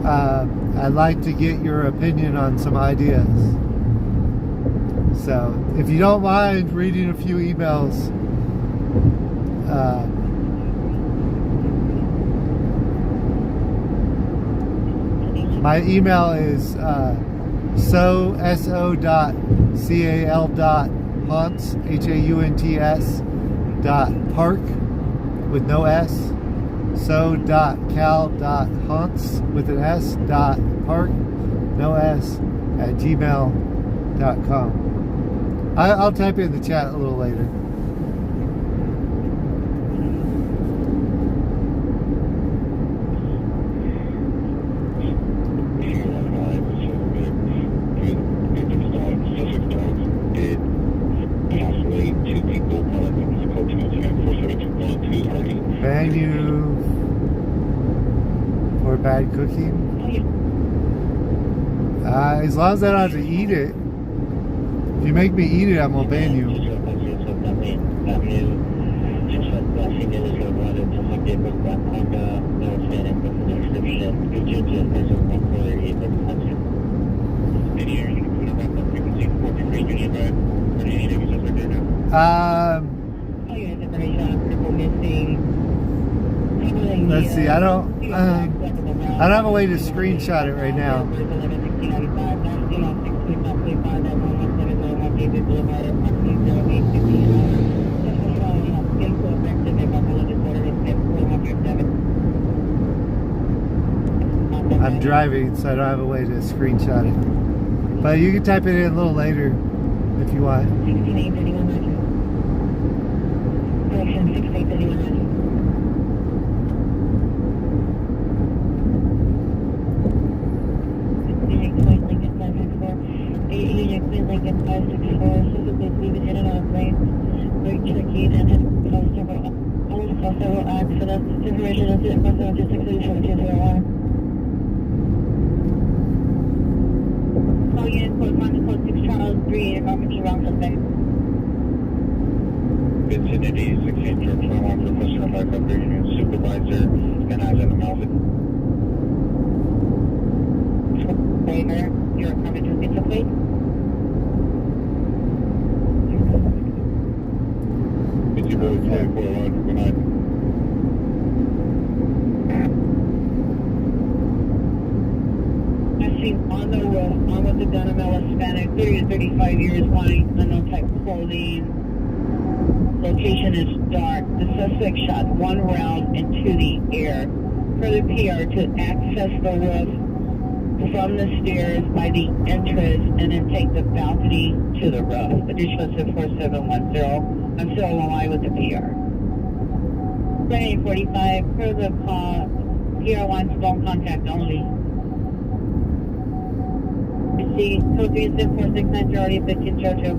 I'd like to get your opinion on some ideas. So, if you don't mind reading a few emails, my email is so.cal.haunts, Haunts, .park with no S, so.cal.haunts with an S, .park, no S, at gmail.com. I'll type it in the chat a little later. Ban you for bad cooking? As long as I don't have to eat it. If you make me eat it, I'm gonna ban you. Let's see. I don't have a way to screenshot it right now. I'm driving, so I don't have a way to screenshot it. But you can type it in a little later if you want. incident 472-1701. Calling in code 1 code 6 Charles 3 Normandy wrong suspect. Vicinity 16 George 21 for customer fire cover unit supervisor and eyes on the Malvin. Later, you're coming to pizza plate. Busy Road 241 for good night. I've seen on the roof, on with the Dunamel Hispanic, 30 to 35 years, white, unknown type clothing. Location is dark. The suspect shot one round into the air. Further PR to access the roof from the stairs by the entrance and then take the balcony to the roof. Additional 4710. I'm still on the line with the PR. 2845, further call. PR wants phone contact only. See, code 37469 Charlie 15 Churchill.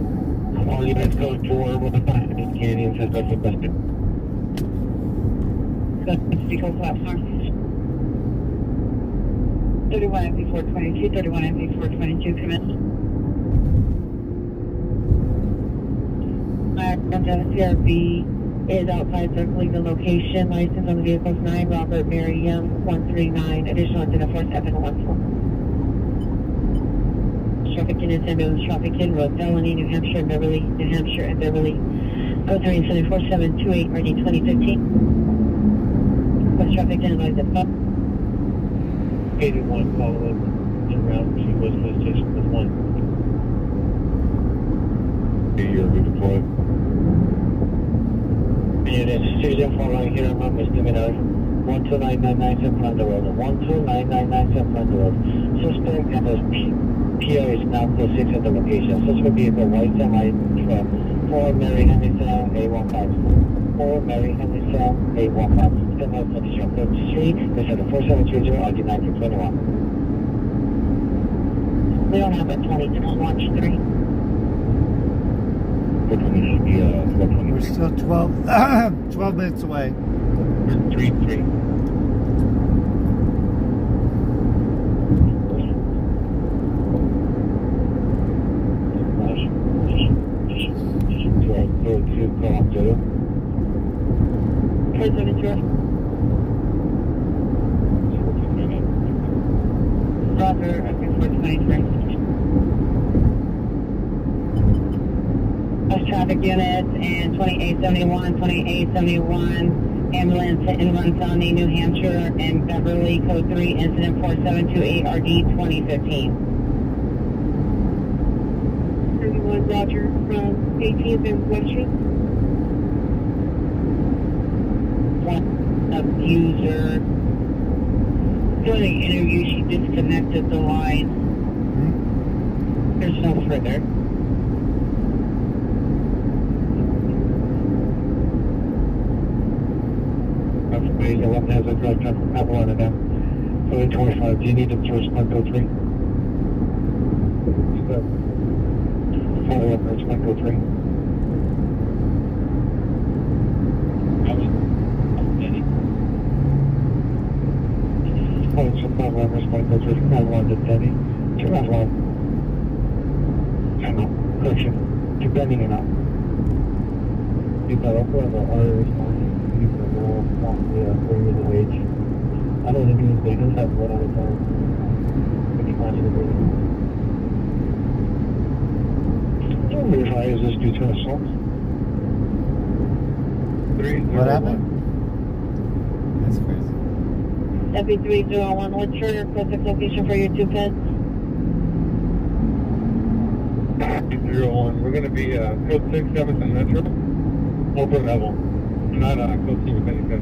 All units code 4 with a 5 Canadian suspect requested. Code flat 31 MP422, 31 MP422, commence. CRB is outside circling the location. License on the vehicle's 9, Robert Merriam 139, additional incident 4714. Traffic in ambulance, traffic in road, felony, New Hampshire and Beverly, New Hampshire and Beverly. Code 34728, RD 2015. West traffic in lies at 81 follow up en route to West Coast Station with 1. You're redeployed. Units, Susan following here on misdemeanor 129997 on the road. 129997 on the road. Suspect and his PO is now close 6 at the location. Suspect vehicle white semi truck 4 Mary Henry Sound A15. 4 Mary Henry Sound A15. Similar condition code 3 is at the 4730 RD 1921. We don't have a 2010 watch 3. We're still 12 minutes away. 3-3. Roger, I think 423. Those traffic units and 2871, 2871, ambulance hit and run felony, New Hampshire and Beverly, code 3, incident 4728, RD 2015. 31 Roger from 18th and West Street. One abuser. During the interview, she disconnected the line. There's no further. Everybody, 11 has a drug truck from Avalon and them. Code 25, do you need them to respond code 3? Follow up, respond code 3. Oh, it's a problem, respond code 3 from Avalon to Denny. To Avalon. No, correction. To Benny and up. You got up with the auto responding. You can go off the 4 years of age. I don't think they just have one at a time. If you find it, don't verify, is this due to assault? 301. What happened? That's crazy. FB301, what's your closest location for your 2 pets? 301, we're going to be code 6, 7th and Metro. Open level. Not code 2 with any pets.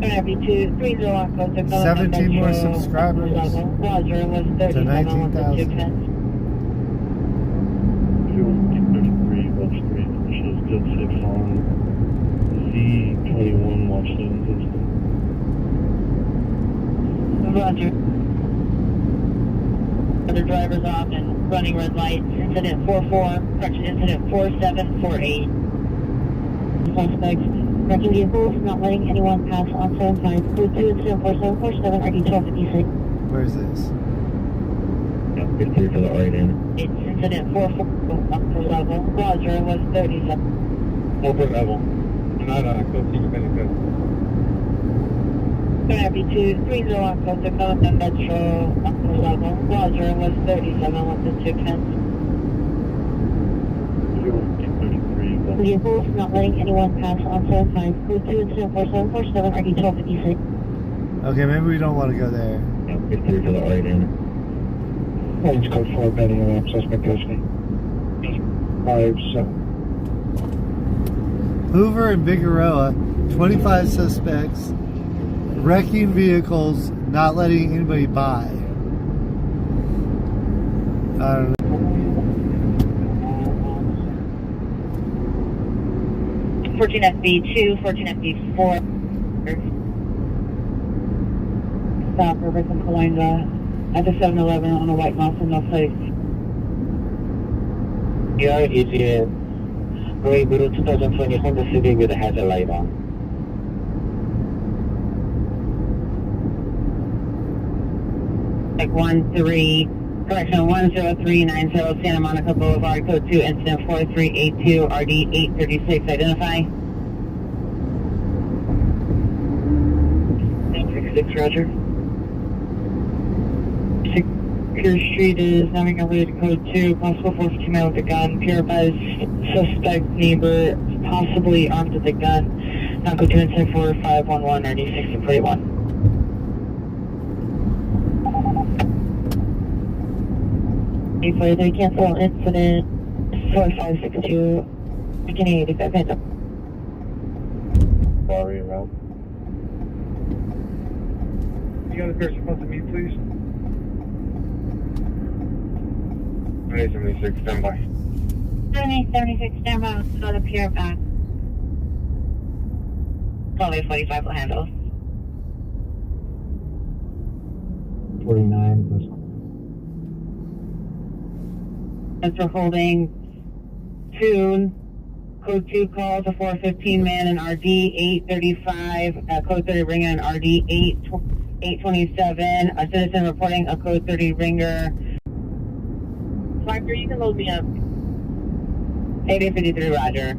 FB301, code 6, 17 more subscribers Roger, was to 37 with the 2 19,000. pets. 233, watch 3, shows code 6 on Z21, watch 7, Roger. Other drivers off and running red lights. Incident 44, correction, incident 4748. Suspects Wrecking vehicles, not letting anyone pass on 75. Code 2 incident 4747 RD 1256. Where is this? Get clear for the right end. It's incident 44 upper level. Roger, was 37. Upper level. Not code 2 Dominican. Gonna be 230 on Costa Coast and Metro upper level. Roger, was 37 with the 2 10. Vehicles, not letting anyone pass on 75. Code 2 incident 4747 RD 1256. Okay, maybe we don't want to go there. Get clear for the right end. Orange code 4, betting on suspect custody. 5-7. Hoover and Figueroa, 25 suspects, wrecking vehicles, not letting anybody buy. I don't know. 14 FB2, 14 FB4. Stop River from Cahuenga at the 7-Eleven on a white mouse in no place. Here is a gray blue 2020 Honda Civic with a hazard light on. Like 10390 Santa Monica Boulevard, code 2, incident 4382, RD 836, identify. 966, Roger. Secure Street is navigated to code 2, possible 450 man with a gun, purifies suspect neighbor, possibly armed with a gun. Now code 2, incident 4511, RD 1641. Before they cancel incident 4562, beginning 85 hands up. Sorry, around. You got a person supposed to meet, please? 76, stand by. 7876, stand by, got a pier back. Call 45 will handle. 49 plus. As we're holding 2, code 2 calls a 415 man in RD 835, code 30 ringer in RD 827, a citizen reporting a code 30 ringer. Parker, you can load me up. 8853, Roger.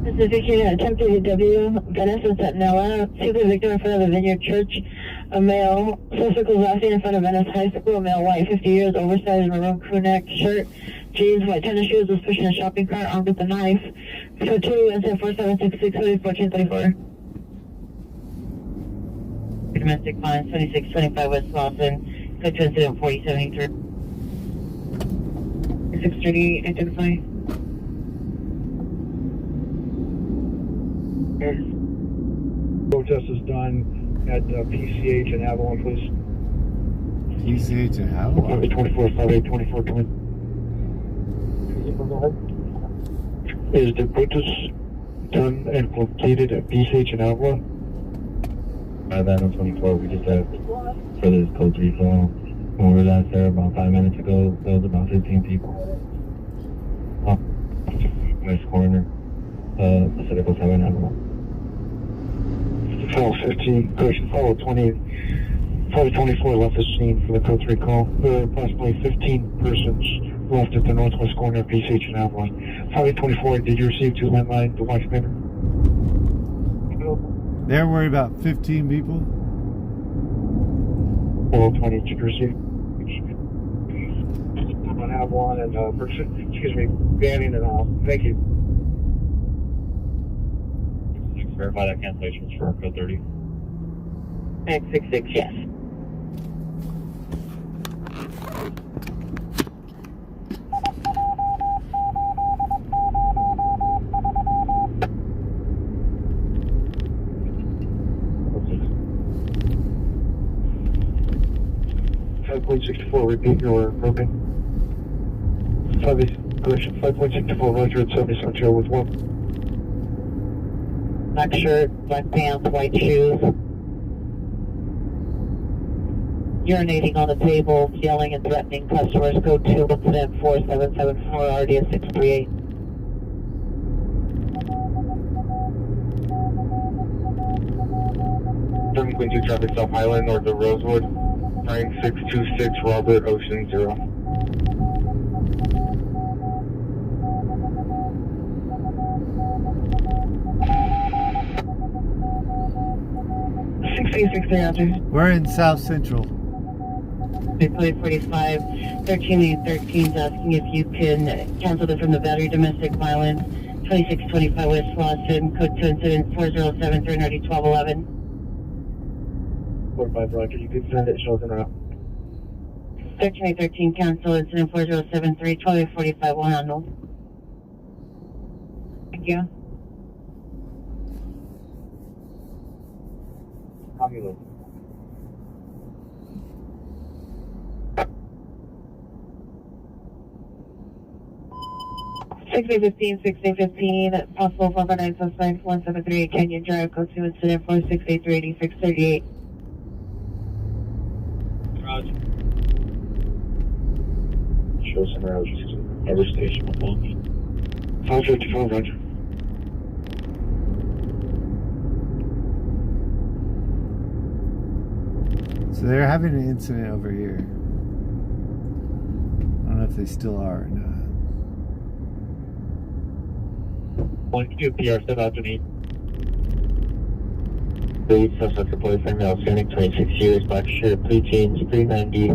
This is Vicky, attempted W, Venice and Sentinella. See the victim in front of the Vineyard Church. A male, suspect was last seen in front of Venice High School. A male, white, 50 years, oversized maroon crew neck shirt, jeans, white tennis shoes, was pushing a shopping cart armed with a knife. So 2, incident 4766, 1434. Domestic violence, 2625 West Lawson. Code 2, incident 4073. 630, identify. Protest is done at PCH and Avalon, please. PCH and Avalon? 24, 24, 20. Is the protest done and completed at PCH and Avalon? That on 24, we just have for this code 3 call. When we were last there about 5 minutes ago, there was about 15 people. West corner, Pacific 7 Avalon. Follow 15, correction, follow 20, follow 24 left the scene for the code 3 call. There are approximately 15 persons left at the northwest corner of PCH and Avalon. Follow 24, did you receive 2 landline to watch better? They're worried about 15 people? Follow 20, did you receive? On Avalon and, Banning and all. Thank you. Verify that cancellation for code 30. 966, yes. .64, repeat your broken. 5.64, Roger at 77 with 1. Black shirt, black pants, white shoes. Urinating on the table, yelling and threatening customers. Code 2, incident 4774, RDS 638. 7.2 traffic South Highland, north of Rosewood. Frank 626, Robert Ocean 0. We're in South Central. 45, 13 asking if you can cancel this from the battery domestic violence. 2625 West Flossin, code 2 incident 407 390 1211. 45 Roger, you can send it, shows en route. 13 cancel incident 4073 1245 1 handle. Thank you. Copy load. Sixteen 15, possible 449 suspect 173 Canyon Drive, code 2 incident 4683 8638. Roger. Shows en route, every station will follow me. 554, Roger. So they're having an incident over here. I don't know if they still are or not. 1Q PR, step out to me. Lead suspect reported from outstanding 26 years, black shirt, blue jeans, 390,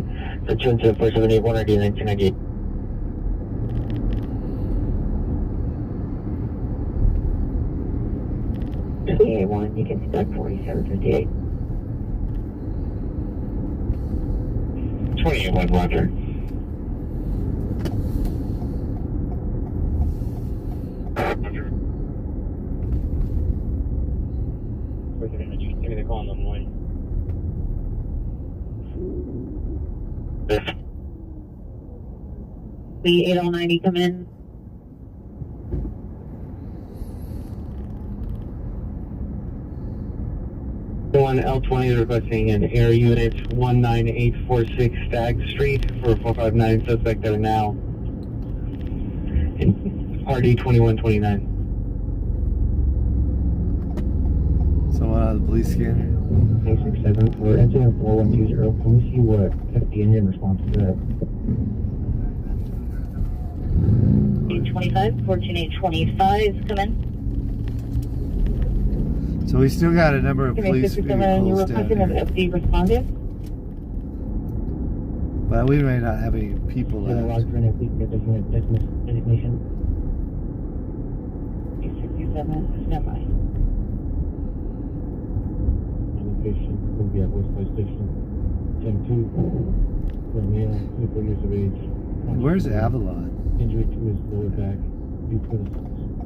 for 24778, 190, 1998. One, you can start 4758. 28-1, Roger. Give me the call on the morning. The 8090 come in. One L20 is requesting an air unit 19846 Stagg Street for 459 suspect there now. RD 2129. Someone on the police scanner. 867 for incident 4120. Can we see what FD engine response to that? 825, 14825, come in. So we still got a number of police vehicles down You here. requesting an FD responded? But we may not have any people left. Designation. 867, stand by. Location will be at Westside Station. 10-2. For male, 24 years of age. Where's Avalon? Injury to his lower back.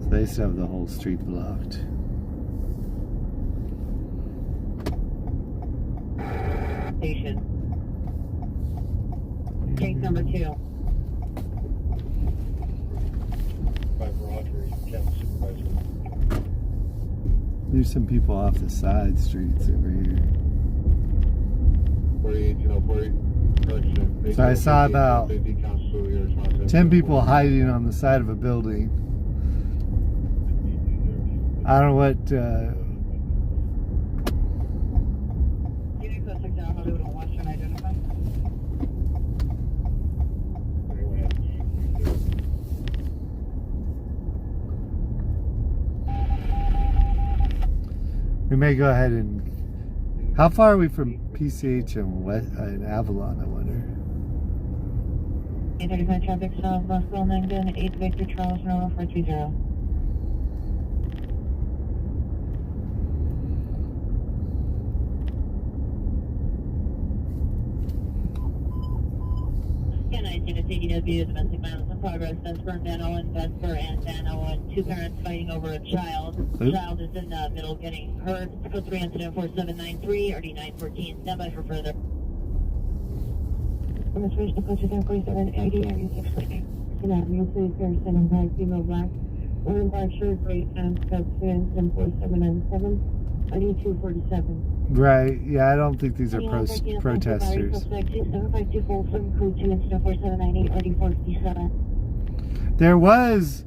So they still have the whole street blocked. Station. Case number 2. 5 Roger, Captain Supervisor. There's some people off the side streets over here. 48, 40. So I saw about 10 people hiding on the side of a building. I don't know what... We may go ahead and... How far are we from PCH and Avalon, I wonder? 835 traffic south, Boswell, Langdon, 8 Victor Charles, Nova 430. CDW, domestic violence in progress, Vesper and Van Owen, Vesper and Van Owen, 2 parents fighting over a child. The child is in the middle getting hurt. Code 3 incident 4793, RD 914, standby for further. Demonstration to Coach 4780, area 640. Good afternoon, please, there 7 black, female black, woman black shirt, gray pants, code 2 incident 4797, RD 247. Right, yeah, I don't think these are protesters. There was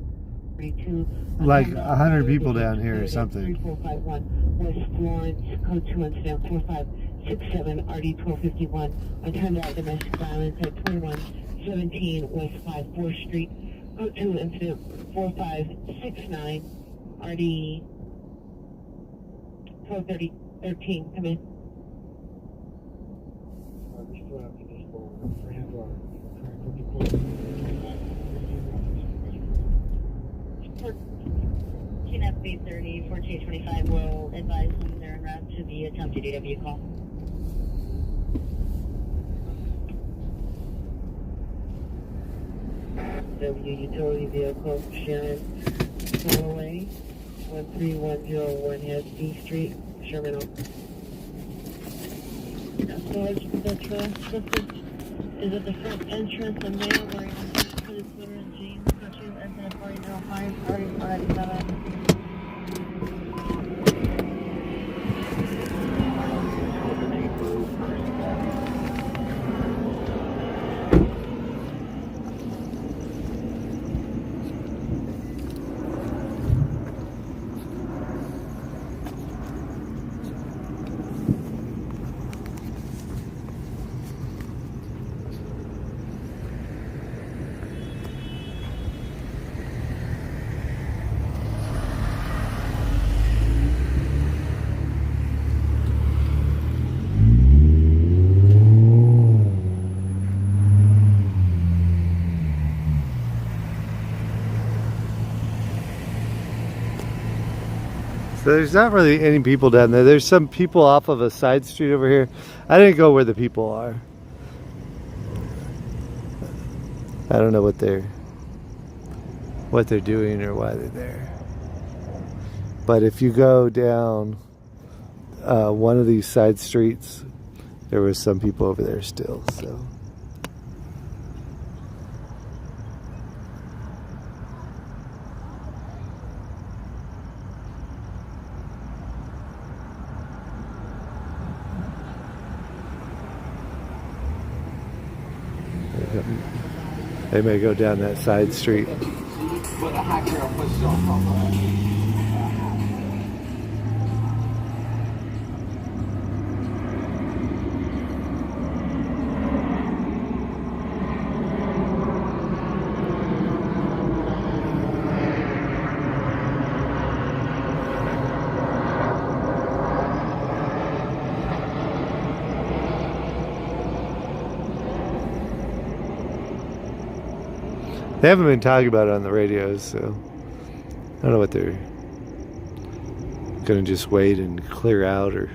like 100 people down here or something. 3451 West Florence, code 2 incident 4567 RD 1251. Attended at domestic violence at 2117 West 5 4th Street, code 2 incident 4569 RD 1213. Come in. QNAP 830, 4825 will advise when they're en route to the attempted DW call. W utility vehicle, Sharon, Holloway, 13101 has D Street, Sherman Oaks. The traffic is at the front entrance and mail where you can put his Twitter and jeans, country, and then 4005, 4047. So there's not really any people down there. There's some people off of a side street over here. I didn't go where the people are. I don't know what they're doing or why they're there. But if you go down one of these side streets, there was some people over there still. So. They may go down that side street. They haven't been talking about it on the radios, so I don't know what they're gonna just wait and clear out or.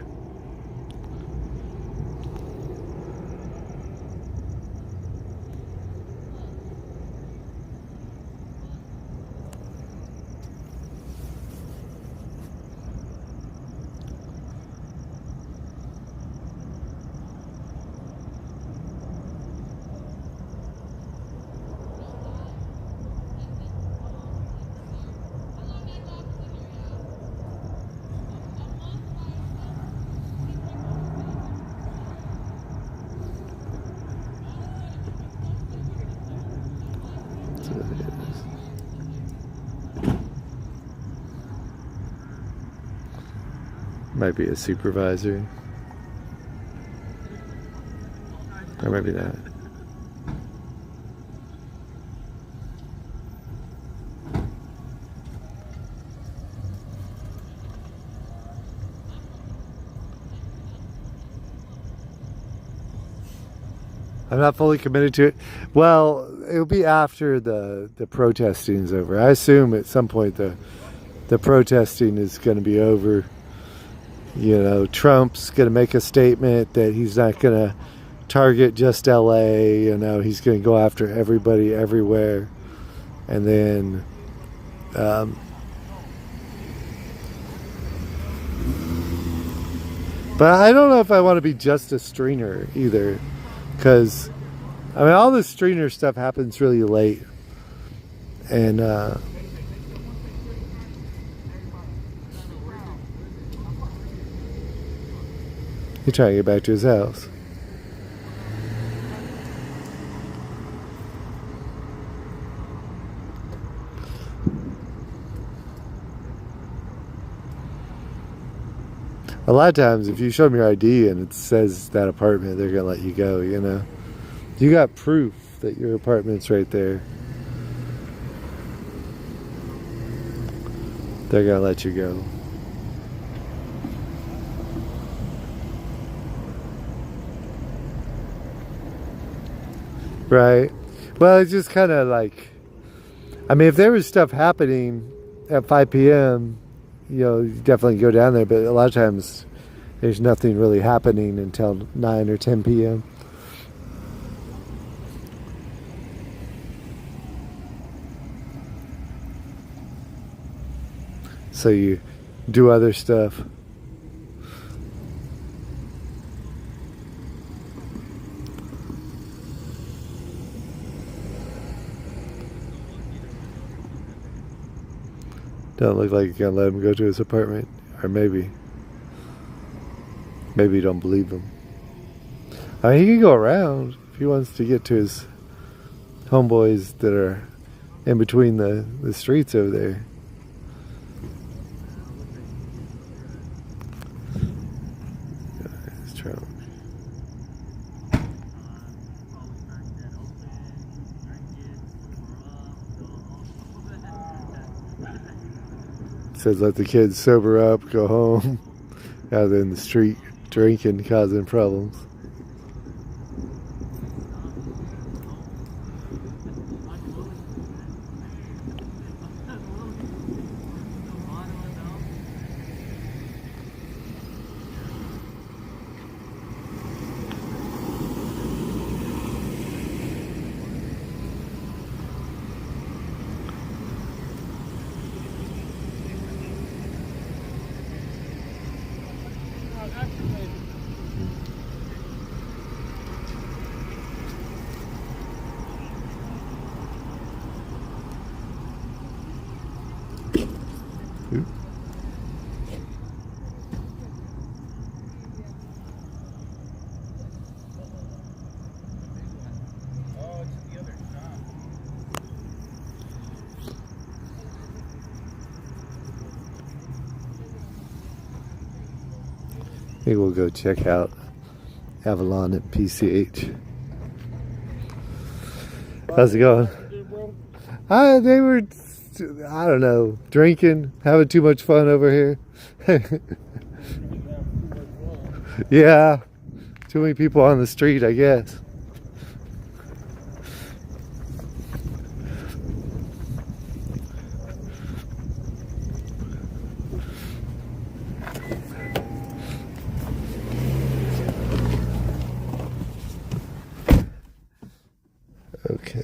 Might be a supervisor. Or maybe not. I'm not fully committed to it. Well, it'll be after the protesting is over. I assume at some point the protesting is going to be over. You know, Trump's going to make a statement that he's not going to target just LA. You know, he's going to go after everybody everywhere. And then but I don't know if I want to be just a stringer either. Because, I mean, all this stringer stuff happens really late. And, he's trying to get back to his house. A lot of times, if you show them your ID and it says that apartment, they're gonna let you go. You know, you got proof that your apartment's right there. They're gonna let you go. Right. Well, it's just kind of like, I mean, if there was stuff happening at 5 p.m., you know, you definitely go down there, but a lot of times there's nothing really happening until 9 or 10 p.m. So you do other stuff. Don't look like you're gonna let him go to his apartment. Or maybe you don't believe him. I mean, he can go around if he wants to get to his homeboys that are in between the streets over there. His truck. Says let the kids sober up, go home, out in the street drinking, causing problems. I think we'll go check out Avalon at PCH. How's it going? They were, I don't know, drinking, having too much fun over here. Yeah, too many people on the street, I guess. Okay.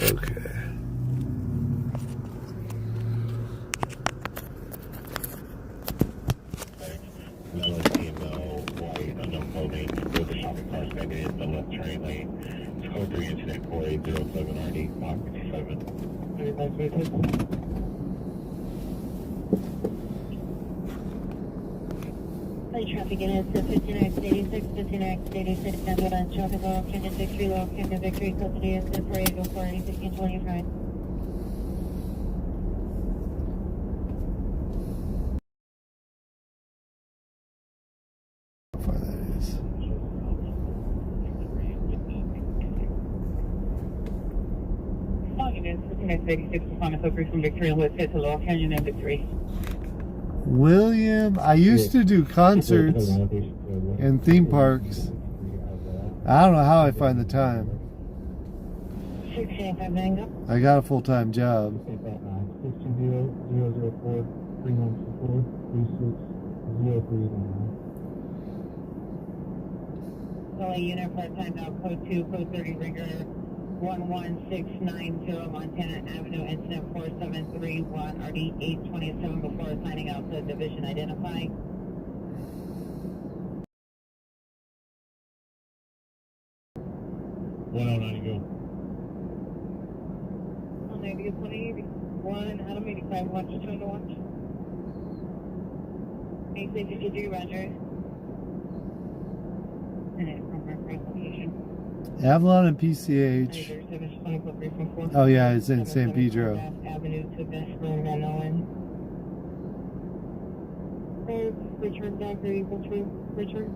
Okay. Traffic units 15X86, 15X86, ambulance, traffic law, Canyon Victory law, Canyon Victory, custody of the parade, 04, 1625. How far that is. All units, 15X86, performance over from Victoria, let's head to Law Canyon and Victory. William, I used to do concerts in theme parks. I don't know how I find the time. I got a full-time job. Solely unit part-time now, code 2, code 30, rigger 11690 Montana Avenue, incident 4731, RD 827 before signing out to division identify. On 181, Adam 85, watch the turn to watch. 863, roger. And it from our first location. Avalon and PCH. Oh yeah, it's in San Pedro. Avenue to Westland and Owen. Return back, return.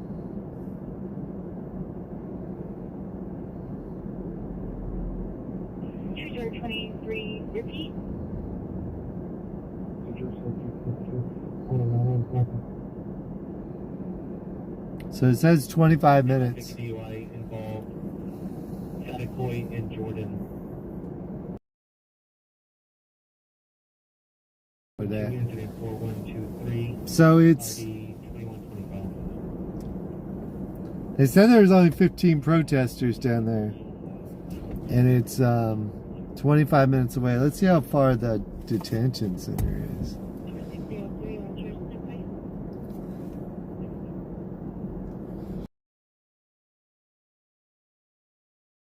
Choose 23, repeat. So it says 25 minutes. DUI involved Satakoy and Jordan. For that. Incident 4123. So it's. They said there was only 15 protesters down there, and it's 25 minutes away. Let's see how far the detention center is.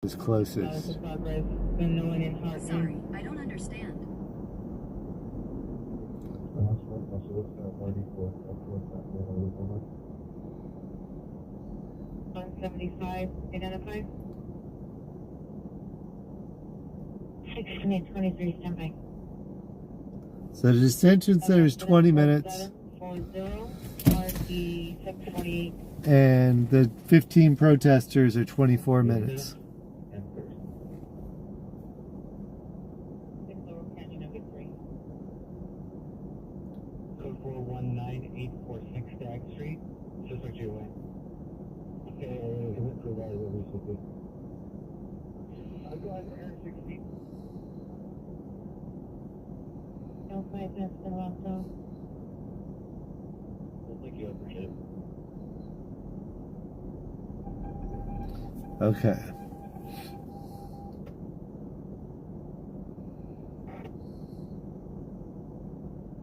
Is closest. Sorry, I don't understand. 175, identify. 1623, standby. So the detention center is 20 minutes. 648. And the 15 protesters are 24 minutes. Code 419846 Stag Street, Sister Gateway. Okay, I'll go ahead and air 60. No, 5 minutes been locked off. Thank you, I appreciate it. Okay.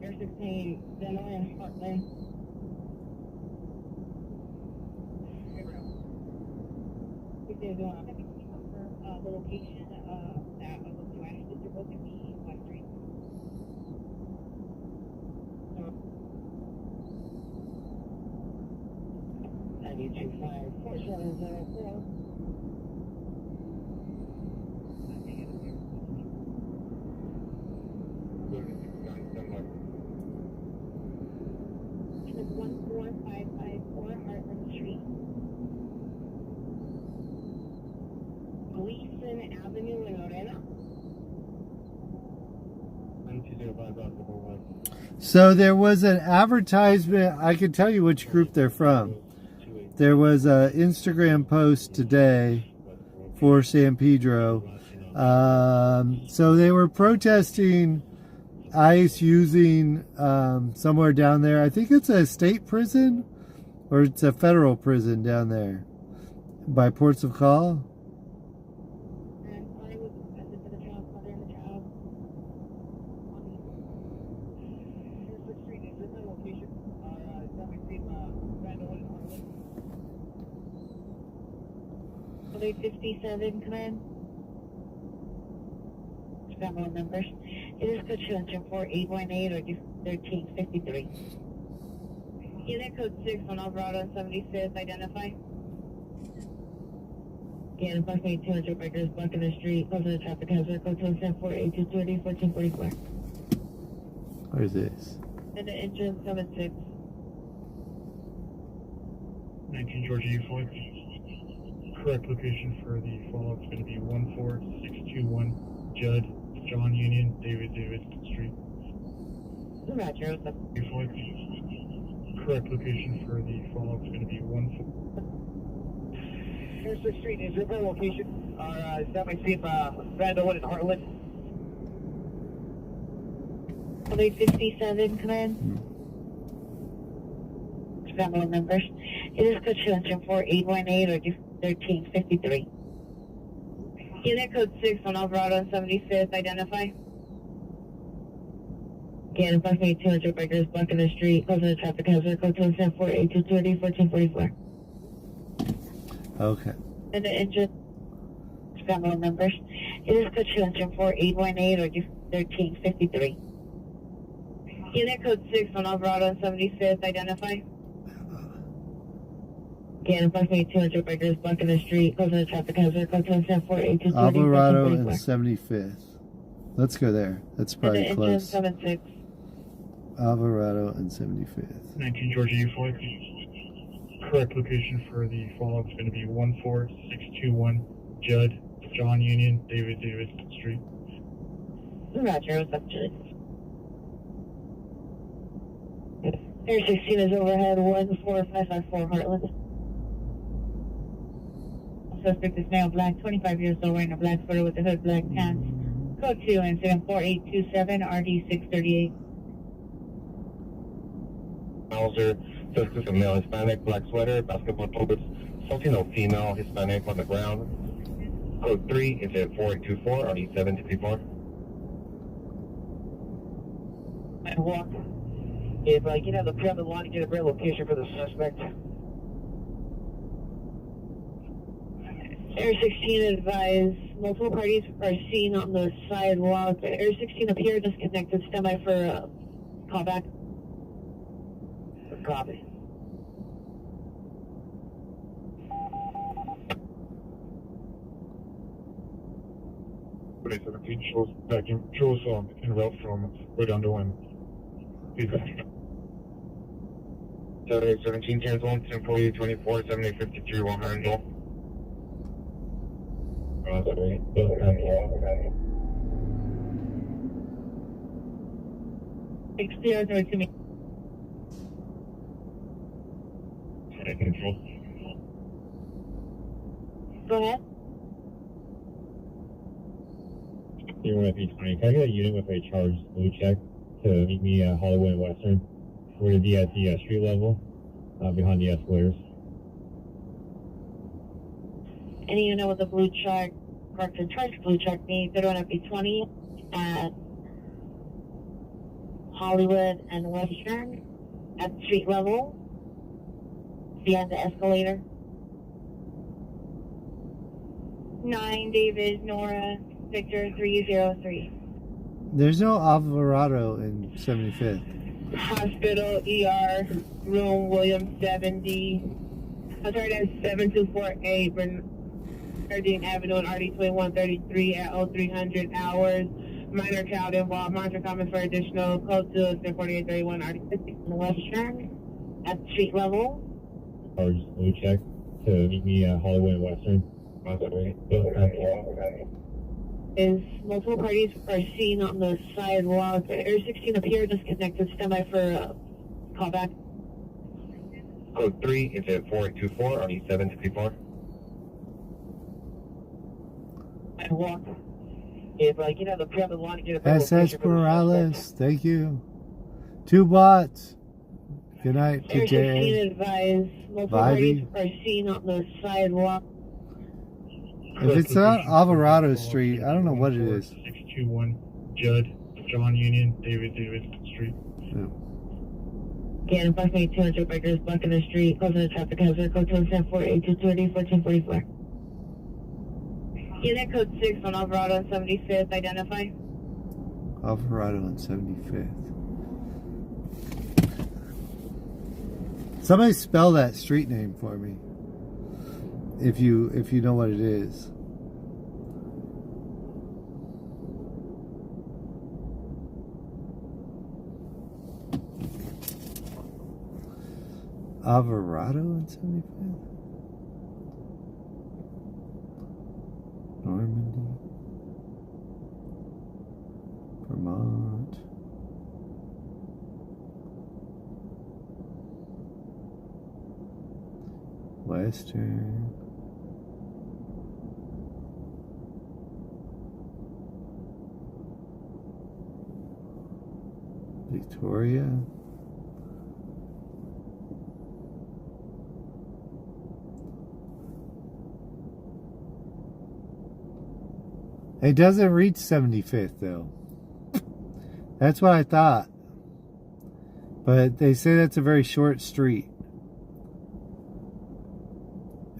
Air 16, Demo and Heartland. If there's the location that was flashed, it's supposed to be West Street. 9254-4704. It's 14554 Heartland Street. Gleason Avenue in Lorena. 9205 So there was an advertisement. I can tell you which group they're from. There was an Instagram post today for San Pedro. So they were protesting ICE using somewhere down there. I think it's a state prison or it's a federal prison down there by ports of call. Code 57, command. Family members. It is code 204-818 or 1353. Unit code 6 on Alvarado and 75th, identify. Yeah, approximately 200 bikers blocking the street, closing the traffic hazard, code 204-8230, 1444. Where is this? And the engine 76. 19 Georgia U4. Correct location for the follow-up is going to be 14621 Judd, John Union, David Street. Roger, what's up? U4. Correct location for the follow-up is going to be 14. Here's the street. Is your better location? Is that my safe, Randallwood and Heartland? Code 57, command. Family members. It is code 204-818 or 1353. Unit code 6 on Alvarado and 75th, identify. Again, approximately 200 bikers blocking the street, closing the traffic hazard, code 204-8230, 1444. Okay. And the engine, family members. It is code 204-818 or 1353. Unit code 6 on Alvarado and 75th, identify. Again, approximately 200 bikers blocking the street, closing the traffic hazard, code 1748220. Alvarado and 75th. Let's go there. That's probably close. 76. Alvarado and 75th. 19 Georgia U4. Correct location for the follow-up is going to be 14621 Judd, John Union, David Street. Roger, what's up, Judd? Air 16 is overhead 14554 Heartland. Suspect is male, black, 25 years old, wearing a black sweater with a hood, black pants. Code 2, incident 4827, RD 638. Mauser, suspect, a male Hispanic, black sweater, basketball shorts, Latino female, Hispanic on the ground. Code 3, incident 4824, RD 754. And walk. If you know the pre on the line, get a better location for the suspect. Air 16 advised multiple parties are seen on the sidewalk. Air 16 appear disconnected. Stand by for a callback. Copy. Today 17 shows en route from Redondo and Pizza. Saturday 17 10 1 10 4824 7853 100. Clear to me. Control. Go ahead. Here with E20. Can I get a unit with a charged blue check to meet me at Hollywood and Western? We're to be at the street level, behind the escalators. Any unit with a blue check, marked and charged blue check, me, good one at B20 at Hollywood and Western at street level, behind the escalator. 9 David Nora Victor 303. There's no Alvarado in 75th. Hospital ER room William 70. I'm sorry, that's 7248 Bernardine Avenue and RD 2133 at 0300 hours. Minor child involved. Monitor comments for additional code to 4831 RD 50 Western at street level. Charged blue check to meet me at Hollywood and Western. Is multiple parties are seen on the sidewalk. Air 16 appear disconnected. Stand by for a callback. Code 3, incident 4824, RD 754. And walk. If the pre on the line, get a better SS location for the Morales, thank you. 2 bots. Good night to Air 16 Jay. advised multiple parties are seen on the sidewalk. If it's not Alvarado Street, I don't know what it is. 621 Judd, John Union, David Street. Again, approximately 200 bikers blocking the street, closing the traffic hazard, code 1748220 1444. Unit code 6 on Alvarado and 75th, identify. Alvarado and 75th. Somebody spell that street name for me. If you know what it is. Alvarado and 75th? Normandy, Vermont. Western. Victoria. It doesn't reach 75th though. That's what I thought. But they say that's a very short street.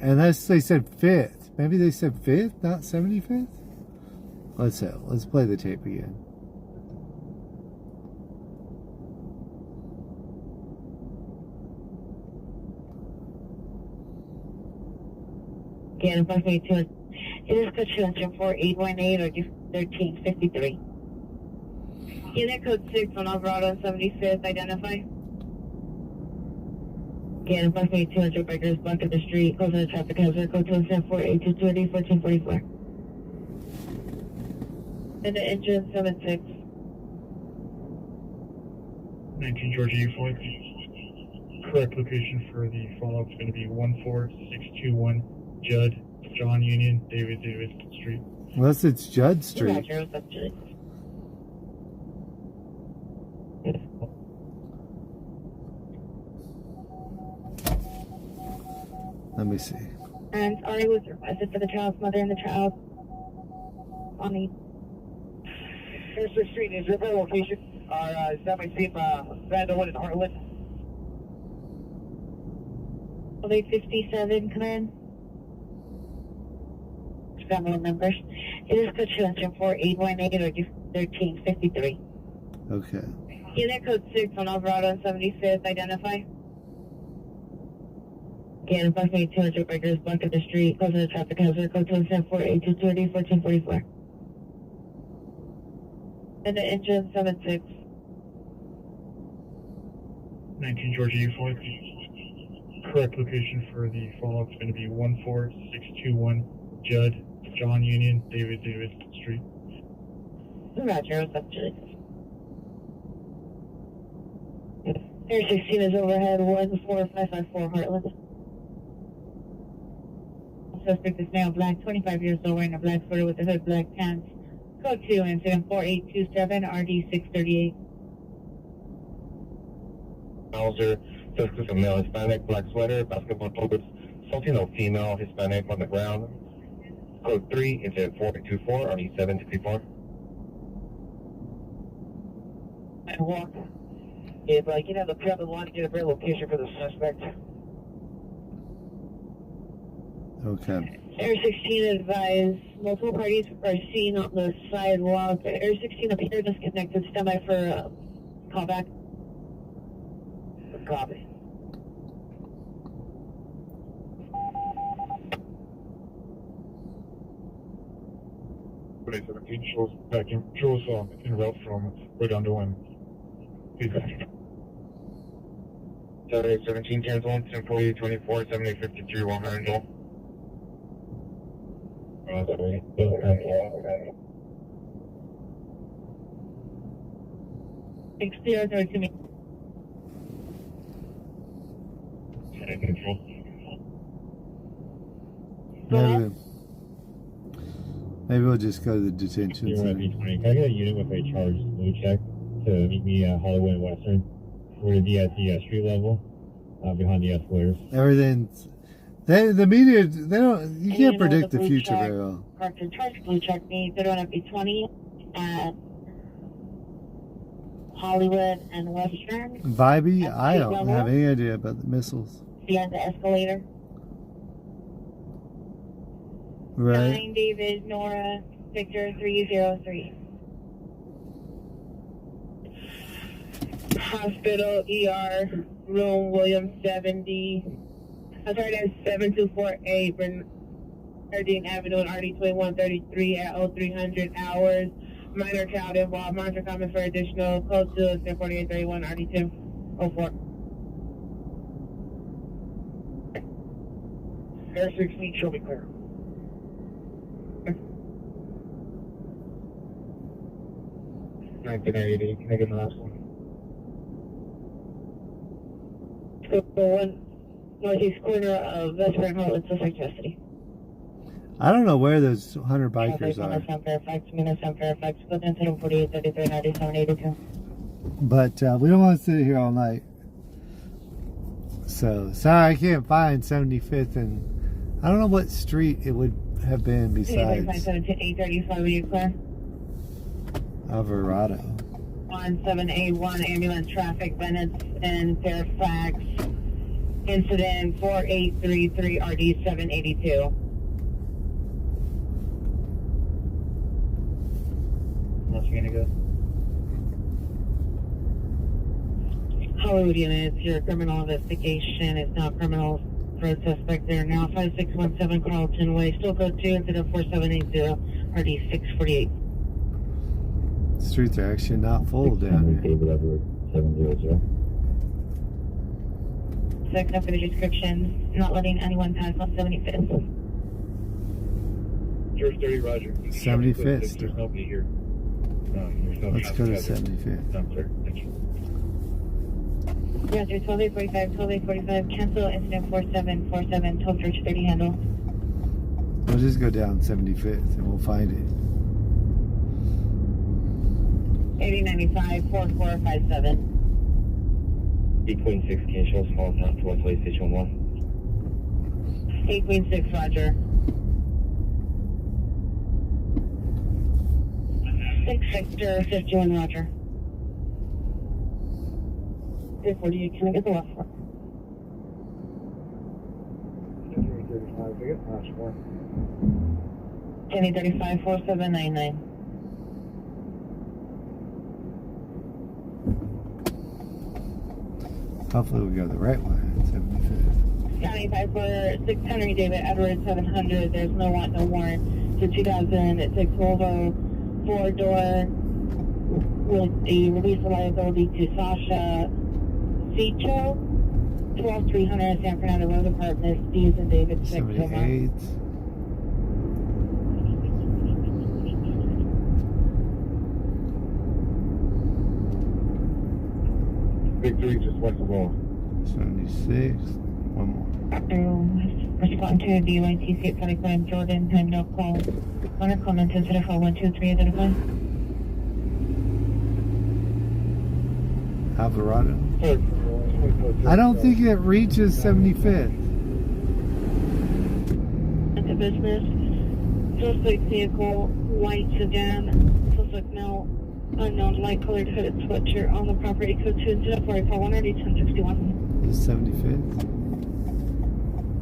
Unless they said 5th. Maybe they said 5th, not 75th? Let's play the tape again. Again, approximately 2. It is code 204-818 or 1353. Unit code 6 on Alvarado and 75th, identify. Again, approximately 200 bikers blocked at the street, closing the traffic hazard, code 204-820 1444. And the engine 76. 19 Georgia U4. Correct location for the follow-up is going to be 14621 Judd, John Union, David Street. Unless it's Judd Street. Roger, what's up, Judd? Let me see. And sorry, was requested for the child's mother and the child. On the Airstrip Street is your location. Our semi-safe Vanderwood and Heartland. LA 57, come in. Family members. It is code 204-818 or 1353. Okay. Unit code 6 on Alvarado and 75th, identify. Again, approximately 200 bikers blocked at the street, closing the traffic hazard, code 204-820 1444. And the engine 76. 19 Georgia U4. Correct location for the follow-up is going to be 14621 Judd, John Union, David Street. Roger, what's up, Judd? Air 16 is overhead, 14554 Heartland. Suspect is male, black, 25 years old, wearing a black sweater with a hood, black pants. Code 2, incident 4827, RD 638. Mauser, suspect, a male Hispanic, black sweater, basketball shorts, Latino female, Hispanic on the ground. Code 3, incident 4824, RD 754. And walk. If you know the private line to get a better location for the suspect. Okay. Air 16 advised multiple parties are seen on the sidewalk. Air 16 up here disconnected. Stand by for callback. Copy. Today 17 shows back in route from right on to one. Feedback. Saturday 17 turns 1, 10-48-24, 7853, 100. Thanks, clear to me. Control. Maybe we'll just go to the detention You're center. at B20. Can I get a unit with a charged blue check to meet me at Hollywood and Western? We're going to be at the street level, behind the escalators. Everything's... the media, they don't... You can't predict the future very well. Parked in charge, blue check me. They're on B20 at Hollywood and Western. Vibey? I don't have any idea about the missiles. Behind the escalator. Right. 9 David, Nora, Victor 303. Hospital, ER, room William 70. I'm sorry, that's 7248 Bernardine Avenue and RD 2133 at 0300 hours. Minor child involved. Monitor comment for additional code to 4831 RD 204. Air 16, show me clear. 1980, can I get the last one? So, one northeast corner of Western Homeland, Sussex custody. I don't know where those 100 bikers are. But we don't want to sit here all night. So, sorry I can't find 75th and I don't know what street it would have been besides Alvarado. 1781 ambulance traffic, Bennett and Fairfax. Incident 4833 RD 782. Unless you're gonna go. Hollywood units, your criminal investigation is now criminal third suspect there now. 5617 Carlton Way. Still code 2 incident 4780 RD 648. Streets are actually not full down here. David Edward 700. Second up for the descriptions, not letting anyone pass on 75th. George 30, Roger. 75th. There's nobody here. Let's go to 75th. No, sir. Thank you. Roger, 12845, 12845, cancel incident 4747, 12 George 30 handle. We'll just go down 75th and we'll find it. 8095, 4457. 8.6 can show small town to Westway Station 1. 8.6, Roger. 6 Victor 51, Roger. 348, can I get the last one? 35, I got last one. 2035, 4799. Hopefully we go the right way at 75th. County 5 for 6 Henry David Edwards 700. There's no want, no warrant. To 2006 Volvo 4-door with the release of liability to Sasha Cicho, 12300 San Fernando Road Apartments, Steves and David 6. 78. Victory just west of all. 76. One more. Respond to DYTC at California Jordan, time no call. On a comment to 123 identify. Alvarado. I don't think it reaches 75th. Into business. Suspect vehicle, white sedan. Suspect now unknown light colored hooded sweatshirt on the property. Code 2 incident 44 180 1061. The 75th.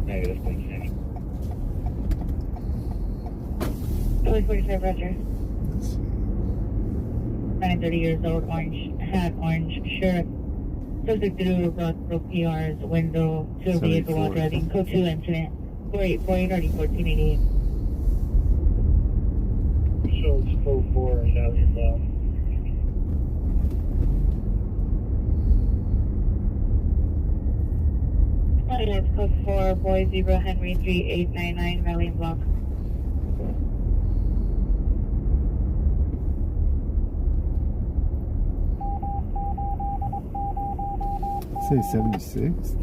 Negative, thank you. 45, Roger. 30 years old, orange hat, orange shirt. Subject to broke PR's window to a vehicle while driving. Code 2 incident 4848 RD 1488. Shows code 4 and now you're down. It's code 4, Boy Zebra Henry 3899 Valley Block. Say 76.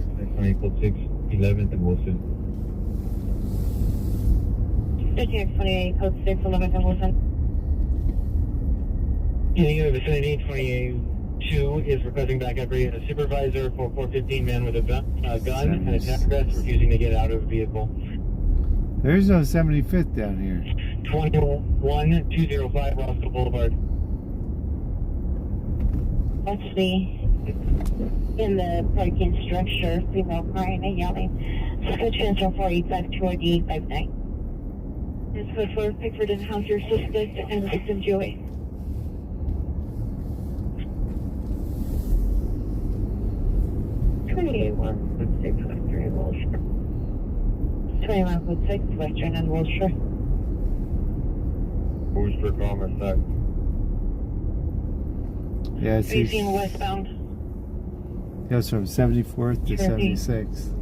Code 6, 11th and Wilson. 1328, code 6, 11th and Wilson. In the vicinity, 28-2 is requesting backup for a supervisor for 415 man with a gun and a task vest refusing to get out of the vehicle. There's no 75th down here. 21205 Roscoe Boulevard. Let's see. In the parking structure, female crying and yelling. Switch answer 4852 or D859. It's code 4, Pickford and House your suspect and victim Joey. Twenty-one code 6 Western and Wilshire. 21 code 6 Western and Wilshire. Worcester Commerce Act. Yeah, I see. Facing westbound. Goes from 74th to 76th.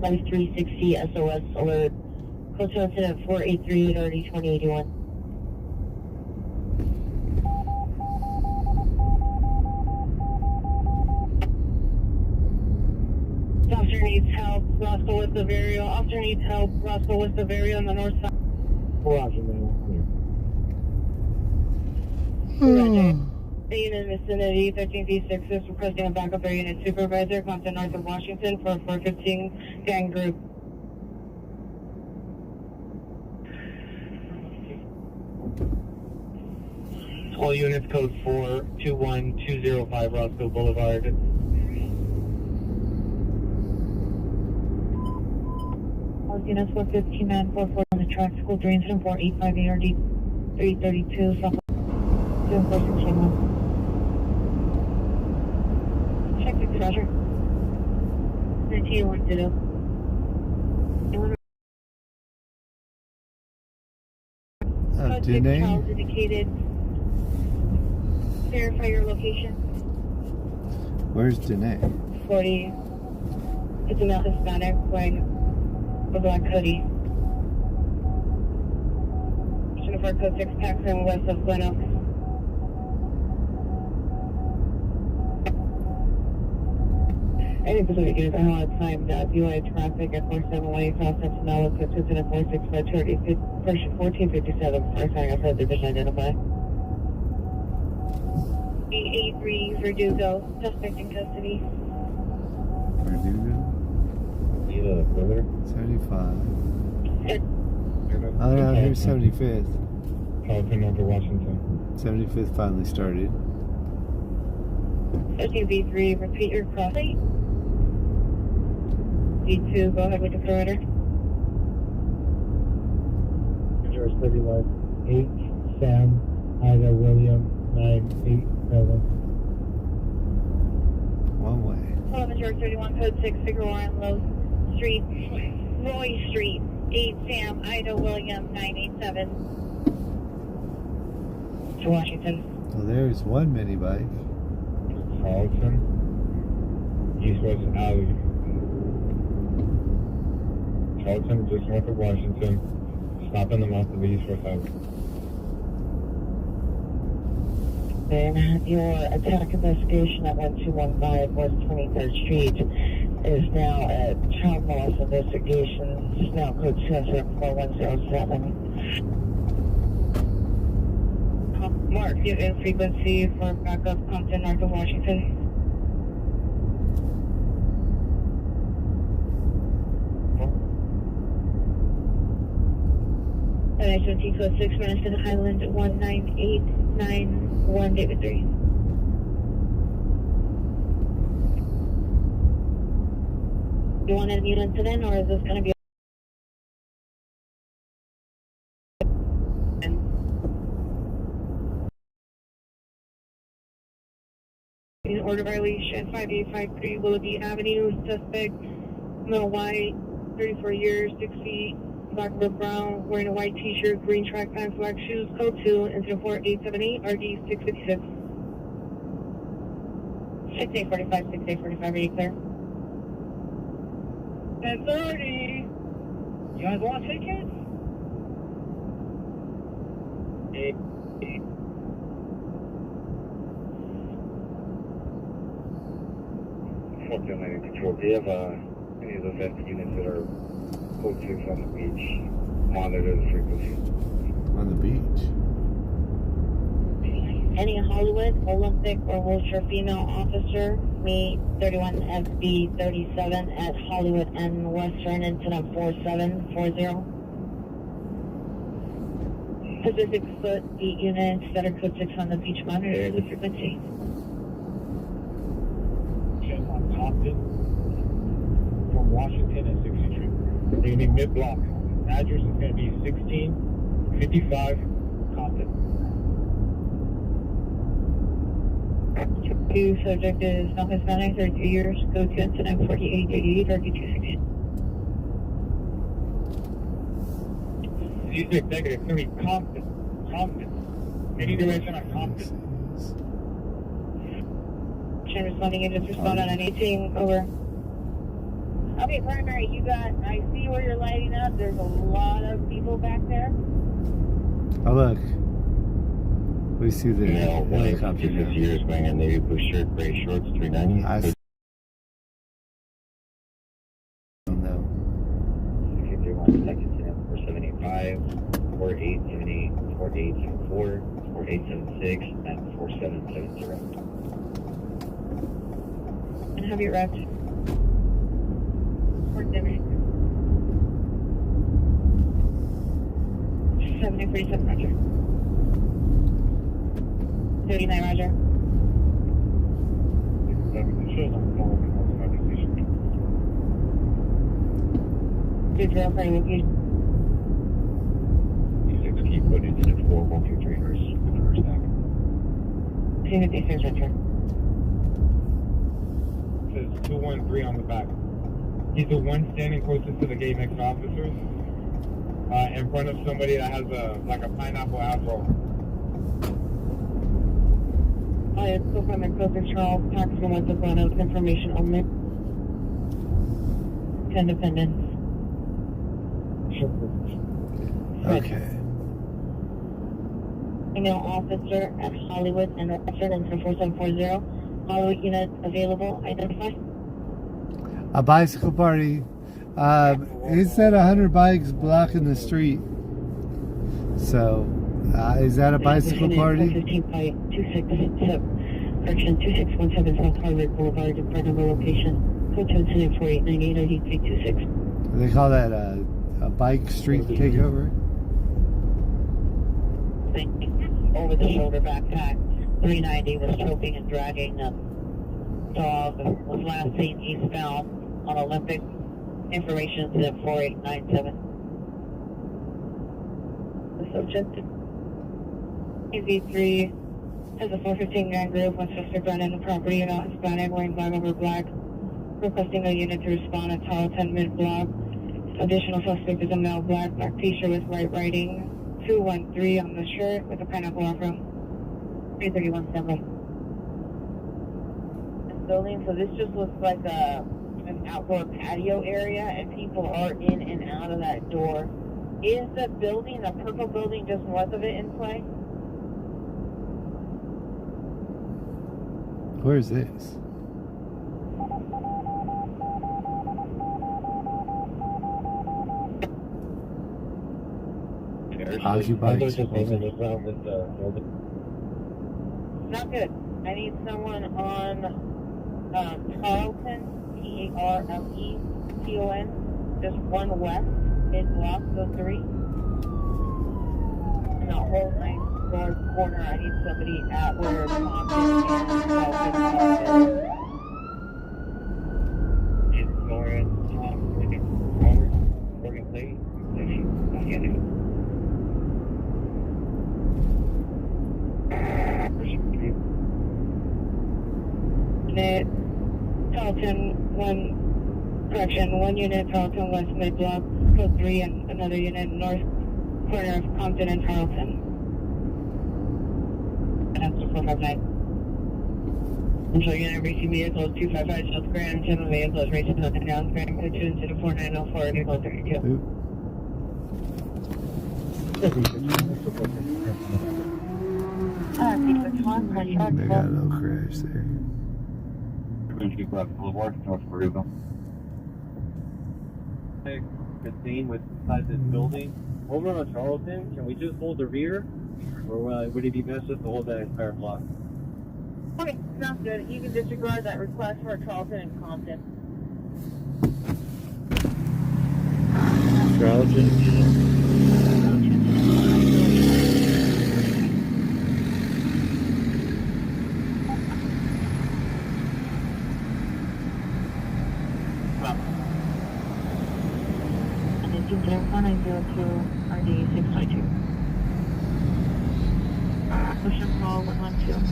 Life 360 SOS alert. Code to incident 483 RD 2081. Officer needs help. Roscoe with the Vario. Officer needs help. Roscoe with the Vario on the north side. Roger, man. Roger. The unit vicinity 13V6 is requesting a backup area unit supervisor. Contact north of Washington for a 415 gang group. All units code 4, 21205 Roscoe Boulevard. All units 415 and 44 on the track. School drains and 485 ARD 332 South 24611. 1310. Code 6 Charles indicated. Verify your location. Where's Danae? 40. It's a male Hispanic wearing a black hoodie. For code 6 Paxton west of Glen Oaks. Any Pacific units are held time UI traffic at 471 across Sentinel with 6 and 46 by 1457. First time I've heard the division identify. 883 Verdugo, suspect in custody. Verdugo? Need a brother? 75. Oh no, here's 75th. California North of Washington. 75th finally started. 13V3, repeat your cross rate. V2, go ahead with the perimeter. Yours 31. 8, Sam, Ida, William, 987. One way. Hello, Major 31, code 6, figure 1, Low Street, Roy Street. 8 Sam, Ida, William, 987. To Washington. Well, there's one mini bike. Carlton. East-West Alley. Carlton, just north of Washington. Stop in the mouth of the East-West Alley. Then your attack investigation at 1215 West 23rd Street is now at child molest investigation. It's now code 4107. Mark, give in frequency for backup Compton north of Washington. NH-17 code 6 Madison Highland 19891 David 3. You want a new incident or is this going to be in order violation 5853 Willoughby Avenue, suspect male white, 34 years, 6 feet, black rib brown, wearing a white t-shirt, green track pants, black shoes, code 2, incident 4878, RD 656. 6845, 6845, are you clear? 10:30. You guys want tickets? Homeland Control, do you have any of those FD units that are code 6 on the beach monitor the frequency? On the beach? Any Hollywood, Olympic, or Wilshire female officer, meet 31 FB 37 at Hollywood and Western, incident 4740. Pacific foot 8 units that are code 6 on the beach monitor the frequency. On Compton from Washington and 60th Street. They're going to be mid-block. Address is going to be 1655 Compton. Two subject is male Hispanic, 32 years, go to incident 4888, RD260. These are negative, it's going to be Compton. Compton. Any direction on Compton. Responding and just respond on anything, over. Okay, primary, you got, I see where you're lighting up. There's a lot of people back there. Oh, look. We see the helicopter now. Years wearing a navy blue shirt, gray shorts, 390. I don't know. 51 seconds in 475, 4878, 4874, 4876, and 4770. And have you arrived? Port 7047, Roger. 39, Roger. Did you verify your location? 6 keep put incident 4123 reverse back. 256, Roger. Says 213 on the back. He's the one standing closest to the gate next to officers. In front of somebody that has a pineapple afro. It's still from the closest Charles, Paxton with the phone of information only. 10 dependents. Okay. Female officer at Hollywood and Western and 4740. Hollywood unit available. Identify. A bicycle party. He said 100 bikes blocking the street. So, is that a bicycle party? 15 by 2617 South Hollywood Boulevard, department location. Code to incident 4898 They call that a bike street takeover? Over the shoulder backpack. 390 was choking and dragging a dog. Was last seen eastbound on Olympic. Information is at 4897. The subject AV3 has a 415 gang group. One sister burned in the property, not Hispanic, wearing black over black. Requesting a unit to respond at Tower 10 mid-block. Additional suspect is a male black t-shirt with white writing. 213 on the shirt with a pineapple afro. 331 standby. This building, so this just looks like an outdoor patio area, and people are in and out of that door. Is the building, the purple building just north of it, in play? Where is this? Occupied. Not good. I need someone on Tarleton, Tarleton, just one west, mid-block, so 3. And the whole ninth north corner, I need somebody at where Compton and Tarleton are. It's Lauren, working late. Not yet. Unit Tarleton 1 unit Tarleton West mid-block, code 3, and another unit north corner of Compton and Tarleton. That's the 459. Control unit racing vehicles 255 South Grand, 10 vehicles racing up and down Grand, code 2 into the 4904, vehicle 32. They got no crash there. Boulevard, North Berryville. The scene with inside this building. Over on Charlton, can we just hold the rear? Or would it be best just to hold that entire block? Okay, sounds good. You can disregard that request for Charlton and Compton. Charlton. And then 1902 RD 622. Push and call 112.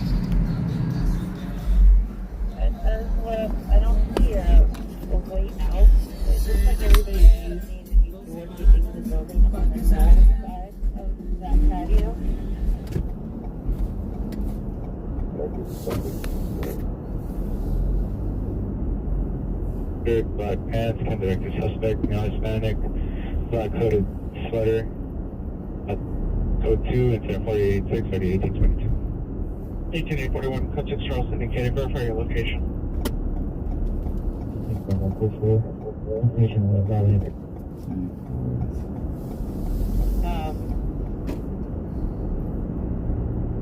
As what I don't see a way out. It looks like everybody's using the door leading to the building on the side of that patio. Black pants, convicted suspect, male Hispanic, black coated sweater, code 2, incident 4886, 1822. 18841, code 6 Charles indicated, verify your location.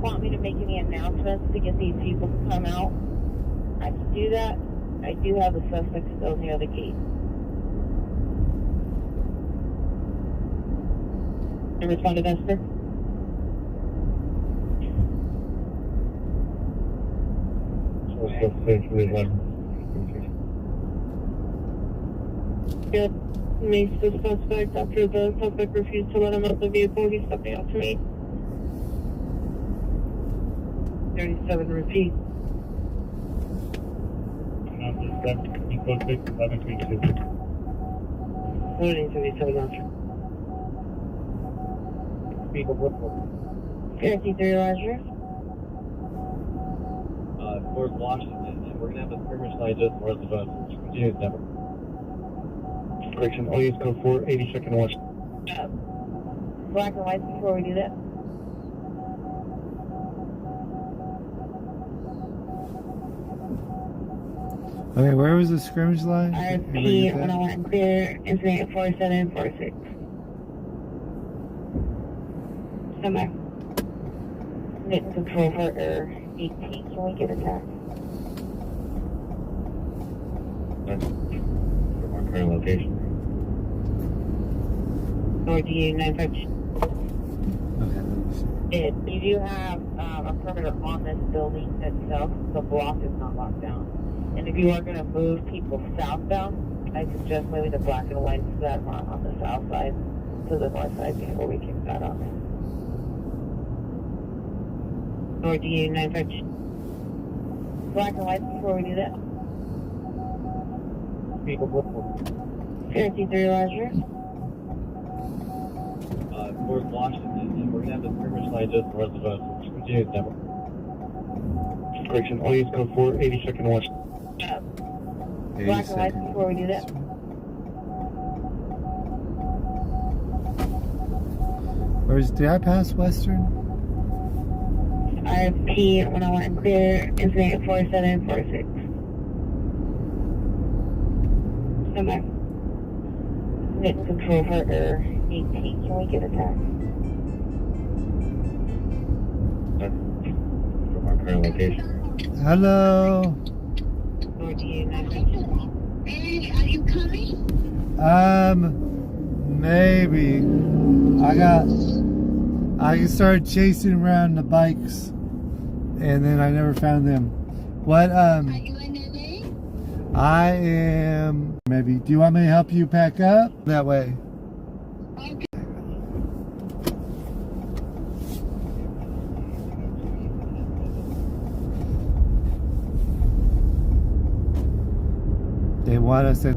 Want me to make any announcements to get these people to come out? I can do that. I do have the suspect still near the gate. And respond to Vesper. Good. Mace the suspect after the suspect refused to let him out the vehicle. He's stepping up to me. 37, repeat. Code 6, 1132. 53 Roger. North Washington, and we're gonna have a skirmish line just north of us. Continue to Denver. Correction, all use code 4, 82nd West. Black and white before we do that. Okay, where was the scrimmage line? RP 101 clear, incident 4746. Somewhere. Net control for 18, can we get attacked? From our current location. North DA 952. You do have a perimeter on this building itself. The block is not locked down. And if you are going to move people southbound, I suggest moving the black and white that are on the south side to the north side before we kick that on there. North DA 952. Black and white before we do that. 53 Roger. North Washington, and we're gonna have a skirmish line just north of us. Continue to Denver. Correction, all use code 4, 82nd West. Black and white before we do that. Did I pass Western? RP 101 clear, incident 4746. Somewhere. Net control for 18, can we get attacked? From our current location. Hello. Hey, are you coming? Maybe. I started chasing around the bikes, and then I never found them. What, Are you in LA? I am, maybe. Do you want me to help you pack up? That way. Okay. They want us to.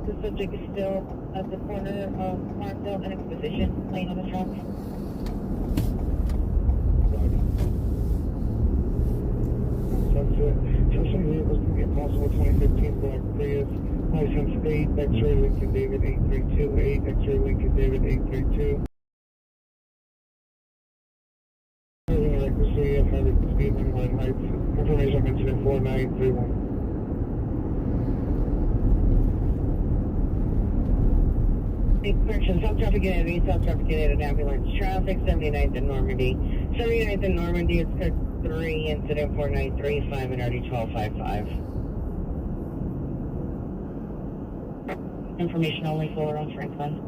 The subject is still at the corner of Markville and Exposition, laying on the truck. Sunset. Sunset vehicles can get possible 2015 Black Prius. License 8, X-Ray Lincoln David 8328, X-Ray Lincoln David 832. Recklessly at 100 speed limit line heights. Information incident 4931. Correction, self-traffic unit, self-traffic unit, ambulance, traffic, 79th and Normandy. 79th and Normandy, it's code 3, incident 4935 and RD 1255. Information only forward on Franklin.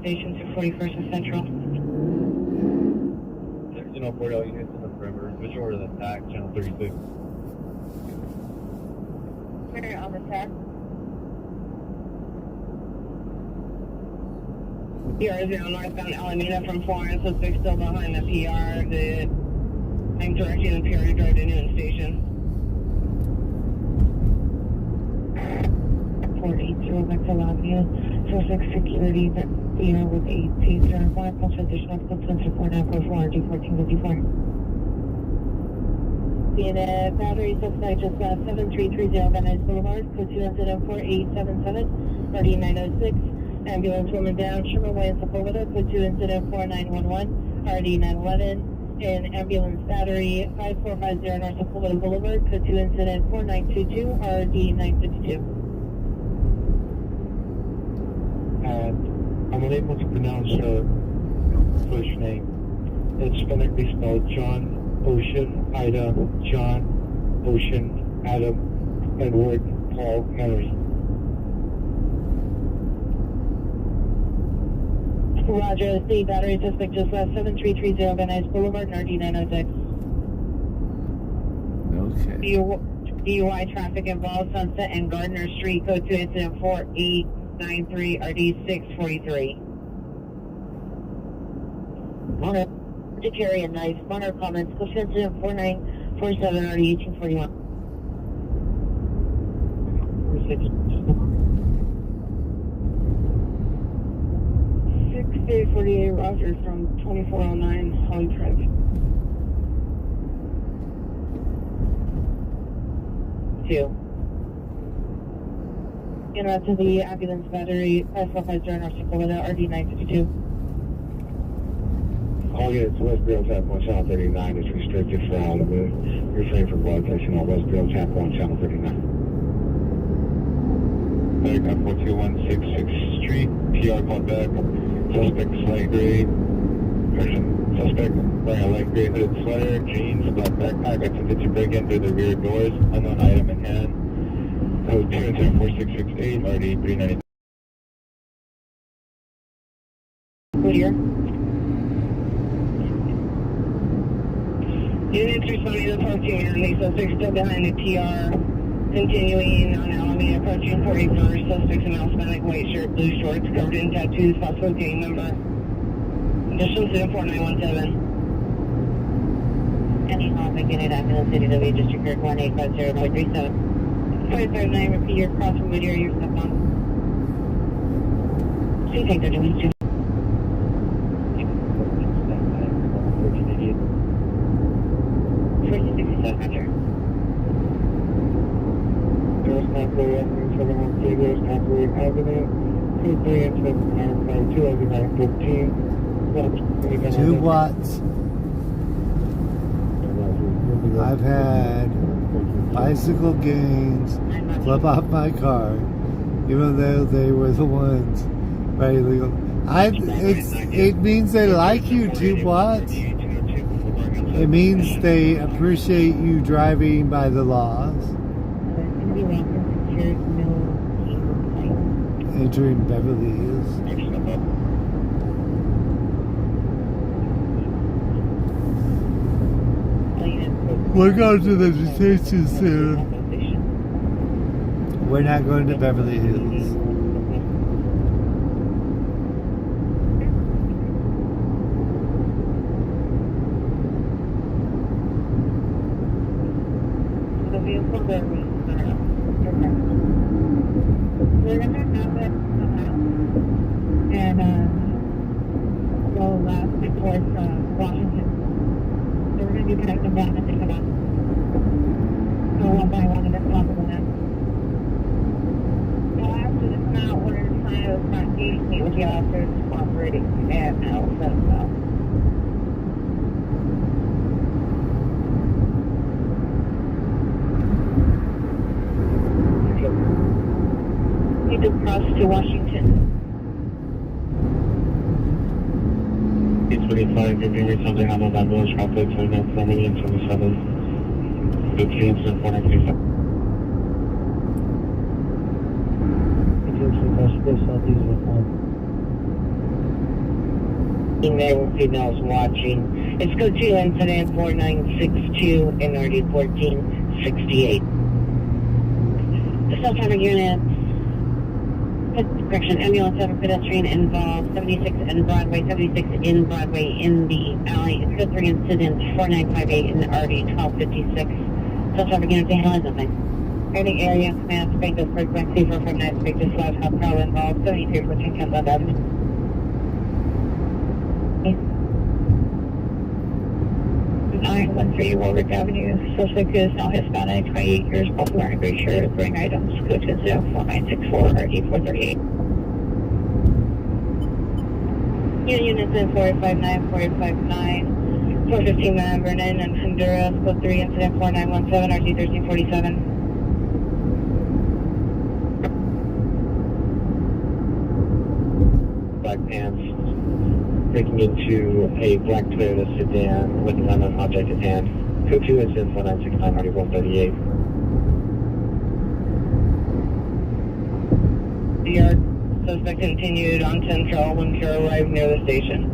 Station 641st and Central. There's no Bordeaux units in the perimeter. Switch over to the TAC, channel 36. Clear on the TAC. PR 0 northbound Alameda from Florence, suspect still behind the PR. I'm directing the PR to drive to Newton Station. 480 Vector Avenue, 46 security, PR with 8T05, post additional code 74944 RD 1454. Unit battery suspect just left 7330 Van Nuys Boulevard, code 2 incident 4877, RD 906. Ambulance woman down, Sherman Way in Sepulveda, code 2 incident 4911, RD 911. And ambulance battery 5450 North Sepulveda Boulevard, code 2 incident 4922, RD 952. And I'm unable to pronounce her first name. It's phonetically spelled John, Ocean, Ida, John, Ocean, Adam, Edward, Paul, Henry. Roger, the battery suspect just left 7330 Van Nuys Boulevard, RD 906. Okay. DUI traffic involved Sunset and Gardner Street, code 2 incident 4893, RD 643. Monarch to carry a knife. Monarch comments, code 2 incident 4947, RD 1841. 6848 Roger from 2409 Holly Drive. Two. In route to the ambulance battery, 5450 North Sepulveda, RD 952. All units Westboro Tap 1 Channel 39 is restricted for all of it. Refrain from broadcasting on Westboro Tap 1 Channel 39. Back up 42166th Street, PR called back. Suspect light gray. Suspect wearing a light gray hooded sweater, jeans, black backpack, attempted to break in through the rear doors, unknown item in hand. Code 2474668, RD 390. Clear. Units responding to the parking area, the suspect still behind the TR. Continuing on Alameda, approaching 41st, suspects in Hispanic, white shirt, blue shorts, covered in tattoos, possible gang member. Additional incident 4917. Any Hawk unit, ambulance, City W, District Court 1850.37. 559, repeat your cross from Whittier, your step on. 230, 4667. There's Conway Avenue, 713, there's Conway Avenue, 23 and 792, 915. 2 watts. I've had bicycle gangs flip off my car, even though they were the ones right illegal. It means they like you, 2 watts. It means they appreciate you driving by the laws. Entering Beverly Hills. We're going to the detention center. We're not going to Beverly Hills. The vehicle that we we're going to have it come out and go towards Washington. So we're going to be connecting down as they come out. Go one by one and then top of the next. So after this come out, we're going to try to front gate, meet with the officers operating at Alpha. Need to cross to Washington. It's 25, giving me something on the ambulance traffic, 29, 70 and 27. 15 and 497. Females watching. It's code 2 incident 4962 and RD 1468. The self-driving unit. Correction, ambulance and pedestrian involved, 76 in Broadway, 76 in Broadway in the alley. It's code 3 incident 4958 in RD 1256. Self-driving unit to handle nothing. Any area, command, Spangle, frequency for from night, speak to slash hub power involved, 73 14 Kentland Avenue. 113 Warwick Avenue. Suspect is now Hispanic, 28 years, both wearing gray shirt, bring items, code 4964 8438. Units in 459, 459, 415 Mount Vernon and Honduras, code 3, incident 4917, RG 1347. Black pants breaking into a black Toyota sedan with an unknown object at hand. Code 2 incident 4969, RG 138. DR suspect continued on Central when car arrived near the station.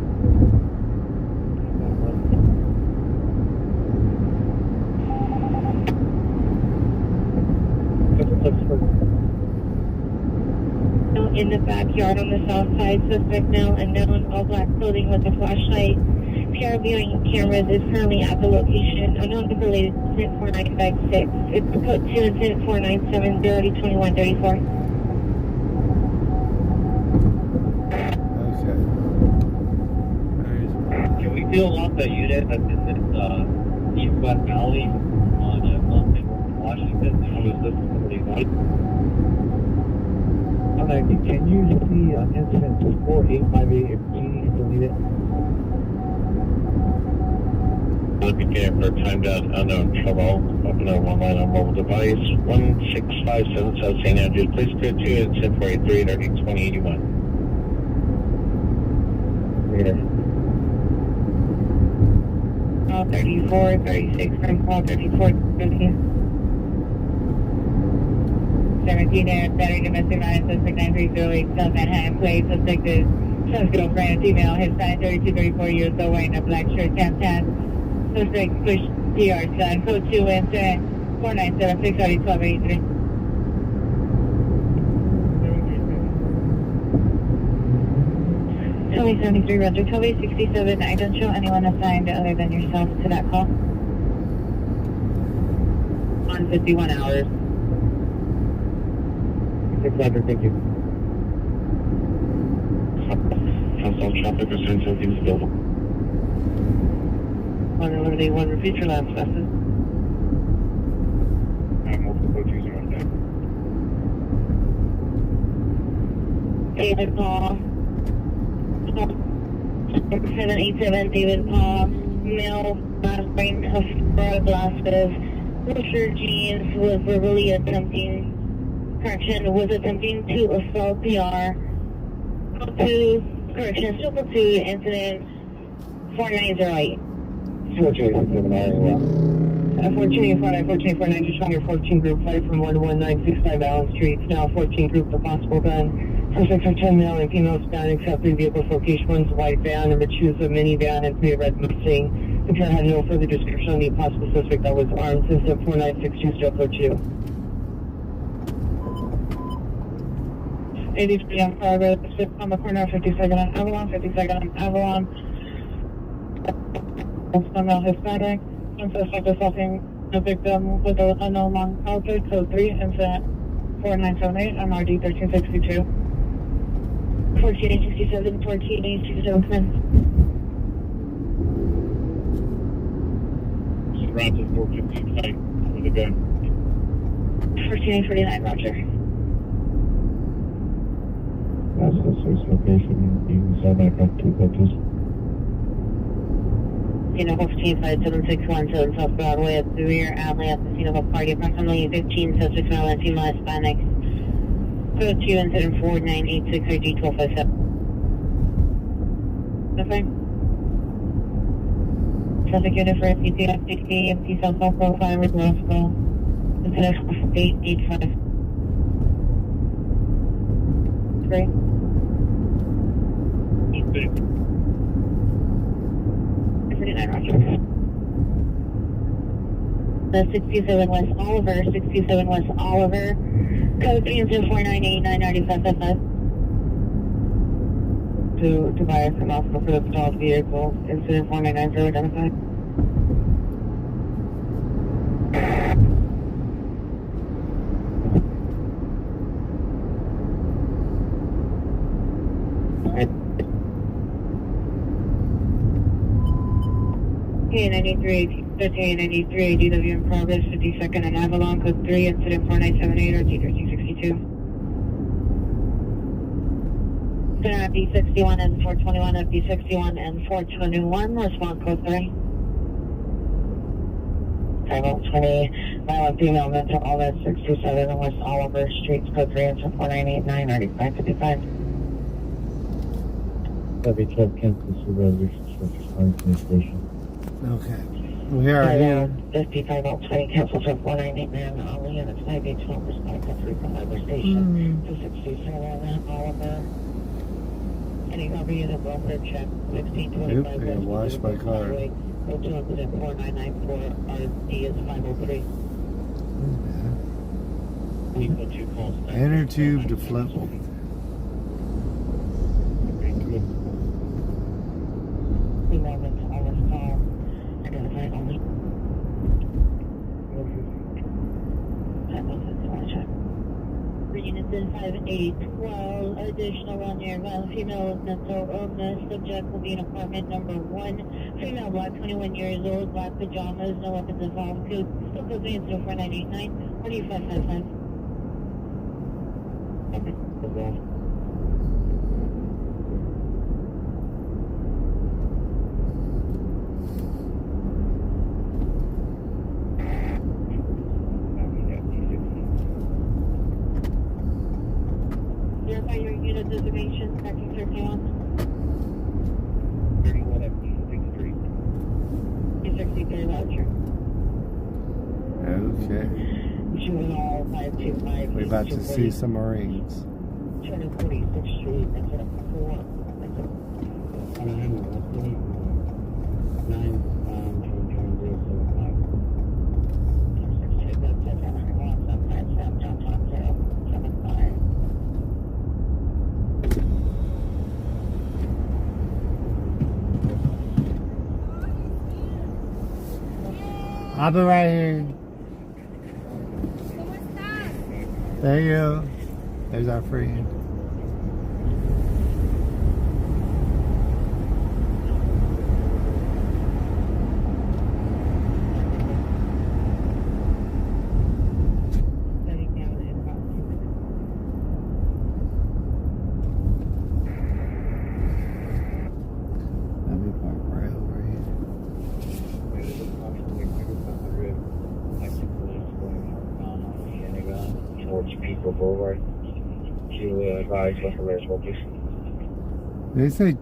In the backyard on the south side, suspect now unknown, all black clothing with a flashlight. PR viewing cameras is currently at the location. Unknown is related to incident 4956. It's code 2 incident 497 2134. Can we feel off the unit that's in this East West Valley on Washington? How is this somebody like? Can you see incident 4858 if please delete it? Looking for timed out unknown trouble. Open up one line on mobile device. 16577 South St. Andrews. Please code 2 incident 483 turning 2081. Later. 34, 36, from call 34, 17 and battery domestic violence, suspect 9308, South Anaheim, plate, suspect is son's girlfriend, female, Hispanic, 32, 34 years old, wearing a black shirt, tap, suspect push PR, son, code 2 incident 4976, 1283. Tony 73, Roger, Toby 67, I don't show anyone assigned other than yourself to that call. On 51 hours. 600, thank you. Southbound traffic returns to the building. 11181, repeat your last message. Multiple code 2 on deck. David Paul. 787 David Paul, male, wearing broad glasses, blue shirt, jeans, was attempting to assault PR. Triple 2, incident 4908. 1449, just on your 14 group flight from 11965 Allen Street. Now 14 group for possible gun. Suspects are 10 male and female Hispanics have 3 vehicles location. One's a white van, and the two is a minivan and 3 red Mustang. The pair had no further description on the possible suspect that was armed. Incident 4962 83 on progress, on the corner of 52nd on Avalon, 52nd on Avalon. Female Hispanic. One suspect assaulting the victim with an unknown long object, code 3, incident 4978, MRD 1362. 14867, 14867, come in. Surround to 415 site with a gun. 14849, roger. That's the source location. You can sell back up 2 coaches. 15761 South Broadway at the rear alley at the scene of a party. Approximately 15 suspects, male and female Hispanics. Code 2 incident 4986 RG 1257. Okay. Traffic unit for FCT, FCT, cell phone profile, reversible. Incident 885. Great. The 67 West Oliver, 67 West Oliver, code 304989955. To buy from Oscar for the stalled vehicle, incident 4990 identified. Okay, 93 5893, DW in progress, 52nd and Avalon, code 3, incident 4978, RT 1362. FD61 and 421, FD61 and 421, respond code 3. 5020, violent female mental illness, 67 West Oliver Street, code 3, incident 4989, 9555. W12 cancel supervision for responding to the station. Okay. We are here. 5520, cancel to 4989, Ali, and it's 9812, responding to 3.5 station. 267 Oliver. Any number unit, broker check, 1625. Oop, I gotta wash my car. 024994, RD is 503. Inner tube deflected. Units in 5812, additional on near violent female with mental illness. Subject will be in apartment number 1. Female, black, 21 years old, black pajamas, no weapons involved. Code, still code 4989, 4555. Verify your unit designation, parking 31. 31 at 63. 63 voucher. Okay. Juvenile 525. We're about to see some Marines. 246th Street, that's at 4. I'll be right here. Thank you. There's our friend. Boulevard to advise what the layers will do. Did they say?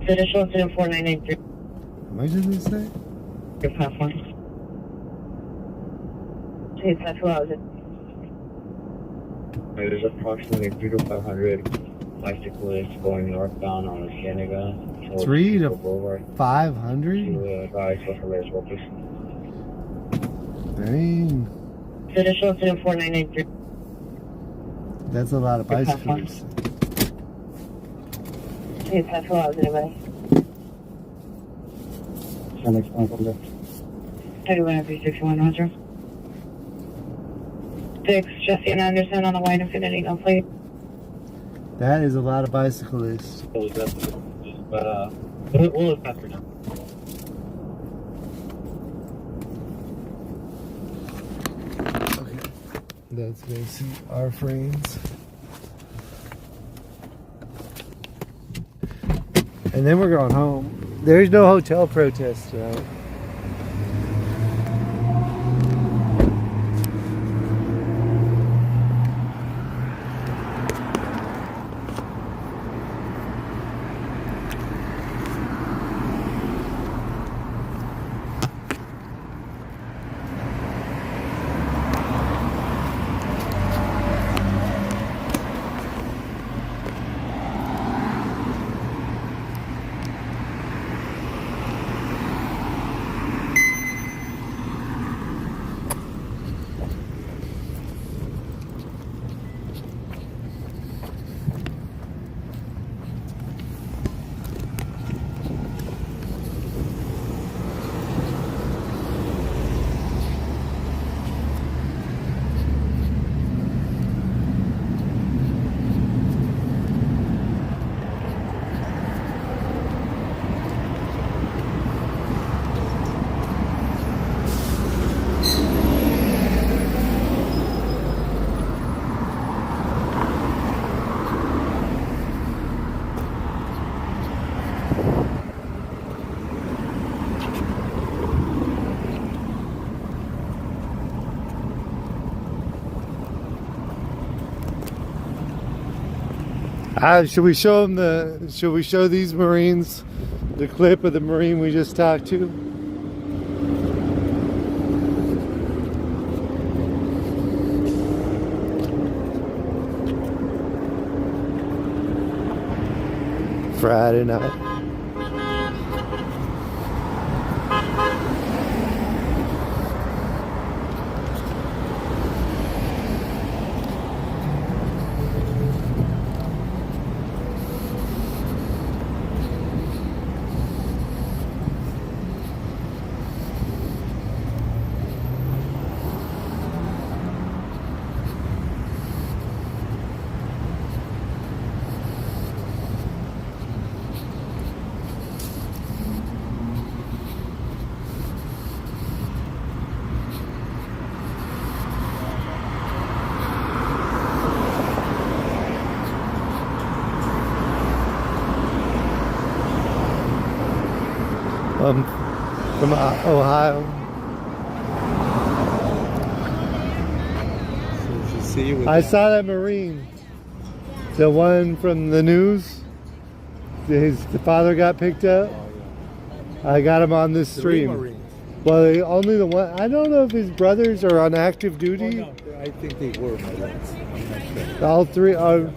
Additional incident 4993. What did they say? Your platform. It's not 2 hours. There's approximately 3 to 500 bicyclists going northbound on the Cienega. 3 to Boulevard 500? to advise what the layers will do. Dang. Additional incident 4993. That's a lot of bicycles. It's not 2 hours, anybody. 31 FD61, Roger. 6, Jesse and Anderson on the white Infinity, no plate. That is a lot of bicyclists. But we'll look after now. That's basically our friends. And then we're going home. There's no hotel protest tonight. Should we show them should we show these Marines the clip of the Marine we just talked to? Friday night. From Ohio. I saw that Marine, the one from the news. The father got picked up. I got him on this stream. Well, only the one. I don't know if his brothers are on active duty. Oh, no, I think they were. I'm not sure. All three are.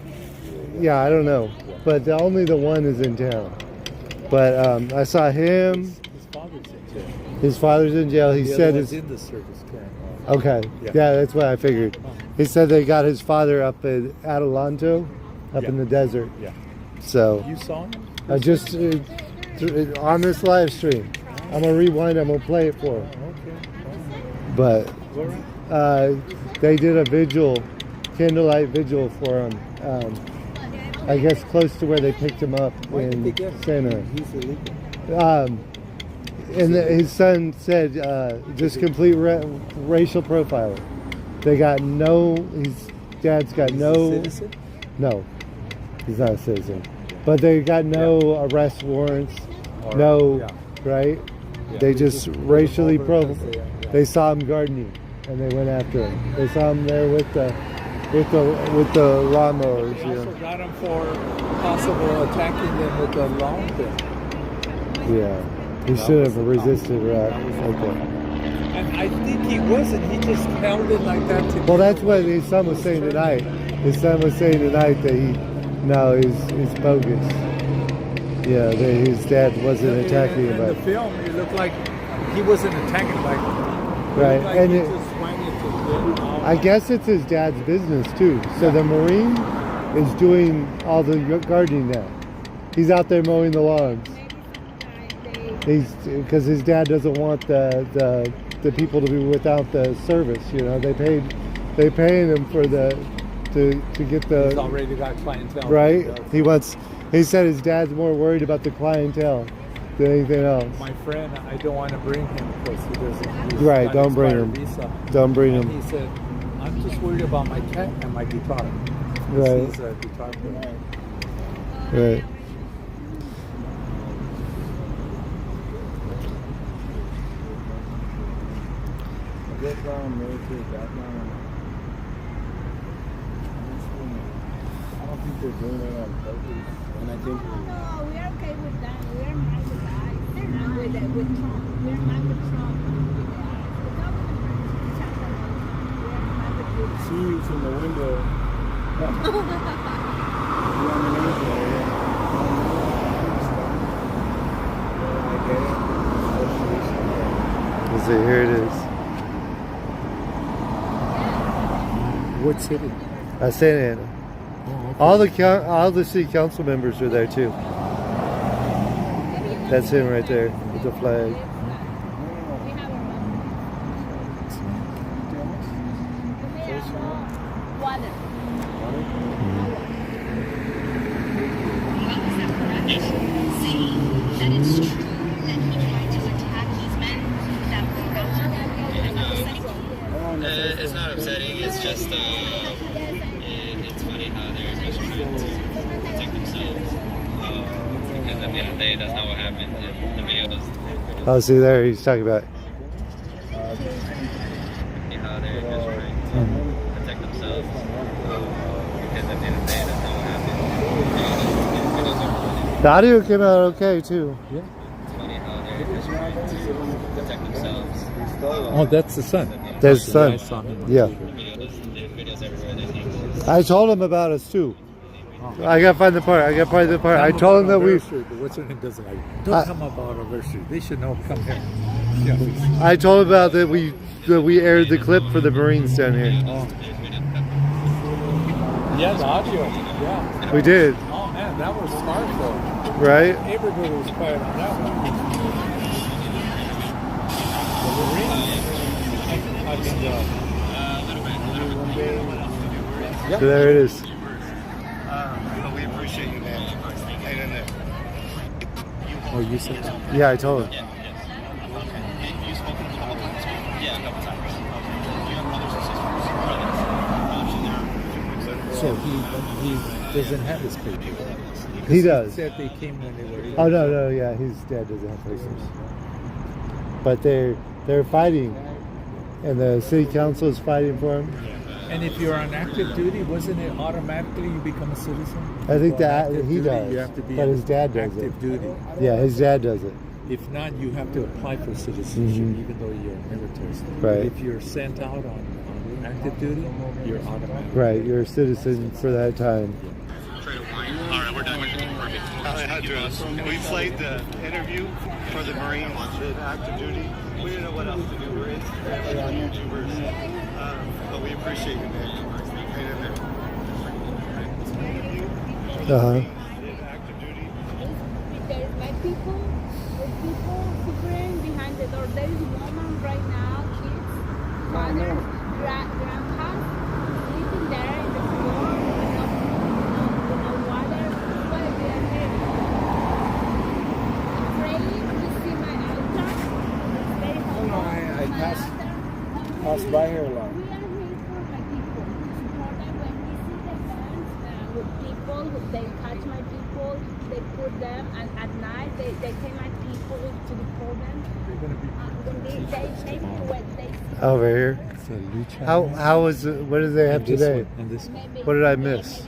Yeah, I don't know, but only the one is in town. But I saw him. His father's in jail. He said it's in the service currently. Okay. Yeah, that's what I figured. He said they got his father up at Adelanto, up in the desert. Yeah. So you saw him? I just on this live stream. I'm gonna rewind. I'm gonna play it for him. Okay. But they did a vigil, candlelight vigil for him. I guess close to where they picked him up in Santa. He's illegal. And his son said, just complete racial profiling. They got his dad's got no. Citizen? No, he's not a citizen. But they got no arrest warrants, right? Yeah. They just racially profiled. They saw him gardening, and they went after him. They saw him there with the lawnmowers. They also got him for possible attacking them with the lawn thing. Yeah. He should have resisted that. And I think he wasn't. He just held it like that. Well, that's what his son was saying tonight. His son was saying tonight that he's bogus. Yeah, that his dad wasn't attacking him. In the film, it looked like he wasn't attacking like. Right, like and he just swung it to the I guess it's his dad's business too. So the Marine is doing all the gardening now. He's out there mowing the lawns. Because his dad doesn't want the people to be without the service. You know, they paying him for to get the. He's already got clientele. Right. He said his dad's more worried about the clientele than anything else. My friend, I don't want to bring him because he doesn't. Right. Don't bring him. Visa. Don't bring him. He said, "I'm just worried about my cat and my guitar." Right. He's a guitar player. Right. Military background. I don't think they're doing it on purpose. And I think No, we're okay with that. We're not with that. They're not with that with Trump. We're not with Trump. The government is see you from the window. Let's see, here it is. What city? Santa Ana. Oh, okay. All the city council members are there too. That's him right there with the flag. It's not upsetting, it's just, it's funny how they're just trying to protect themselves. Because at the end of the day, that's not what happened in the videos. Oh, see there, he's talking about. How they're just trying to protect themselves. Because at the end of the day, that's not what happened. The audio came out okay too. Yeah. It's funny how they're just trying to protect themselves. Oh, that's the son. That's the son. I saw him. Yeah. Videos everywhere. I told him about us too. I gotta find the part. I told him that we. What's her name doesn't like. Don't come about our street. They should know. Come here. Yeah. I told him about that we aired the clip for the Marines down here. Oh. Yeah, the audio. Yeah. We did. Oh man, that was hardcore. Right? Everybody was quiet on that one. So there it is. But we appreciate you, man. Hang in there. Oh, you said that? Yeah, I told him. You spoke to him a couple times? Yeah, a couple times. Do you have brothers or sisters? So he doesn't have his paper. He does. He said they came when they were. Oh no, yeah, his dad doesn't have papers. But they're fighting, and the city council is fighting for him. And if you're on active duty, wasn't it automatically you become a citizen? I think that Active he duty, does, You have to be but his dad does active it. duty. Yeah, his dad does it. If not, you have to apply for citizenship, even though you're military. But Right. if you're sent out on active duty, you're automatic. Right, you're a citizen for that time. Alright, we're done. We played the interview for the Marines in active duty. We didn't know what else to do. We're YouTubers. But we appreciate you, man. Hang in there. Uh-huh. There's my people, there's people suffering behind the door. There is woman right now, kids, father, grandpa, sleeping there in the floor, no water. Why they are here? Praying to see my altar. It's very hard. I passed by here a lot. We are here for my people, to support them when we see the guns with people, they catch my people, they put them, and at night they take my people to deport them. When they when they Over here. How was it? What did they have today? This What did I miss?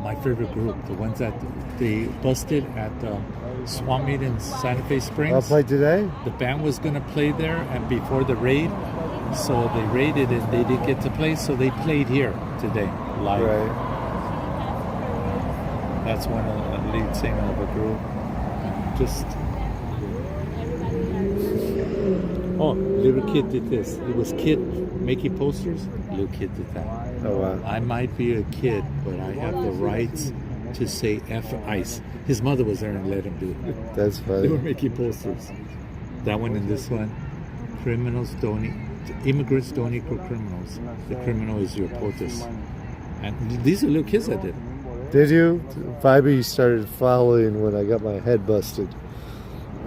My favorite group, the ones that they busted at Swamp Meet in Santa Fe Springs. I'll play today? The band was going to play there, and before the raid, so they raided and they didn't get to play, so they played here today, live. Right. That's one of the lead singer of a group. Just... Oh, little kid did this. It was kid making posters. Little kid did that. Oh wow. I might be a kid, but I have the rights to say F ice. His mother was there and let him do it. That's funny. They were making posters. That one and this one. Immigrants don't equal criminals. The criminal is your protest. And these are little kids that did it. Did you? Vibe started following when I got my head busted.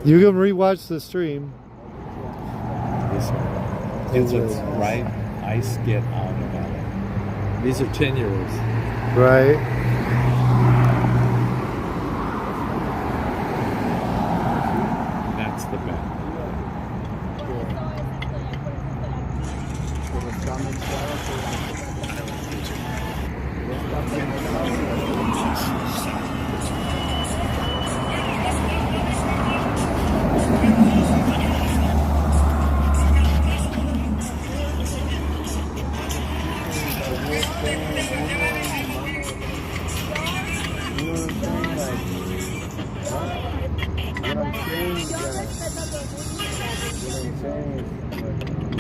You can rewatch the stream. This one. It was right. Ice get out of it. These are 10-year-olds. Right. That's the band.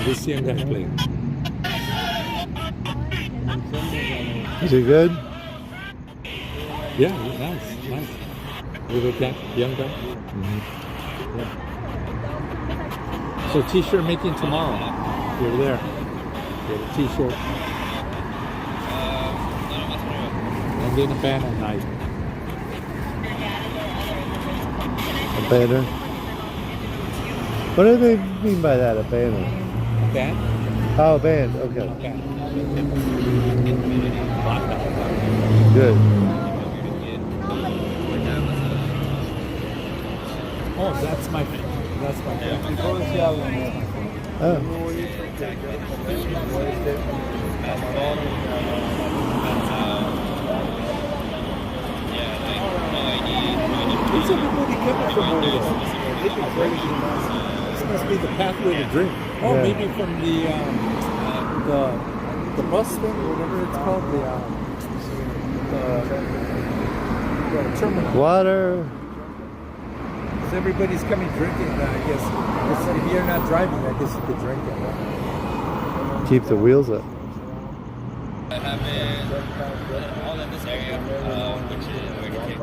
This young guy playing. Is it good? Yeah, nice. Little guy, young guy. Yeah. So t-shirt making tomorrow. You're there. Get a t-shirt. And then a band at night. A banner? What do they mean by that, a banner? A band? Oh, a band, okay. A band. Good. Oh, that's my friend. Oh. These This must be the pathway to drink. Oh, Yeah. maybe from the bus thing, or whatever it's called, the terminal. Water. So everybody's coming drinking. I guess if you're not driving, I guess you could drink it. Keep the wheels up. I have been all in this area, which is where you take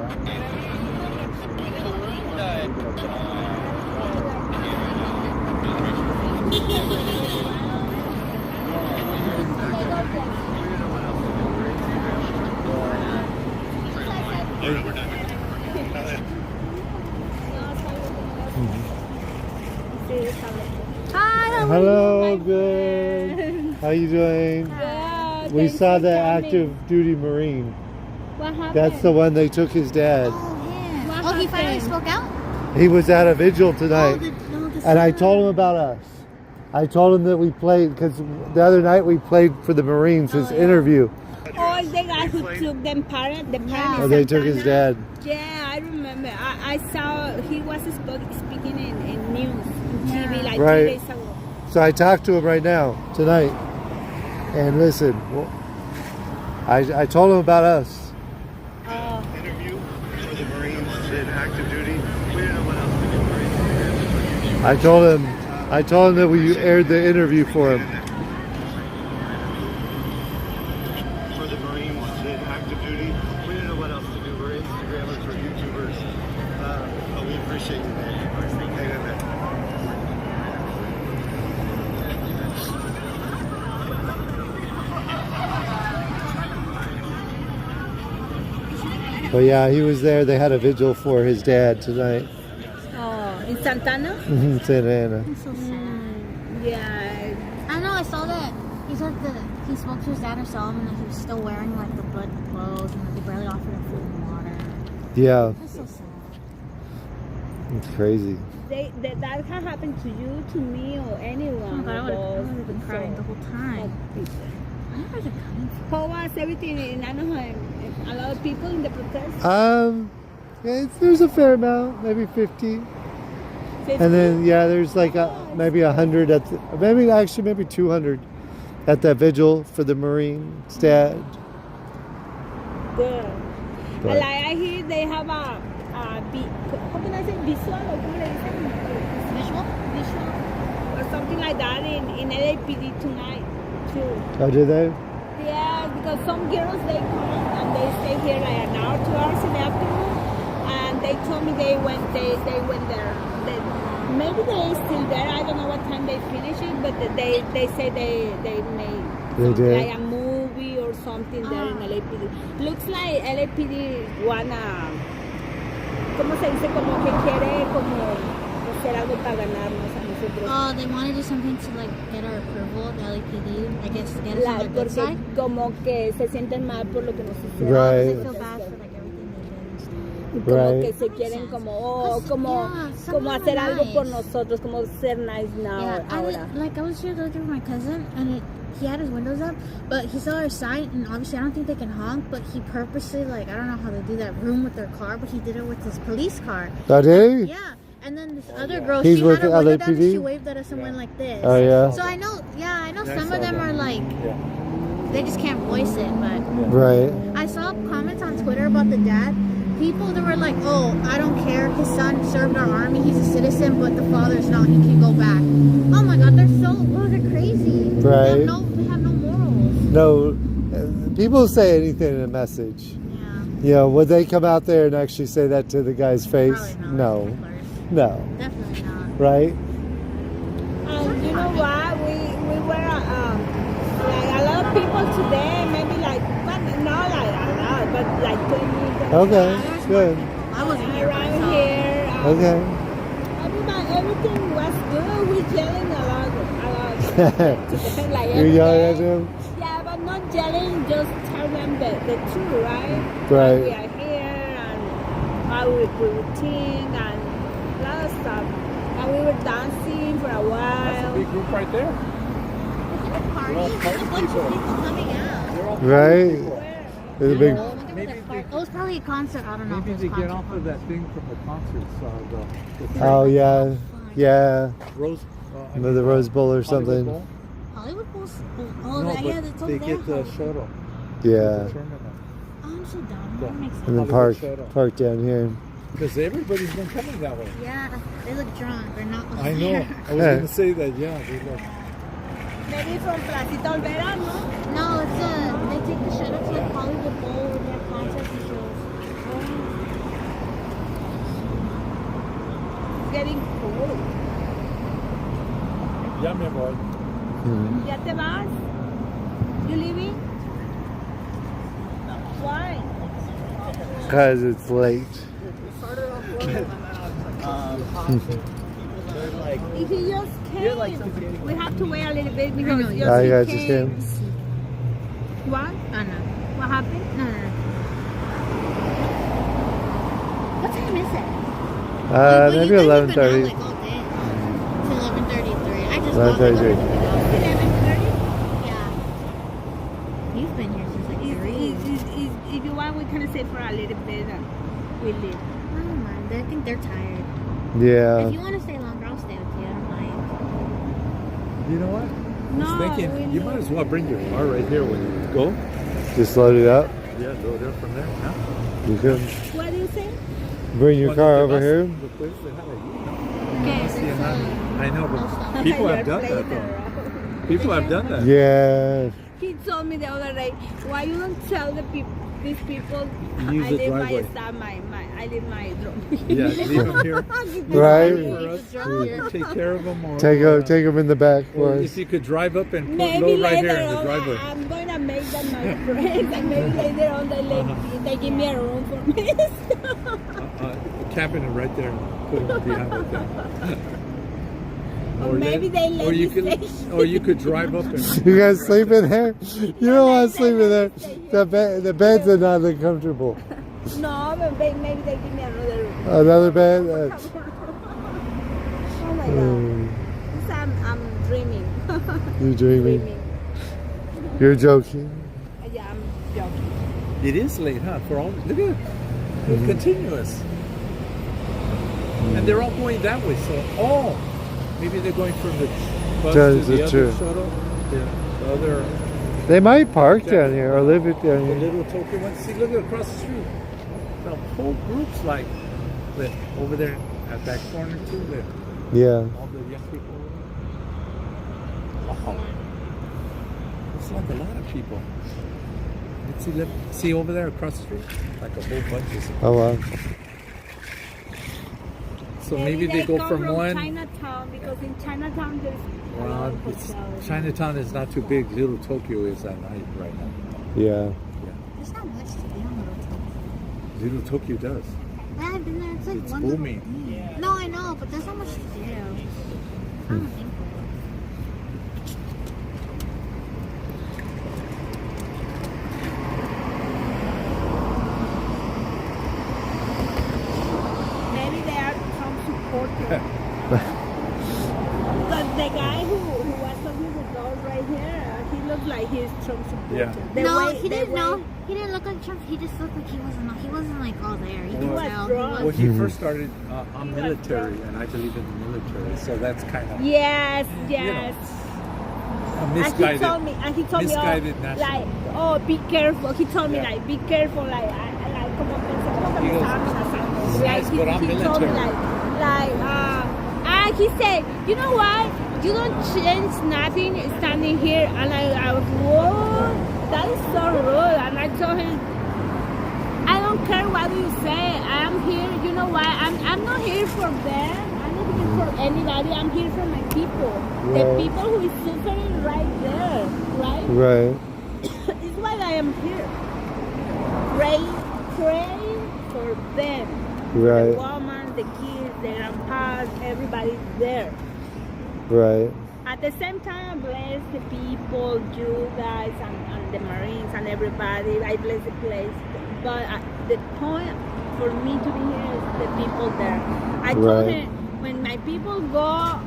Hi, Hello, good. How you doing? Good. We Thanks saw for the coming. active duty Marine. What happened? That's the one they took his dad. What he finally happened? spoke out? He was at a vigil tonight. And I told him about us. I told him that we played, because the other night we played for the Marines, his interview. Oh, the guy who took them parent, the parent. Oh, they took his dad. Yeah, I remember. I saw he was speaking in news, in TV, like Right. 2 days ago. So I talked to him right now, tonight. And listen, I told him about us. Interview for the Marines in active duty. We didn't know what else to do. I told him that we aired the interview for him. For the Marines in active duty. We didn't know what else to do. We're Instagrammers, we're YouTubers. But we appreciate you, man. Hang in there. But yeah, he was there. They had a vigil for his dad tonight. Oh, in Santana? Santa Ana. It's so sad. Yeah. I know, I saw that. He said that he spoke to his dad or saw him and that he was still wearing like the blood clothes and that they barely offered him food and water. Yeah, That's so sad. it's crazy. That can happen to you, to me, or anyone. Oh my God, I of would us. have been crying the whole time. Where are they coming from? How was everything in Anaheim? A lot of people in the protest? Yeah, there's a fair amount, maybe 50. And then yeah, there's like maybe 100 at maybe 200 at that vigil for the Marine's dad. Good. But- Like I hear they have a how can I say visual or como le dicen? Visual or something like that in LAPD tonight too. Oh, did they? Yeah, because some girls they come and they stay here like an hour, 2 hours in the afternoon, and they told me they went there. Maybe they're still there. I don't know what time they finish it, but they say they made did? like a movie or something there in LAPD. Looks like LAPD wanna, ¿cómo se dice? Como que quiere como hacer algo para ganarnos a nosotros. Oh, they want to do something to like get our approval of the LAPD, I guess, to get us on their good Porque side. como que se sienten mal por lo que nos hicieron. Right. They feel bad for like everything they've done and stuff. Como Right. que se quieren como Yeah, some como of hacer them are algo por nice. nosotros, como ser nice now. Yeah, ahora. I was here the other day with my cousin, and he had his windows up, but he saw our sign, and obviously I don't think they can honk, but he purposely, like, I don't know how they do that room with their car, but he did it with his police car. Oh, did he? Yeah, and then this other girl, He's she had her working window down, and LAPD? she waved at us and went like this. Oh, yeah? So I know some of them are like, they just can't voice it, but Right. I saw comments on Twitter about the dad. People that were like, oh, I don't care, his son served our army, he's a citizen, but the father's not, he can go back. Oh my God, they're crazy. Right. They have no morals. No, people say anything in a message. Yeah. You know, would they come out there and actually say that to the guy's face? Probably not. No. Definitely not. Right? And you know what? We were like a lot of people today, maybe like, but not like a lot, but like 20. Okay, good. I wasn't here. Around here. Okay. Everything was good. We yelling a lot. Like You're every yelling day. at him? Yeah, but not yelling, just tell them the truth, right? Right. We are here and how we think and a lot of stuff. And we were dancing for a while. Big group right there. Party. There's a bunch of people coming out. Right? There's a big... Maybe they It was probably a concert. I don't know. Maybe if it they was get concert. off of that thing from the concerts. The Oh yeah, yeah. Rose. The Rose Bowl or something. Bowl? Hollywood Bowl's. Oh, No, yeah, but that's over they there. get the shuttle. Yeah. The terminal. Oh, I'm so dumb. The That makes sense. And then Hollywood park down here. Because everybody's been coming that way. Yeah, they look drunk. They're not. I know. I was going to say that. Yeah, they look. Maybe from Placita Olvera, no? No, it's they take the shuttle to like Hollywood Bowl where they have concerts and shows. It's getting cold. Ya me voy. ¿Ya te vas? You leaving? Why? Because it's late. If he just came, we have to wait a little bit because I just got he just came. him. What? Oh no. What happened? No. What time is it? Maybe 11:30. Like all day. It's 11:33. I just 11:33. 11:30? Yeah. You've been here since like 3. If you want, we can stay for a little bit and we leave. I don't mind. I think they're tired. Yeah. If you want to stay longer, I'll stay with you. I don't mind. You know what? No, I was thinking you might as well bring your car right here when you go. Just load it up. Yeah, load it from there. Huh? You could What do you say? bring your car over here. Okay. I know, but people have done that though. People have done that. Yeah. He told me the other day, why you don't tell the people, these people, Use I the leave my driveway. stuff, I leave my drum. Yeah, leave them here. Right. For us to take care of them. Or, Take them in the back for or us. if you could drive up and put Maybe load right later here in the on, driveway. I'm going to make them my friends, and maybe later on they give me a room for me. Camping it right there and put them behind right there. Or maybe they let or you me could, stay. or you could drive up and. You guys sleep in there? You don't want to sleep in there. The beds are not that comfortable. No, but maybe they give me another room. Another bed? Oh my God. This I'm dreaming. You're dreaming. You're joking. Yeah, I'm joking. It is late, huh? For all, look at it. It's continuous. And they're all going that way, so maybe they're going from the bus to the other shuttle. The other. They might park down here or live it down The here. little Tokyo one. See, look at across the street. The whole group's like over there at that corner too. There. Yeah. All the young people. Wow. It's like a lot of people. See over there across the street? Like a whole bunch of Oh wow. So maybe they go come from one. Chinatown, because in Chinatown there's a lot of hotels. Chinatown is not too big. Little Tokyo is at night right now. Yeah. There's not much to do on Little Tokyo does. Yeah, I've been there. It's like It's one booming. little thing. No, I know, but there's not much to do. I don't think Maybe they are Trump supporters. But the guy who was talking with us right here, he looked like he's Trump supporter. Yeah. No, he didn't know. He didn't look like Trump. He just looked like he wasn't like all there. You can tell. When he first started, I'm military, and I believe in the military, so that's kind of Yes. a And misguided. he told me, misguided national. like, oh, be careful. He told me, like, be careful, like como pensé He que goes, me estaban amenazando. "Yes, Like, but I'm he told me, military." he said, you know what? You don't change nothing standing here. And I was, whoa, that is so rude. And I told him, I don't care what you say. I'm here. You know why? I'm not here for them. I'm not here for anybody. I'm here for my people. The Right. people who is suffering right there, right? Right. It's why I am here. Pray for them. Right. The woman, the kids, the grandpas, everybody's there. Right. At the same time, bless the people, you guys, and the Marines, and everybody. I bless the place. But the point for me to be here is the people there. I told Right. him, when my people go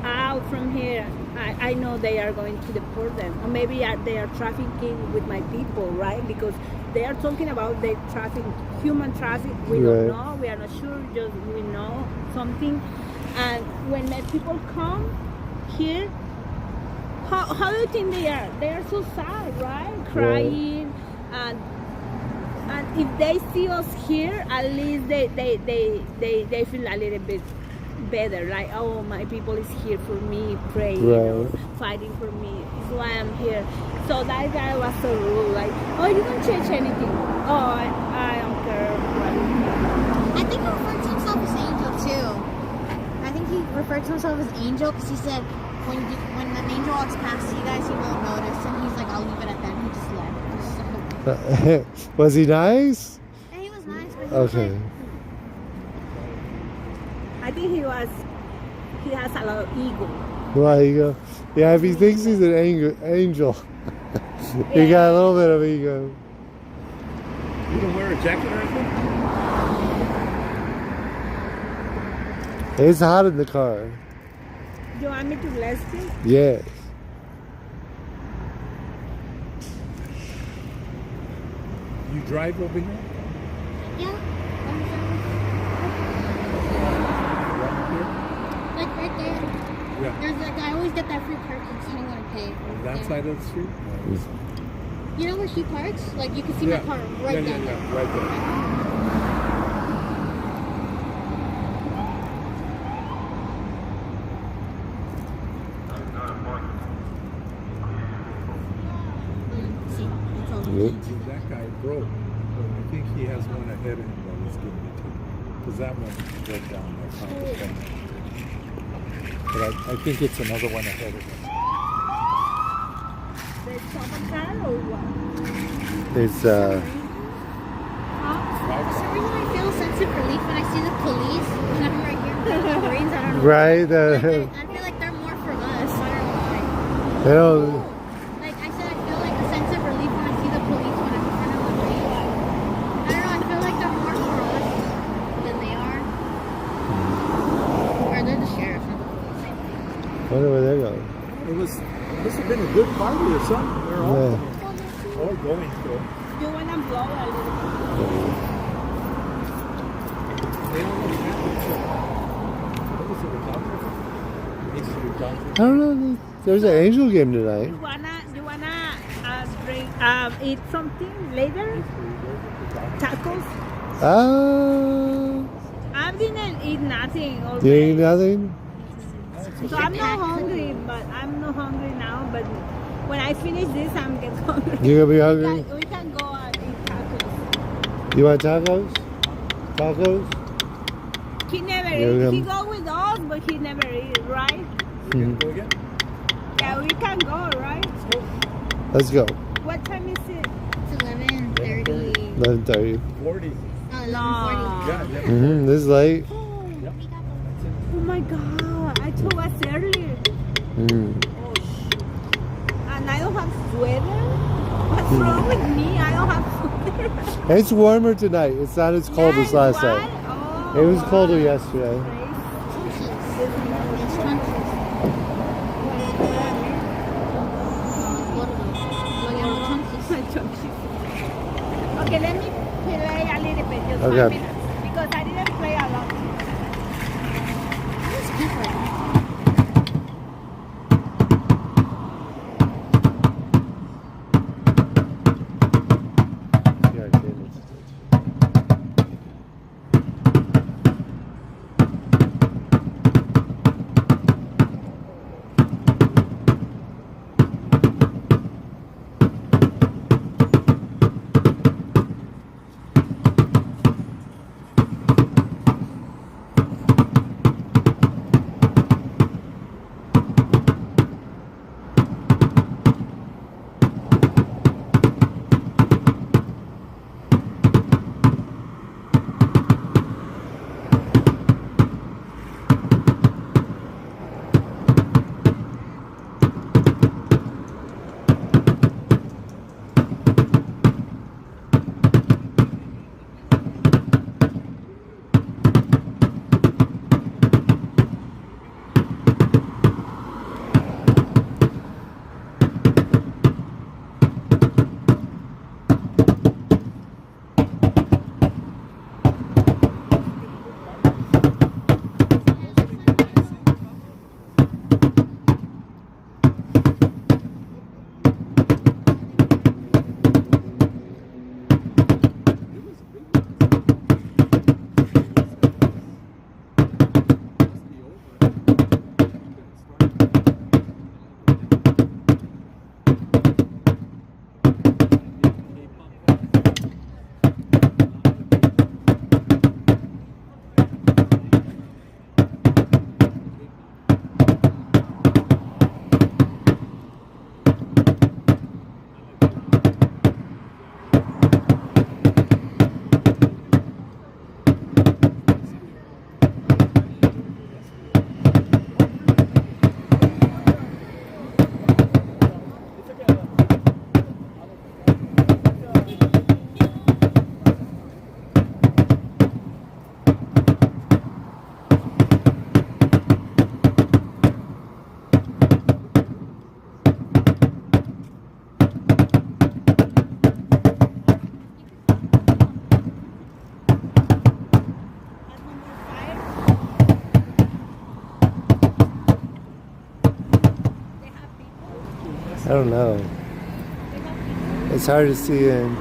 out from here, I know they are going to deport them. Or maybe they are trafficking with my people, right? Because they are talking about the traffic, human traffic. We don't know. We are not sure. Just we know something. And when my people come here, how do you think they are? They are so sad, right? Crying. And if they see us here, at least they feel a little bit better, like, oh, my people is here for me, praying, you know, fighting for me. That's why I'm here. So that guy was so rude, like, oh, you don't change anything. Oh, I don't care. I think he referred to himself as Angel too. I think he referred to himself as Angel because he said when an angel walks past you guys, he won't notice, and he's like, I'll leave it at that. And he just left. Was he nice? Yeah, he was nice. But Okay. I think he has a lot of ego. Well, you go. Yeah, if he thinks he's an angel, he got a little bit of ego. You don't wear a jacket or anything? It's hot in the car. Do you want me to bless you? Yes. You drive over here? Yeah. Like right there. Yeah. There's like I always get that free parking, so I don't want to pay. On that side of the street? You know where she parks? Like you can see my car right down there. Yeah, right there. That guy broke. I think he has one ahead of him that he's giving it to. Because that one broke down. That's not the thing. But I think it's another one ahead of him. The shopping car or what? It's For some reason I feel a sense of relief when I see the police when I'm right here. The Marines, I don't know. Right. I feel like they're more for us. I don't know why. They don't. Like I said, I feel like a sense of relief when I see the police when I'm in front of the Marines. I don't know. I feel like they're more for us than they are. Or they're the sheriff, not the police. I wonder where they're going. Must have been a good party or something. They're all or going to. You want to blow a little bit? They almost what was it, I don't know. There's an angel game tonight. You wanna bring eat something later? Tacos? I didn't eat nothing already. You eat nothing? So I'm not hungry, but I'm not hungry now. But when I finish this, I'm get hungry. You gonna be hungry? We can go and eat tacos. You want tacos? Tacos? He never Yeah, eat. He go with us, but he never eat, right? Go again? Yeah, we can go, right? Let's go. What time is it? It's 11:30. 11:30. 40. 11:40. This is late. Oh my God! I told us earlier. And I don't have sweater? What's wrong with me? I don't have sweater. It's warmer tonight. It's not as cold as last night. Oh, It was colder yesterday. Okay, let me play a little bit, just 5 minutes, because I didn't play a lot. know. It's hard to see in.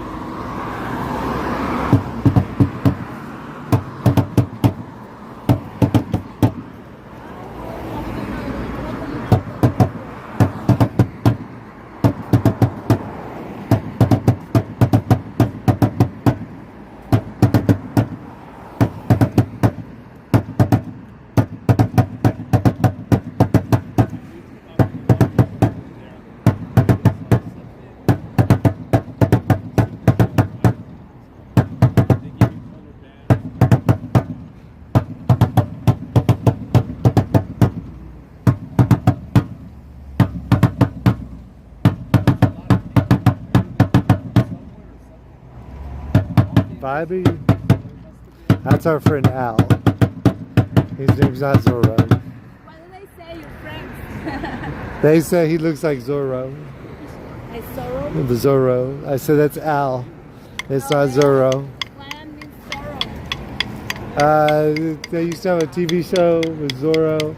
Bobby? That's our friend Al. His name's not Zorro. What do they say, your friends? They say he looks like Zorro. Like Zorro? The Zorro. I said that's Al. It's not Zorro. Why mean Zorro? They used to have a TV show with Zorro.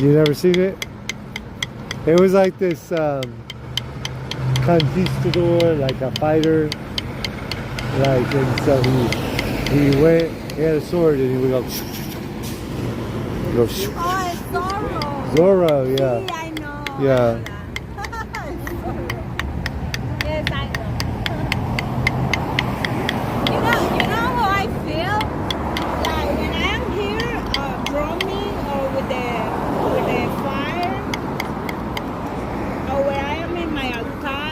You never seen it? It was like this conquistador, like a fighter. Like, and so he went, he had a sword and he would go, Oh, it's Zorro. Zorro, yeah. See, I know. Yeah. Yes, I know. You know how I feel? Like when I am here drumming or with the fire, or when I am in my altar,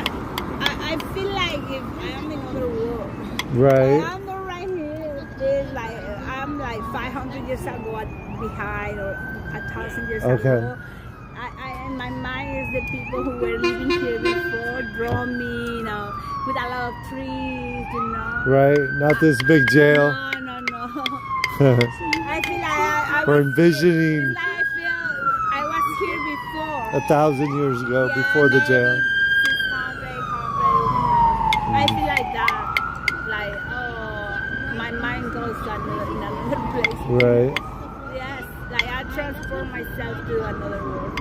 I feel like if I am in another world. Right. I'm not right here. It's like I'm like 500 years ago behind or 1,000 years ago. In my mind is the people who were living here before, drumming, with a lot of trees, Right. Not this big jail. No. I feel like We're envisioning I feel I was here before. 1,000 years ago, before the jail. 600, 800, I feel like that. Like, oh, my mind goes in another place. Right. Yes, like I transform myself to another world.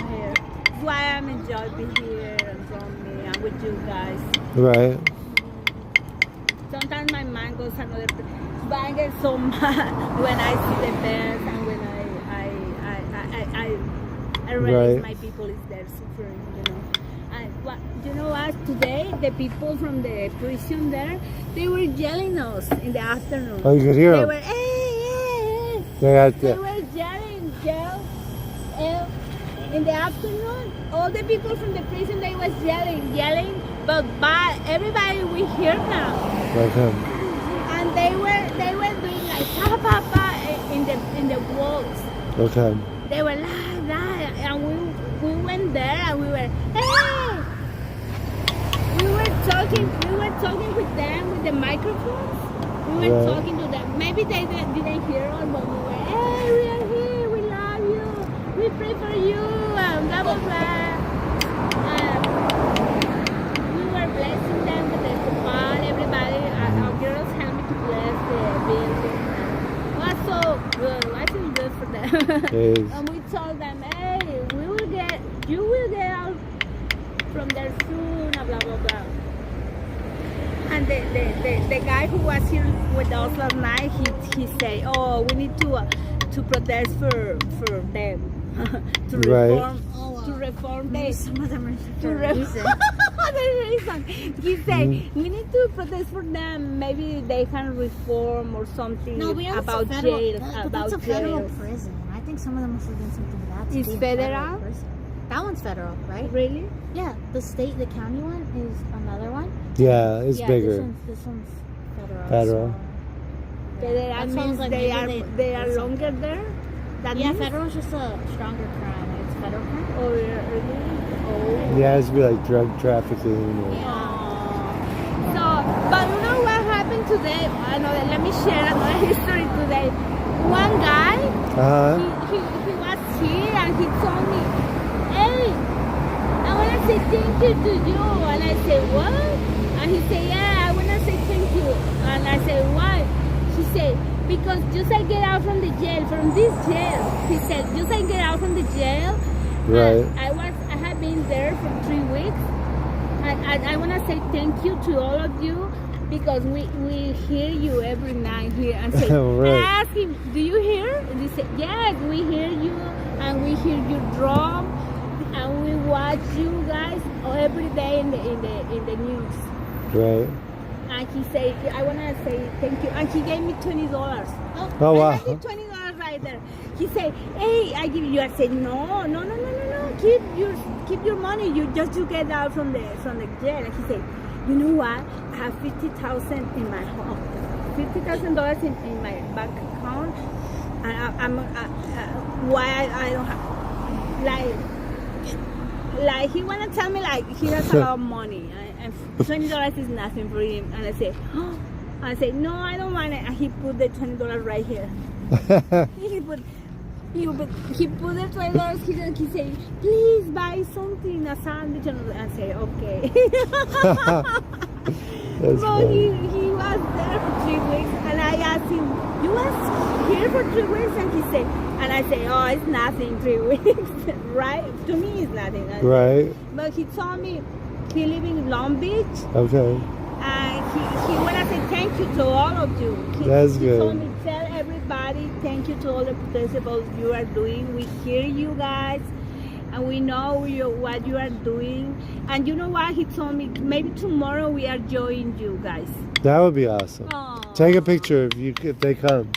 Here. That's why I'm enjoying being here and drumming and with you guys. Right. Sometimes my mind goes another place. But I get so mad when I see the best and when I realize Right. my people is there suffering, And what, you know what? Today, the people from the prison there, they were yelling us in the afternoon. Oh, you could hear They them. were, hey. They were yelling, in the afternoon. All the people from the prison, they was yelling, but everybody we hear now. Like him. And they were doing like pa in the walls. Okay. They were like that, and we went there and we were, hey. We were talking with them with the microphones. We were talking to them. Maybe they didn't hear us, but we were, hey, we are here, we love you, we pray for you, and blah blah blah. We were blessing them with the coupon. Everybody, our girls helped me to bless the building. It was so good. I feel good for them. And we told them, hey, you will get out from there soon, blah blah blah. And the guy who was here with us last night, he said, oh, we need to protest for them. To reform Maybe some of them are the reason. He said, we need to protest for them. Maybe they can reform or something about jail. That's a federal prison. I think some of them must have done something with that. Is federal? That one's federal, right? Really? Yeah. The county one is another one. Yeah, it's bigger. This one's federal. Federal. Federal means like they are longer there? Federal is just a stronger crime. It's federal crime. Oh, really? Oh. Yeah, it's be like drug trafficking. Or... So, but you know what happened today? Let me share another history today. One guy, he was here and he told me, hey, I want to say thank you to you. And I said, what? And he said, yeah, I want to say thank you. And I said, why? He said, because just I get out from the jail, from this jail. He said, just I get out from the jail. Right. I have been been there for 3 weeks. And I want to say thank you to all of you because we hear you every night here and say, Right. and I ask him, do you hear? And they say, yes, we hear you and we hear your drum and we watch you guys every day in the news. Right. And he said, I want to say thank you. And he gave me $20. Oh, wow. I gave $20 right there. He said, hey, I give you. I said, no. Keep your money. You get out from the jail. And he said, you know what? I have $50,000 in my home. $50,000 in my bank account. And why I don't have like he wanna tell me like he has a lot of money and $20 is nothing for him. And I say no, I don't want it. And he put the $20 right here. he put the $20 here and he say, please buy something, a sandwich. And I say, okay. So he was there for 3 weeks and I asked him, you was here for 3 weeks? And he said, and I say, oh, it's nothing, 3 weeks, right? To me, it's nothing. Right. But he told me he lives in Long Beach. Okay. And he want to say thank you to all of you. That's he good. told me, tell everybody, thank you to all the principals you are doing. We hear you guys. And we know what you are doing. And you know what? He told me, maybe tomorrow we are joining you guys. That would be awesome. Aww. Take a picture if they come.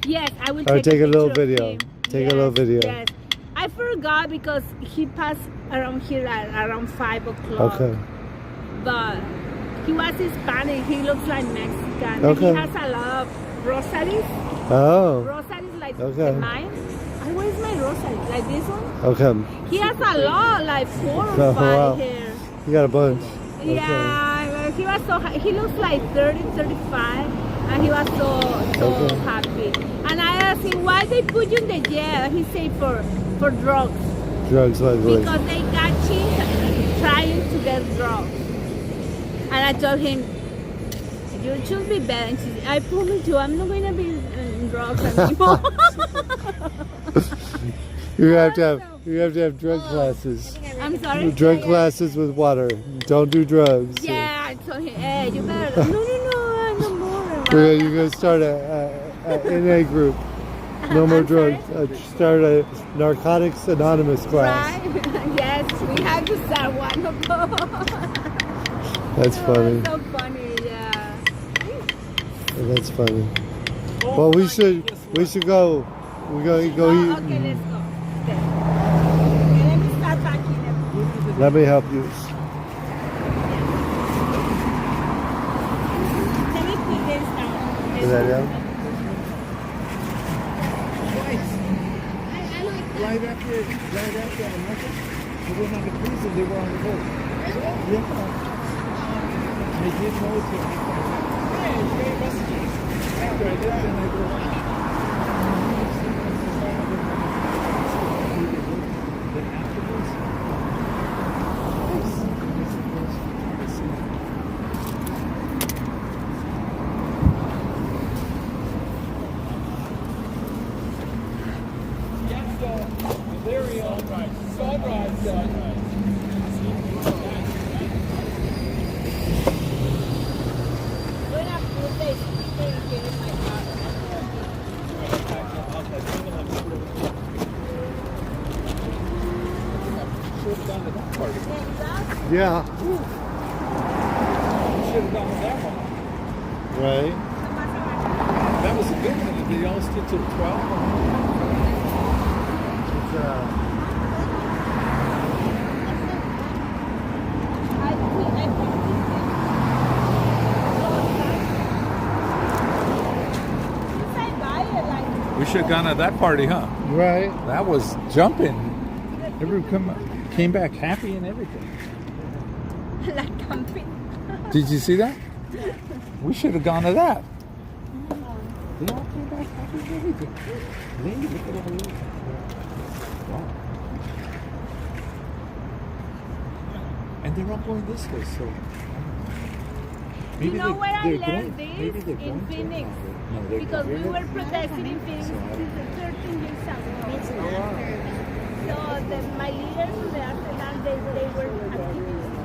Yes, I will Or take a little picture of video. him. Take a little video. Yes. I forgot because he passed around here at around 5 o'clock. Okay. But he was Hispanic. He looks like Mexican. Okay. He has a lot of rosaries. Oh. Rosaries like Okay. mine. Where's my rosary? Like this one? Okay. He has a lot, like 4 or 5 wow. here. You got a bunch. Yeah, he was so he looks like 30, 35, and he was so happy. And I asked him why they put you in the jail. He said for drugs. Drugs, like Because they got him trying to get drugs. And I told him, you should be better. And she said, I promise you, I'm not going to be in drugs anymore. You have to have drug classes. I'm sorry? Drug classes with water. Don't do drugs. Yeah, I told him, hey, you better. No more. You're going to start a NA group. No more drugs. Start a Narcotics Anonymous class. Right? Yes, we have to start one of those. That's funny. So funny, yeah. That's funny. Well, we should go. We go eat. Okay, let's go. Okay, let me start packing. Let me help you. Let me put this down. Is that it? Right after they went on the cruise and they were on the boat. Really? Yeah. They did know it. Hey, great messages. After I did that, I go, then afterwards, there we are. Sunrise. Yeah. Should have gone with that one. Right. That was a good one. Did they all stick to the 12? We should have gone to that party, huh? Right. That was jumping. Everyone came back happy and everything. Like camping. Did you see that? We should have gone to that. They all came back happy and everything. Lady, look at all these. Wow. And they're all going this way, so. You know where I learned this? In Phoenix. Because we were protesting in Phoenix 13 years ago. my leaders from the Amsterdam, they were activists.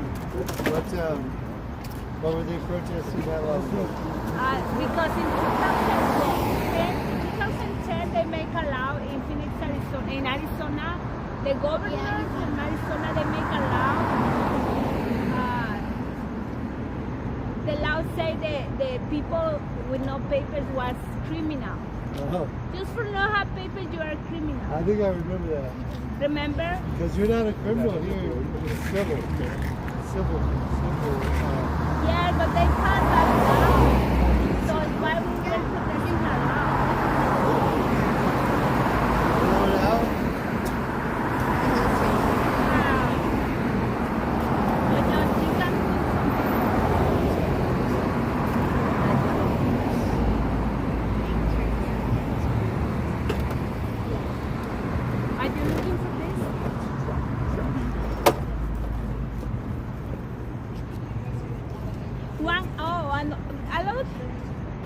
What were they protesting that long ago? Because in 2010 they make a law in Phoenix, Arizona. In Arizona, the governor from Arizona, they make a law. The law say the people with no papers was criminal. Oh. Just for not have papers, you are a criminal. I think I remember that. Remember? Because you're not a criminal here. It's civil. Civil. Yeah, but they passed that law. So it's why we were protecting that law.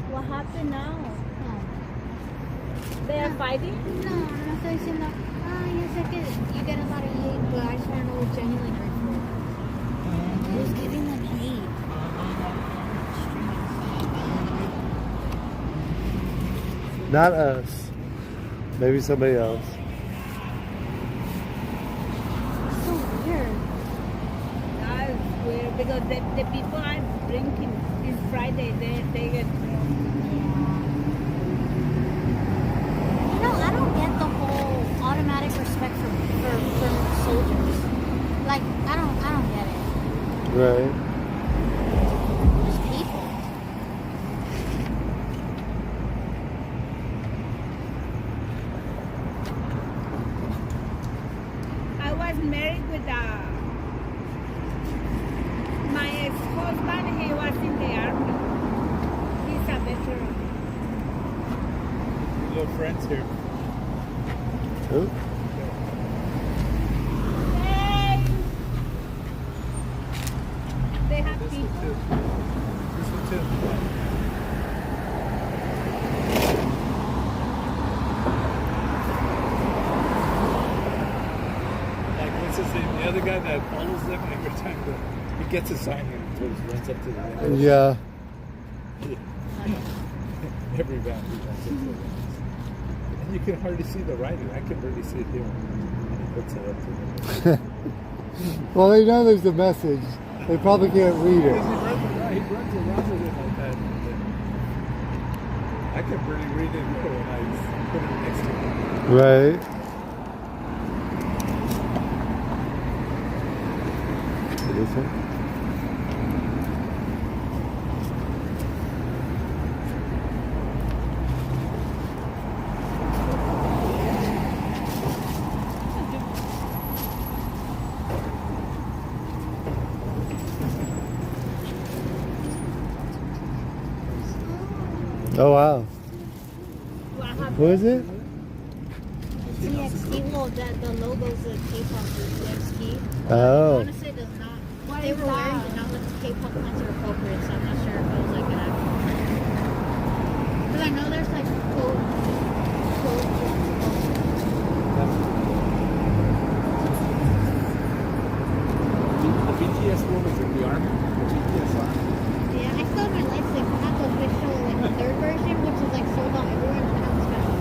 What happened now? They are fighting? No, no estoy diciendo, yo sé que you get a lot of hate, but I just want to know what genuinely hurtful. Who's giving them hate? Not us. Maybe somebody else. So weird. That's weird because the people are drinking. It's Friday. They get. You know, I don't get the whole automatic respect for soldiers. Like, I don't get it. Right. Just people. I was married with my ex-husband. He was in the army. He's a veteran. Little friends here. Who? Hey! They have people. This one too. Like, what's his name? The other guy that follows them every time he gets a sign and runs up to the window. Yeah. Every van he runs up to the window. And you can hardly see the writing. I can barely see it here. And he puts it up to the window. Well, they know there's a message. They probably can't read it. He runs around with it like that. I can barely read it when I put it next to him. Right. This one? Oh wow. Who is it? TXT, well, the logo's a K-pop group, TXT. Oh. I want to say does not, what they were wearing did not look K-pop concert appropriate, so I'm not sure if it was like an actual. Because I know there's like code. The BTS one was in the army. The BTS army. Yeah, I still have my lightstick, not the official, like the third version, which is like sold out everywhere and out special.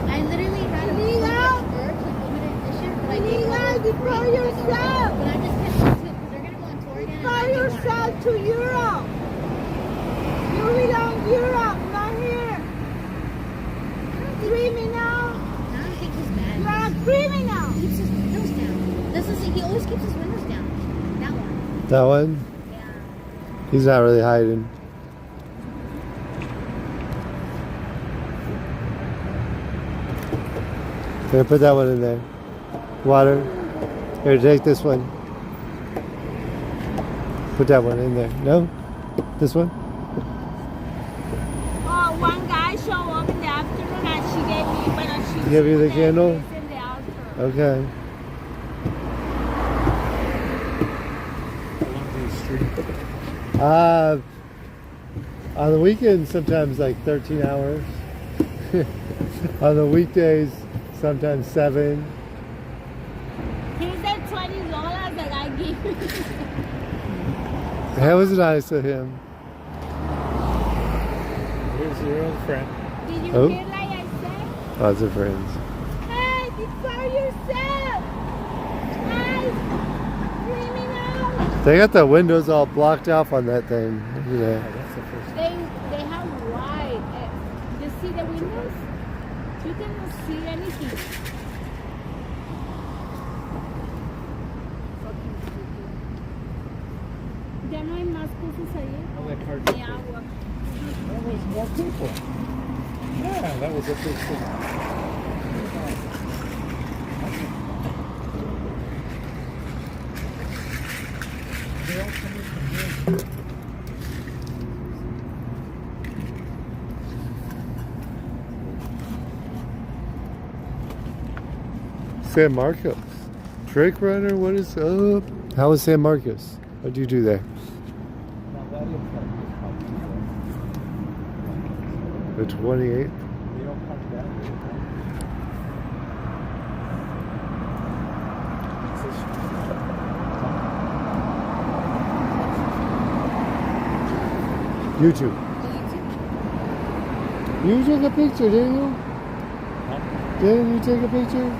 I literally had a merch, like limited edition, but I gave Throw yourself! But I just kept it because they're gonna go on tour again. Throw yourself to Europe! You belong Europe, not here! Criminal! I don't think he's mad. You're a criminal! He keeps his windows down. He always keeps his windows down. That one. That one? Yeah. He's not really hiding. Here, put that one in there. Water. Here, take this one. Put that one in there. No? This one? Oh, one guy showed up in the afternoon and she gave me, when she Give you the candle? in the altar. Okay. On the weekends, sometimes like 13 hours. On the weekdays, sometimes 7. That was nice of him. Here's your old friend. Did you Oh. hear like I said? Lots of friends. Hey, declare yourself! Hey, criminal! They got the windows all blocked off on that thing. You know. They have white. You see the windows? You cannot see anything. Ya no hay más cosas ahí. Ni agua. That was more people. Yeah, that was a big thing. They all come in from here. San Marcos. Trick runner? What is up? How was San Marcos? What did you do there? The 28th? YouTube. You took a picture, didn't you? Didn't you take a picture?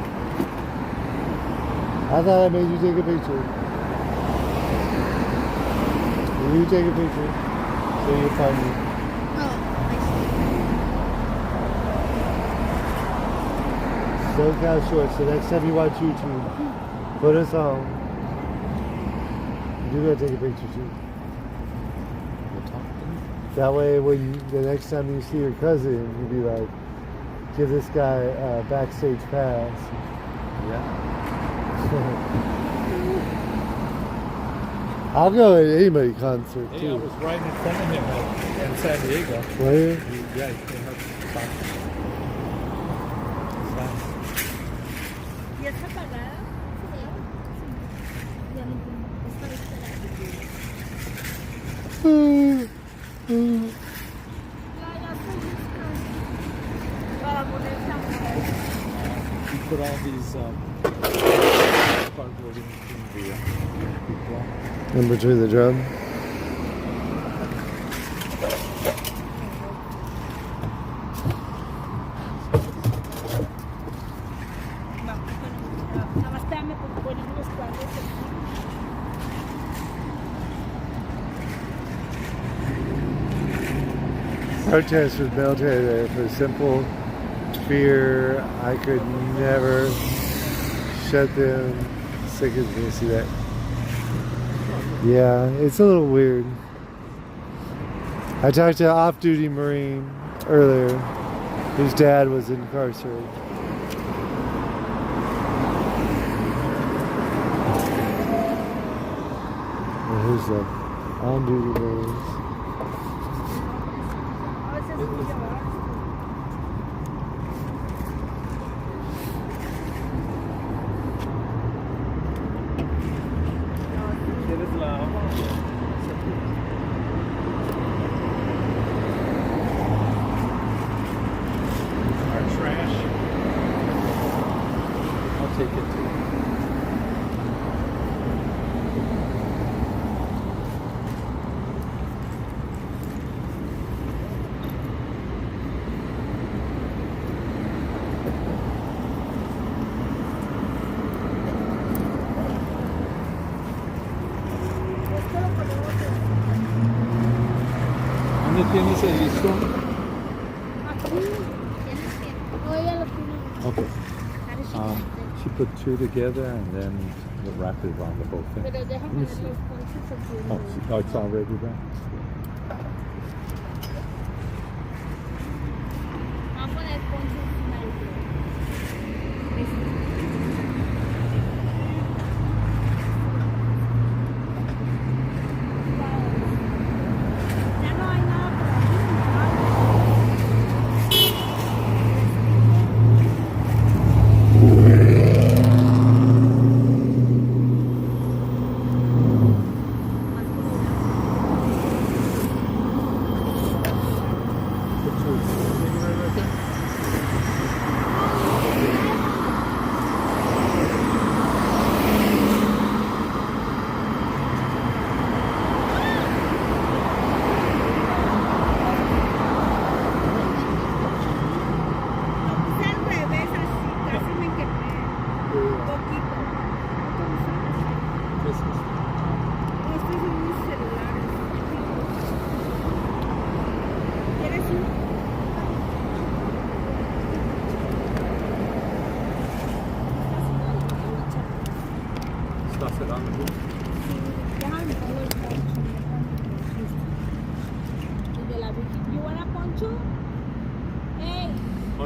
I thought I made you take a picture. Will you take a picture? So you find me. SoCal Shorts. So next time you watch YouTube, put us on. You gotta take a picture too. That way, when the next time you see your cousin, you'll be like, give this guy a backstage pass. Yeah. I'll go at anybody concert too. Yeah, I was right in front of him in San Diego. Were you? Yeah, he came up to stop. ¿Ya está apagada? Ya no está He put all these cardboard in the In between the drum. Nada más espérame porque ponen unos cuadros aquí. Protest was military there for simple fear. I could never shut them. Sick as me to see that. Yeah, it's a little weird. I talked to an off-duty Marine earlier whose dad was incarcerated. And here's the on-duty Marines. Our trash. I'll take it too. ¿Dónde tienes el listón? Okay. She put two together and then the wrap it around the whole thing. Pero déjame Let me ver see. los ponches aquí. Oh, it's already there. Vamos a poner ponches encima del otro. Ya no hay nada por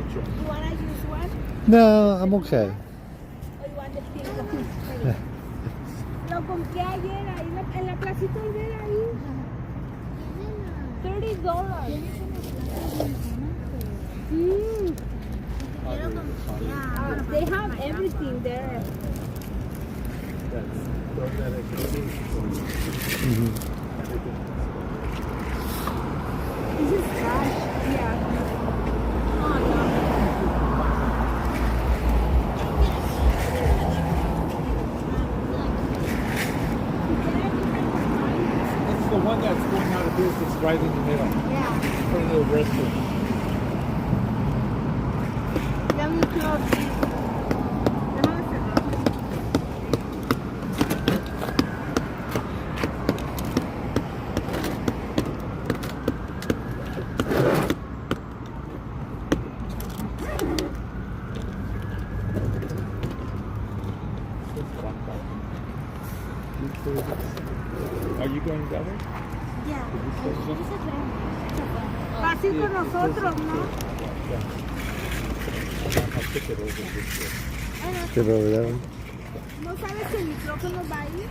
picture. You wanna use one? No, I'm okay. Or you want the pink one? Lo compré ayer ahí en la placita de ahí. $30. They have everything there. This is trash. Yeah. Oh no. It's the one that's going out of business right in the middle. Yeah. For the restaurant. Let me close this. Are you going that way? Yeah. Did you say so? Así con nosotros, ¿no? I'll take it over this way. Get over that one. ¿No sabes si el micrófono va ahí?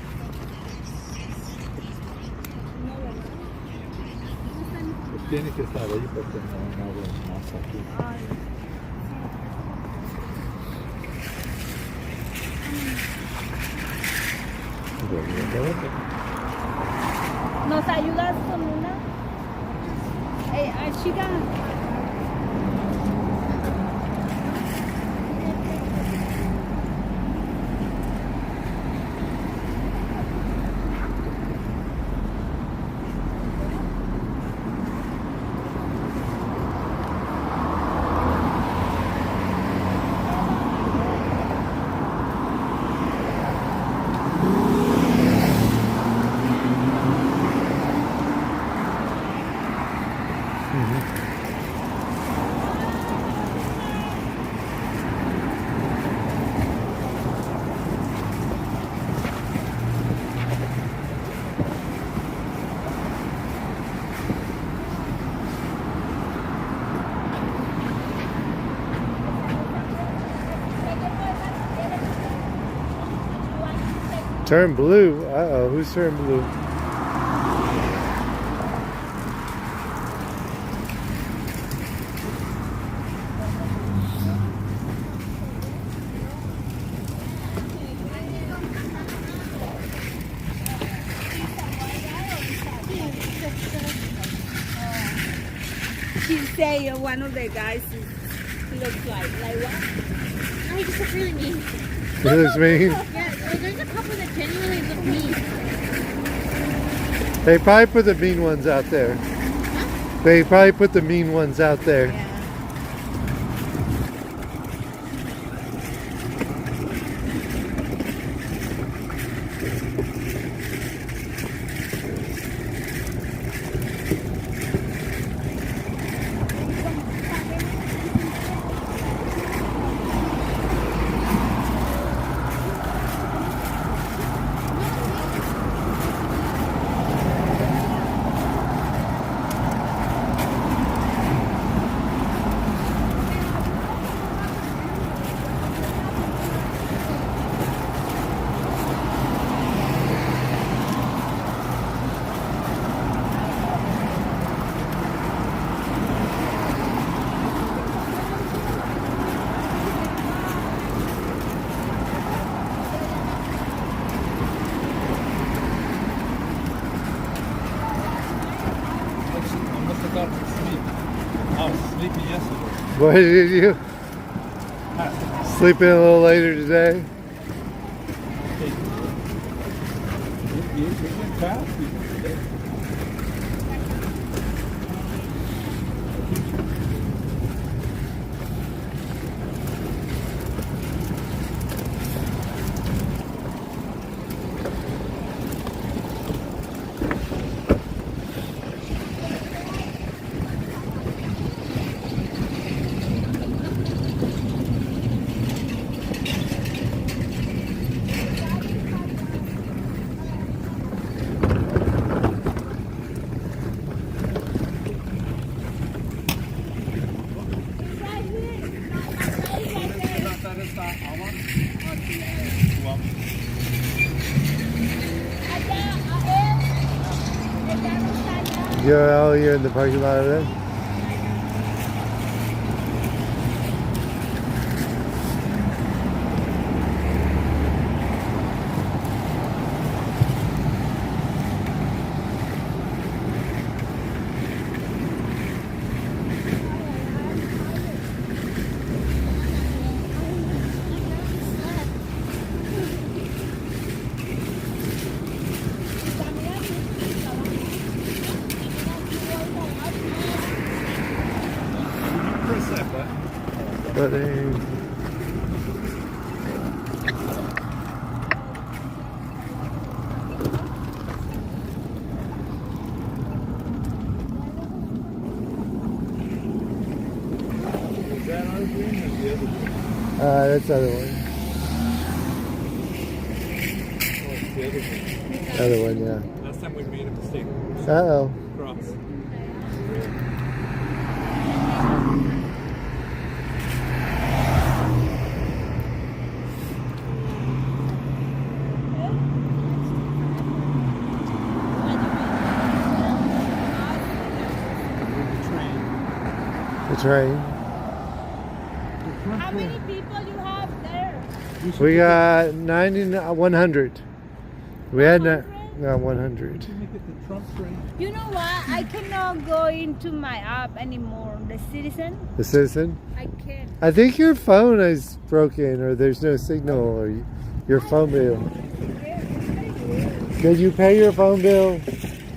No, ¿verdad? Pues tiene que estar ahí porque no hablo más aquí. Ay. ¿Nos ayudas con una? Chica. Turn blue. Uh-oh, who's turned blue? She say one of the guys looks like what? Oh, he just looks really mean. He looks mean? Yeah, there's a couple that genuinely look mean. They probably put the mean ones out there. Huh? They probably put the mean ones out there. Yeah. What did you do? Sleeping a little later today? You're in the parking lot of it? That's the other one. The other one, yeah. Last time we made a mistake. Uh-oh. Cross. The train. How many people you have there? We got 100. We had 100. You know what? I cannot go into my app anymore. The Citizen. The Citizen? I can't. I think your phone is broken or there's no signal or your phone bill. Did you pay your phone bill?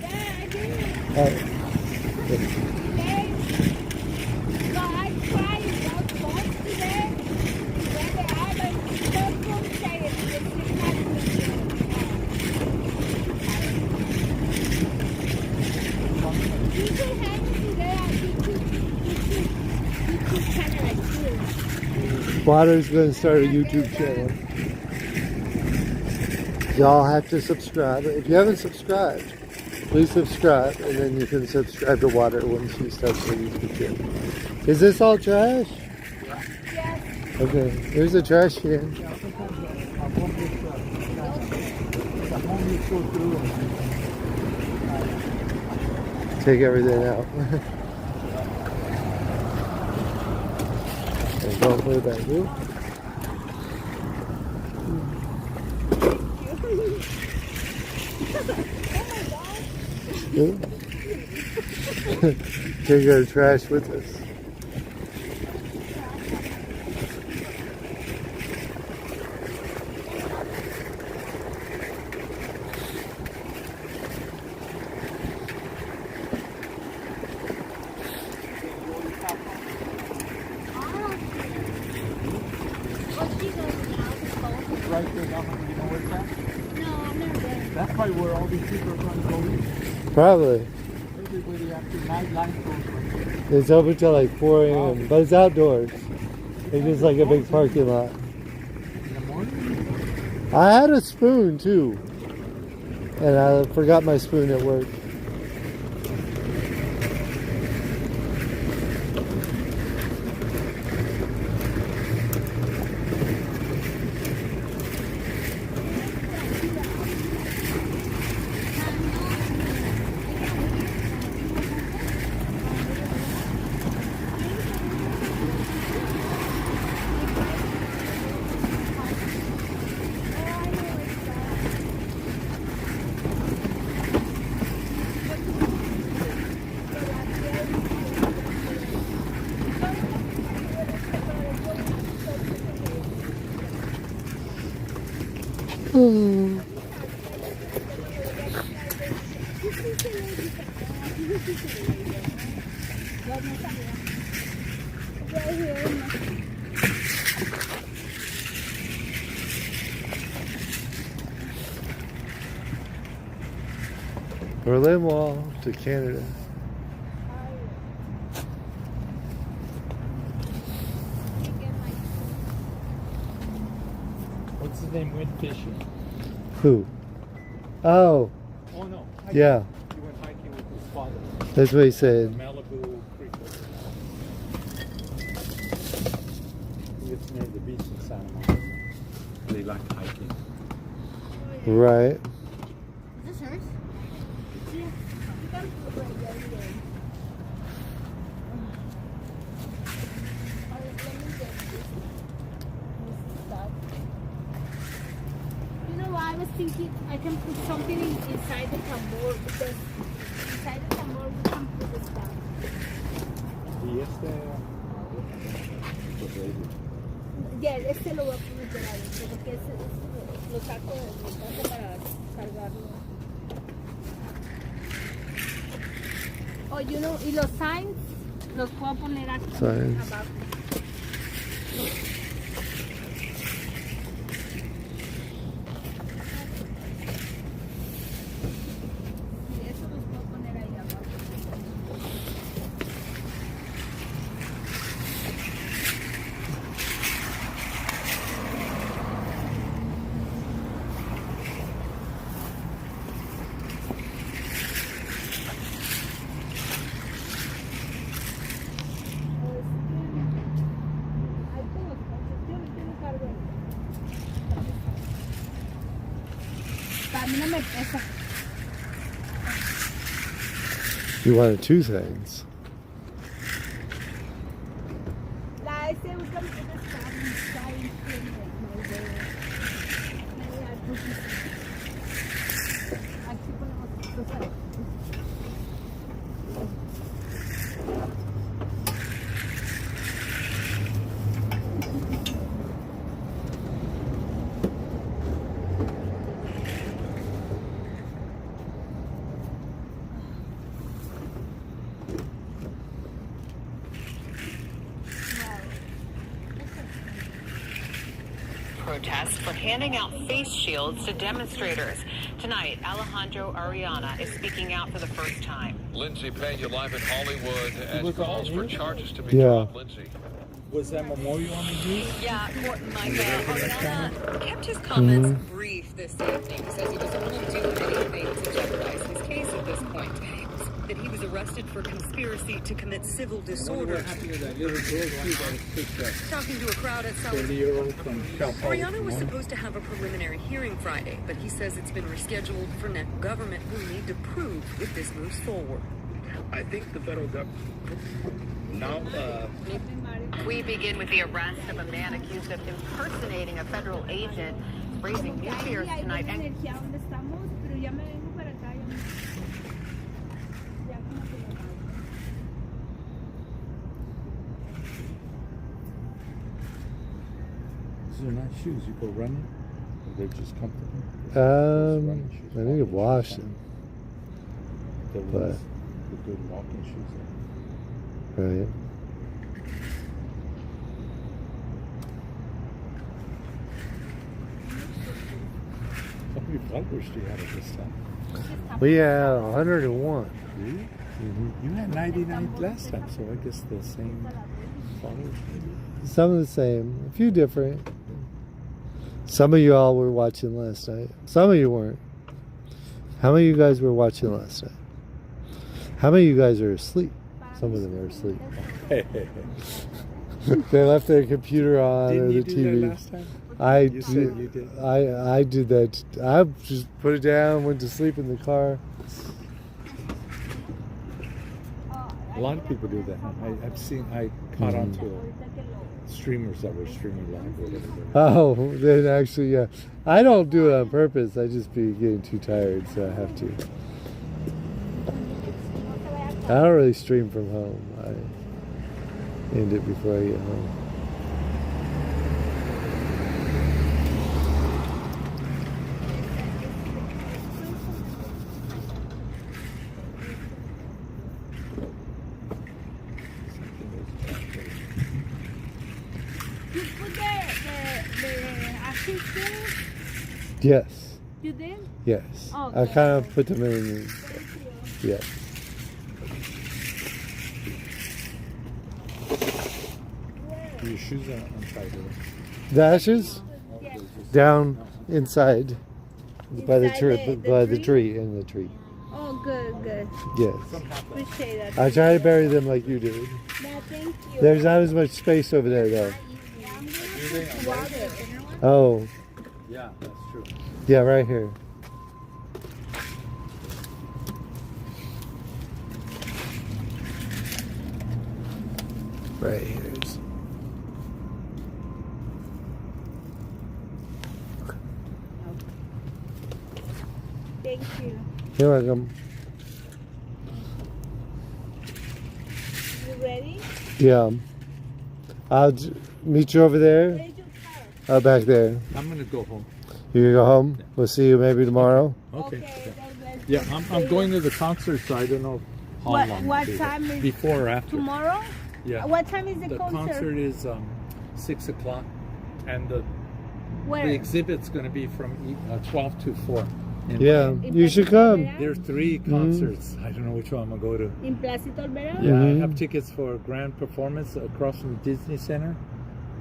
Yeah, I did. Water's going to start a YouTube channel. Y'all have to subscribe. If you haven't subscribed, please subscribe, and then you can subscribe to Water when she starts her YouTube channel. Is this all trash? Yes. Okay, here's a trash can. Take everything out. And don't put it back here. Take our trash with us. Right there, now, you know where it's at? No, I've never been. That's probably where all these people are trying to go in. Probably. Everybody after nightline goes. It's open till like 4 a.m., but it's outdoors. It's just like a big parking lot. In the morning? I had a spoon too, and I forgot my spoon at work. Berlin Wall to Canada. What's his name? Went fishing. Who? Oh. Oh no. Yeah. He went hiking with his father. That's what he said. Malibu Creek. It's near the beach in Santa Monica. They like hiking. Right. Is this hers? You know, I was thinking I can put something inside the tambor because inside the tambor we can put the stuff. Y Ya, este lo voy a poner adentro porque lo saco de mi casa para cargarlo. Oh, you know, y los signs los puedo poner aquí abajo. Y eso los puedo poner ahí abajo. A mí no me pesa. You wanted two things. La ese usa un poco aquí ponemos cosas. Protest for handing out face shields to demonstrators. Tonight, Alejandro Ariana is speaking out for the first time. Lindsay Pena live in Hollywood as calls for charges to be dropped. Lindsay. Was that memorial on the news? Yeah, Ariana kept his comments brief this evening. He says he doesn't want to do anything to jeopardize his case at this point. That he was arrested for conspiracy to commit civil disorder. Talking to a crowd at South. Ariana was supposed to have a preliminary hearing Friday, but he says it's been rescheduled for next. Government will need to prove if this moves forward. I think the federal government now. We begin with the arrest of a man accused of impersonating a federal agent, raising new fears tonight. These are not shoes. You go running. They're just comfortable. I need to wash them. They're But the good walking shoes. right. How many followers do you have at this time? We had 101. Really? Mm-hmm. You had 99 last time, so I guess the same followers maybe. Some of the same, a few different. Some of you all were watching last night. Some of you weren't. How many of you guys were watching last night? How many of you guys are asleep? Some of them are asleep. They left their computer on Didn't or the you TV. do that last time? I You said you did. did. I did that. I just put it down, went to sleep in the car. A lot of people do that. I've seen. I caught on to streamers that were streaming live or whatever. Oh, then actually, yeah. I don't do it on purpose. I just be getting too tired, so I have to. I don't really stream from home. I end it before I get home. You put the ashes there? Yes. You did? Yes. Oh, I kind of put them in. Yes. Your shoes are untied. The ashes down inside by the tree, by the tree in the tree. Oh, good, good. Yes. Appreciate that. I try to bury them like you did. No, thank you. There's not as much space over there, though. Oh. Yeah, that's true. Yeah, right here. Right here it is. Thank you. You're welcome. You ready? Yeah. I'll meet you over there. Where's your car? Back there. I'm gonna go home. You gonna go home? We'll see you maybe tomorrow. Okay. Yeah, I'm going to the concert, so I don't know how long. What it'll be. time is Before or after? tomorrow? Yeah. What time is the The concert? concert is 6 o'clock, and the Where? exhibit's going to be from 12 to 4. Yeah, you should come. There are 3 concerts. I don't know which one I'm going to go to. In Placito Olvera? Yeah, I have tickets for a grand performance across from the Disney Center.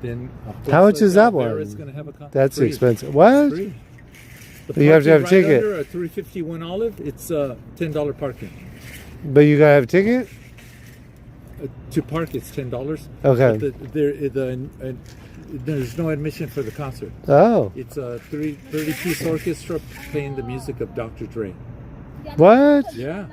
Then How much is that one? It's gonna have a That's free. expensive. What? Free. You have to have a parking right ticket. under a 351 Olive. It's $10 parking. But you gotta have a ticket? To park, it's $10. Okay. But there's no admission for the concert. Oh. It's a 30-piece orchestra playing the music of Dr. Dre. What? Yeah.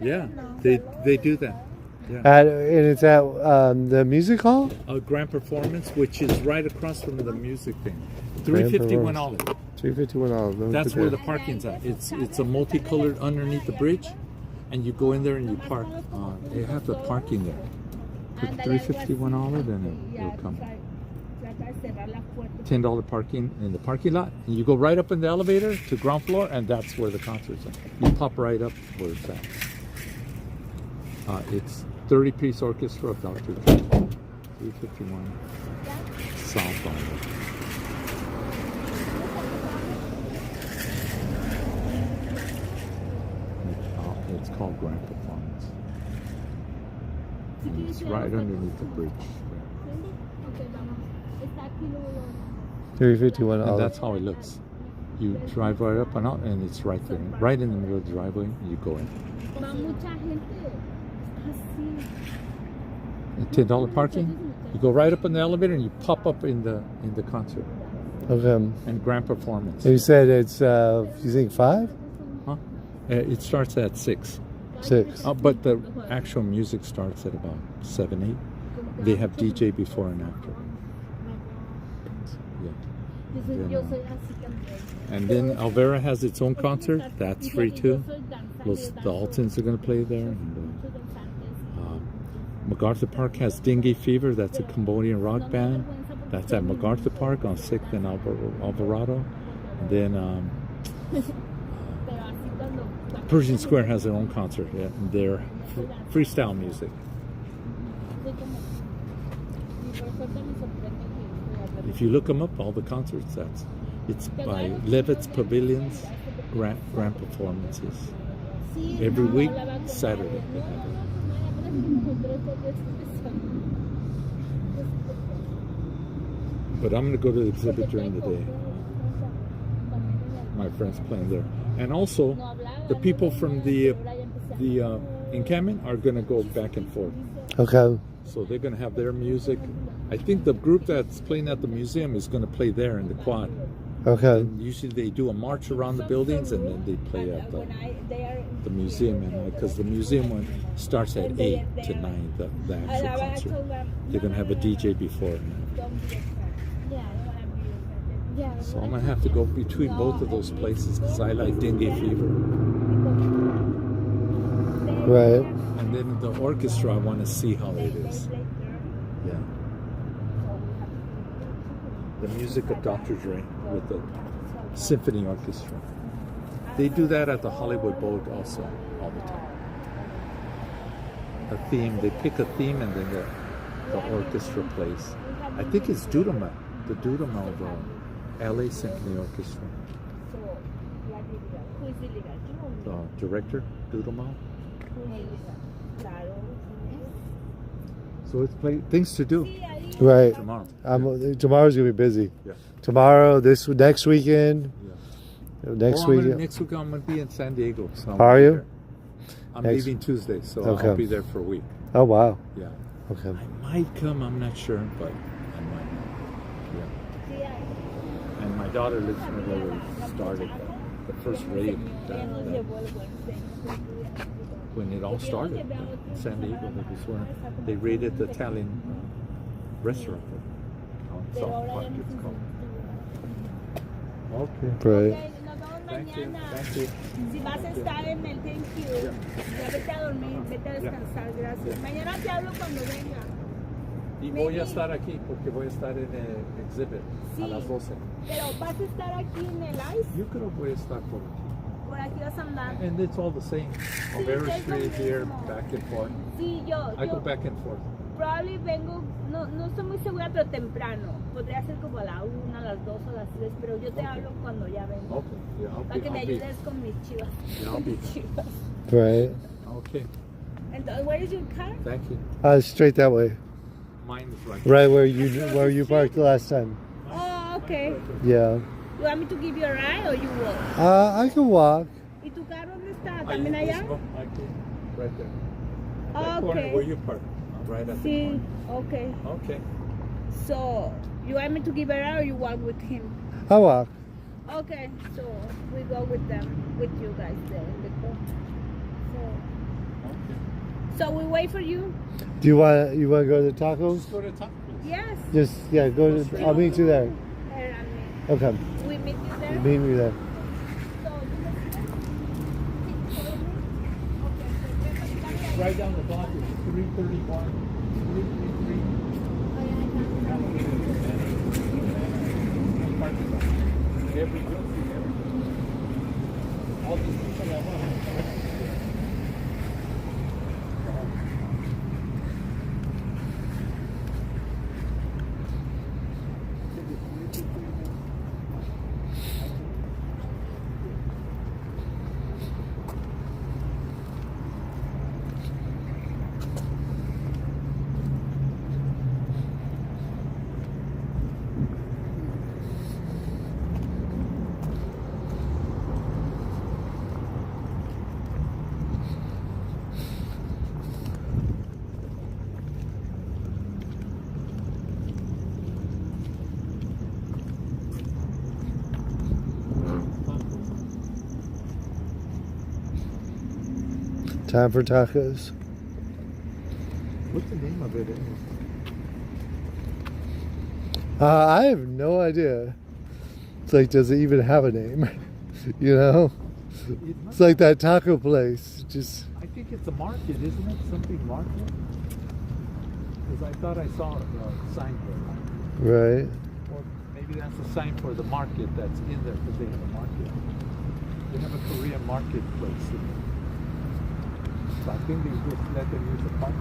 Yeah. They do that. Yeah. And it's at the music hall? A grand performance, which is right across from the music thing. 351 Olive. 351 Olive. That's where the parking's at. It's a multicolored underneath the bridge, and you go in there and you park. They have the parking there. Put 351 Olive and it'll come. $10 parking in the parking lot, and you go right up in the elevator to ground floor, and that's where the concert's at. You pop right up where it's at. It's 30-piece orchestra of Dr. Dre. 351 South Olive. It's called Grand Performance. And it's right underneath the bridge. 351 And Olive. that's how it looks. You drive right up and out, and it's right there, right in the middle of the driveway. And you go in. $10 parking. You go right up in the elevator, and you pop up in the concert. Okay. And grand performance. You said it's you think 5? Huh? It starts at 6. 6. But the actual music starts at about 7, 8. They have DJ before and after. Yeah. And then Alvera has its own concert. That's free too. Los Daltons are going to play there. And, MacArthur Park has Dengue Fever. That's a Cambodian rock band. That's at MacArthur Park on 6th and Alvarado. And then Pershing Square has their own concert. Yeah, and they're freestyle music. If you look them up, all the concerts, it's by Levitt's Pavilions grand performances. Every week, Saturday, they have it. But I'm going to go to the exhibit during the day. My friends playing there. And also, the people from the encampment are going to go back and forth. Okay. So they're going to have their music. I think the group that's playing at the museum is going to play there in the quad. Okay. And usually they do a march around the buildings, and then they play at the museum. And because the museum one starts at 8 to 9, the actual concert. They're going to have a DJ before and after. So I'm going to have to go between both of those places because I like Dengue Fever. Right. And then the orchestra, I want to see how it is. Yeah. The music of Dr. Dre with the symphony orchestra. They do that at the Hollywood Bowl also, all the time. A theme, they pick a theme and then the orchestra plays. I think it's Dudamel, the Dudamel, the LA Symphony Orchestra. The director, Dudamel. So it's things to do. Right. Tomorrow. Tomorrow's gonna be busy. Yeah. Tomorrow, next weekend. Yeah. Next weekend. Next week I'm gonna be in San Diego. So Are you? I'm leaving Tuesday, so Okay. I'll be there for a week. Oh wow. Yeah. Okay. I might come. I'm not sure, but I might. Yeah. And my daughter lives near where we started. the first raid. When it all started in San Diego, that was when they raided the Italian restaurant. South Park, it's called. Okay. Right. Thank you. Thank you. Si vas a estar en el thank you, ya vete a dormir, vete a descansar, gracias. Mañana te hablo cuando venga. Y voy a estar aquí porque voy a estar en el exhibit a las 12. Pero vas a estar aquí en el ICE. Yo creo que voy a estar por aquí. Por aquí vas a andar. And it's all the same. Hayride Street here, back and forth. Sí, I go back and forth. Probably vengo, no estoy muy segura, pero temprano. Podría ser como a la 1, a las 2 o a las 3, pero yo te hablo cuando ya vengo. Okay. Yeah, Para que me ayudes con mis chivas. Yeah, I'll be chivas. Right. Okay. Entonces, where is your car? Thank you. Straight that way. Mine is right where you parked the last time. Oh, okay. Yeah. You want me to give you a ride or you walk? I can walk. ¿Y tu carro dónde está? ¿También allá? Right there. Oh, That corner okay. where you park. Right at the Sí, corner. okay. Okay. So, you want me to give a ride or you walk with him? I walk. Okay, so we go with them, with you guys there in the car. So we wait for you? Do you want to go to the tacos? Let's go to tacos. Yes. Just go to. I'll meet you there. Okay. We meet you there? You meet me there. Right down the block is 331, 333. Every building, all these people that want. Time for tacos. What's the name of it? I have no idea. It's like, does it even have a name? You know? It's like that taco place. Just. I think it's a market, isn't it? Something market? Because I thought I saw a sign there. Right. Or maybe that's a sign for the market that's in there because they have a market. They have a Korean marketplace in there. So I think they just let them use the park.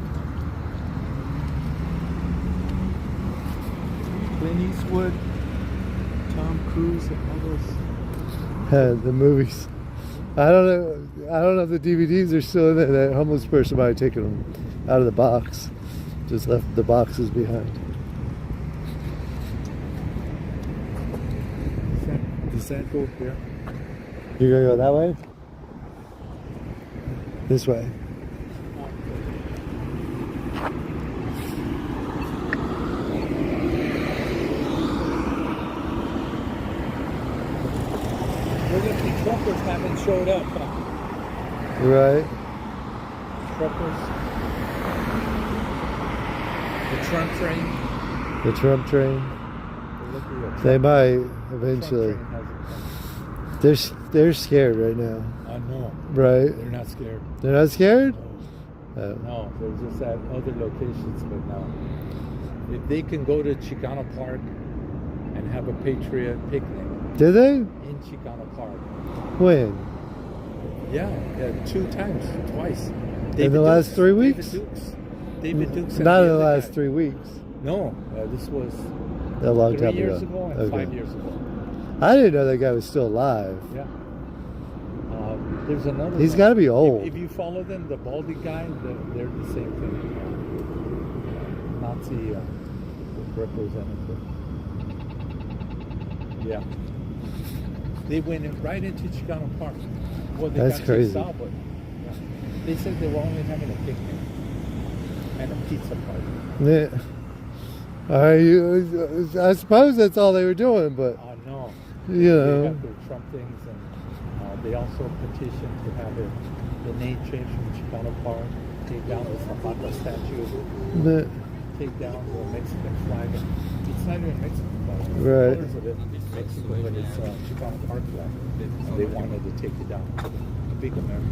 Clint Eastwood, Tom Cruise, and others. The movies. I don't know if the DVDs are still in there. That homeless person might have taken them out of the box. Just left the boxes behind. Does that go there? You gonna go that way? This way. Truckers haven't showed up. Right. Truckers. The Trump train. The Trump train. They might eventually. They're scared right now. I know. Right. They're not scared. They're not scared? Oh. No, they're just at other locations, but no. If they can go to Chicano Park and have a Patriot picnic. Did they? In Chicano Park. When? Yeah, 2 times, twice. In the last 3 weeks? David Dukes. Not in the last 3 weeks. No, this was a long 3 time years ago. ago and 5 years ago. I didn't know that guy was still alive. Yeah. There's another. He's one. got to be old. If you follow them, the baldy guy, they're the same thing. Nazi representative. Yeah. They went right into Chicano Park. Well, they That's got crazy. chased out, but they said they were only having a picnic and a pizza party. Yeah. I suppose that's all they were doing, but I know. you know. They got their Trump things and They also petitioned to have the name changed from Chicano Park, take down the Zapata statue, take down the Mexican flag. It's not even Mexican flag. The colors of it Mexican, but it's Chicano Park flag. And they wanted to take it down to the big American,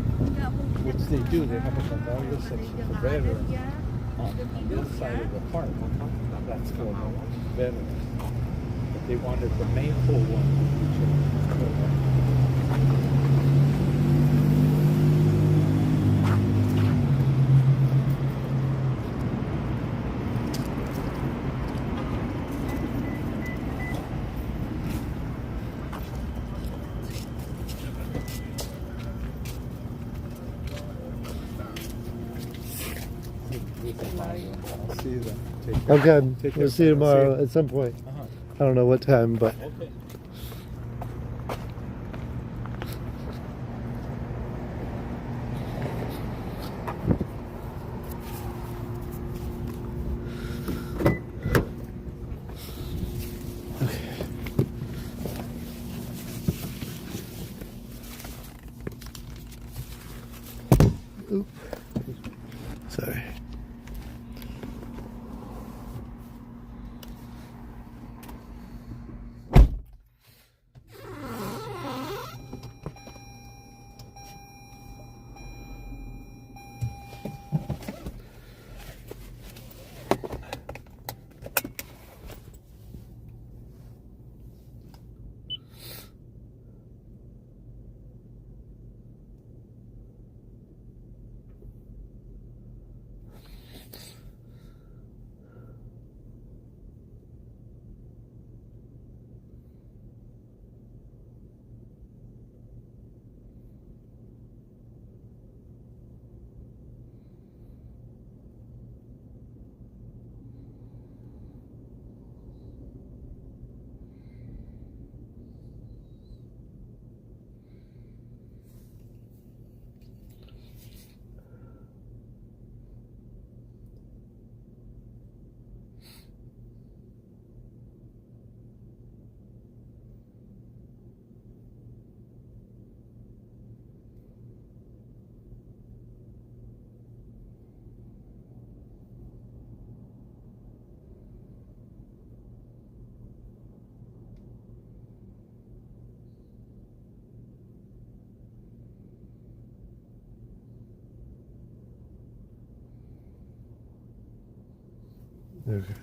which they do. They have a memorial section for veterans on this side of the park. That's for veterans. But they wanted the main pole one to be changed. I'll see you then. Take care. Okay, Take care. we'll see you tomorrow See you. at some point. Uh-huh. I don't know what time, but. Okay. Oop. Sorry. Okay.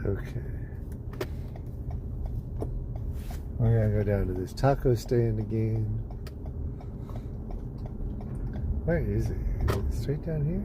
Okay. We're gonna go down to this taco stand again. Where is it? Is it straight down here?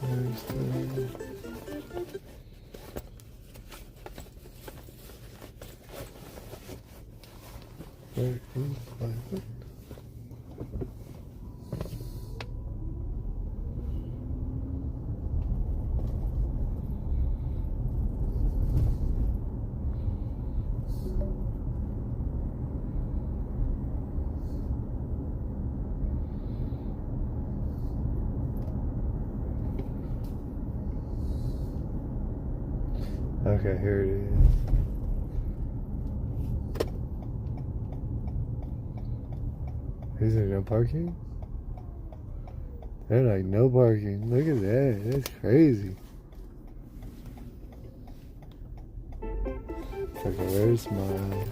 There's the... Where is my foot? Okay, here it is. Is there no parking? They're like, no parking. Look at that. That's crazy. Okay, where's my...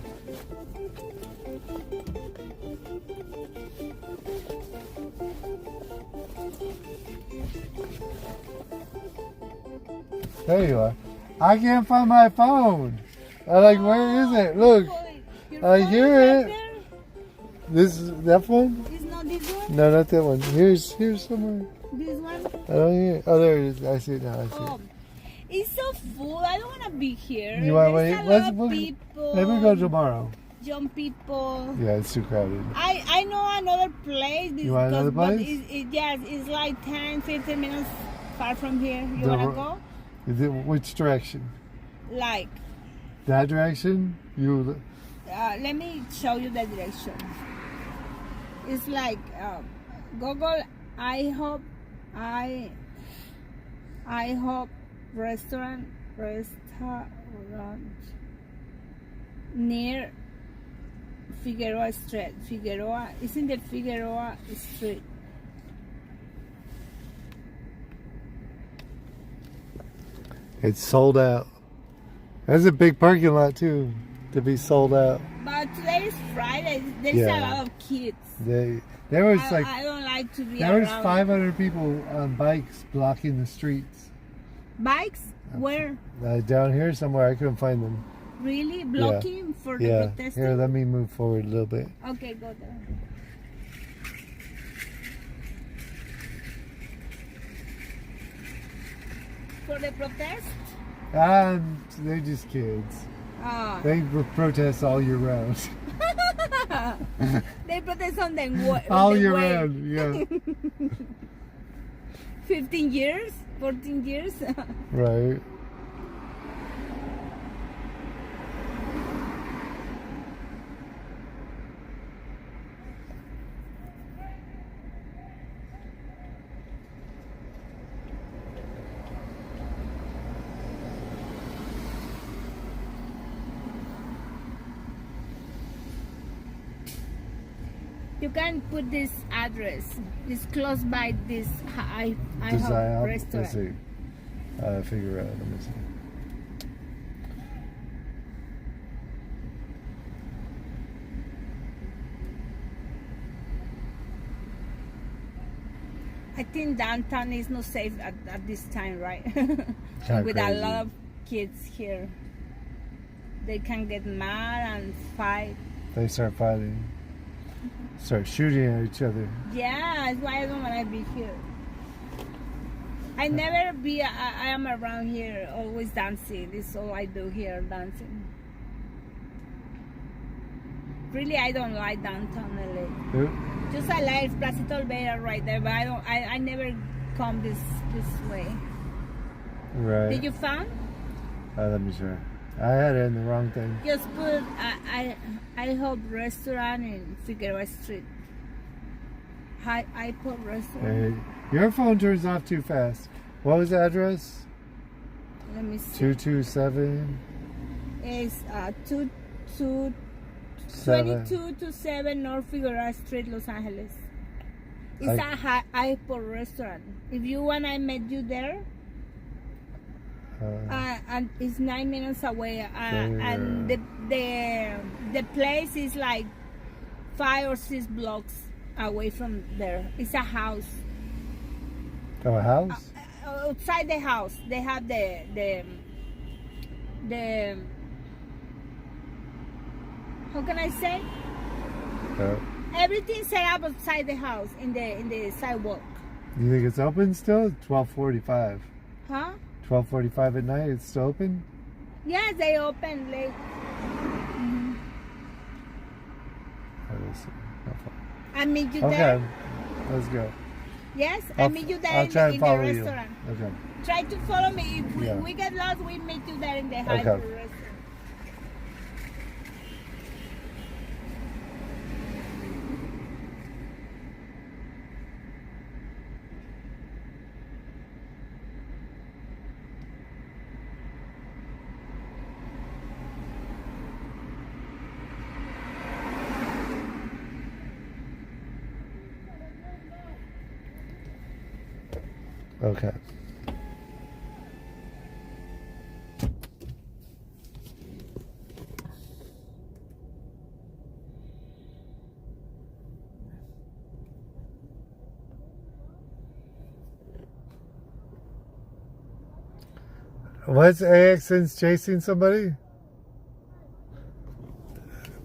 There you are. I can't find my phone. I'm like, where is it? Look. I hear it. This is that one? It's not this one? No, not that one. Here's somewhere. This one? I don't hear it. Oh, there it is. I see it now. I see it. It's so full. I don't want to be here. You want to wait? There's a lot of people. Maybe go tomorrow. Young people. Yeah, it's too crowded. I know another place. You want another place? Yes, it's like 10, 15 minutes far from here. You want to go? Is it, which direction? Like. That direction? You. Let me show you the direction. It's like Google IHOP restaurant near Figueroa Street. Figueroa is in the Figueroa Street. It's sold out. That's a big parking lot too, to be sold out. But today is Friday. There's a lot of kids. There was I don't like to be there around. was 500 people on bikes blocking the streets. Bikes? Where? Down here somewhere. I couldn't find them. Really? Blocking for the protesting? Here, let me move forward a little bit. Okay, go there. For the protest? They're just kids. Oh. They protest all year round. They protest on the all year round, yeah. 15 years? 14 years? Right. You can put this address. It's close by this IHOP restaurant. Let's see. Figure out. Let me see. I think downtown is not safe at this time, right? Kinda With a crazy. lot of kids here. They can get mad and fight. They start fighting. Start shooting at each other. Yeah, that's why I don't want to be here. I never be, I am around here, always dancing. This is all I do here, dancing. Really, I don't like downtown LA. Just I like Placito Olvera right there, but I never come this way. Right. Did you find? Let me try. I had it in the wrong thing. Just put I hope restaurant in Figueroa Street. I put restaurant. Hey, your phone turns off too fast. What was the address? Let me see. 227. It's 22 to 7 North Figueroa Street, Los Angeles. It's a Apple restaurant. If you want, I met you there. And it's 9 minutes away. And the place is like 5 or 6 blocks away from there. It's a house. Oh, a house? Outside the house, they have the how can I say? Everything set up outside the house in the sidewalk. You think it's open still? 12:45. Huh? 12:45 at night. It's still open? Yes, they open late. I meet you there. Okay, let's go. Yes, I meet you there I'll try in and the follow you. restaurant. Okay. Try to follow me. If Yeah. we get lost, we meet you there in the Okay. Hyper restaurant. Okay. What's AXN's chasing somebody?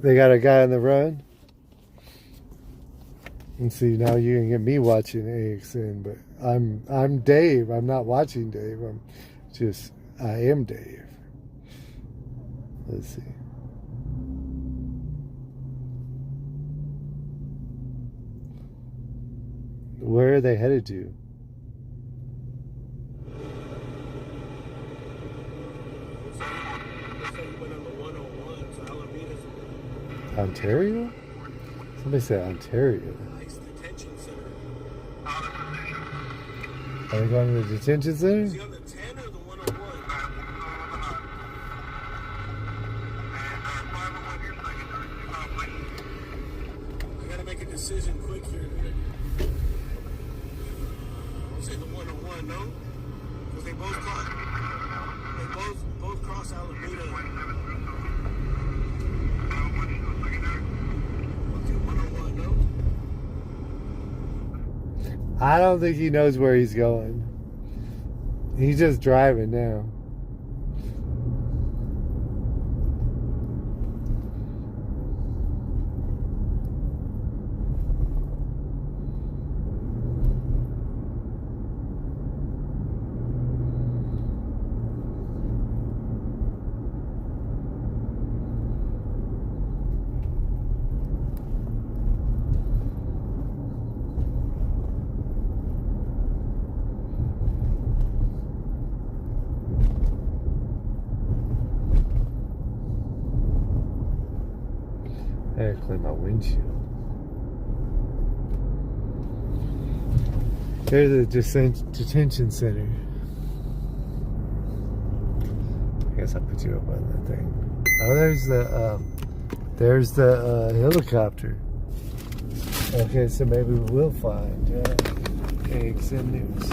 They got a guy on the run. And see, now you can get me watching AXN, but I'm Dave. I'm not watching Dave. I am Dave. Let's see. Where are they headed to? Ontario? Somebody said Ontario. Are they going to the detention center? I gotta make a decision quick here. You say the 101, no? Because they both cross Alameda. I don't think he knows where he's going. He's just driving now. I gotta clean my windshield. There's the detention center. I guess I'll put you up on that thing. Oh, there's the helicopter. Okay, so maybe we will find AXN News.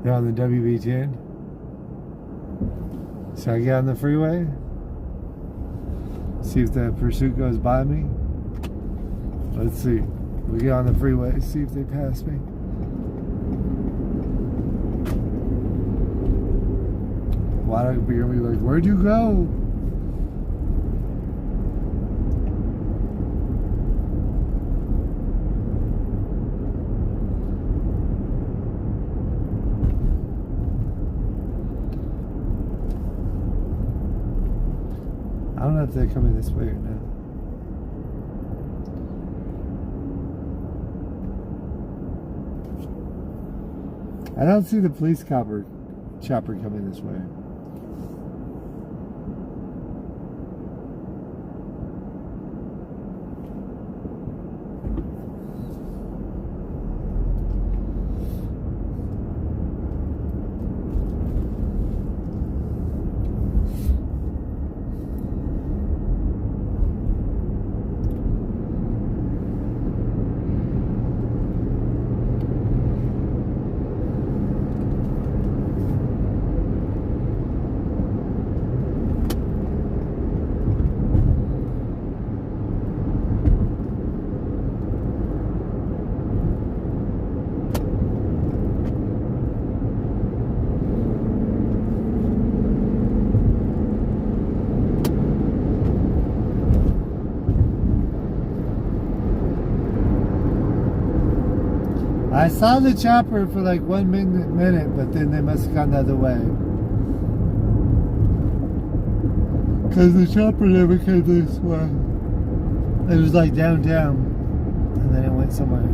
They're on the WB10. So I get on the freeway, see if the pursuit goes by me. Let's see. We get on the freeway, see if they pass me. Why don't you be like, where'd you go? I don't know if they're coming this way or not. I don't see the police chopper coming this way. I saw the chopper for like 1 minute, but then they must have gone the other way. Because the chopper never came this way. It was like downtown, and then it went somewhere.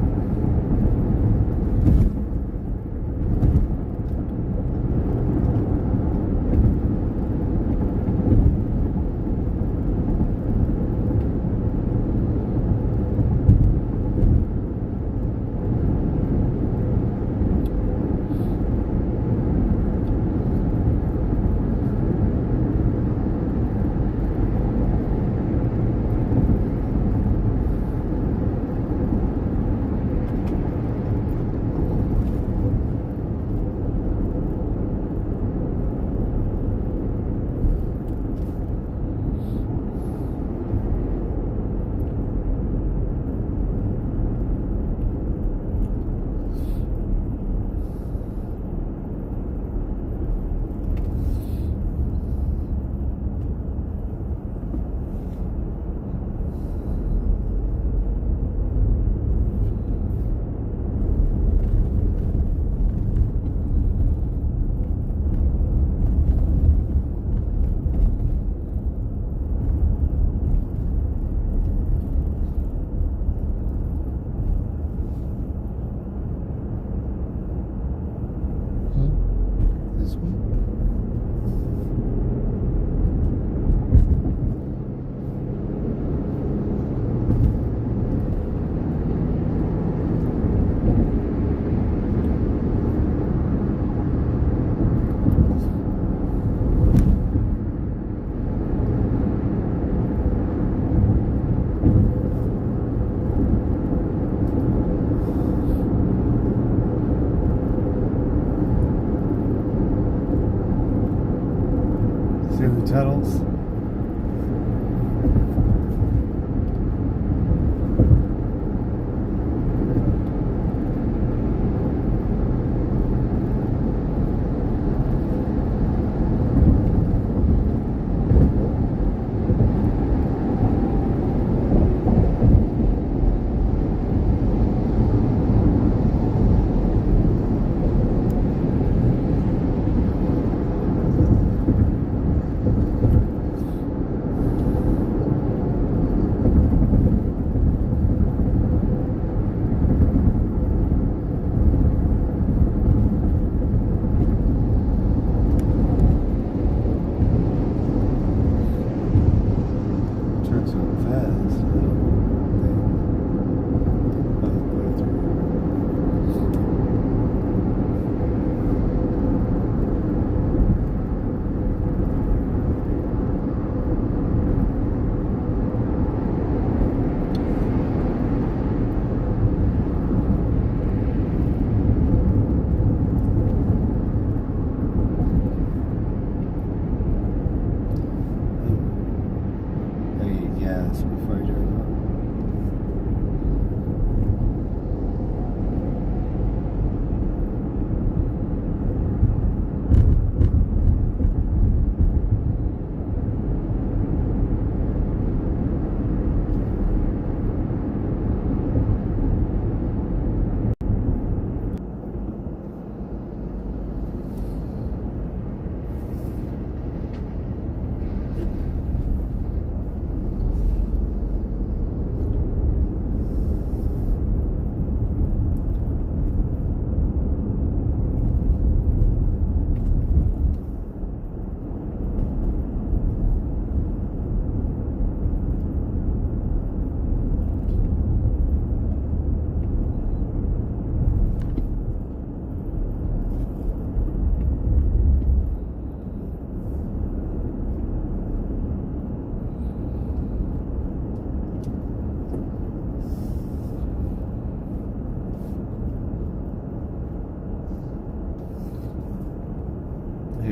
Tunnels.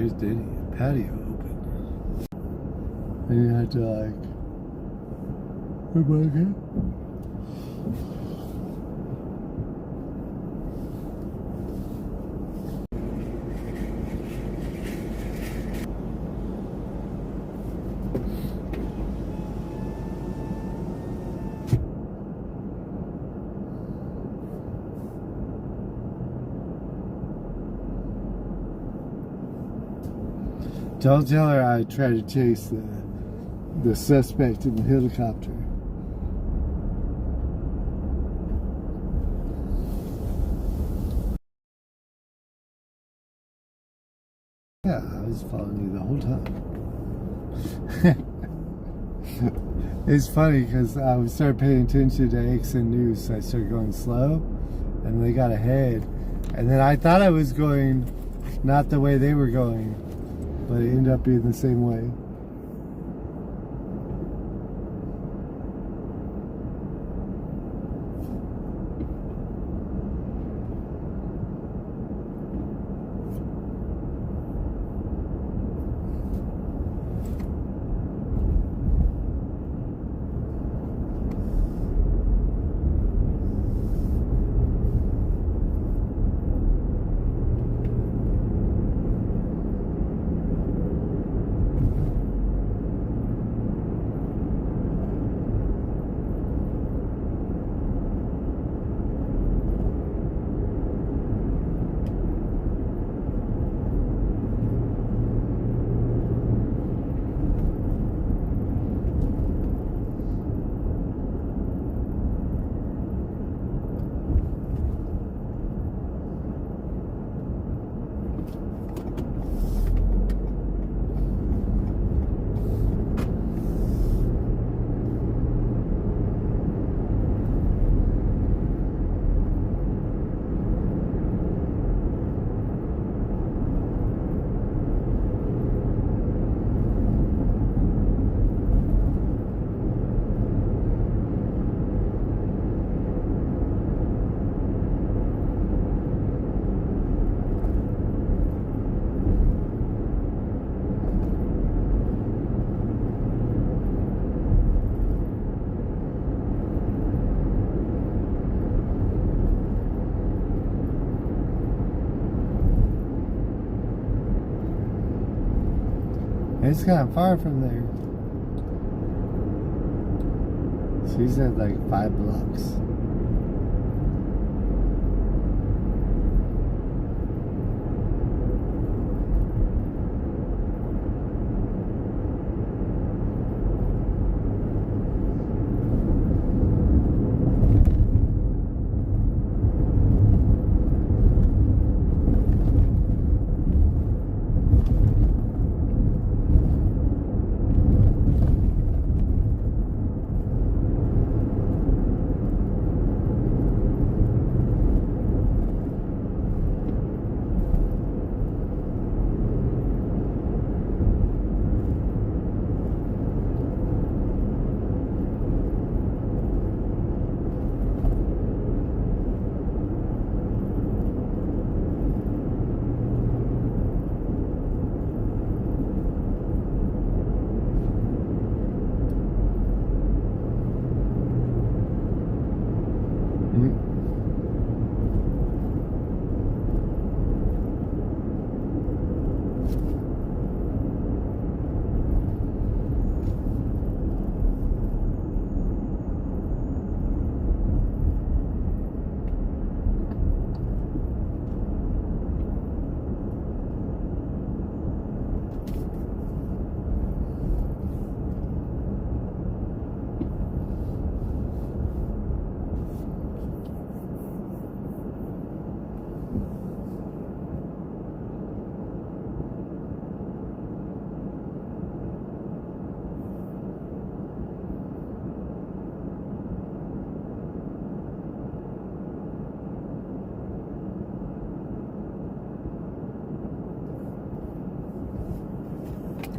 Here's Diddy. Patio open. And you had to like... Everybody okay? Don't tell her I tried to chase the suspect in the helicopter. Yeah, I was following you the whole time. It's funny because I started paying attention to XN News, so I started going slow, and they got ahead. And then I thought I was going not the way they were going, but it ended up being the same way. It's kind of far from there. She's at like 5 blocks.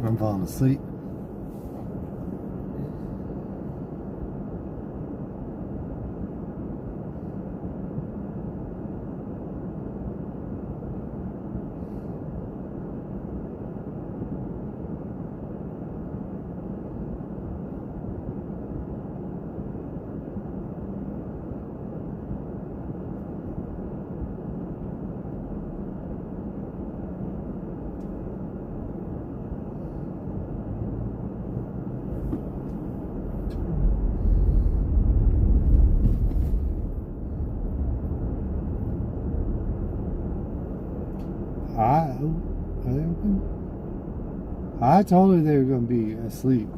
I'm falling asleep. Are they open? I told her they were going to be asleep.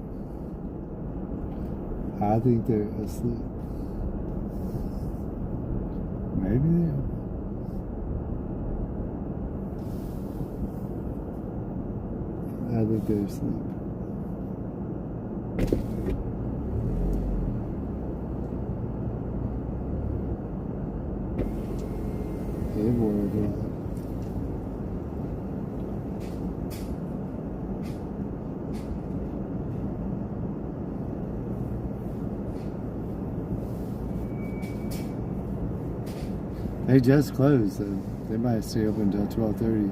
I think they're asleep. Maybe they are. I think they're asleep. They were gone. They just closed, so they might stay open until 12:30.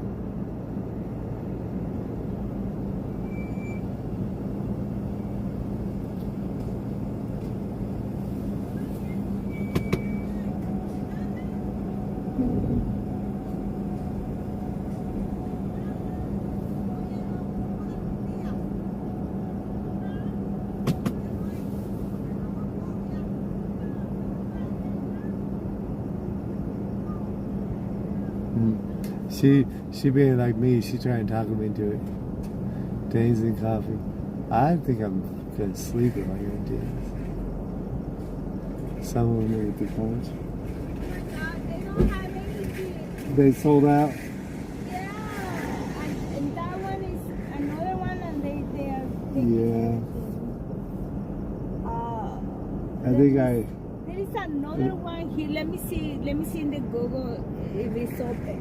She being like me, she trying to talk him into it. Days and coffee. I think I'm gonna sleep if I go do this. Someone with the college. They don't have anything. They sold out. Yeah, and that one is another one, and they are. Yeah. I think there is another one here. Let me see in the Google if it's open.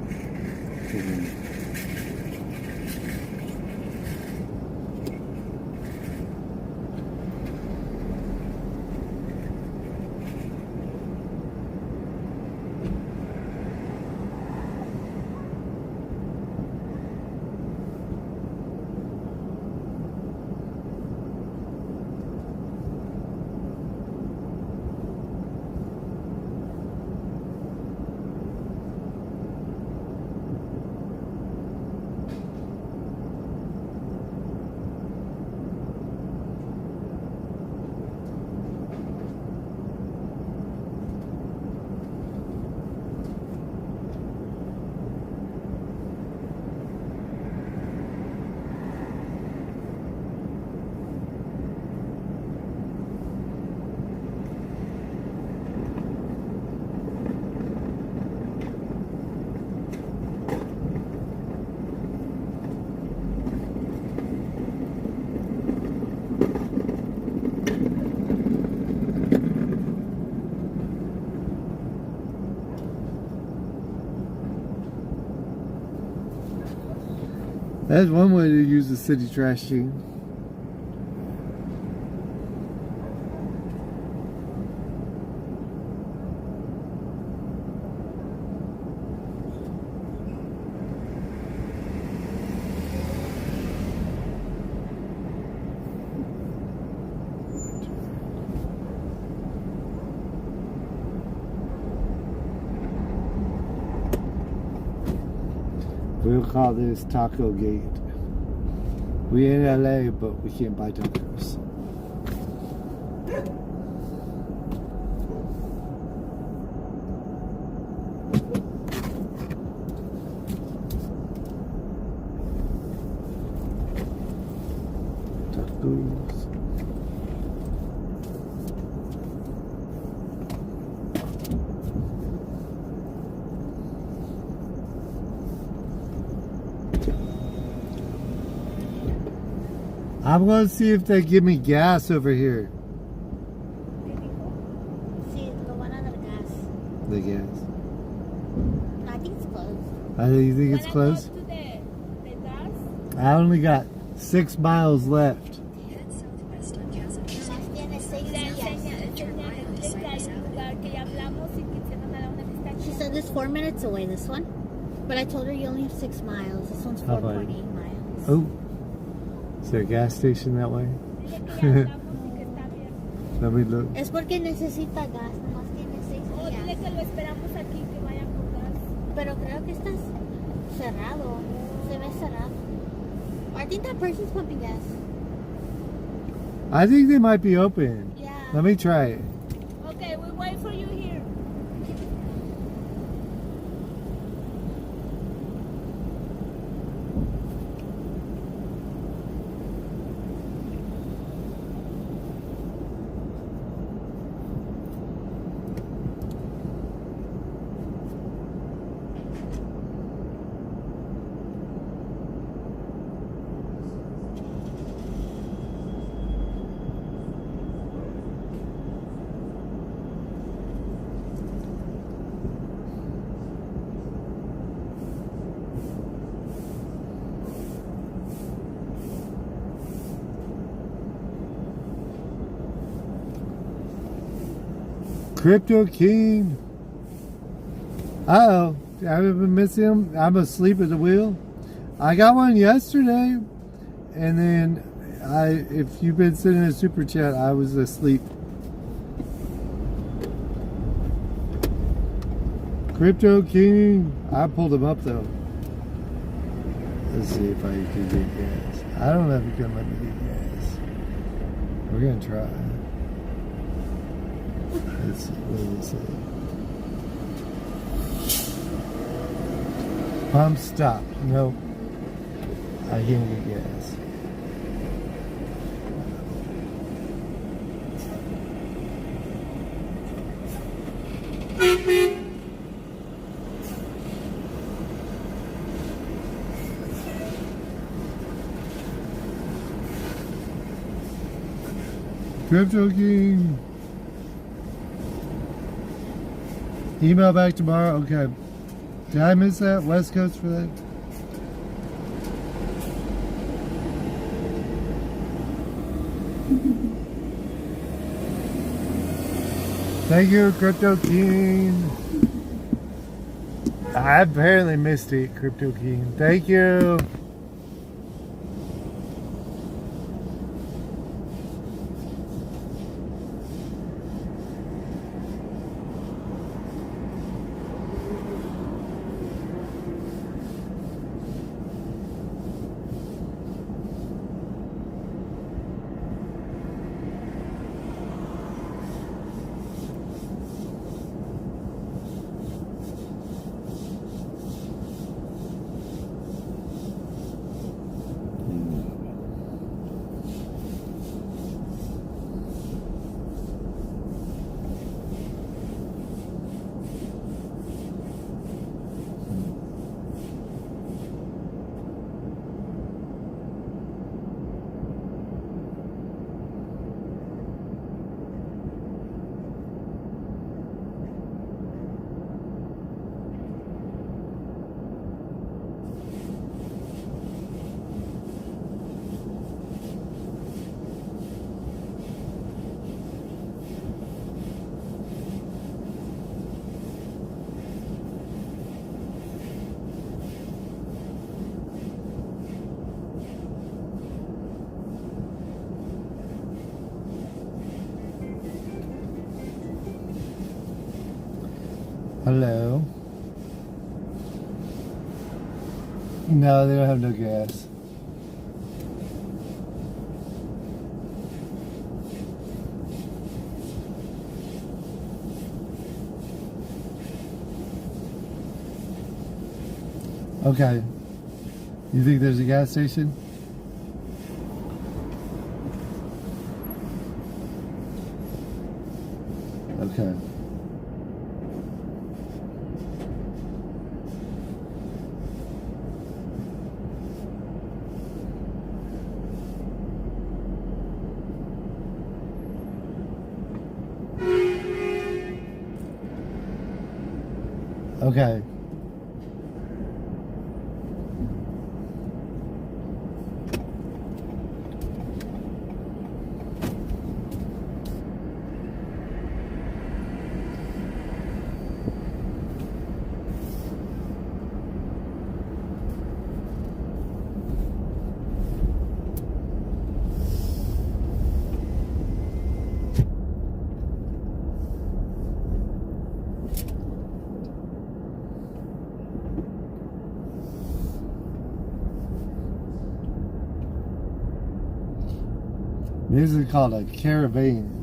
That's one way to use the city trash team. We'll call this Taco Gate. We in LA, but we can't buy tacos. Tacos. I'm going to see if they give me gas over here. See, the one under the gas. The gas. I think it's closed. You think it's closed? Go to the gas. I only got 6 miles left. She said this 4 minutes away, this one. But I told her you only have 6 miles. This one's 4.8 miles. Oh. Is there a gas station that way? Let me look. Es porque necesita gas, nomás tiene 6 días. Dile que lo esperamos aquí, que vaya por gas. Pero creo que está cerrado. Se ve cerrado. I think that person's pumping gas. I think they might be open. Yeah. Let me try it. Okay, we wait for you here. Crypto King. Uh-oh. I haven't been missing him. I'm asleep at the wheel. I got one yesterday. And then if you've been sending a super chat, I was asleep. Crypto King. I pulled him up though. Let's see if I can get gas. I don't know if you can let me get gas. We're gonna try. Let's see. What does it say? Pump stop. Nope. I can't get gas. Crypto King. Email back tomorrow. Okay. Did I miss that? West Coast for that? Thank you, Crypto King. I apparently missed it, Crypto King. Thank you. Hello. No, they don't have no gas. Okay. You think there's a gas station? Okay. Okay. This is called a caravan.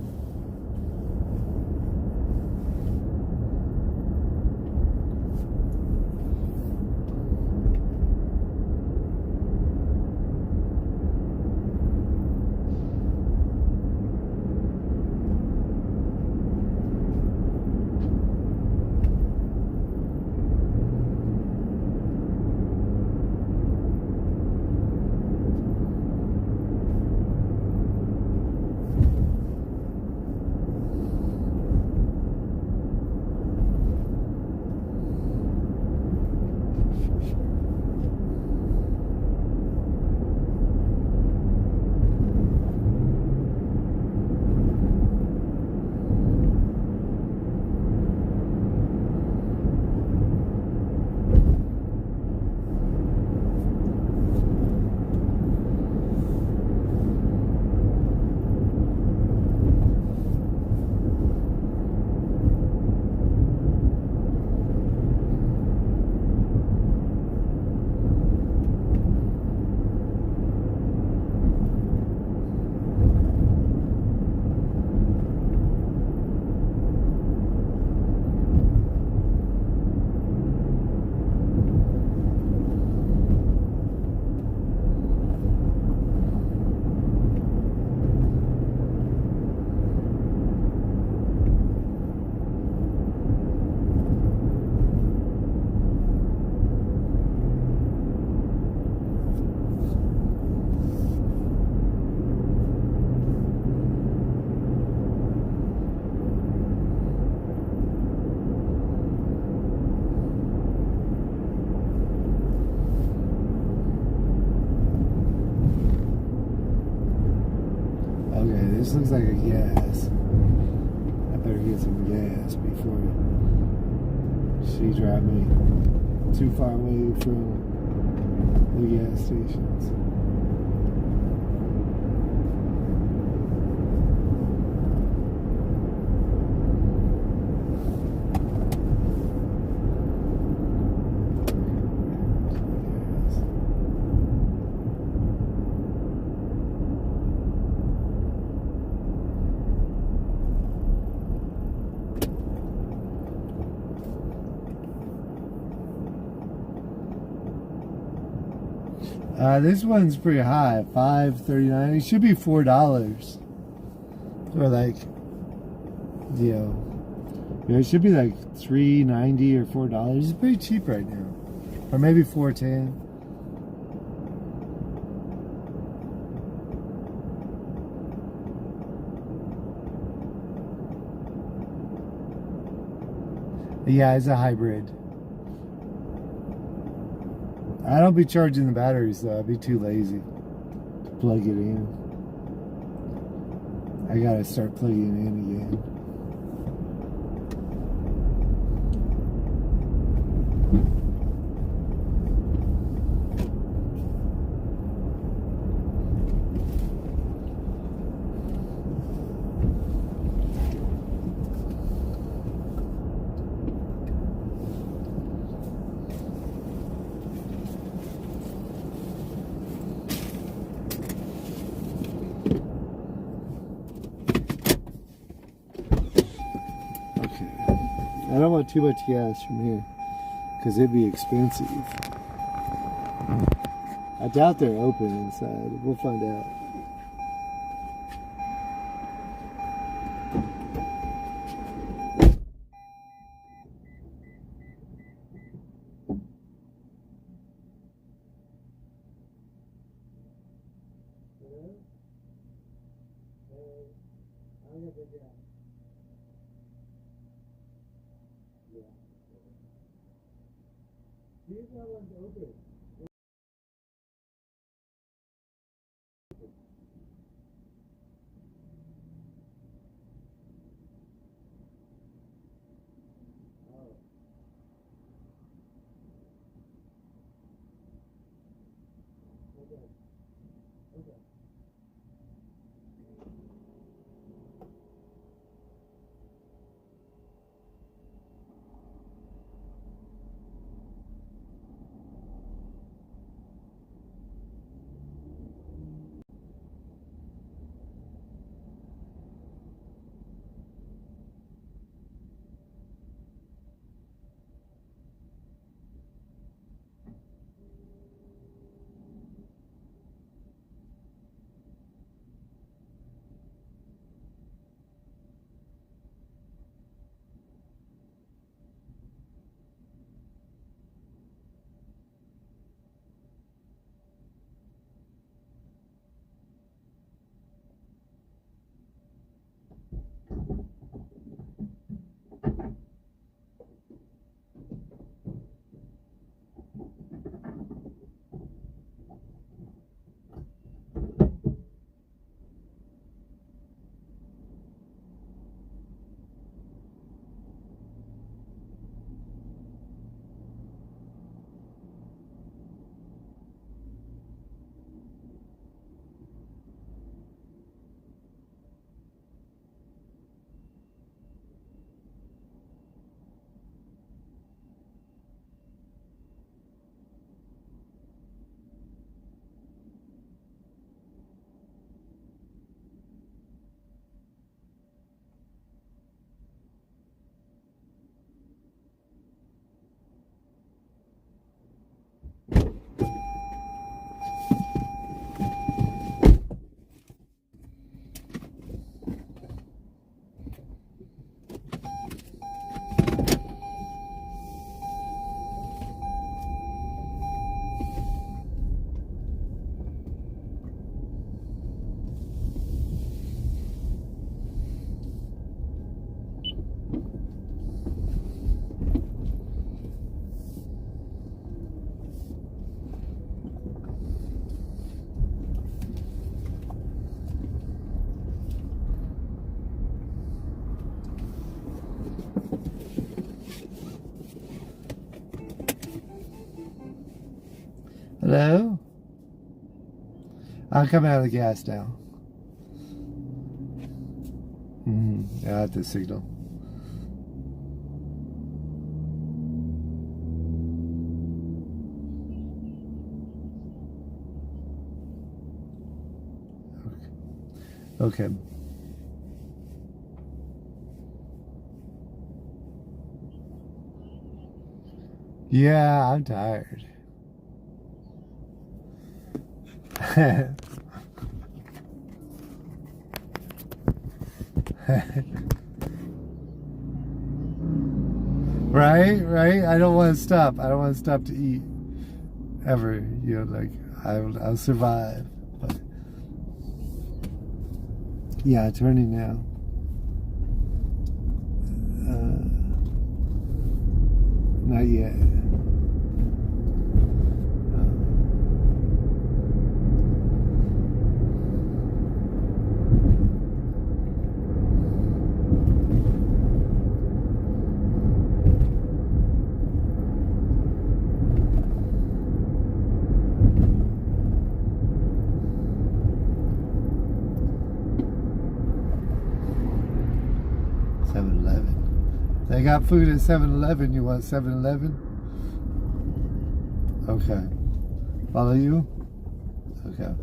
this looks like a gas. I better get some gas before she drive me too far away from the gas stations. This one's pretty high, $5.39. It should be $4, or like, it should be like $3.90 or $4. It's pretty cheap right now, or maybe $4.10. Yeah, it's a hybrid. I don't be charging the batteries though. I'd be too lazy to plug it in. I gotta start plugging it in again. I don't want too much gas from here because it'd be expensive. I doubt they're open inside. We'll find out. Hello? I'm coming out of the gas now. I have the signal. Okay. Yeah, I'm tired. Right. I don't want to stop. I don't want to stop to eat ever. You know, like I'll survive. But yeah, turning now. Not yet. They got food at 7-Eleven. You want 7-Eleven? Okay. Follow you? Okay.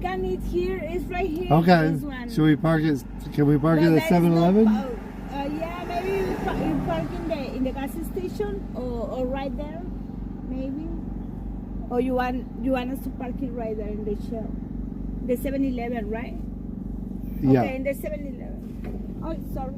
Can eat here. It's right here. Okay. This one. Should we park it? Can we park it at 7-Eleven? Yeah, maybe you park in the gas station or right there, maybe. Or you want us to park it right there in the shell, the 7-Eleven, right? Yeah. Okay, in the 7-Eleven. Oh, sorry.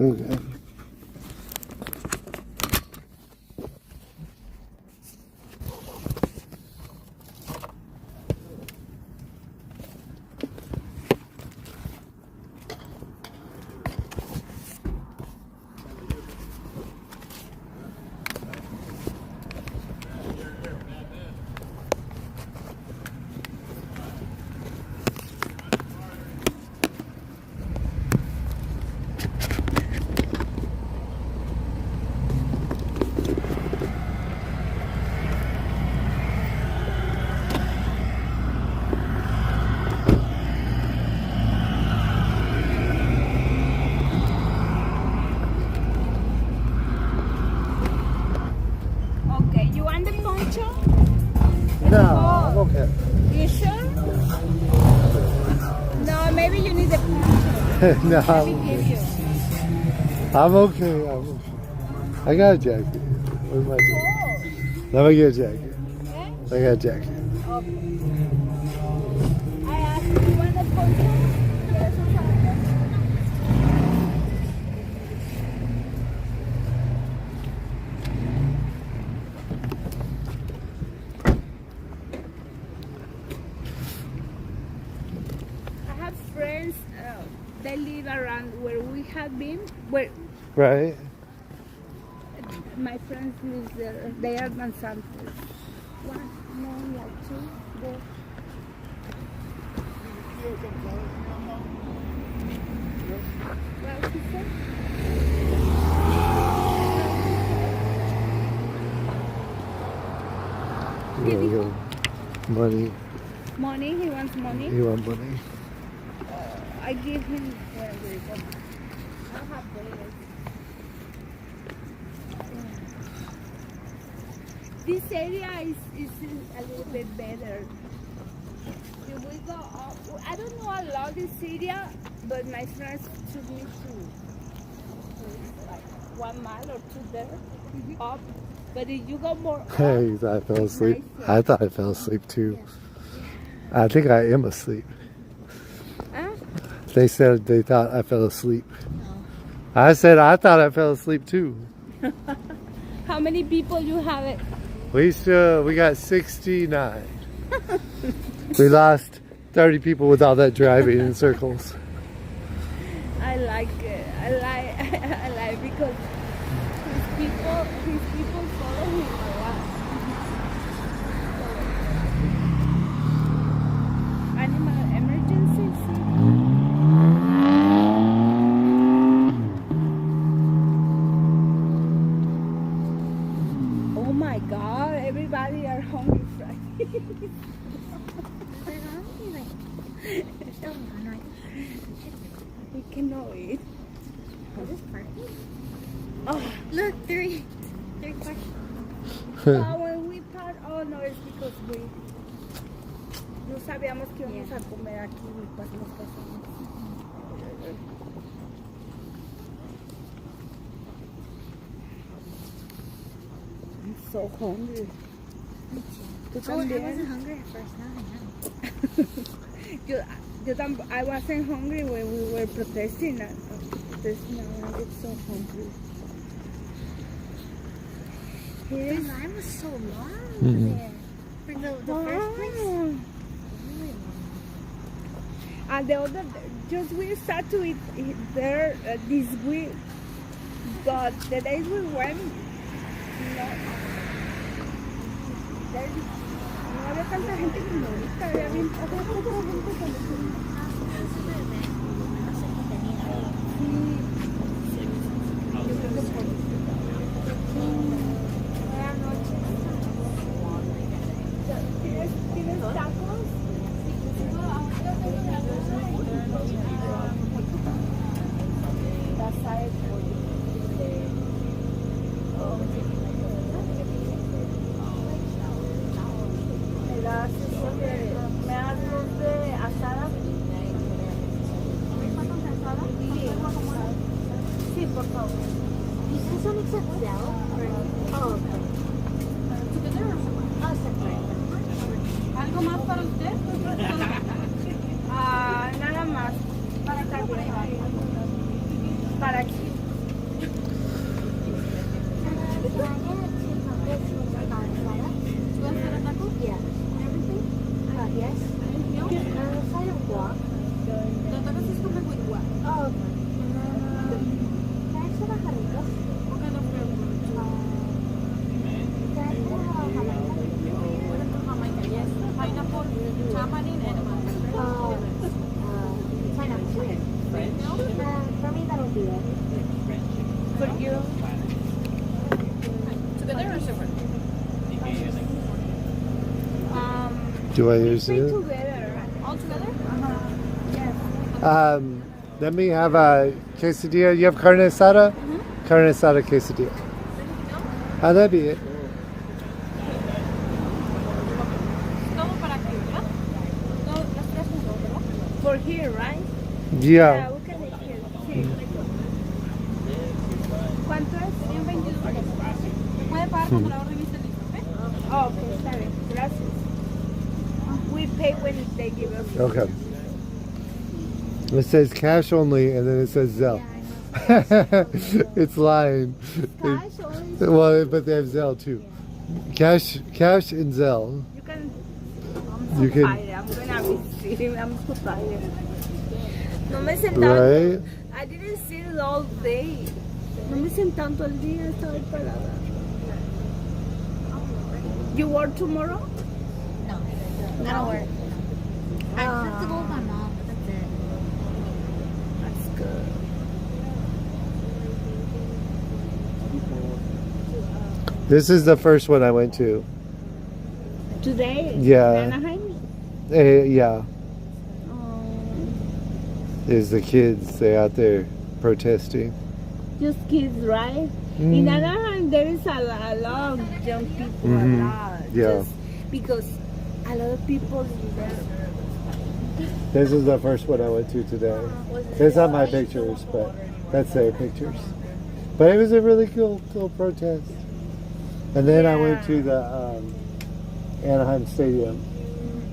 Okay. Okay, you want the poncho? No, I'm okay. You sure? No, maybe you need the poncho. No, Let me give you. I'm okay. I got a jacket. Where's my jacket? Let me get a jacket. I got a jacket. Okay. I asked you, you want the poncho? Yes, I have friends, they live around where we have been, where Right? my friends live there. They are on Santos. One, no, like two, go. Well, he said, There we go. Money. money, he wants money. You want money? I give him whatever he wants. I don't have dollars. This area is a little bit better. If we go up, I don't know a lot this area, but my friends took me to like 1 mile or 2 there up. But if you go more up, Hey, I fell asleep. I thought I fell asleep too. I think I am asleep. Huh? They said they thought I fell asleep. I said I thought I fell asleep too. How many people you have it? We got 69. We lost 30 people with all that driving in circles. I like it. I like because his people follow him a lot. Animal emergencies. Oh my God! Everybody are hungry Friday. We cannot eat. Oh, look, three questions. When we part, oh no, it's because we no sabíamos que íbamos a comer aquí y pues nos pasamos. I'm so hungry. I wasn't hungry at first, now I am. I wasn't hungry when we were protesting. Now I get so hungry. The line was so long there. For the first place. And the other, just we start to eat there this week, but the days we went, no había tanta gente como ahorita, había bien poca gente cuando fuimos. ¿Tienes tacos? ¿Me haces de asada? ¿Me asada? For me, that'll be it. For you? Together or separate? Do I use it? Together. All together? Yes. Let me have a quesadilla. You have carne asada? Carne asada quesadilla. That'd be it. For here, right? Yeah. We can make here. Sí. ¿Cuánto es? ¿Puede pagar cuando la orden esté lista? Oh, okay, está bien. Gracias. We pay when they give us. Okay. It says cash only, and then it says Zelle. It's lying. Cash only? Well, but they have Zelle too. Cash and Zelle. You can. You can. I'm gonna be sitting. I'm so tired. No me sentaron. Right? I didn't sit all day. No me sentaron todo el día. Estaba parada. You work tomorrow? No. I don't work. I just have to go with my mom, but that's it. That's good. This is the first one I went to. Today? Yeah. In Anaheim? Yeah. There's the kids. They're out there protesting. Just kids, right? Mm. In Anaheim, there is a lot of young people. Mhm. A lot. Yeah. Just because a lot of people there. This is the first one I went to today. It's not my pictures, but that's their pictures. But it was a really cool protest. And then I went to the Anaheim Stadium,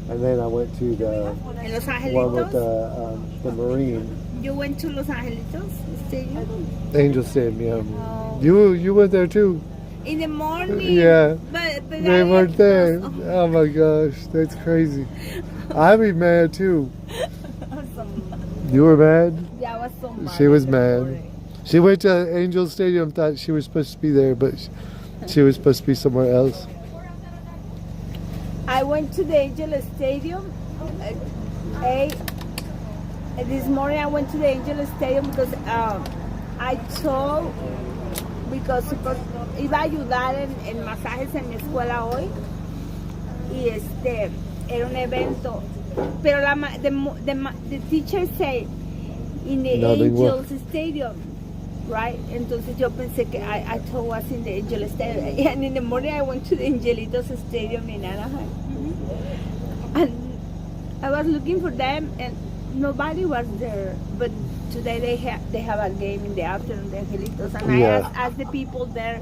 and then I went to the En Los one with Angelitos? the Marine You went to Los Angelitos Stadium? Angel Stadium. Oh. You went there too. In the morning. Yeah. But They I weren't there. Oh my gosh, that's crazy. I'd be mad too. You were mad? Yeah, I was so mad. She was mad. She went to Angel Stadium, thought she was supposed to be there, but she was supposed to be somewhere else. I went to the Angel Stadium. This morning I went to the Angel Stadium because I told, because iba a ayudar en masajes en mi escuela hoy y era un evento, pero the teacher said in the Angel Stadium, right? Entonces yo pensé que I told was in the Angel Stadium, and in the morning I went to the Angelitos Stadium in Anaheim, and I was looking for them and nobody was there. But today they have a game in the afternoon, the Angelitos, and I asked the people there,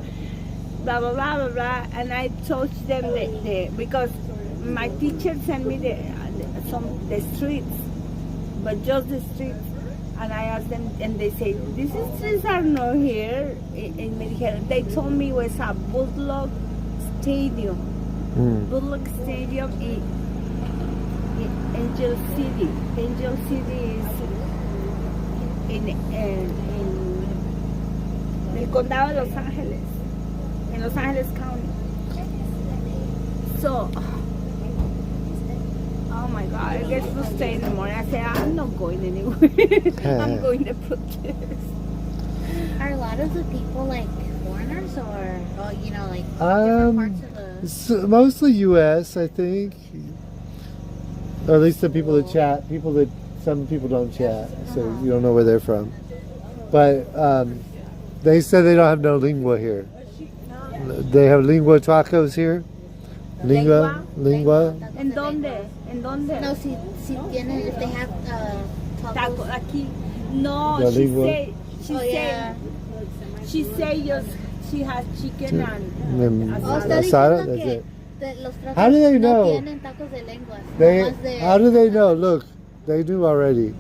blah blah blah blah blah, and I told them because my teacher sent me the streets, but just the streets. And I asked them, and they say, these streets are not here. And me dijeron, they told me it was a Bulldog Stadium. Bulldog Stadium in Angel City. Angel City is in el condado de Los Ángeles, in Los Angeles County. So, oh my God, I get frustrated in the morning. I say, I'm not going anywhere. I'm going to protest. Are a lot of the people like foreigners or you know, like different parts of the... Mostly U.S., I think. Or at least the people that chat. Some people don't chat, so you don't know where they're from. But they said they don't have no lingua here. They have lingua tacos here. Lingua. ¿En dónde? ¿En dónde? No, si tienen, if they have tacos. Aquí. No, she say she has chicken and asada. That's it. Los How do they know? No tienen tacos de lengua. How do they know? Look, they knew already.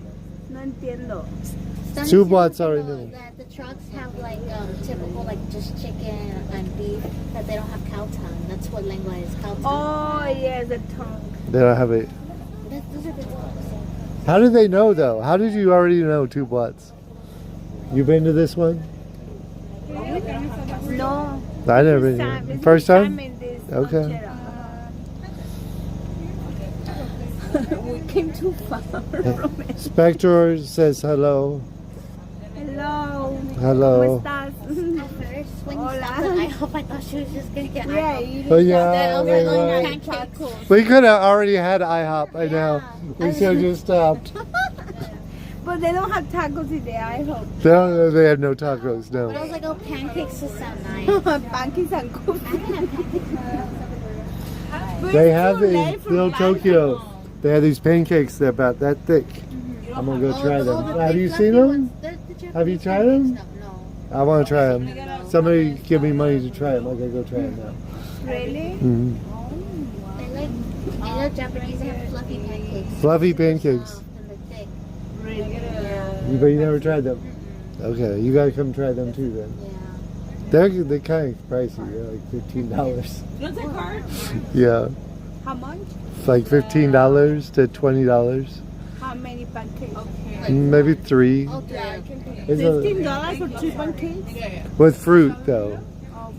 No entiendo. Two bots already knew. That the trucks have like typical like just chicken and beef, that they don't have cow tongue. That's what lengua is, cow tongue. Oh yeah, the tongue. They don't have it. Those are good ones. How did they know though? How did you already know two bots? You been to this one? No. I never been here. First time? In this Okay. came too far from it. Spectre says hello. Hello. Hello. ¿Cómo estás? At first, when you stopped at IHOP, I thought she was just gonna get IHOP. Oh yeah. Then I was like, oh, right. pancakes. We could have already had IHOP. I know. We should have just stopped. But they don't have tacos in there, I hope. They have no tacos. But I No. was like, oh, pancakes just sound nice. Pancakes and coffee. They have in Little Tokyo. They have these pancakes. They're about that thick. I'm gonna go try them. Have you seen them? Have you tried them? No. I want to try them. Somebody give me money to try them. I gotta go try them now. Really? Mm-hmm. I love Japanese. They have fluffy pancakes. Fluffy pancakes. And they're thick. Really? But you never tried them. Okay, you gotta come try them too then. Yeah. They're kind of pricey. They're like $15. You want a card? Yeah, How much? it's like $15 to $20. How many pancakes? Okay. Maybe 3. Okay. It's $15 for 2 pancakes? with fruit though.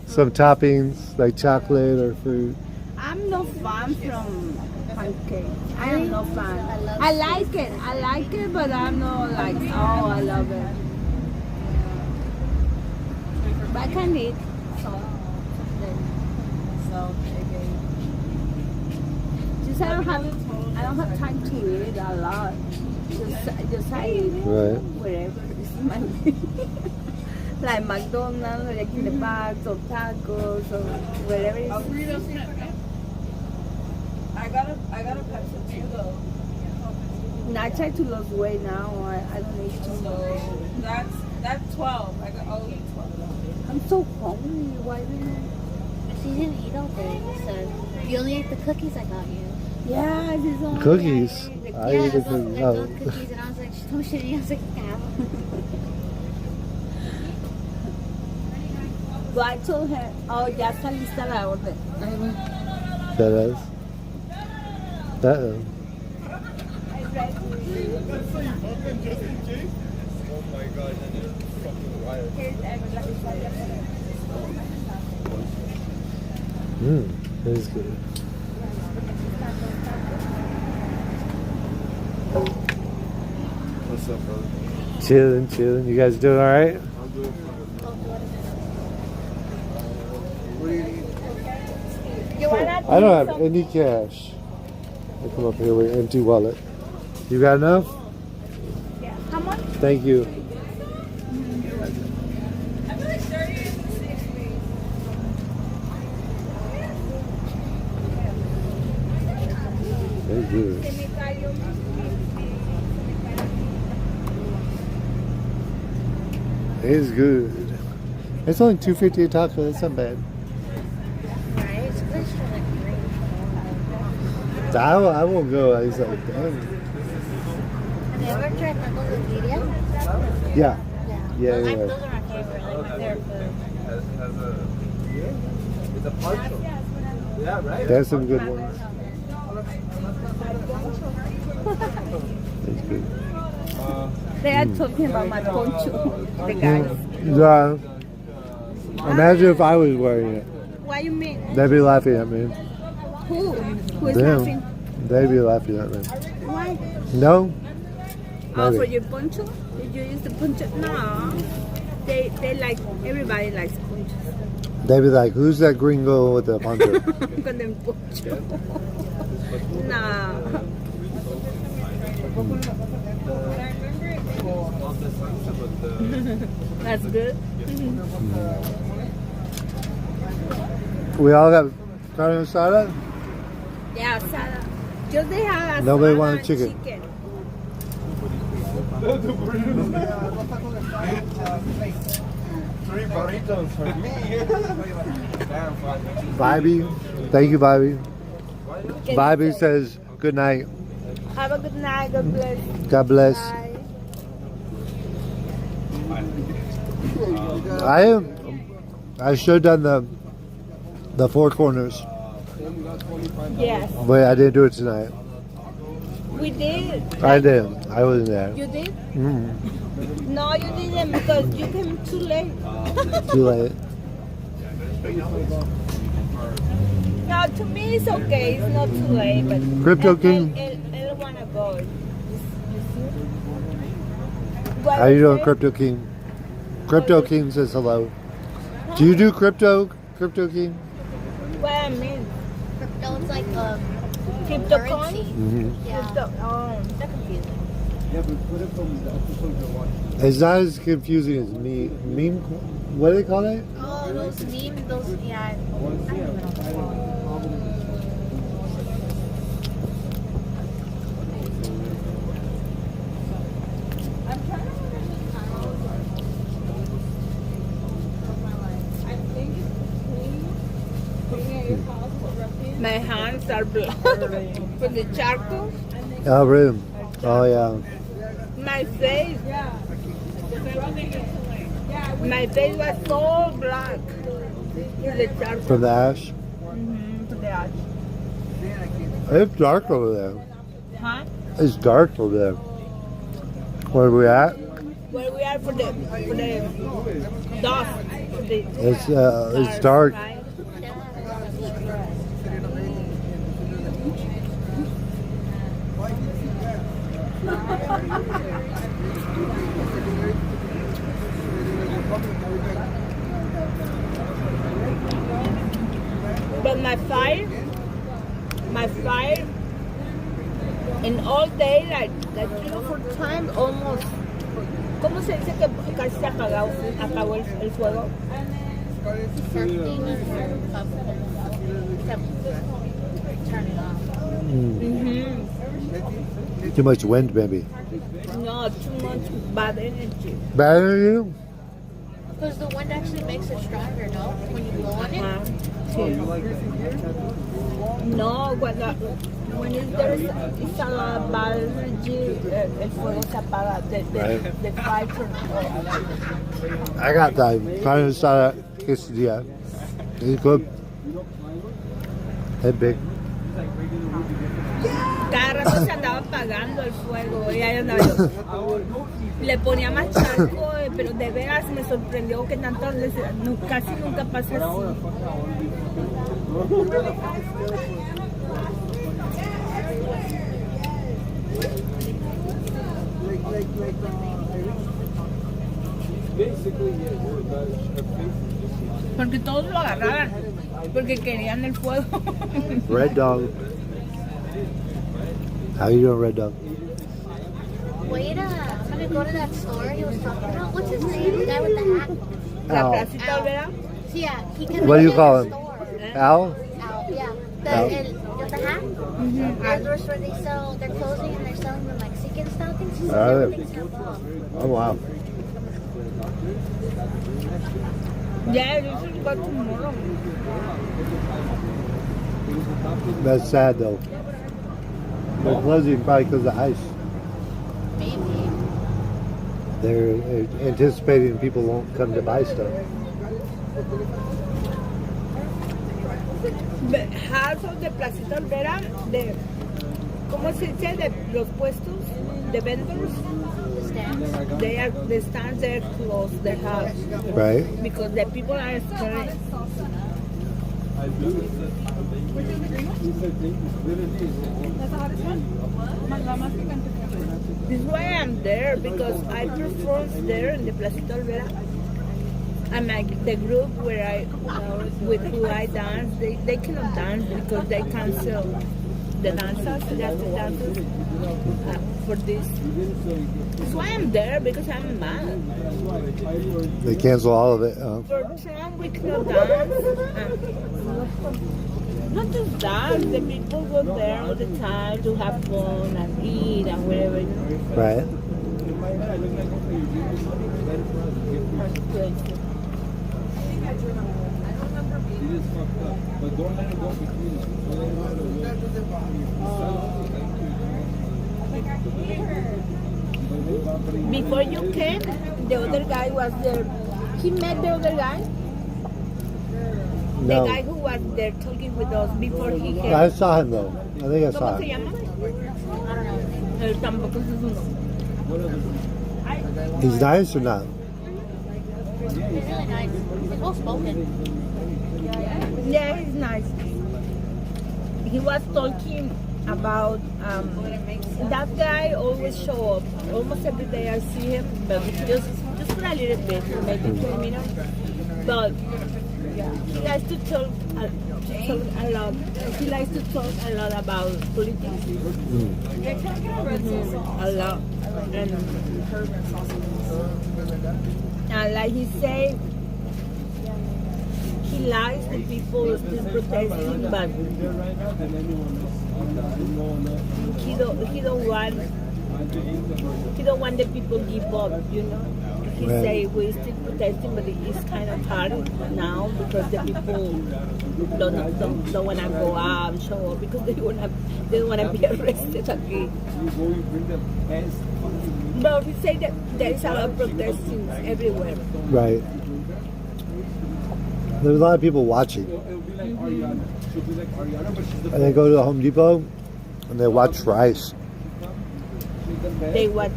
Some toppings like chocolate or fruit. I'm no fan from pancakes. I am no fan. I like it, but I'm not like, oh, I love it. But I can eat some. So, just I don't have time to eat a lot. Just I eat wherever it's my like McDonald's or like in the parks or tacos or wherever it's. I got a Pepsi too though. I try to lose weight now. I don't need to. That's 12. I'll eat 12. I'm so hungry. Why do But she didn't eat all day, so you only ate the cookies I got you. Yeah, this is all Cookies. I eat the those cookies. Oh. cookies, and I was like, she told me she didn't eat. I was like, damn. But I told her, oh, ya está lista la orden. That is. That is. Oh my god, that is fucking wild. That is good. What's up, brother? Chilling. You guys doing all right? I'm doing fine. What do you need? I don't have any cash. I come up here with an empty wallet. You got enough? Yeah. How much? Thank you. Very good. It is good. It's only $2.50 a taco. That's not bad. Right? It's good for like great. I won't go. I was like, damn. Have you ever tried tacos with media? Yeah. Yeah. Those are my favorite. Like my favorite food. It's a partial. Yeah, right? There's some good ones. It's good. They are talking about my poncho, the guys. Yeah. Imagine if I was wearing it. What you mean? They'd be laughing at me. Who? Who is Them. laughing? They'd be laughing at me. Why? No? Oh, Maybe. for your poncho? Did you use the poncho? No. They like, everybody likes ponchos. They'd be like, who's that gringo with the poncho? Con them poncho. No. That's good. We all got carne asada? Yeah, salad. Just they have a Nobody salad wanted and chicken. Three burritos for me. Bobby. Thank you, Bobby. Bobby says good night. Have a good night. God bless. God bless. Bye. I should have done the four corners, Yes. but I didn't do it tonight. We did. I didn't. I wasn't there. You did? Mm. No, you didn't because you came too late. Too late. No, to me it's okay. It's not too late, but Crypto King. Él wanna go. How you doing, Crypto King? Crypto King says hello. Do you do crypto, King? What I mean? Crypto, it's like Crypto currency. Mm-hmm. Yeah. Crypto, They're confusing. It's not as confusing as meme. What do they call it? Oh, those memes, those, yeah. I don't even know what they're called. my hands are black from the charcoal. Oh, really? Oh, yeah. My face. My face was so black from the charcoal. From the ash? Mm-hmm, from the ash. It's dark over there. Huh? It's dark over there. Where are we at? Where we are for the dust. For the It's dark. right? But my fire, in all day, like 3 or 4 times, almost. ¿Cómo se dice que casi se acabó el fuego? Turn it off. Mm-hmm. Too much wind, maybe. No, too much bad energy. Bad energy? Because the wind actually makes it stronger, no? When you blow on it? Sí. No, when there's it's a lot of bad energy, el fuego se apaga. The fire turns off. I got that. Kind of saw that quesadilla. It's good. It's big. Cada rato se andaba apagando el fuego y ahí andaba yo. Le ponía más charco, pero de veras me sorprendió que tantas veces, casi nunca pasa así. Porque todos lo agarraban, porque querían el fuego. Red Dog. How you doing, Red Dog? Wait, I'm gonna go to that store he was talking about. What's his name? The guy with the hat? La Placita Olvera. Yeah, he can What do you call him? store. Al? Yeah. Al? With the hat? Mm-hmm. There's where they sell their clothing and they're selling the Mexican style things. He said Alright. everything's half off. Oh, wow. Yeah, you should go tomorrow. That's sad, though. They're closing probably because of ice. Maybe. They're anticipating people won't come to buy stuff. But half of the Placita Olvera, ¿cómo se dice? De los puestos, the vendors, The stands. the stands they're closed, they're half. Right? Because the people are scared. This is why I'm there, because I perform there in the Placita Olvera. And the group where with who I dance, they cannot dance because they cancel the dancers, for this. That's why I'm there, because I'm mad. They cancel all of it. For Trump, we cannot dance. Not just dance, the people go there all the time to have fun and eat and whatever. You know? Right. Before you came, the other guy was there. He met the other guy. No. The guy who was there talking with us before he came. I saw him, though. I think I saw ¿Cómo se him. llama? Él tampoco sé su nombre. He's nice or not? He's really nice. He's well spoken. Yeah, he's nice. He was talking about that guy always show up. Almost every day I see him, but just for a little bit, maybe 20 minutes. But he likes to talk a lot. He likes to talk a lot about politics. A lot. And like he say, he likes the people still protesting, but he don't want the people give up, you know. He say we're still protesting, but it's kind of hard now because the people don't want to go out and show up because they don't want to be arrested again. But he say that there is a lot of protesting everywhere. Right. There's a lot of people watching. And they go to the Home Depot and they watch rice. They watch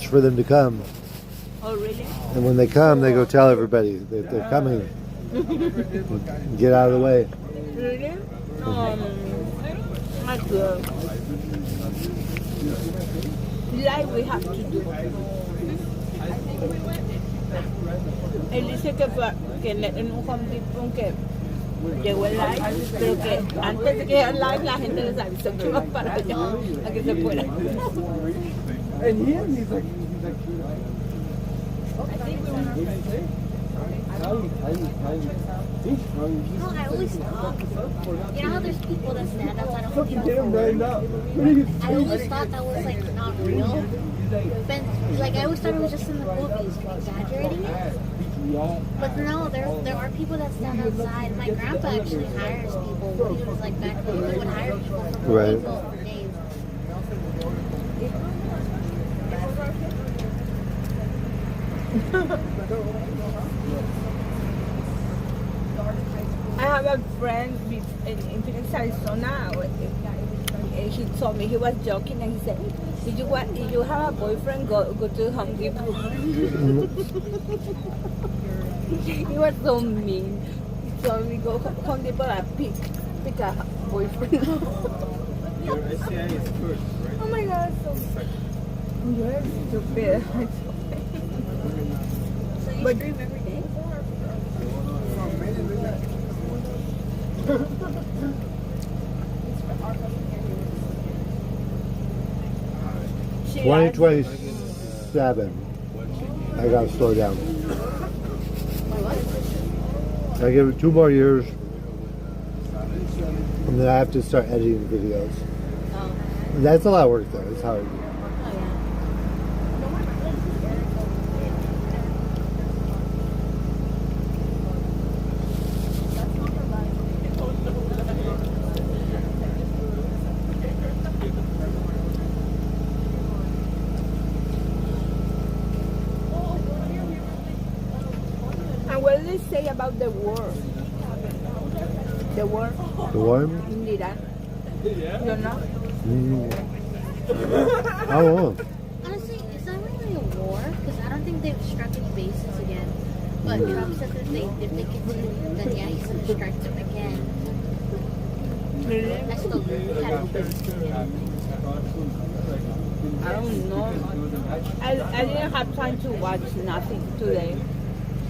for them to come. Oh, really? And when they come, they go tell everybody that they're coming. Get out of the way. Really? Not good. Like we have to do. Él dice que en un Home Depot que llegó el live, pero que antes de que llegara el live la gente les avisó que iba para allá a que se fuera. No, I always thought, you know how there's people that stand outside of Home Depot? I always thought that was like not real. But like I always thought it was just in the movies, exaggerating it. But no, there are people that stand outside. My grandpa actually hires people. When he was like back then, he would hire people from Home Depot for days. I have a friend in Phoenix, Arizona. He told me, he was joking and he said, if you have a boyfriend, go to Home Depot. He was so mean. He told me, go Home Depot and pick a boyfriend. Your SCI is first, right? Oh my God, so you're stupid. So you stream every day? She 2027. I gotta slow down. I give it 2 more years, and then I have to start editing videos. That's a lot of work, though. It's hard. What do they say about the war? The war? The war? In Iran? You don't know? I don't know. Honestly, it's not really a war because I don't think they've struck any bases again. But Trump said that if they continue, then yeah, he's going to strike them again. Really? I still haven't been. I don't know. I didn't have time to watch nothing today.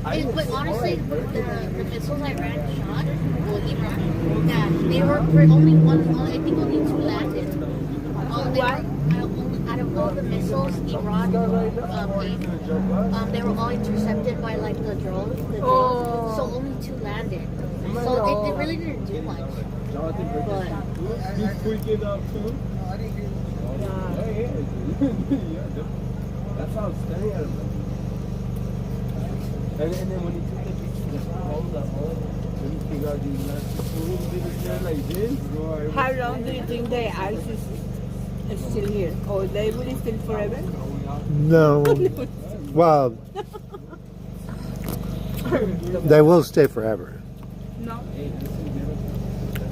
But honestly, the missiles Iran shot, yeah, they were only I think only 2 landed. Out of all the missiles Iran made, they were all intercepted by like the drones. So only 2 landed. So it really didn't do much. But that's outstanding. And then when you took the picture, when you figure out the like this, how long do you think the ice is still here? Or they will still forever? No. Well, they will stay forever. No.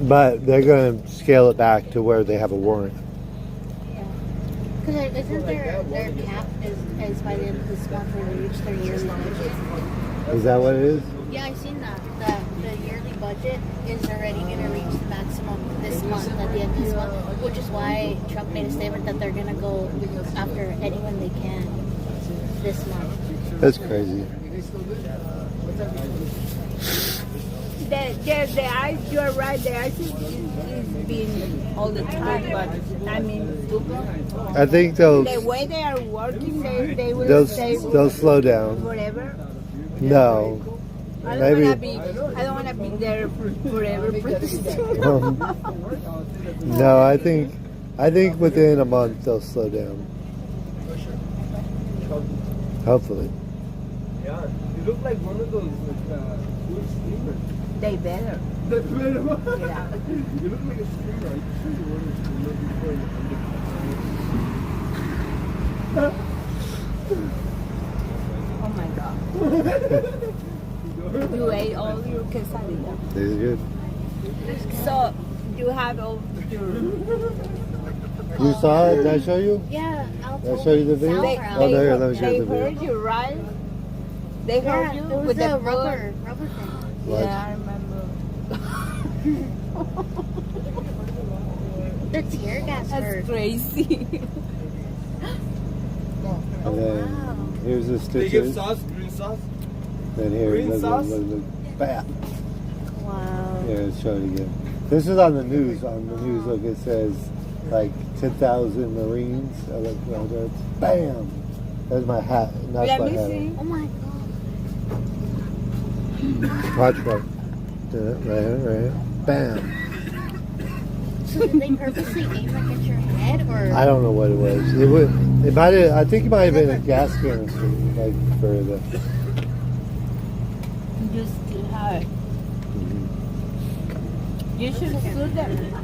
But they're going to scale it back to where they have a warrant. because isn't their cap is by the end of this month when they reach their yearly budget? Is that what it is? Yeah, I've seen that. The yearly budget budget is already going to reach the maximum this month, at the end of this month, which is why Trump made a statement that they're going to go after anyone they can this month. That's crazy. The ice, you're right, the ice is being all the time, but I mean, I think they'll the way they are working, they will stay they'll slow down. forever. No. I Maybe. don't want to be there forever protesting. No, I think within a month they'll slow down. Hopefully. Yeah, you look like one of those cool streamers. They better. That's better. Yeah. You look like a streamer. I'm sure you were a streamer before. Oh my God. You ate all your quesadilla. It's good. So you have all your. You saw it? Did I show you? Yeah, Did I show you the video? They, Oh, there, let me show they you the heard video. you, right? They heard you it was with the the rubber thing. What? Yeah, I remember. The tear gas That's hurt. crazy. And then here's the They stitches. give sauce, green sauce. Then here, Green sauce? look. Bam. Wow. Here, let's show it again. This is on the news. On the news, look, it says like 10,000 Marines. I look right there. Bam. That's my hat. That's Let my me hat. see. Oh my God. Watch right. Right here. Bam. So did they purposely aim like at your head, or? I don't know what it was. It might have. I think it might have been a gas canister, like for the. Just too hard. You should sue them.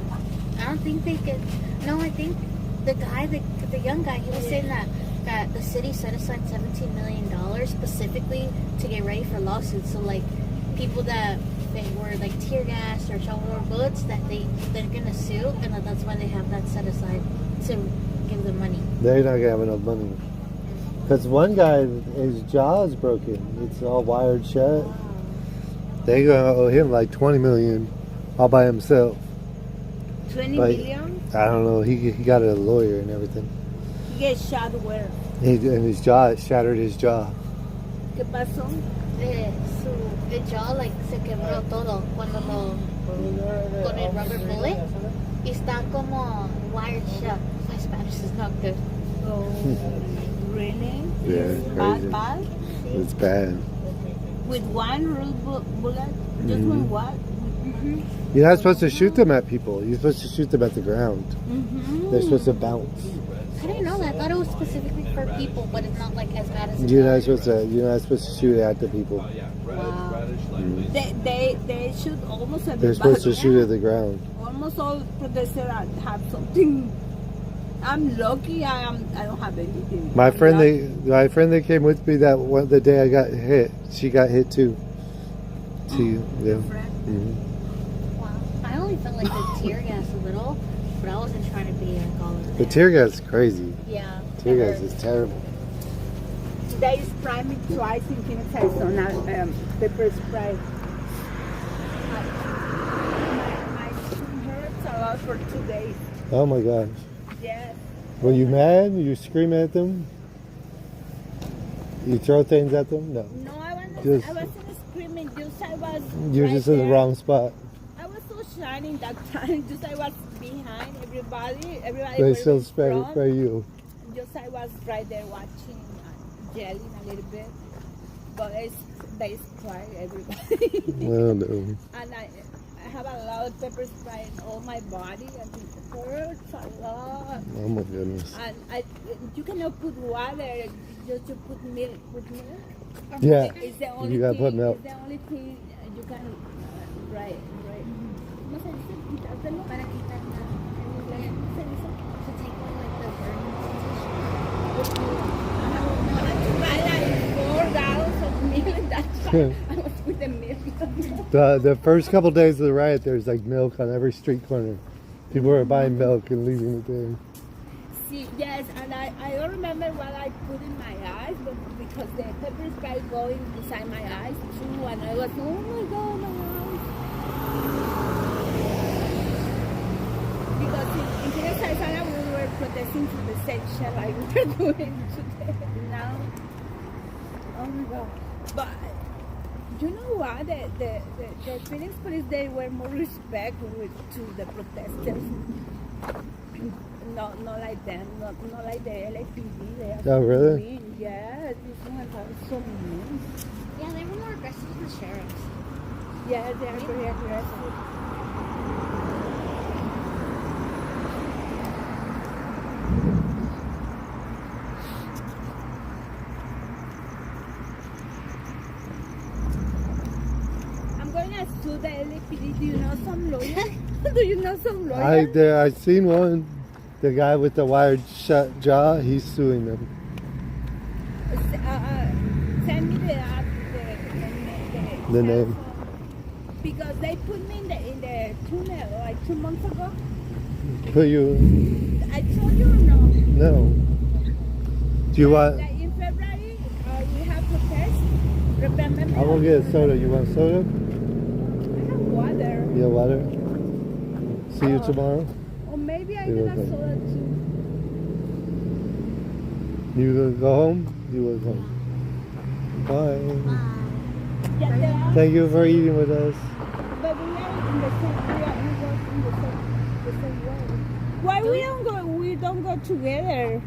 I don't think they could. No, I think the guy, the young guy, he was saying that the city set aside $17 million specifically to get ready for lawsuits. So like people that they were like tear gas or shower bullets that they're gonna sue, and that's why they have that set aside to give them money. They're not gonna have enough money. Because one guy, his jaw is broken. It's all wired shut. They gonna owe him like 20 million, all by himself. 20 Like, million? I don't know. He got a lawyer and everything. He gets shot where? And his jaw, it shattered his jaw. ¿Qué pasó? El jaw like se quebró todo cuando lo con el rubber bullet y está como wired shut. My Spanish is not good. Oh, really? Yeah, It's crazy. bad? It's bad. With one bullet? Just Mhm. one what? You're not supposed to shoot them at people. You're supposed to shoot them at the ground. They're supposed to bounce. I didn't know that. I thought it was specifically for people, but it's not like as bad as You're not supposed to shoot at the people. Wow. Mhm. They shoot almost everybody. They're supposed to shoot at the ground. Almost all protesters have something. I'm lucky. I don't have anything. My I'm friend lucky. that came with me the day I got hit. She got hit too. Yeah. Mhm. Wow. I only felt like the tear gas a little, but I wasn't trying to be like all of The that. tear gas is crazy. Yeah. Tear gas is terrible. They sprayed me twice in Phoenix, Arizona. Pepper spray. My chin hurts a lot for 2 days. Oh my gosh. Yes. Were you mad? You screaming at them? You throw things at them? No. No, I Just- wasn't screaming. Just I was. You're right just in the there. wrong spot. I was so shining that time. Just I was behind everybody. Everybody. They were still in spray front. you. Just I was right there watching, yelling a little bit, but they spray everybody. Oh no. And I have a lot of pepper spray in all my body, and it hurts a lot. Oh my goodness. And you cannot put water, just to put milk. Yeah. It's the only You gotta thing, put milk. It's the only thing you can. Right. ¿Cómo se dice? Quitártelo. Para quitar la. ¿Cómo se dice? To take away like the burning I like 4 gallons of milk. That's why I was with the milk. The first couple days of the riot, there's like milk on every street corner. People were buying milk and leaving it there. See, yes, and I don't remember what I put in my eyes, but because the pepper spray going inside my eyes too, and I was, oh my god, my eyes. protesting for the same shit like we're doing today now. Oh my god. But you know what? The Phoenix police, they were more respect to the protesters. Not like them, not like the LAPD. They are Oh, so really? mean. Yeah, this one is so mean. Yeah, they were more aggressive than the sheriffs. Yeah, they are very aggressive. I'm going to sue the LAPD. Do you know some lawyer? Do you know some lawyer? I seen one. The guy with the wired shut jaw, he's suing them. Send me The name. Because they put me in the tunnel like 2 months ago. Put you. I told you or no? No. Do you want? Like in February, we have protest. Remember? I will get a soda. You want soda? I have water. Yeah, water. See you tomorrow. Or maybe I You're get a okay. soda too. You gonna go home? You will go home. Bye. Yeah, they are. Thank you for eating with us. But we are in the same. We go in the same way. Why we don't go together?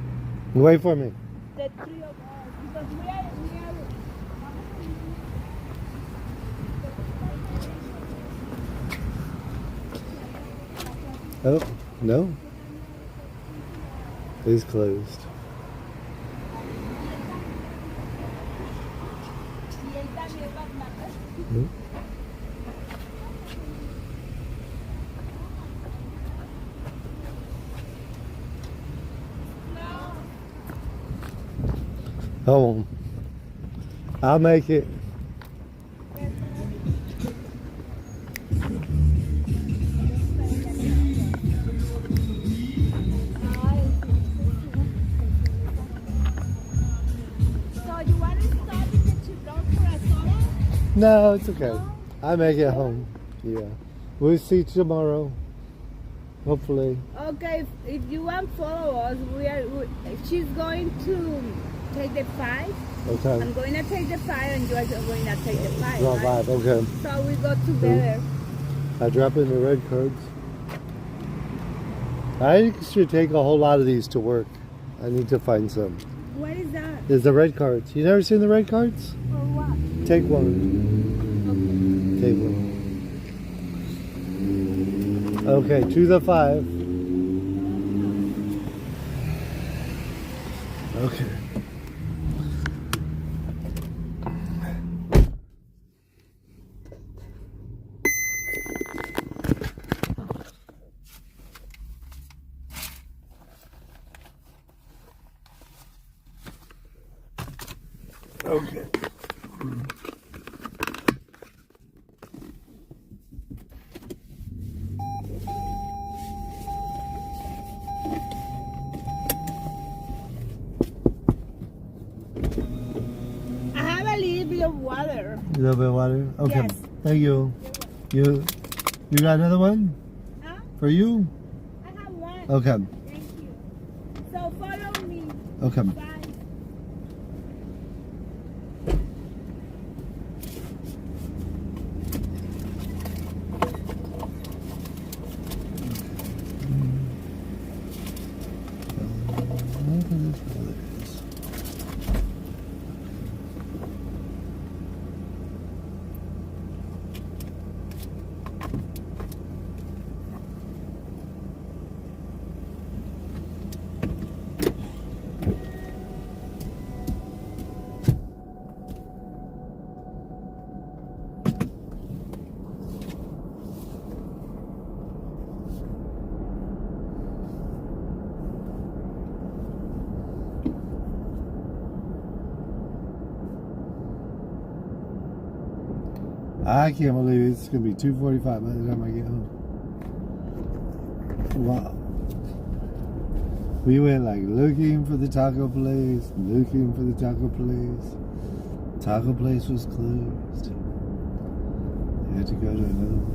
Wait for me. The three of us, because we are. Oh, no. It's closed. Hmm? Hold on. I'll make it. So you want to stop in the Chevron for a soda? No, it's okay. I'll make it home. Yeah. We'll see you tomorrow. Hopefully. Okay, if you want to follow us, she's going to take the 5. Okay. I'm going to take the 5 and you are going to take the 5. Draw right? 5, okay. So we go together. I drop in the red cards. I should take a whole lot of these to work. I need to find some. What is that? There's the red cards. You never seen the red cards? For what? Take one. Take one. Okay, to the 5. Okay. Okay. I have a little bit of water. A little bit of water? Okay. Yes. Thank you. You got another one? Huh? For you? I have one. Okay. Thank you. So follow me. Okay. Bye. I can't believe it's going to be 2:45 by the time I get home. Wow. We went like looking for the taco place, looking for the taco place. Taco place was closed. I had to go to another one.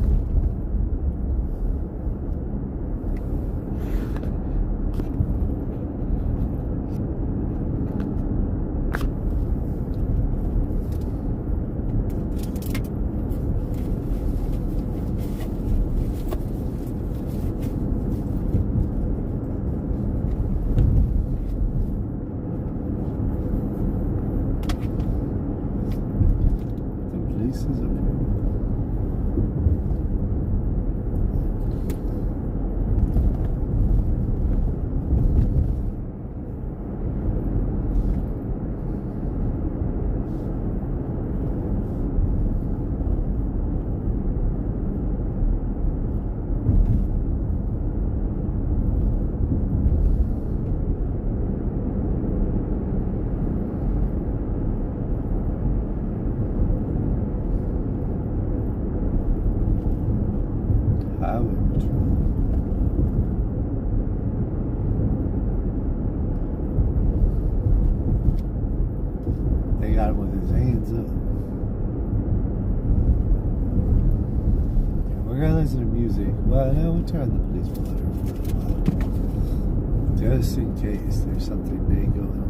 Highway patrol. They got him with his hands up. Yeah, we're gonna listen to music. Well, no, we'll turn the police blotter for a while. Just in case there's something big going on.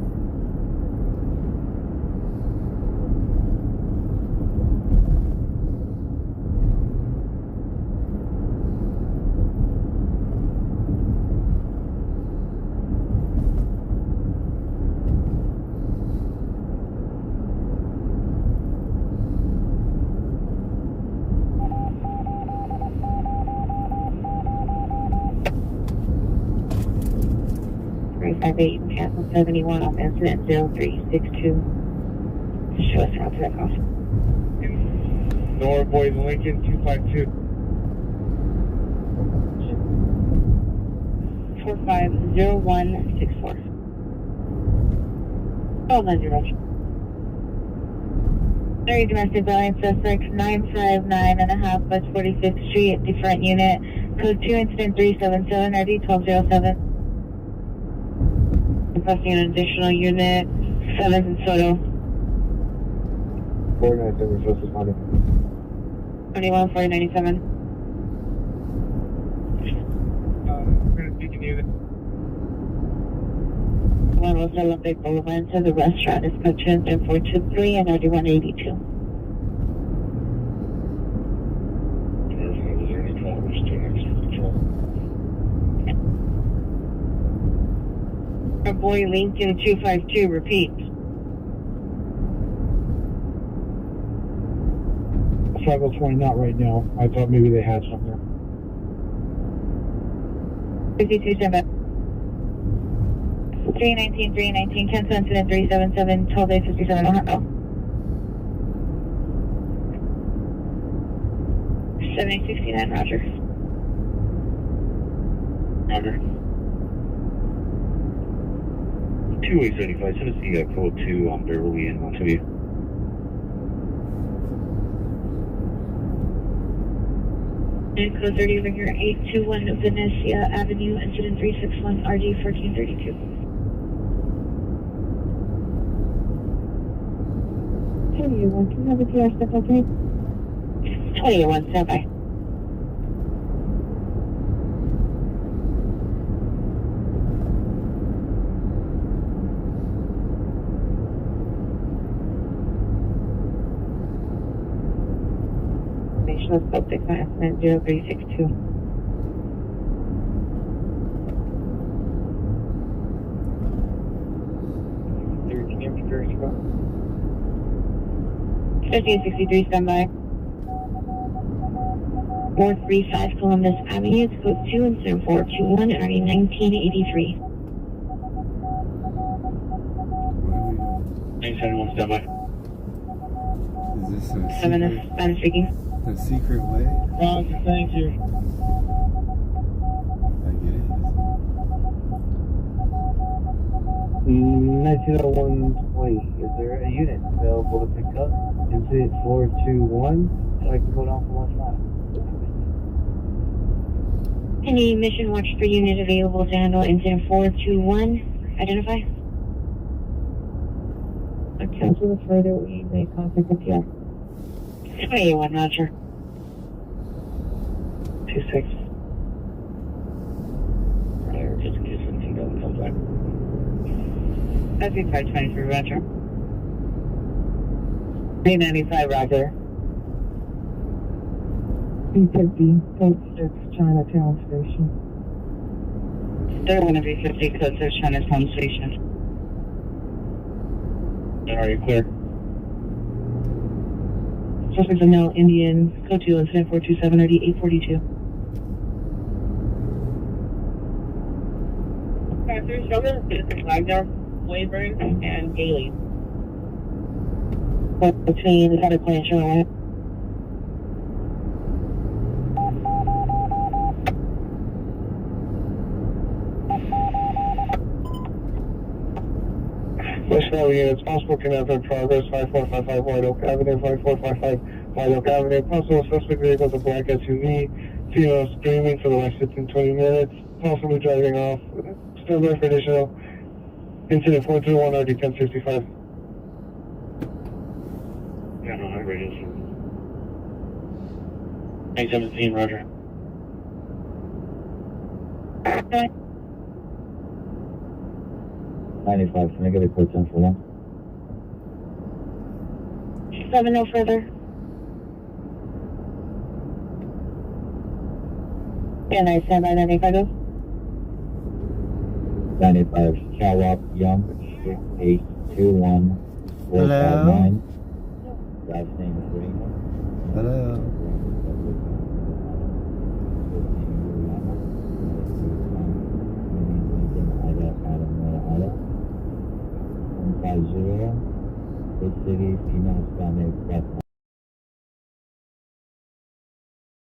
Cancel 71 off incident 0362. Show us how to that off. North Boys Lincoln 252. 450164. Homeland 0. Very domestic violence suspect 959.5 West 45th Street, different unit. Code 2 incident 377 RD 1207. Requesting an additional unit, 7 Soto. 497 first responder. 21 497. We're gonna speak in unit. 1 Olympic Boulevard to the restaurant is code 2 incident 423 and RD 182. Our boy Lincoln 252, repeat. 520, not right now. I thought maybe they had some there. 52 stand by. 319, cancel incident 377, 12 days 57 Ohio. 7069, Roger. Roger. 2875, send us the code 2 on Beverly and Montague. And code 30 over here, 821 Venetia Avenue, incident 361, RD 1432. 21, can you have a PR step okay? 21, stand by. Scope 6 accident 0362. Can you security spot? 1563, stand by. 435 Columbus Avenue, code 2 incident 421, RD 1983. 971, stand by. Is this a 7 is secret, Spanish speaking. a secret way? Roger, thank you. I guess. 190120. Is there a unit available to pick up? Incident 421, so I can go down for 1 mile. Any mission watch for unit available to handle incident 421? Identify. Cancel further, we may contact the PR. 21, Roger. 26. Right, just in case anything doesn't come back. That'd be 523, Roger. 395, Roger. 350, code 6, Chinatown Station. They're going to be 50, code 6, Chinatown Station. Are you clear? Suspect is now Indian, code 2, incident 427, RD 842. 5-3, Sugar, citizen Wagner, Wayburn, and Gailey. Between the Center Plan, Sherman. West Valley units, possible kidnapping in progress, 5455 White Oak Avenue, 5455 White Oak Avenue. Possible suspect vehicle is a black SUV, female screaming for the last 15-20 minutes, possibly driving off. Still there for additional. Incident 431 RD 1065. Yeah, no, Hayride is. 917, roger. 95, can I get a code 10 for 1? 7 no further. And I stand by 95. 95, Shawop Young, 6821459. Last name is Reno. Hello. Ida, 150, Big City, female Hispanic, that's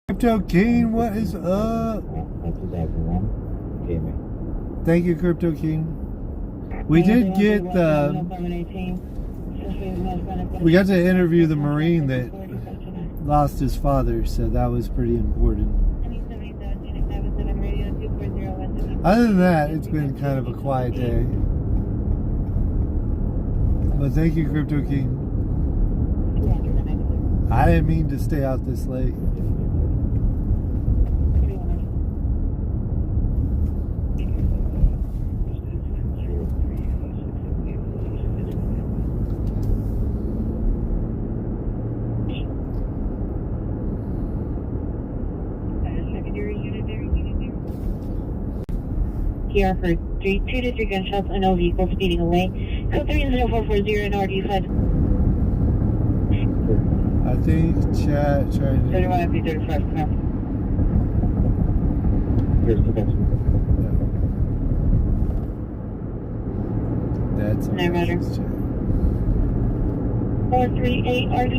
Crypto King, what is up? 2001. Okay, man. Thank you, Crypto King. We did get we got to interview the Marine that lost his father, so that was pretty important. Other than that, it's been kind of a quiet day. But thank you, Crypto King. I didn't mean to stay out this late. PR for 2 to 3 gunshots, unknown vehicle speeding away. Code 30440 and RD5. I think chat trying to. 31 FP35, come Here's the best. That's No matter. 438 RD.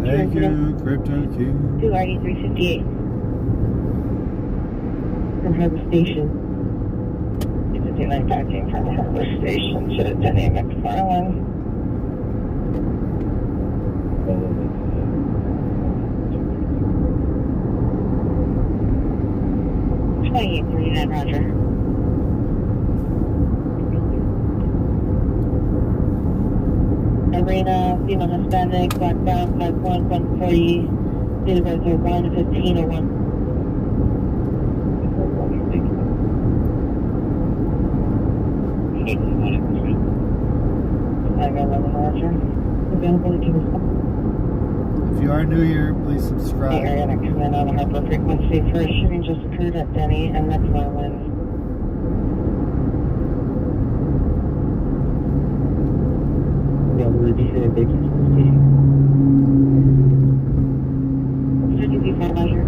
Thank you, Crypto King. 2 RD 358. From Harbor Station. It's a 295 from Harbor Station to Denny McFarland. 2839, roger. Arena, female Hispanic, black brown, 5'1", 140, date of birth 1/15/01. If you are new here, please subscribe. The area that come in on a Harper frequency for a shooting just occurred at Denny and McFarland. Yeah, we're just here at Big City. 54 measure.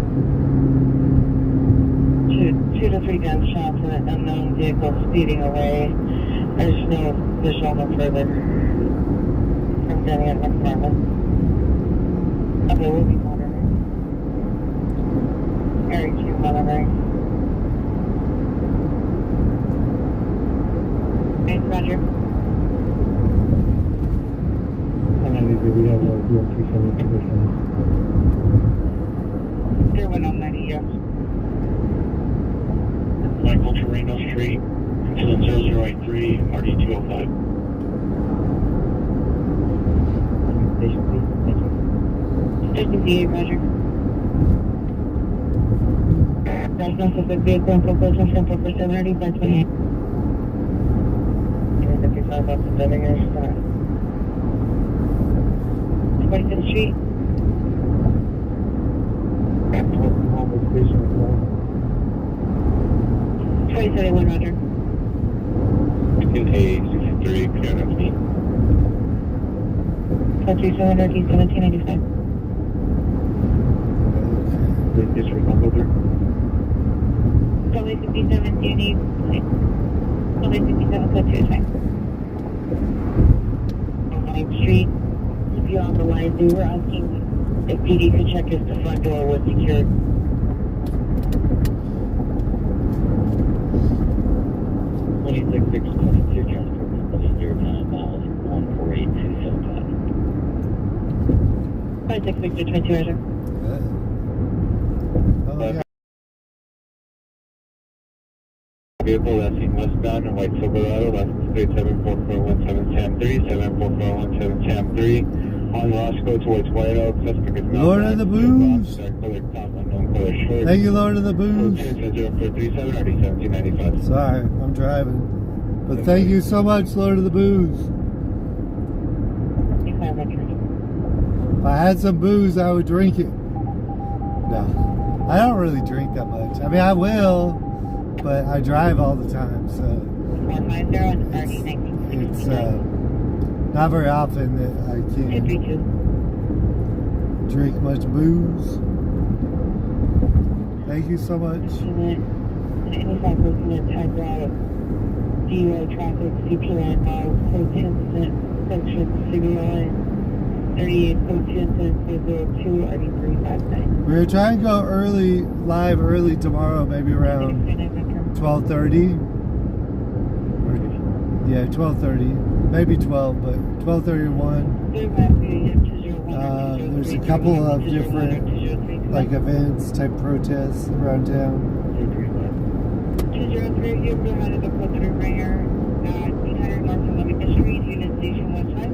2 to 3 gunshots and an unknown vehicle speeding away. There's no visual no further from Denny and McFarland. Okay, we'll be monitoring. Area 2 monitoring. Thanks, Roger. And then we have a DL37 position. 0190, yes. Michael Torreno Street, incident 0083, RD 205. Station, please. Thank you. Station VA, roger. Diagnosis of vehicle and propulsion from Purple 730 by 28. 55 up to Denninger, 25th Street. Station as well. 2071, roger. In A63, clear that's me. 1795. District on over. Probably 57, do you need? Probably 57, code 2 is fine. On 9th Street, if you're on the line, they were asking if PD could check if the front door was secured. Victor 22, roger. Oh, yeah. Vehicle that's seen westbound and white Silverado, license plate 74417 Tam 3, on Roscoe towards White Oak, suspect is Lord of the Booze. Thank you, Lord of the Booze. 0437 RD 1795. Sorry, I'm driving. But thank you so much, Lord of the Booze. If I had some booze, I would drink it. No, I don't really drink that much. I mean, I will, but I drive all the time, so it's not very often that I can drink much booze. Thank you so much. 85 percent type route, DUI traffic, CP9 miles, code incident, section 69, 38 code incident, 02, RD 359. We're trying to go live early tomorrow, maybe around 12:30. Yeah, 12:30, maybe 12, but 12:30 to 1. There's a couple of different events, type protests around town. 203, you provided the code 3 ringer at 800 North 11th Street, Union Station West Side.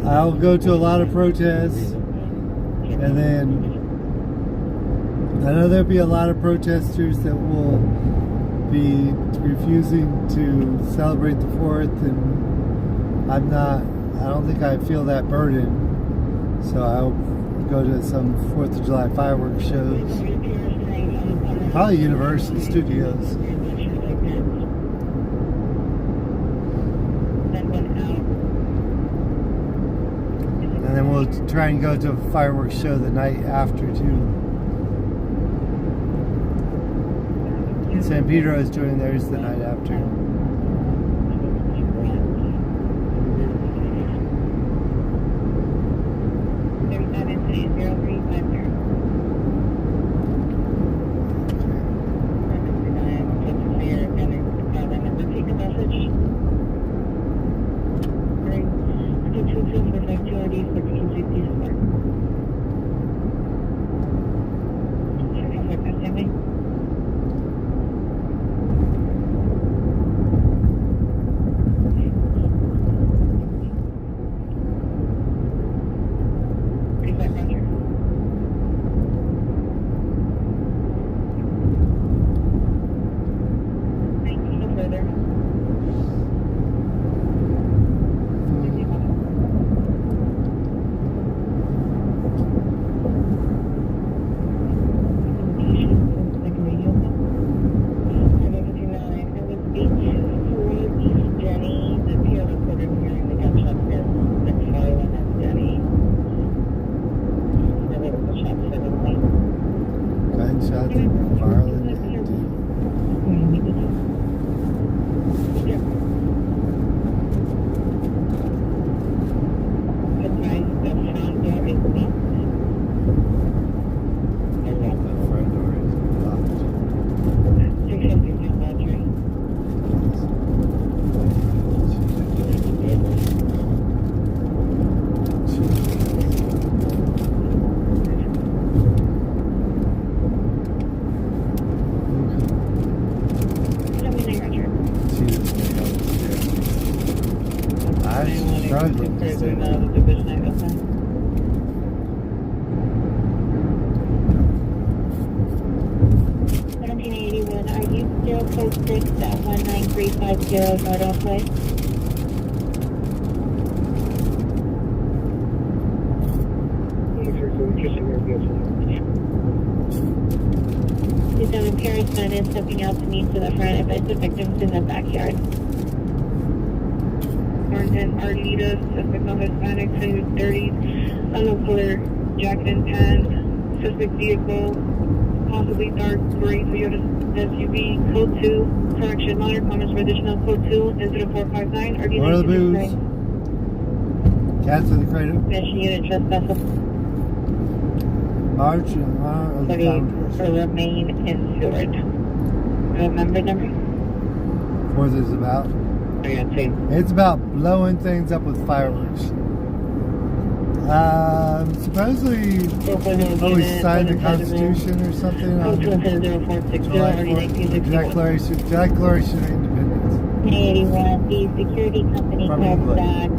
I'll go to a lot of protests, and then I know there'll be a lot of protesters that will be refusing to celebrate the 4th, and I don't think I feel that burden, so I'll go to some 4th of July fireworks shows, probably Universal Studios. And then we'll try and go to a fireworks show the night after too. San Pedro is doing theirs the night after. Stepping out to meet to the front. If it's the victims in the backyard. Sergeant Arlitos, suspect on Hispanic, 30s, unknown color jacket and pants. Suspect vehicle possibly dark gray Toyota SUV. Code 2, correction, minor comments for additional code 2, incident 459. Are you What are the booze? Cats in the cradle. Mission unit trespass. March and of the founders. Remain insured. Remember number? What is it about? It's about blowing things up with fireworks. Supposedly, we signed the Constitution or something. Declaration of Independence. 81, the security company called back,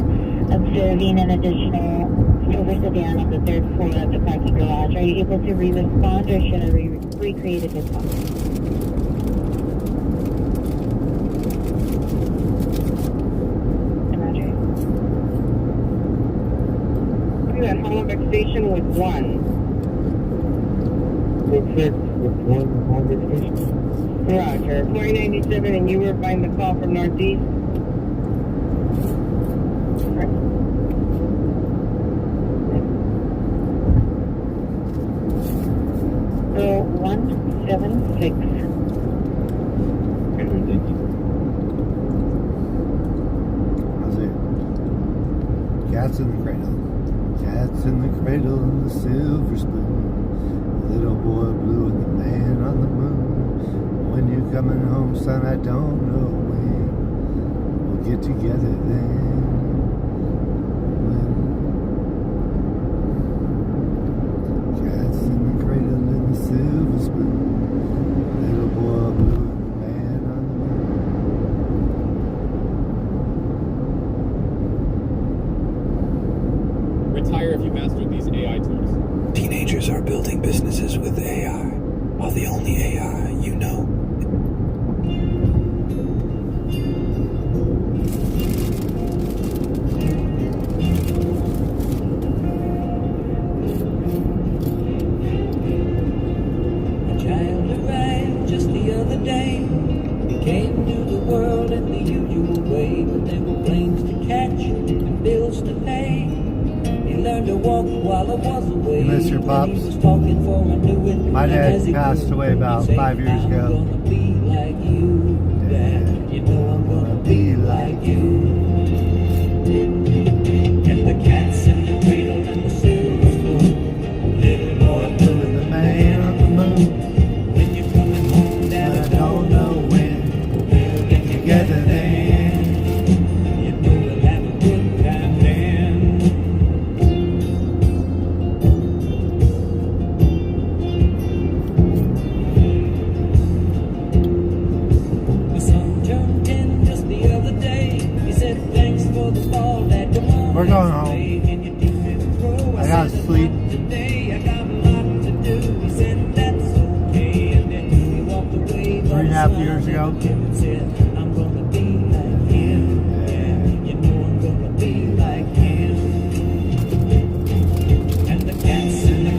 observing an additional silver sedan on the third floor of the parking garage. Are you able to re-respond, or should I recreate a response? At Homeland Station with 1. With 6, with 1 Homeland Station. Roger. 497, and you were buying the call from Northeast? Right. So, 176. How's it? Cats in the cradle. Cats in the cradle and the silver spoon. The little boy blue and the man on the moon. When you coming home, son, I don't know when. We'll get together then. Cats in the cradle and the silver spoon. Little boy blue and the man on the moon. Retire if you mastered these AI tools. Teenagers are building businesses with AI, while the only AI you know. A child arrived just the other day. He came to the world in the usual way, but there were planes to catch and bills to pay. Learned to walk while I was away. You miss your pops? My dad passed away about 5 years ago. Dad, you know I'm gonna be like you. And the cats in the cradle and the silver spoon. Little boy blue and the man on the moon. When you're coming home, Dad, I don't know when. We'll get together then. You know we'll have a good time then. We're going home. I gotta sleep. 3.5 years ago.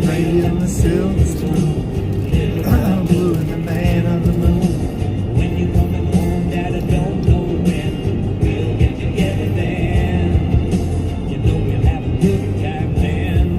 Lady in the silver spoon. Blue and the man on the moon. When you're coming home, Dad, I don't know when. We'll get together then. You know we'll have a good time then.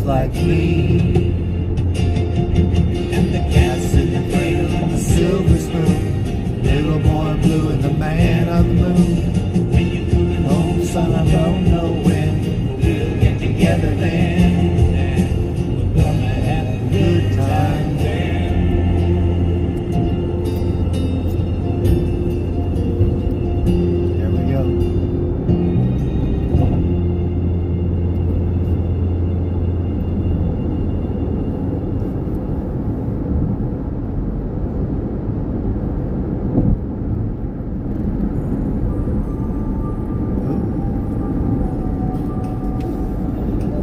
like me. And the cat's in the cradle and the silver spoon, little boy blue and the man on the moon. When you coming home, son, I don't know when. We'll get together then. We're gonna have a good time then. There we go.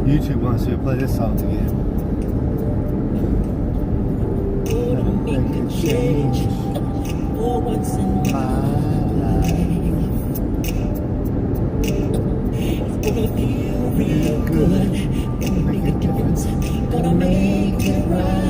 YouTube wants you to play this song again. Make a change for what's in my life. It's gonna feel real good. Gonna make a difference. Gonna make it right.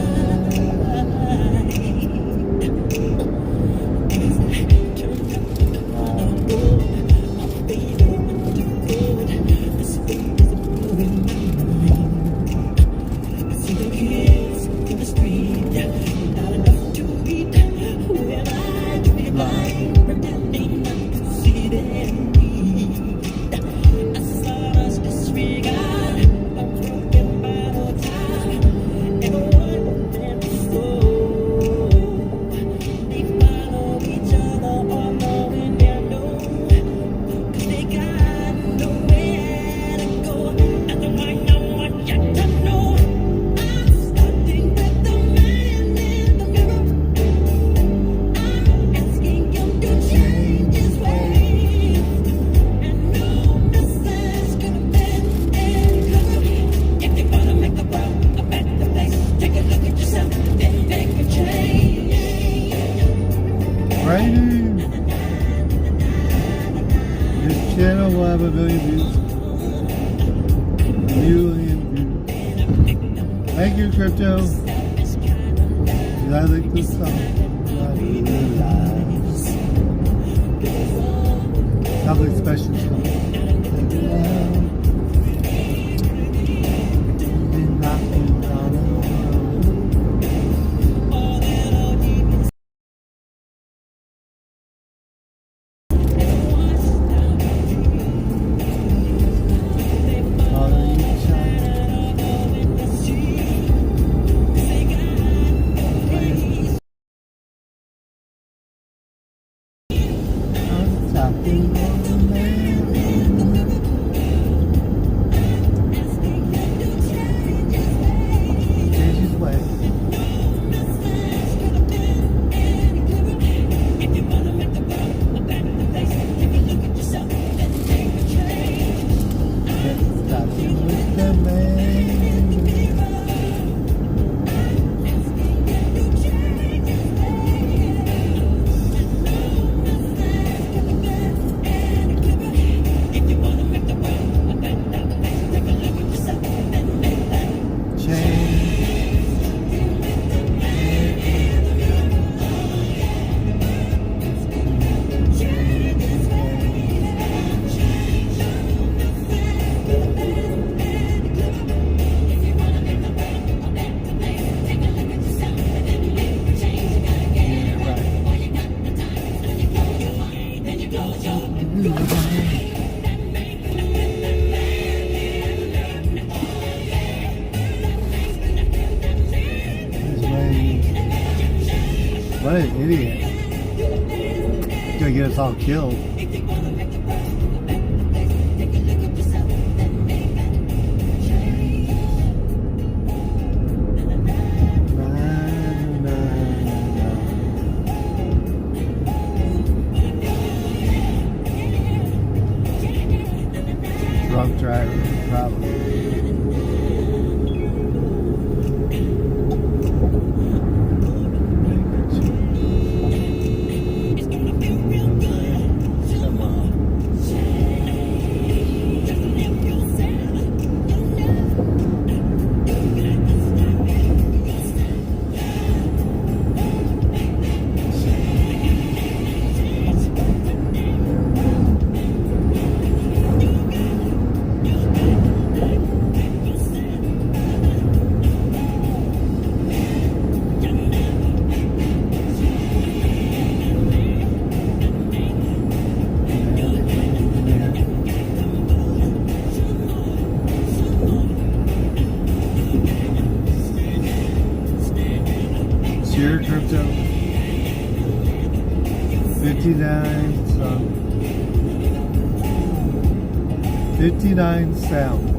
Thank you, Crypto. I like this song. Something special is coming. What an idiot. He's gonna get us all killed. Drunk driver, probably. Cheer crypto. 59 some. 59 sound.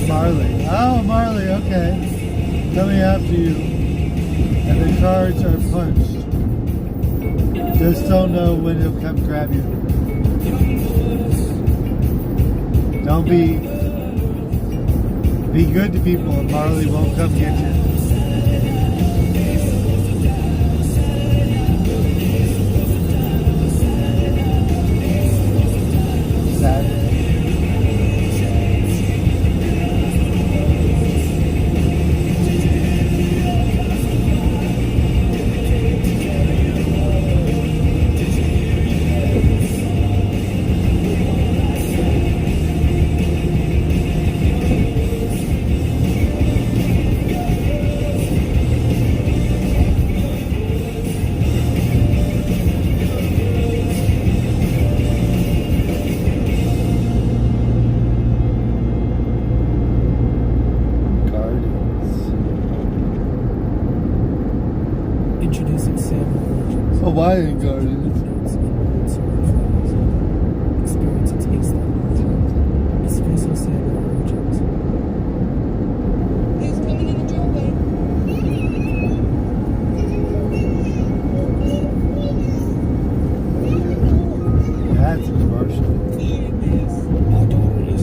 Marley. Oh, Marley, okay. Coming after you. And the cards are punched. Just don't know when he'll come grab you. Don't be good to people and Marley won't come get you. Hawaiian Gardens. Experience and taste that espresso salad origins. He's coming in the doorway. That's a commercial. My daughter is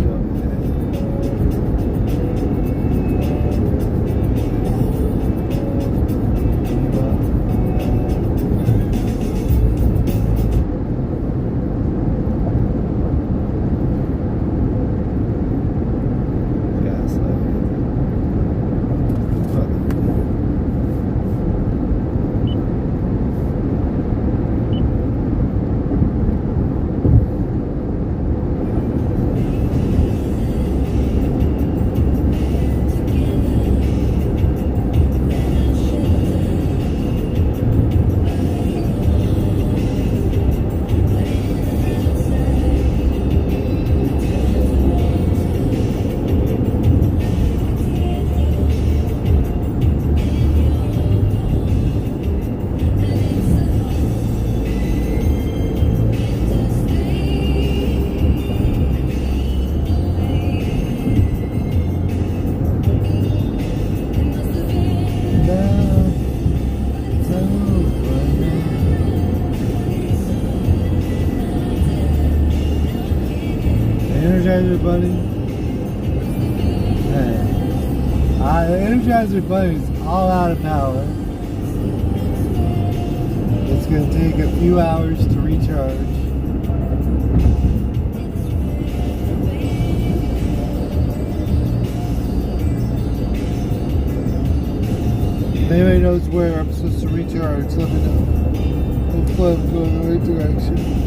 Energizer Bunny. Hey. The Energizer Bunny is all out of power. It's going to take a few hours to recharge. If anybody knows where I'm supposed to recharge, let me know. Hopefully I'm going the right direction.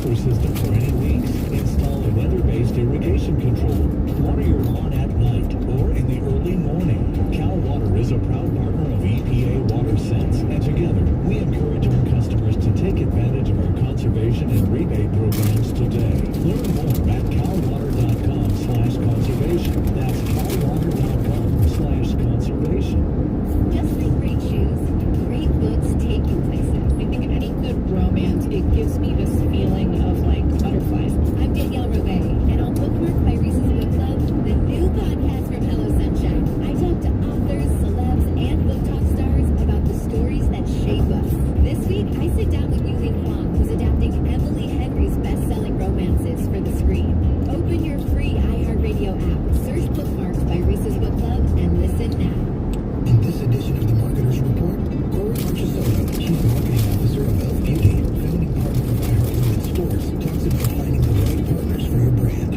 sprinkler system for any leaks. Install a weather-based irrigation controller. Water your lawn at night or in the early morning. Cal Water is a proud partner of EPA WaterSense, and together we encourage our customers to take advantage of our conservation and rebate programs today. Learn more at calwater.com/conservation. That's calwater.com/conservation. Just like great shoes, great books take you places. I think any good romance, it gives me this feeling of like butterflies. I'm Danielle Robay, and on Bookmark by Reese's Book Club, the new podcast from Hello Sunshine. I talk to authors, celebs, and book talk stars about the stories that shape us. This week, I sit down with Yulin Huang, who's adapting Emily Henry's best-selling romances for the screen. Open your free iHeartRadio app, search Bookmarks by Reese's Book Club, and listen now. In this edition of the Marketers Report, Corey Marchesano, Chief Marketing Officer of Elf Beauty, founding partner of iHeartRadio Stores, talks about finding the right partners for your brand.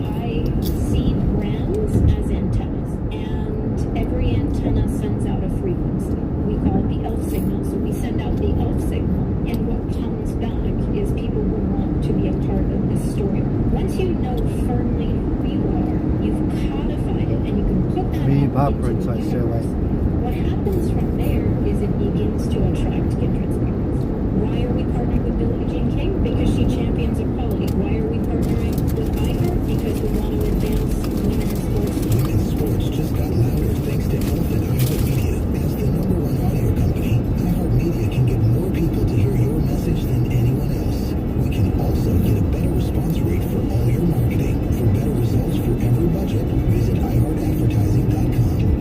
I see brands as antennas, and every antenna sends out a frequency. We call it the elf signal, so we send out the elf signal, and what comes back is people who want to be a part of this story. Once you know firmly who you are, you've codified it, and you can put that Me out popcorn, into so I the stay universe. away. What happens from there is it begins to attract kindred spirits. Why are we partnering with Billie Jean King? Because she champions equality. Why are we partnering with iHeart? Because we want to advance women in sports. Women's sports just got louder thanks to Elf and iHeartMedia. As the #1 audio company, iHeartMedia can get more people to hear your message than anyone else. We can also get a better response rate for all your marketing. For better results for every budget, visit iHeartAdvertising.com.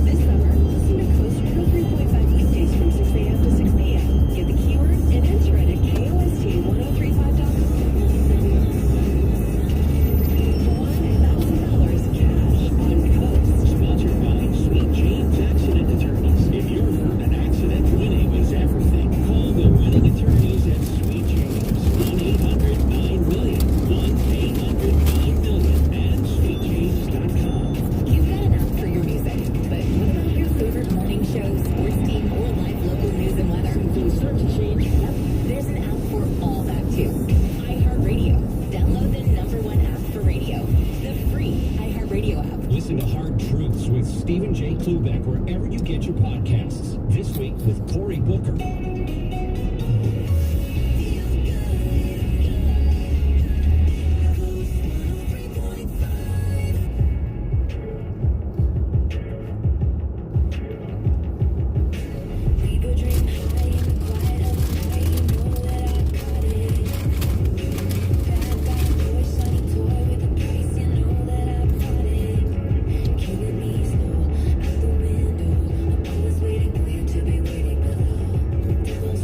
This summer, listen to Coast 103.5 weekdays from 6 a.m. to 6 p.m. Get the keyword and enter it at KOST1035.com. $1,000 cash on Coast. Sponsored by Sweet James Accident Attorneys. If you're hurt in an accident, winning is everything. Call the winning attorneys at Sweet James. 1-800-9-MILLION. 1-800-9-MILLION. And SweetJames.com. You've got an app for your music, but what about your favorite morning shows, sports team, or live local news and weather? Things start to change. There's an app for all that too. iHeartRadio. Download the #1 app for radio. The free iHeartRadio app. Listen to Hard Truths with Stephen J. Klubeck wherever you get your podcasts. This week with Cory Booker. Devil's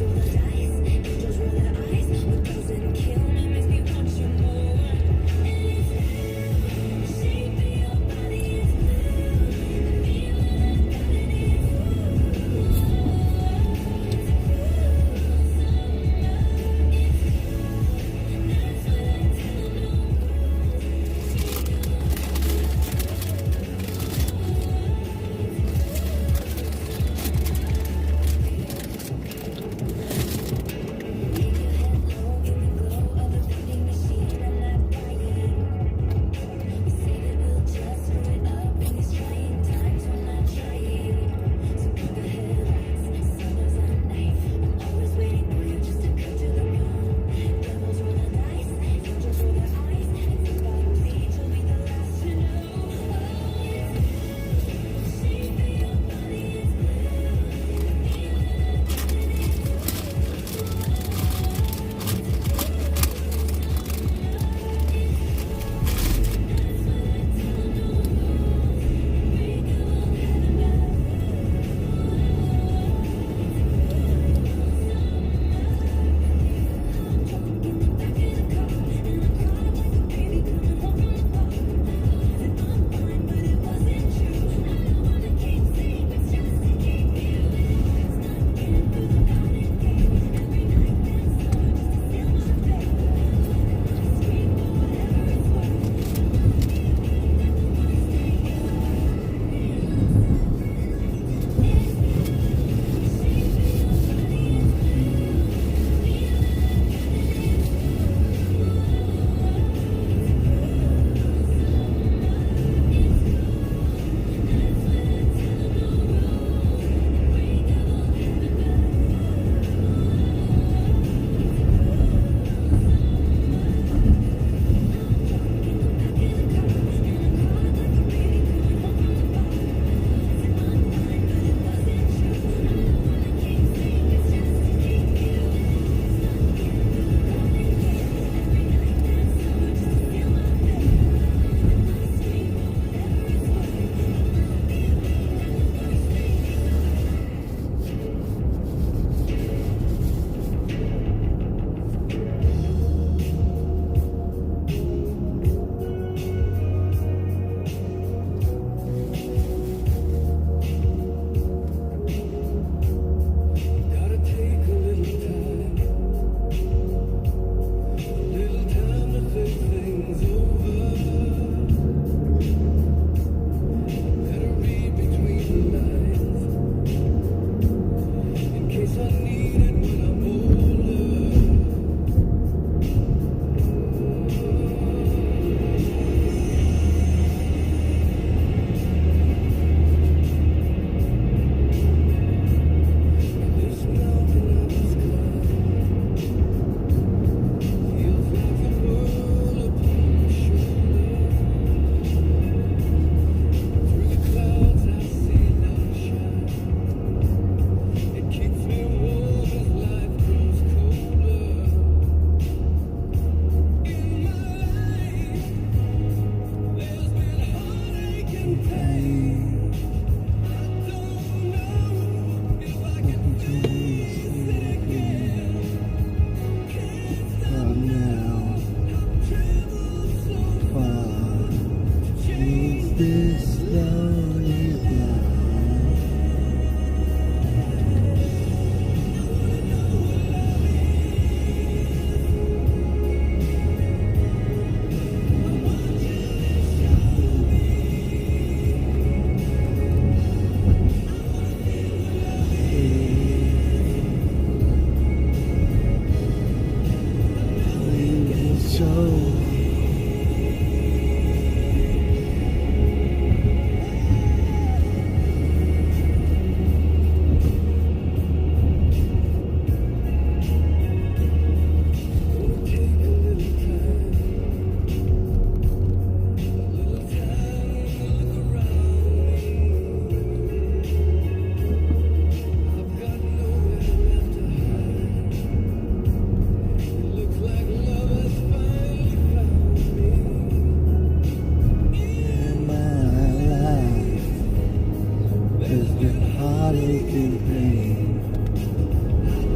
heartache and pain.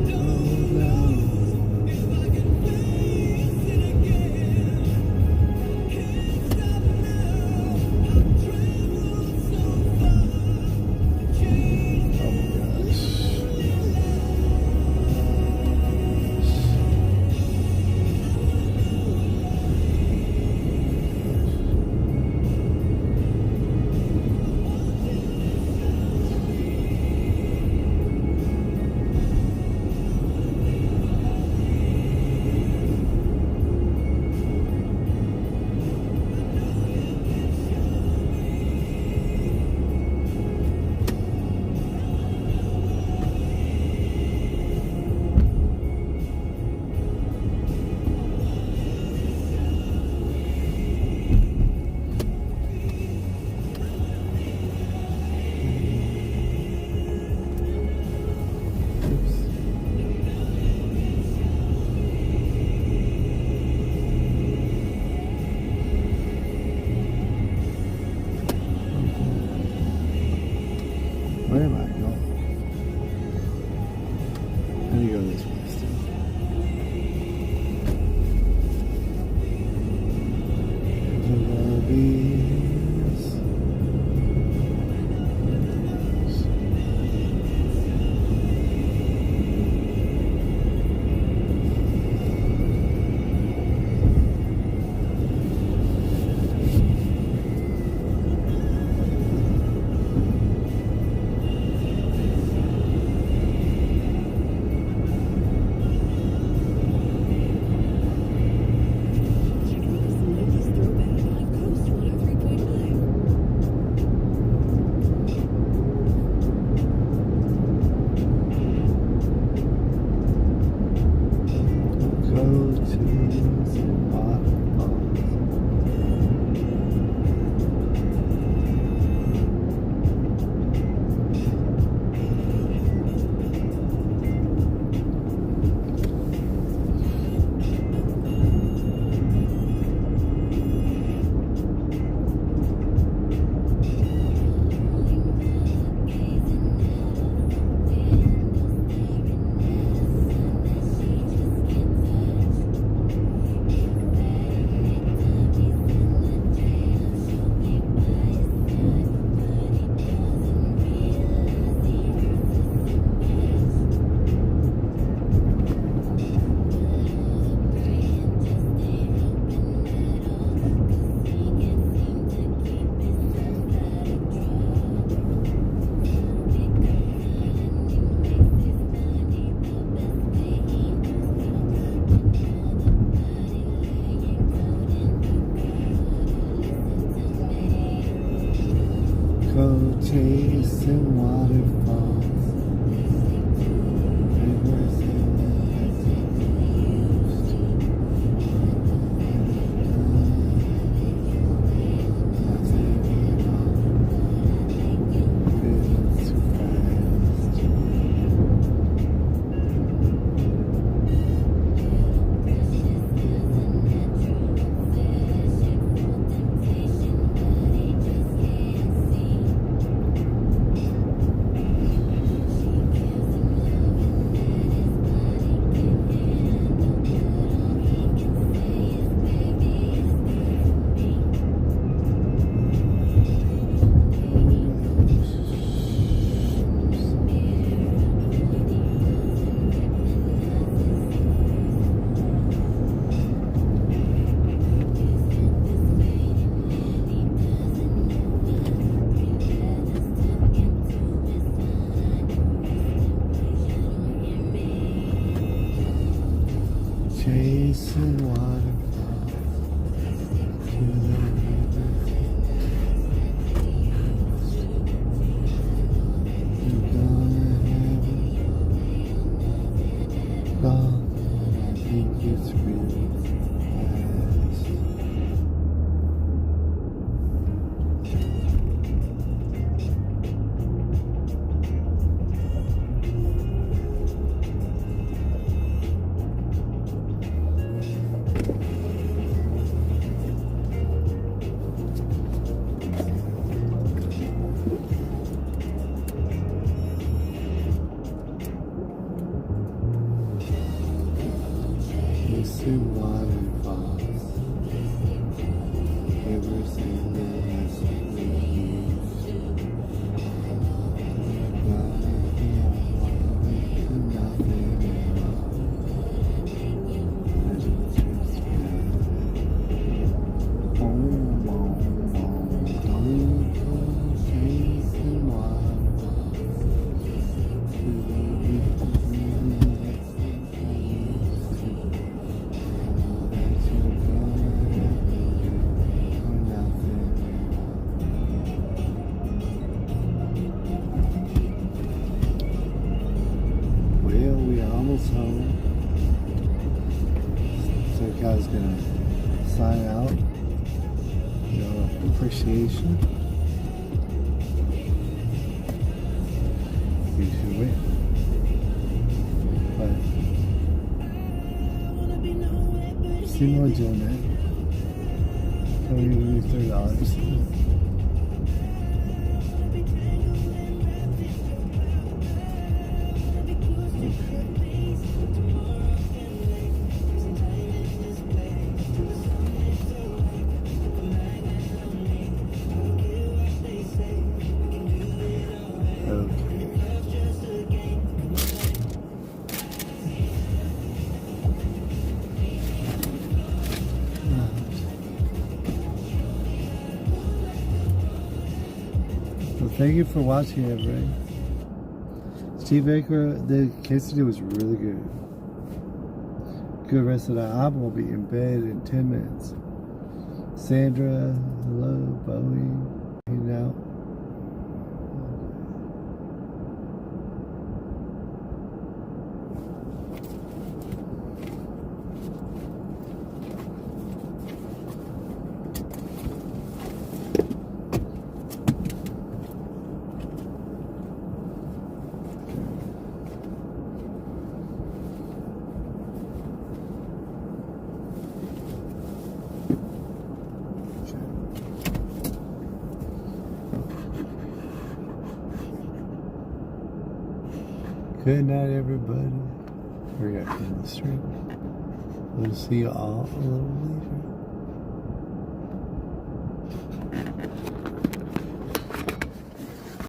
Oh no. Where am I going? How do you go this way still? To the bees. Go chasing waterfalls. Rivers in gonna sign out. Appreciation. You should wait. But see more doing that. So you give me $3. Thank you for watching, everybody. Steve Baker, the quesadilla was really good. Good rest of the night. I will be in bed in 10 minutes. Sandra, hello, Bowie, hanging out. Good night, everybody. Hurry up in the street. We'll see you all a little later.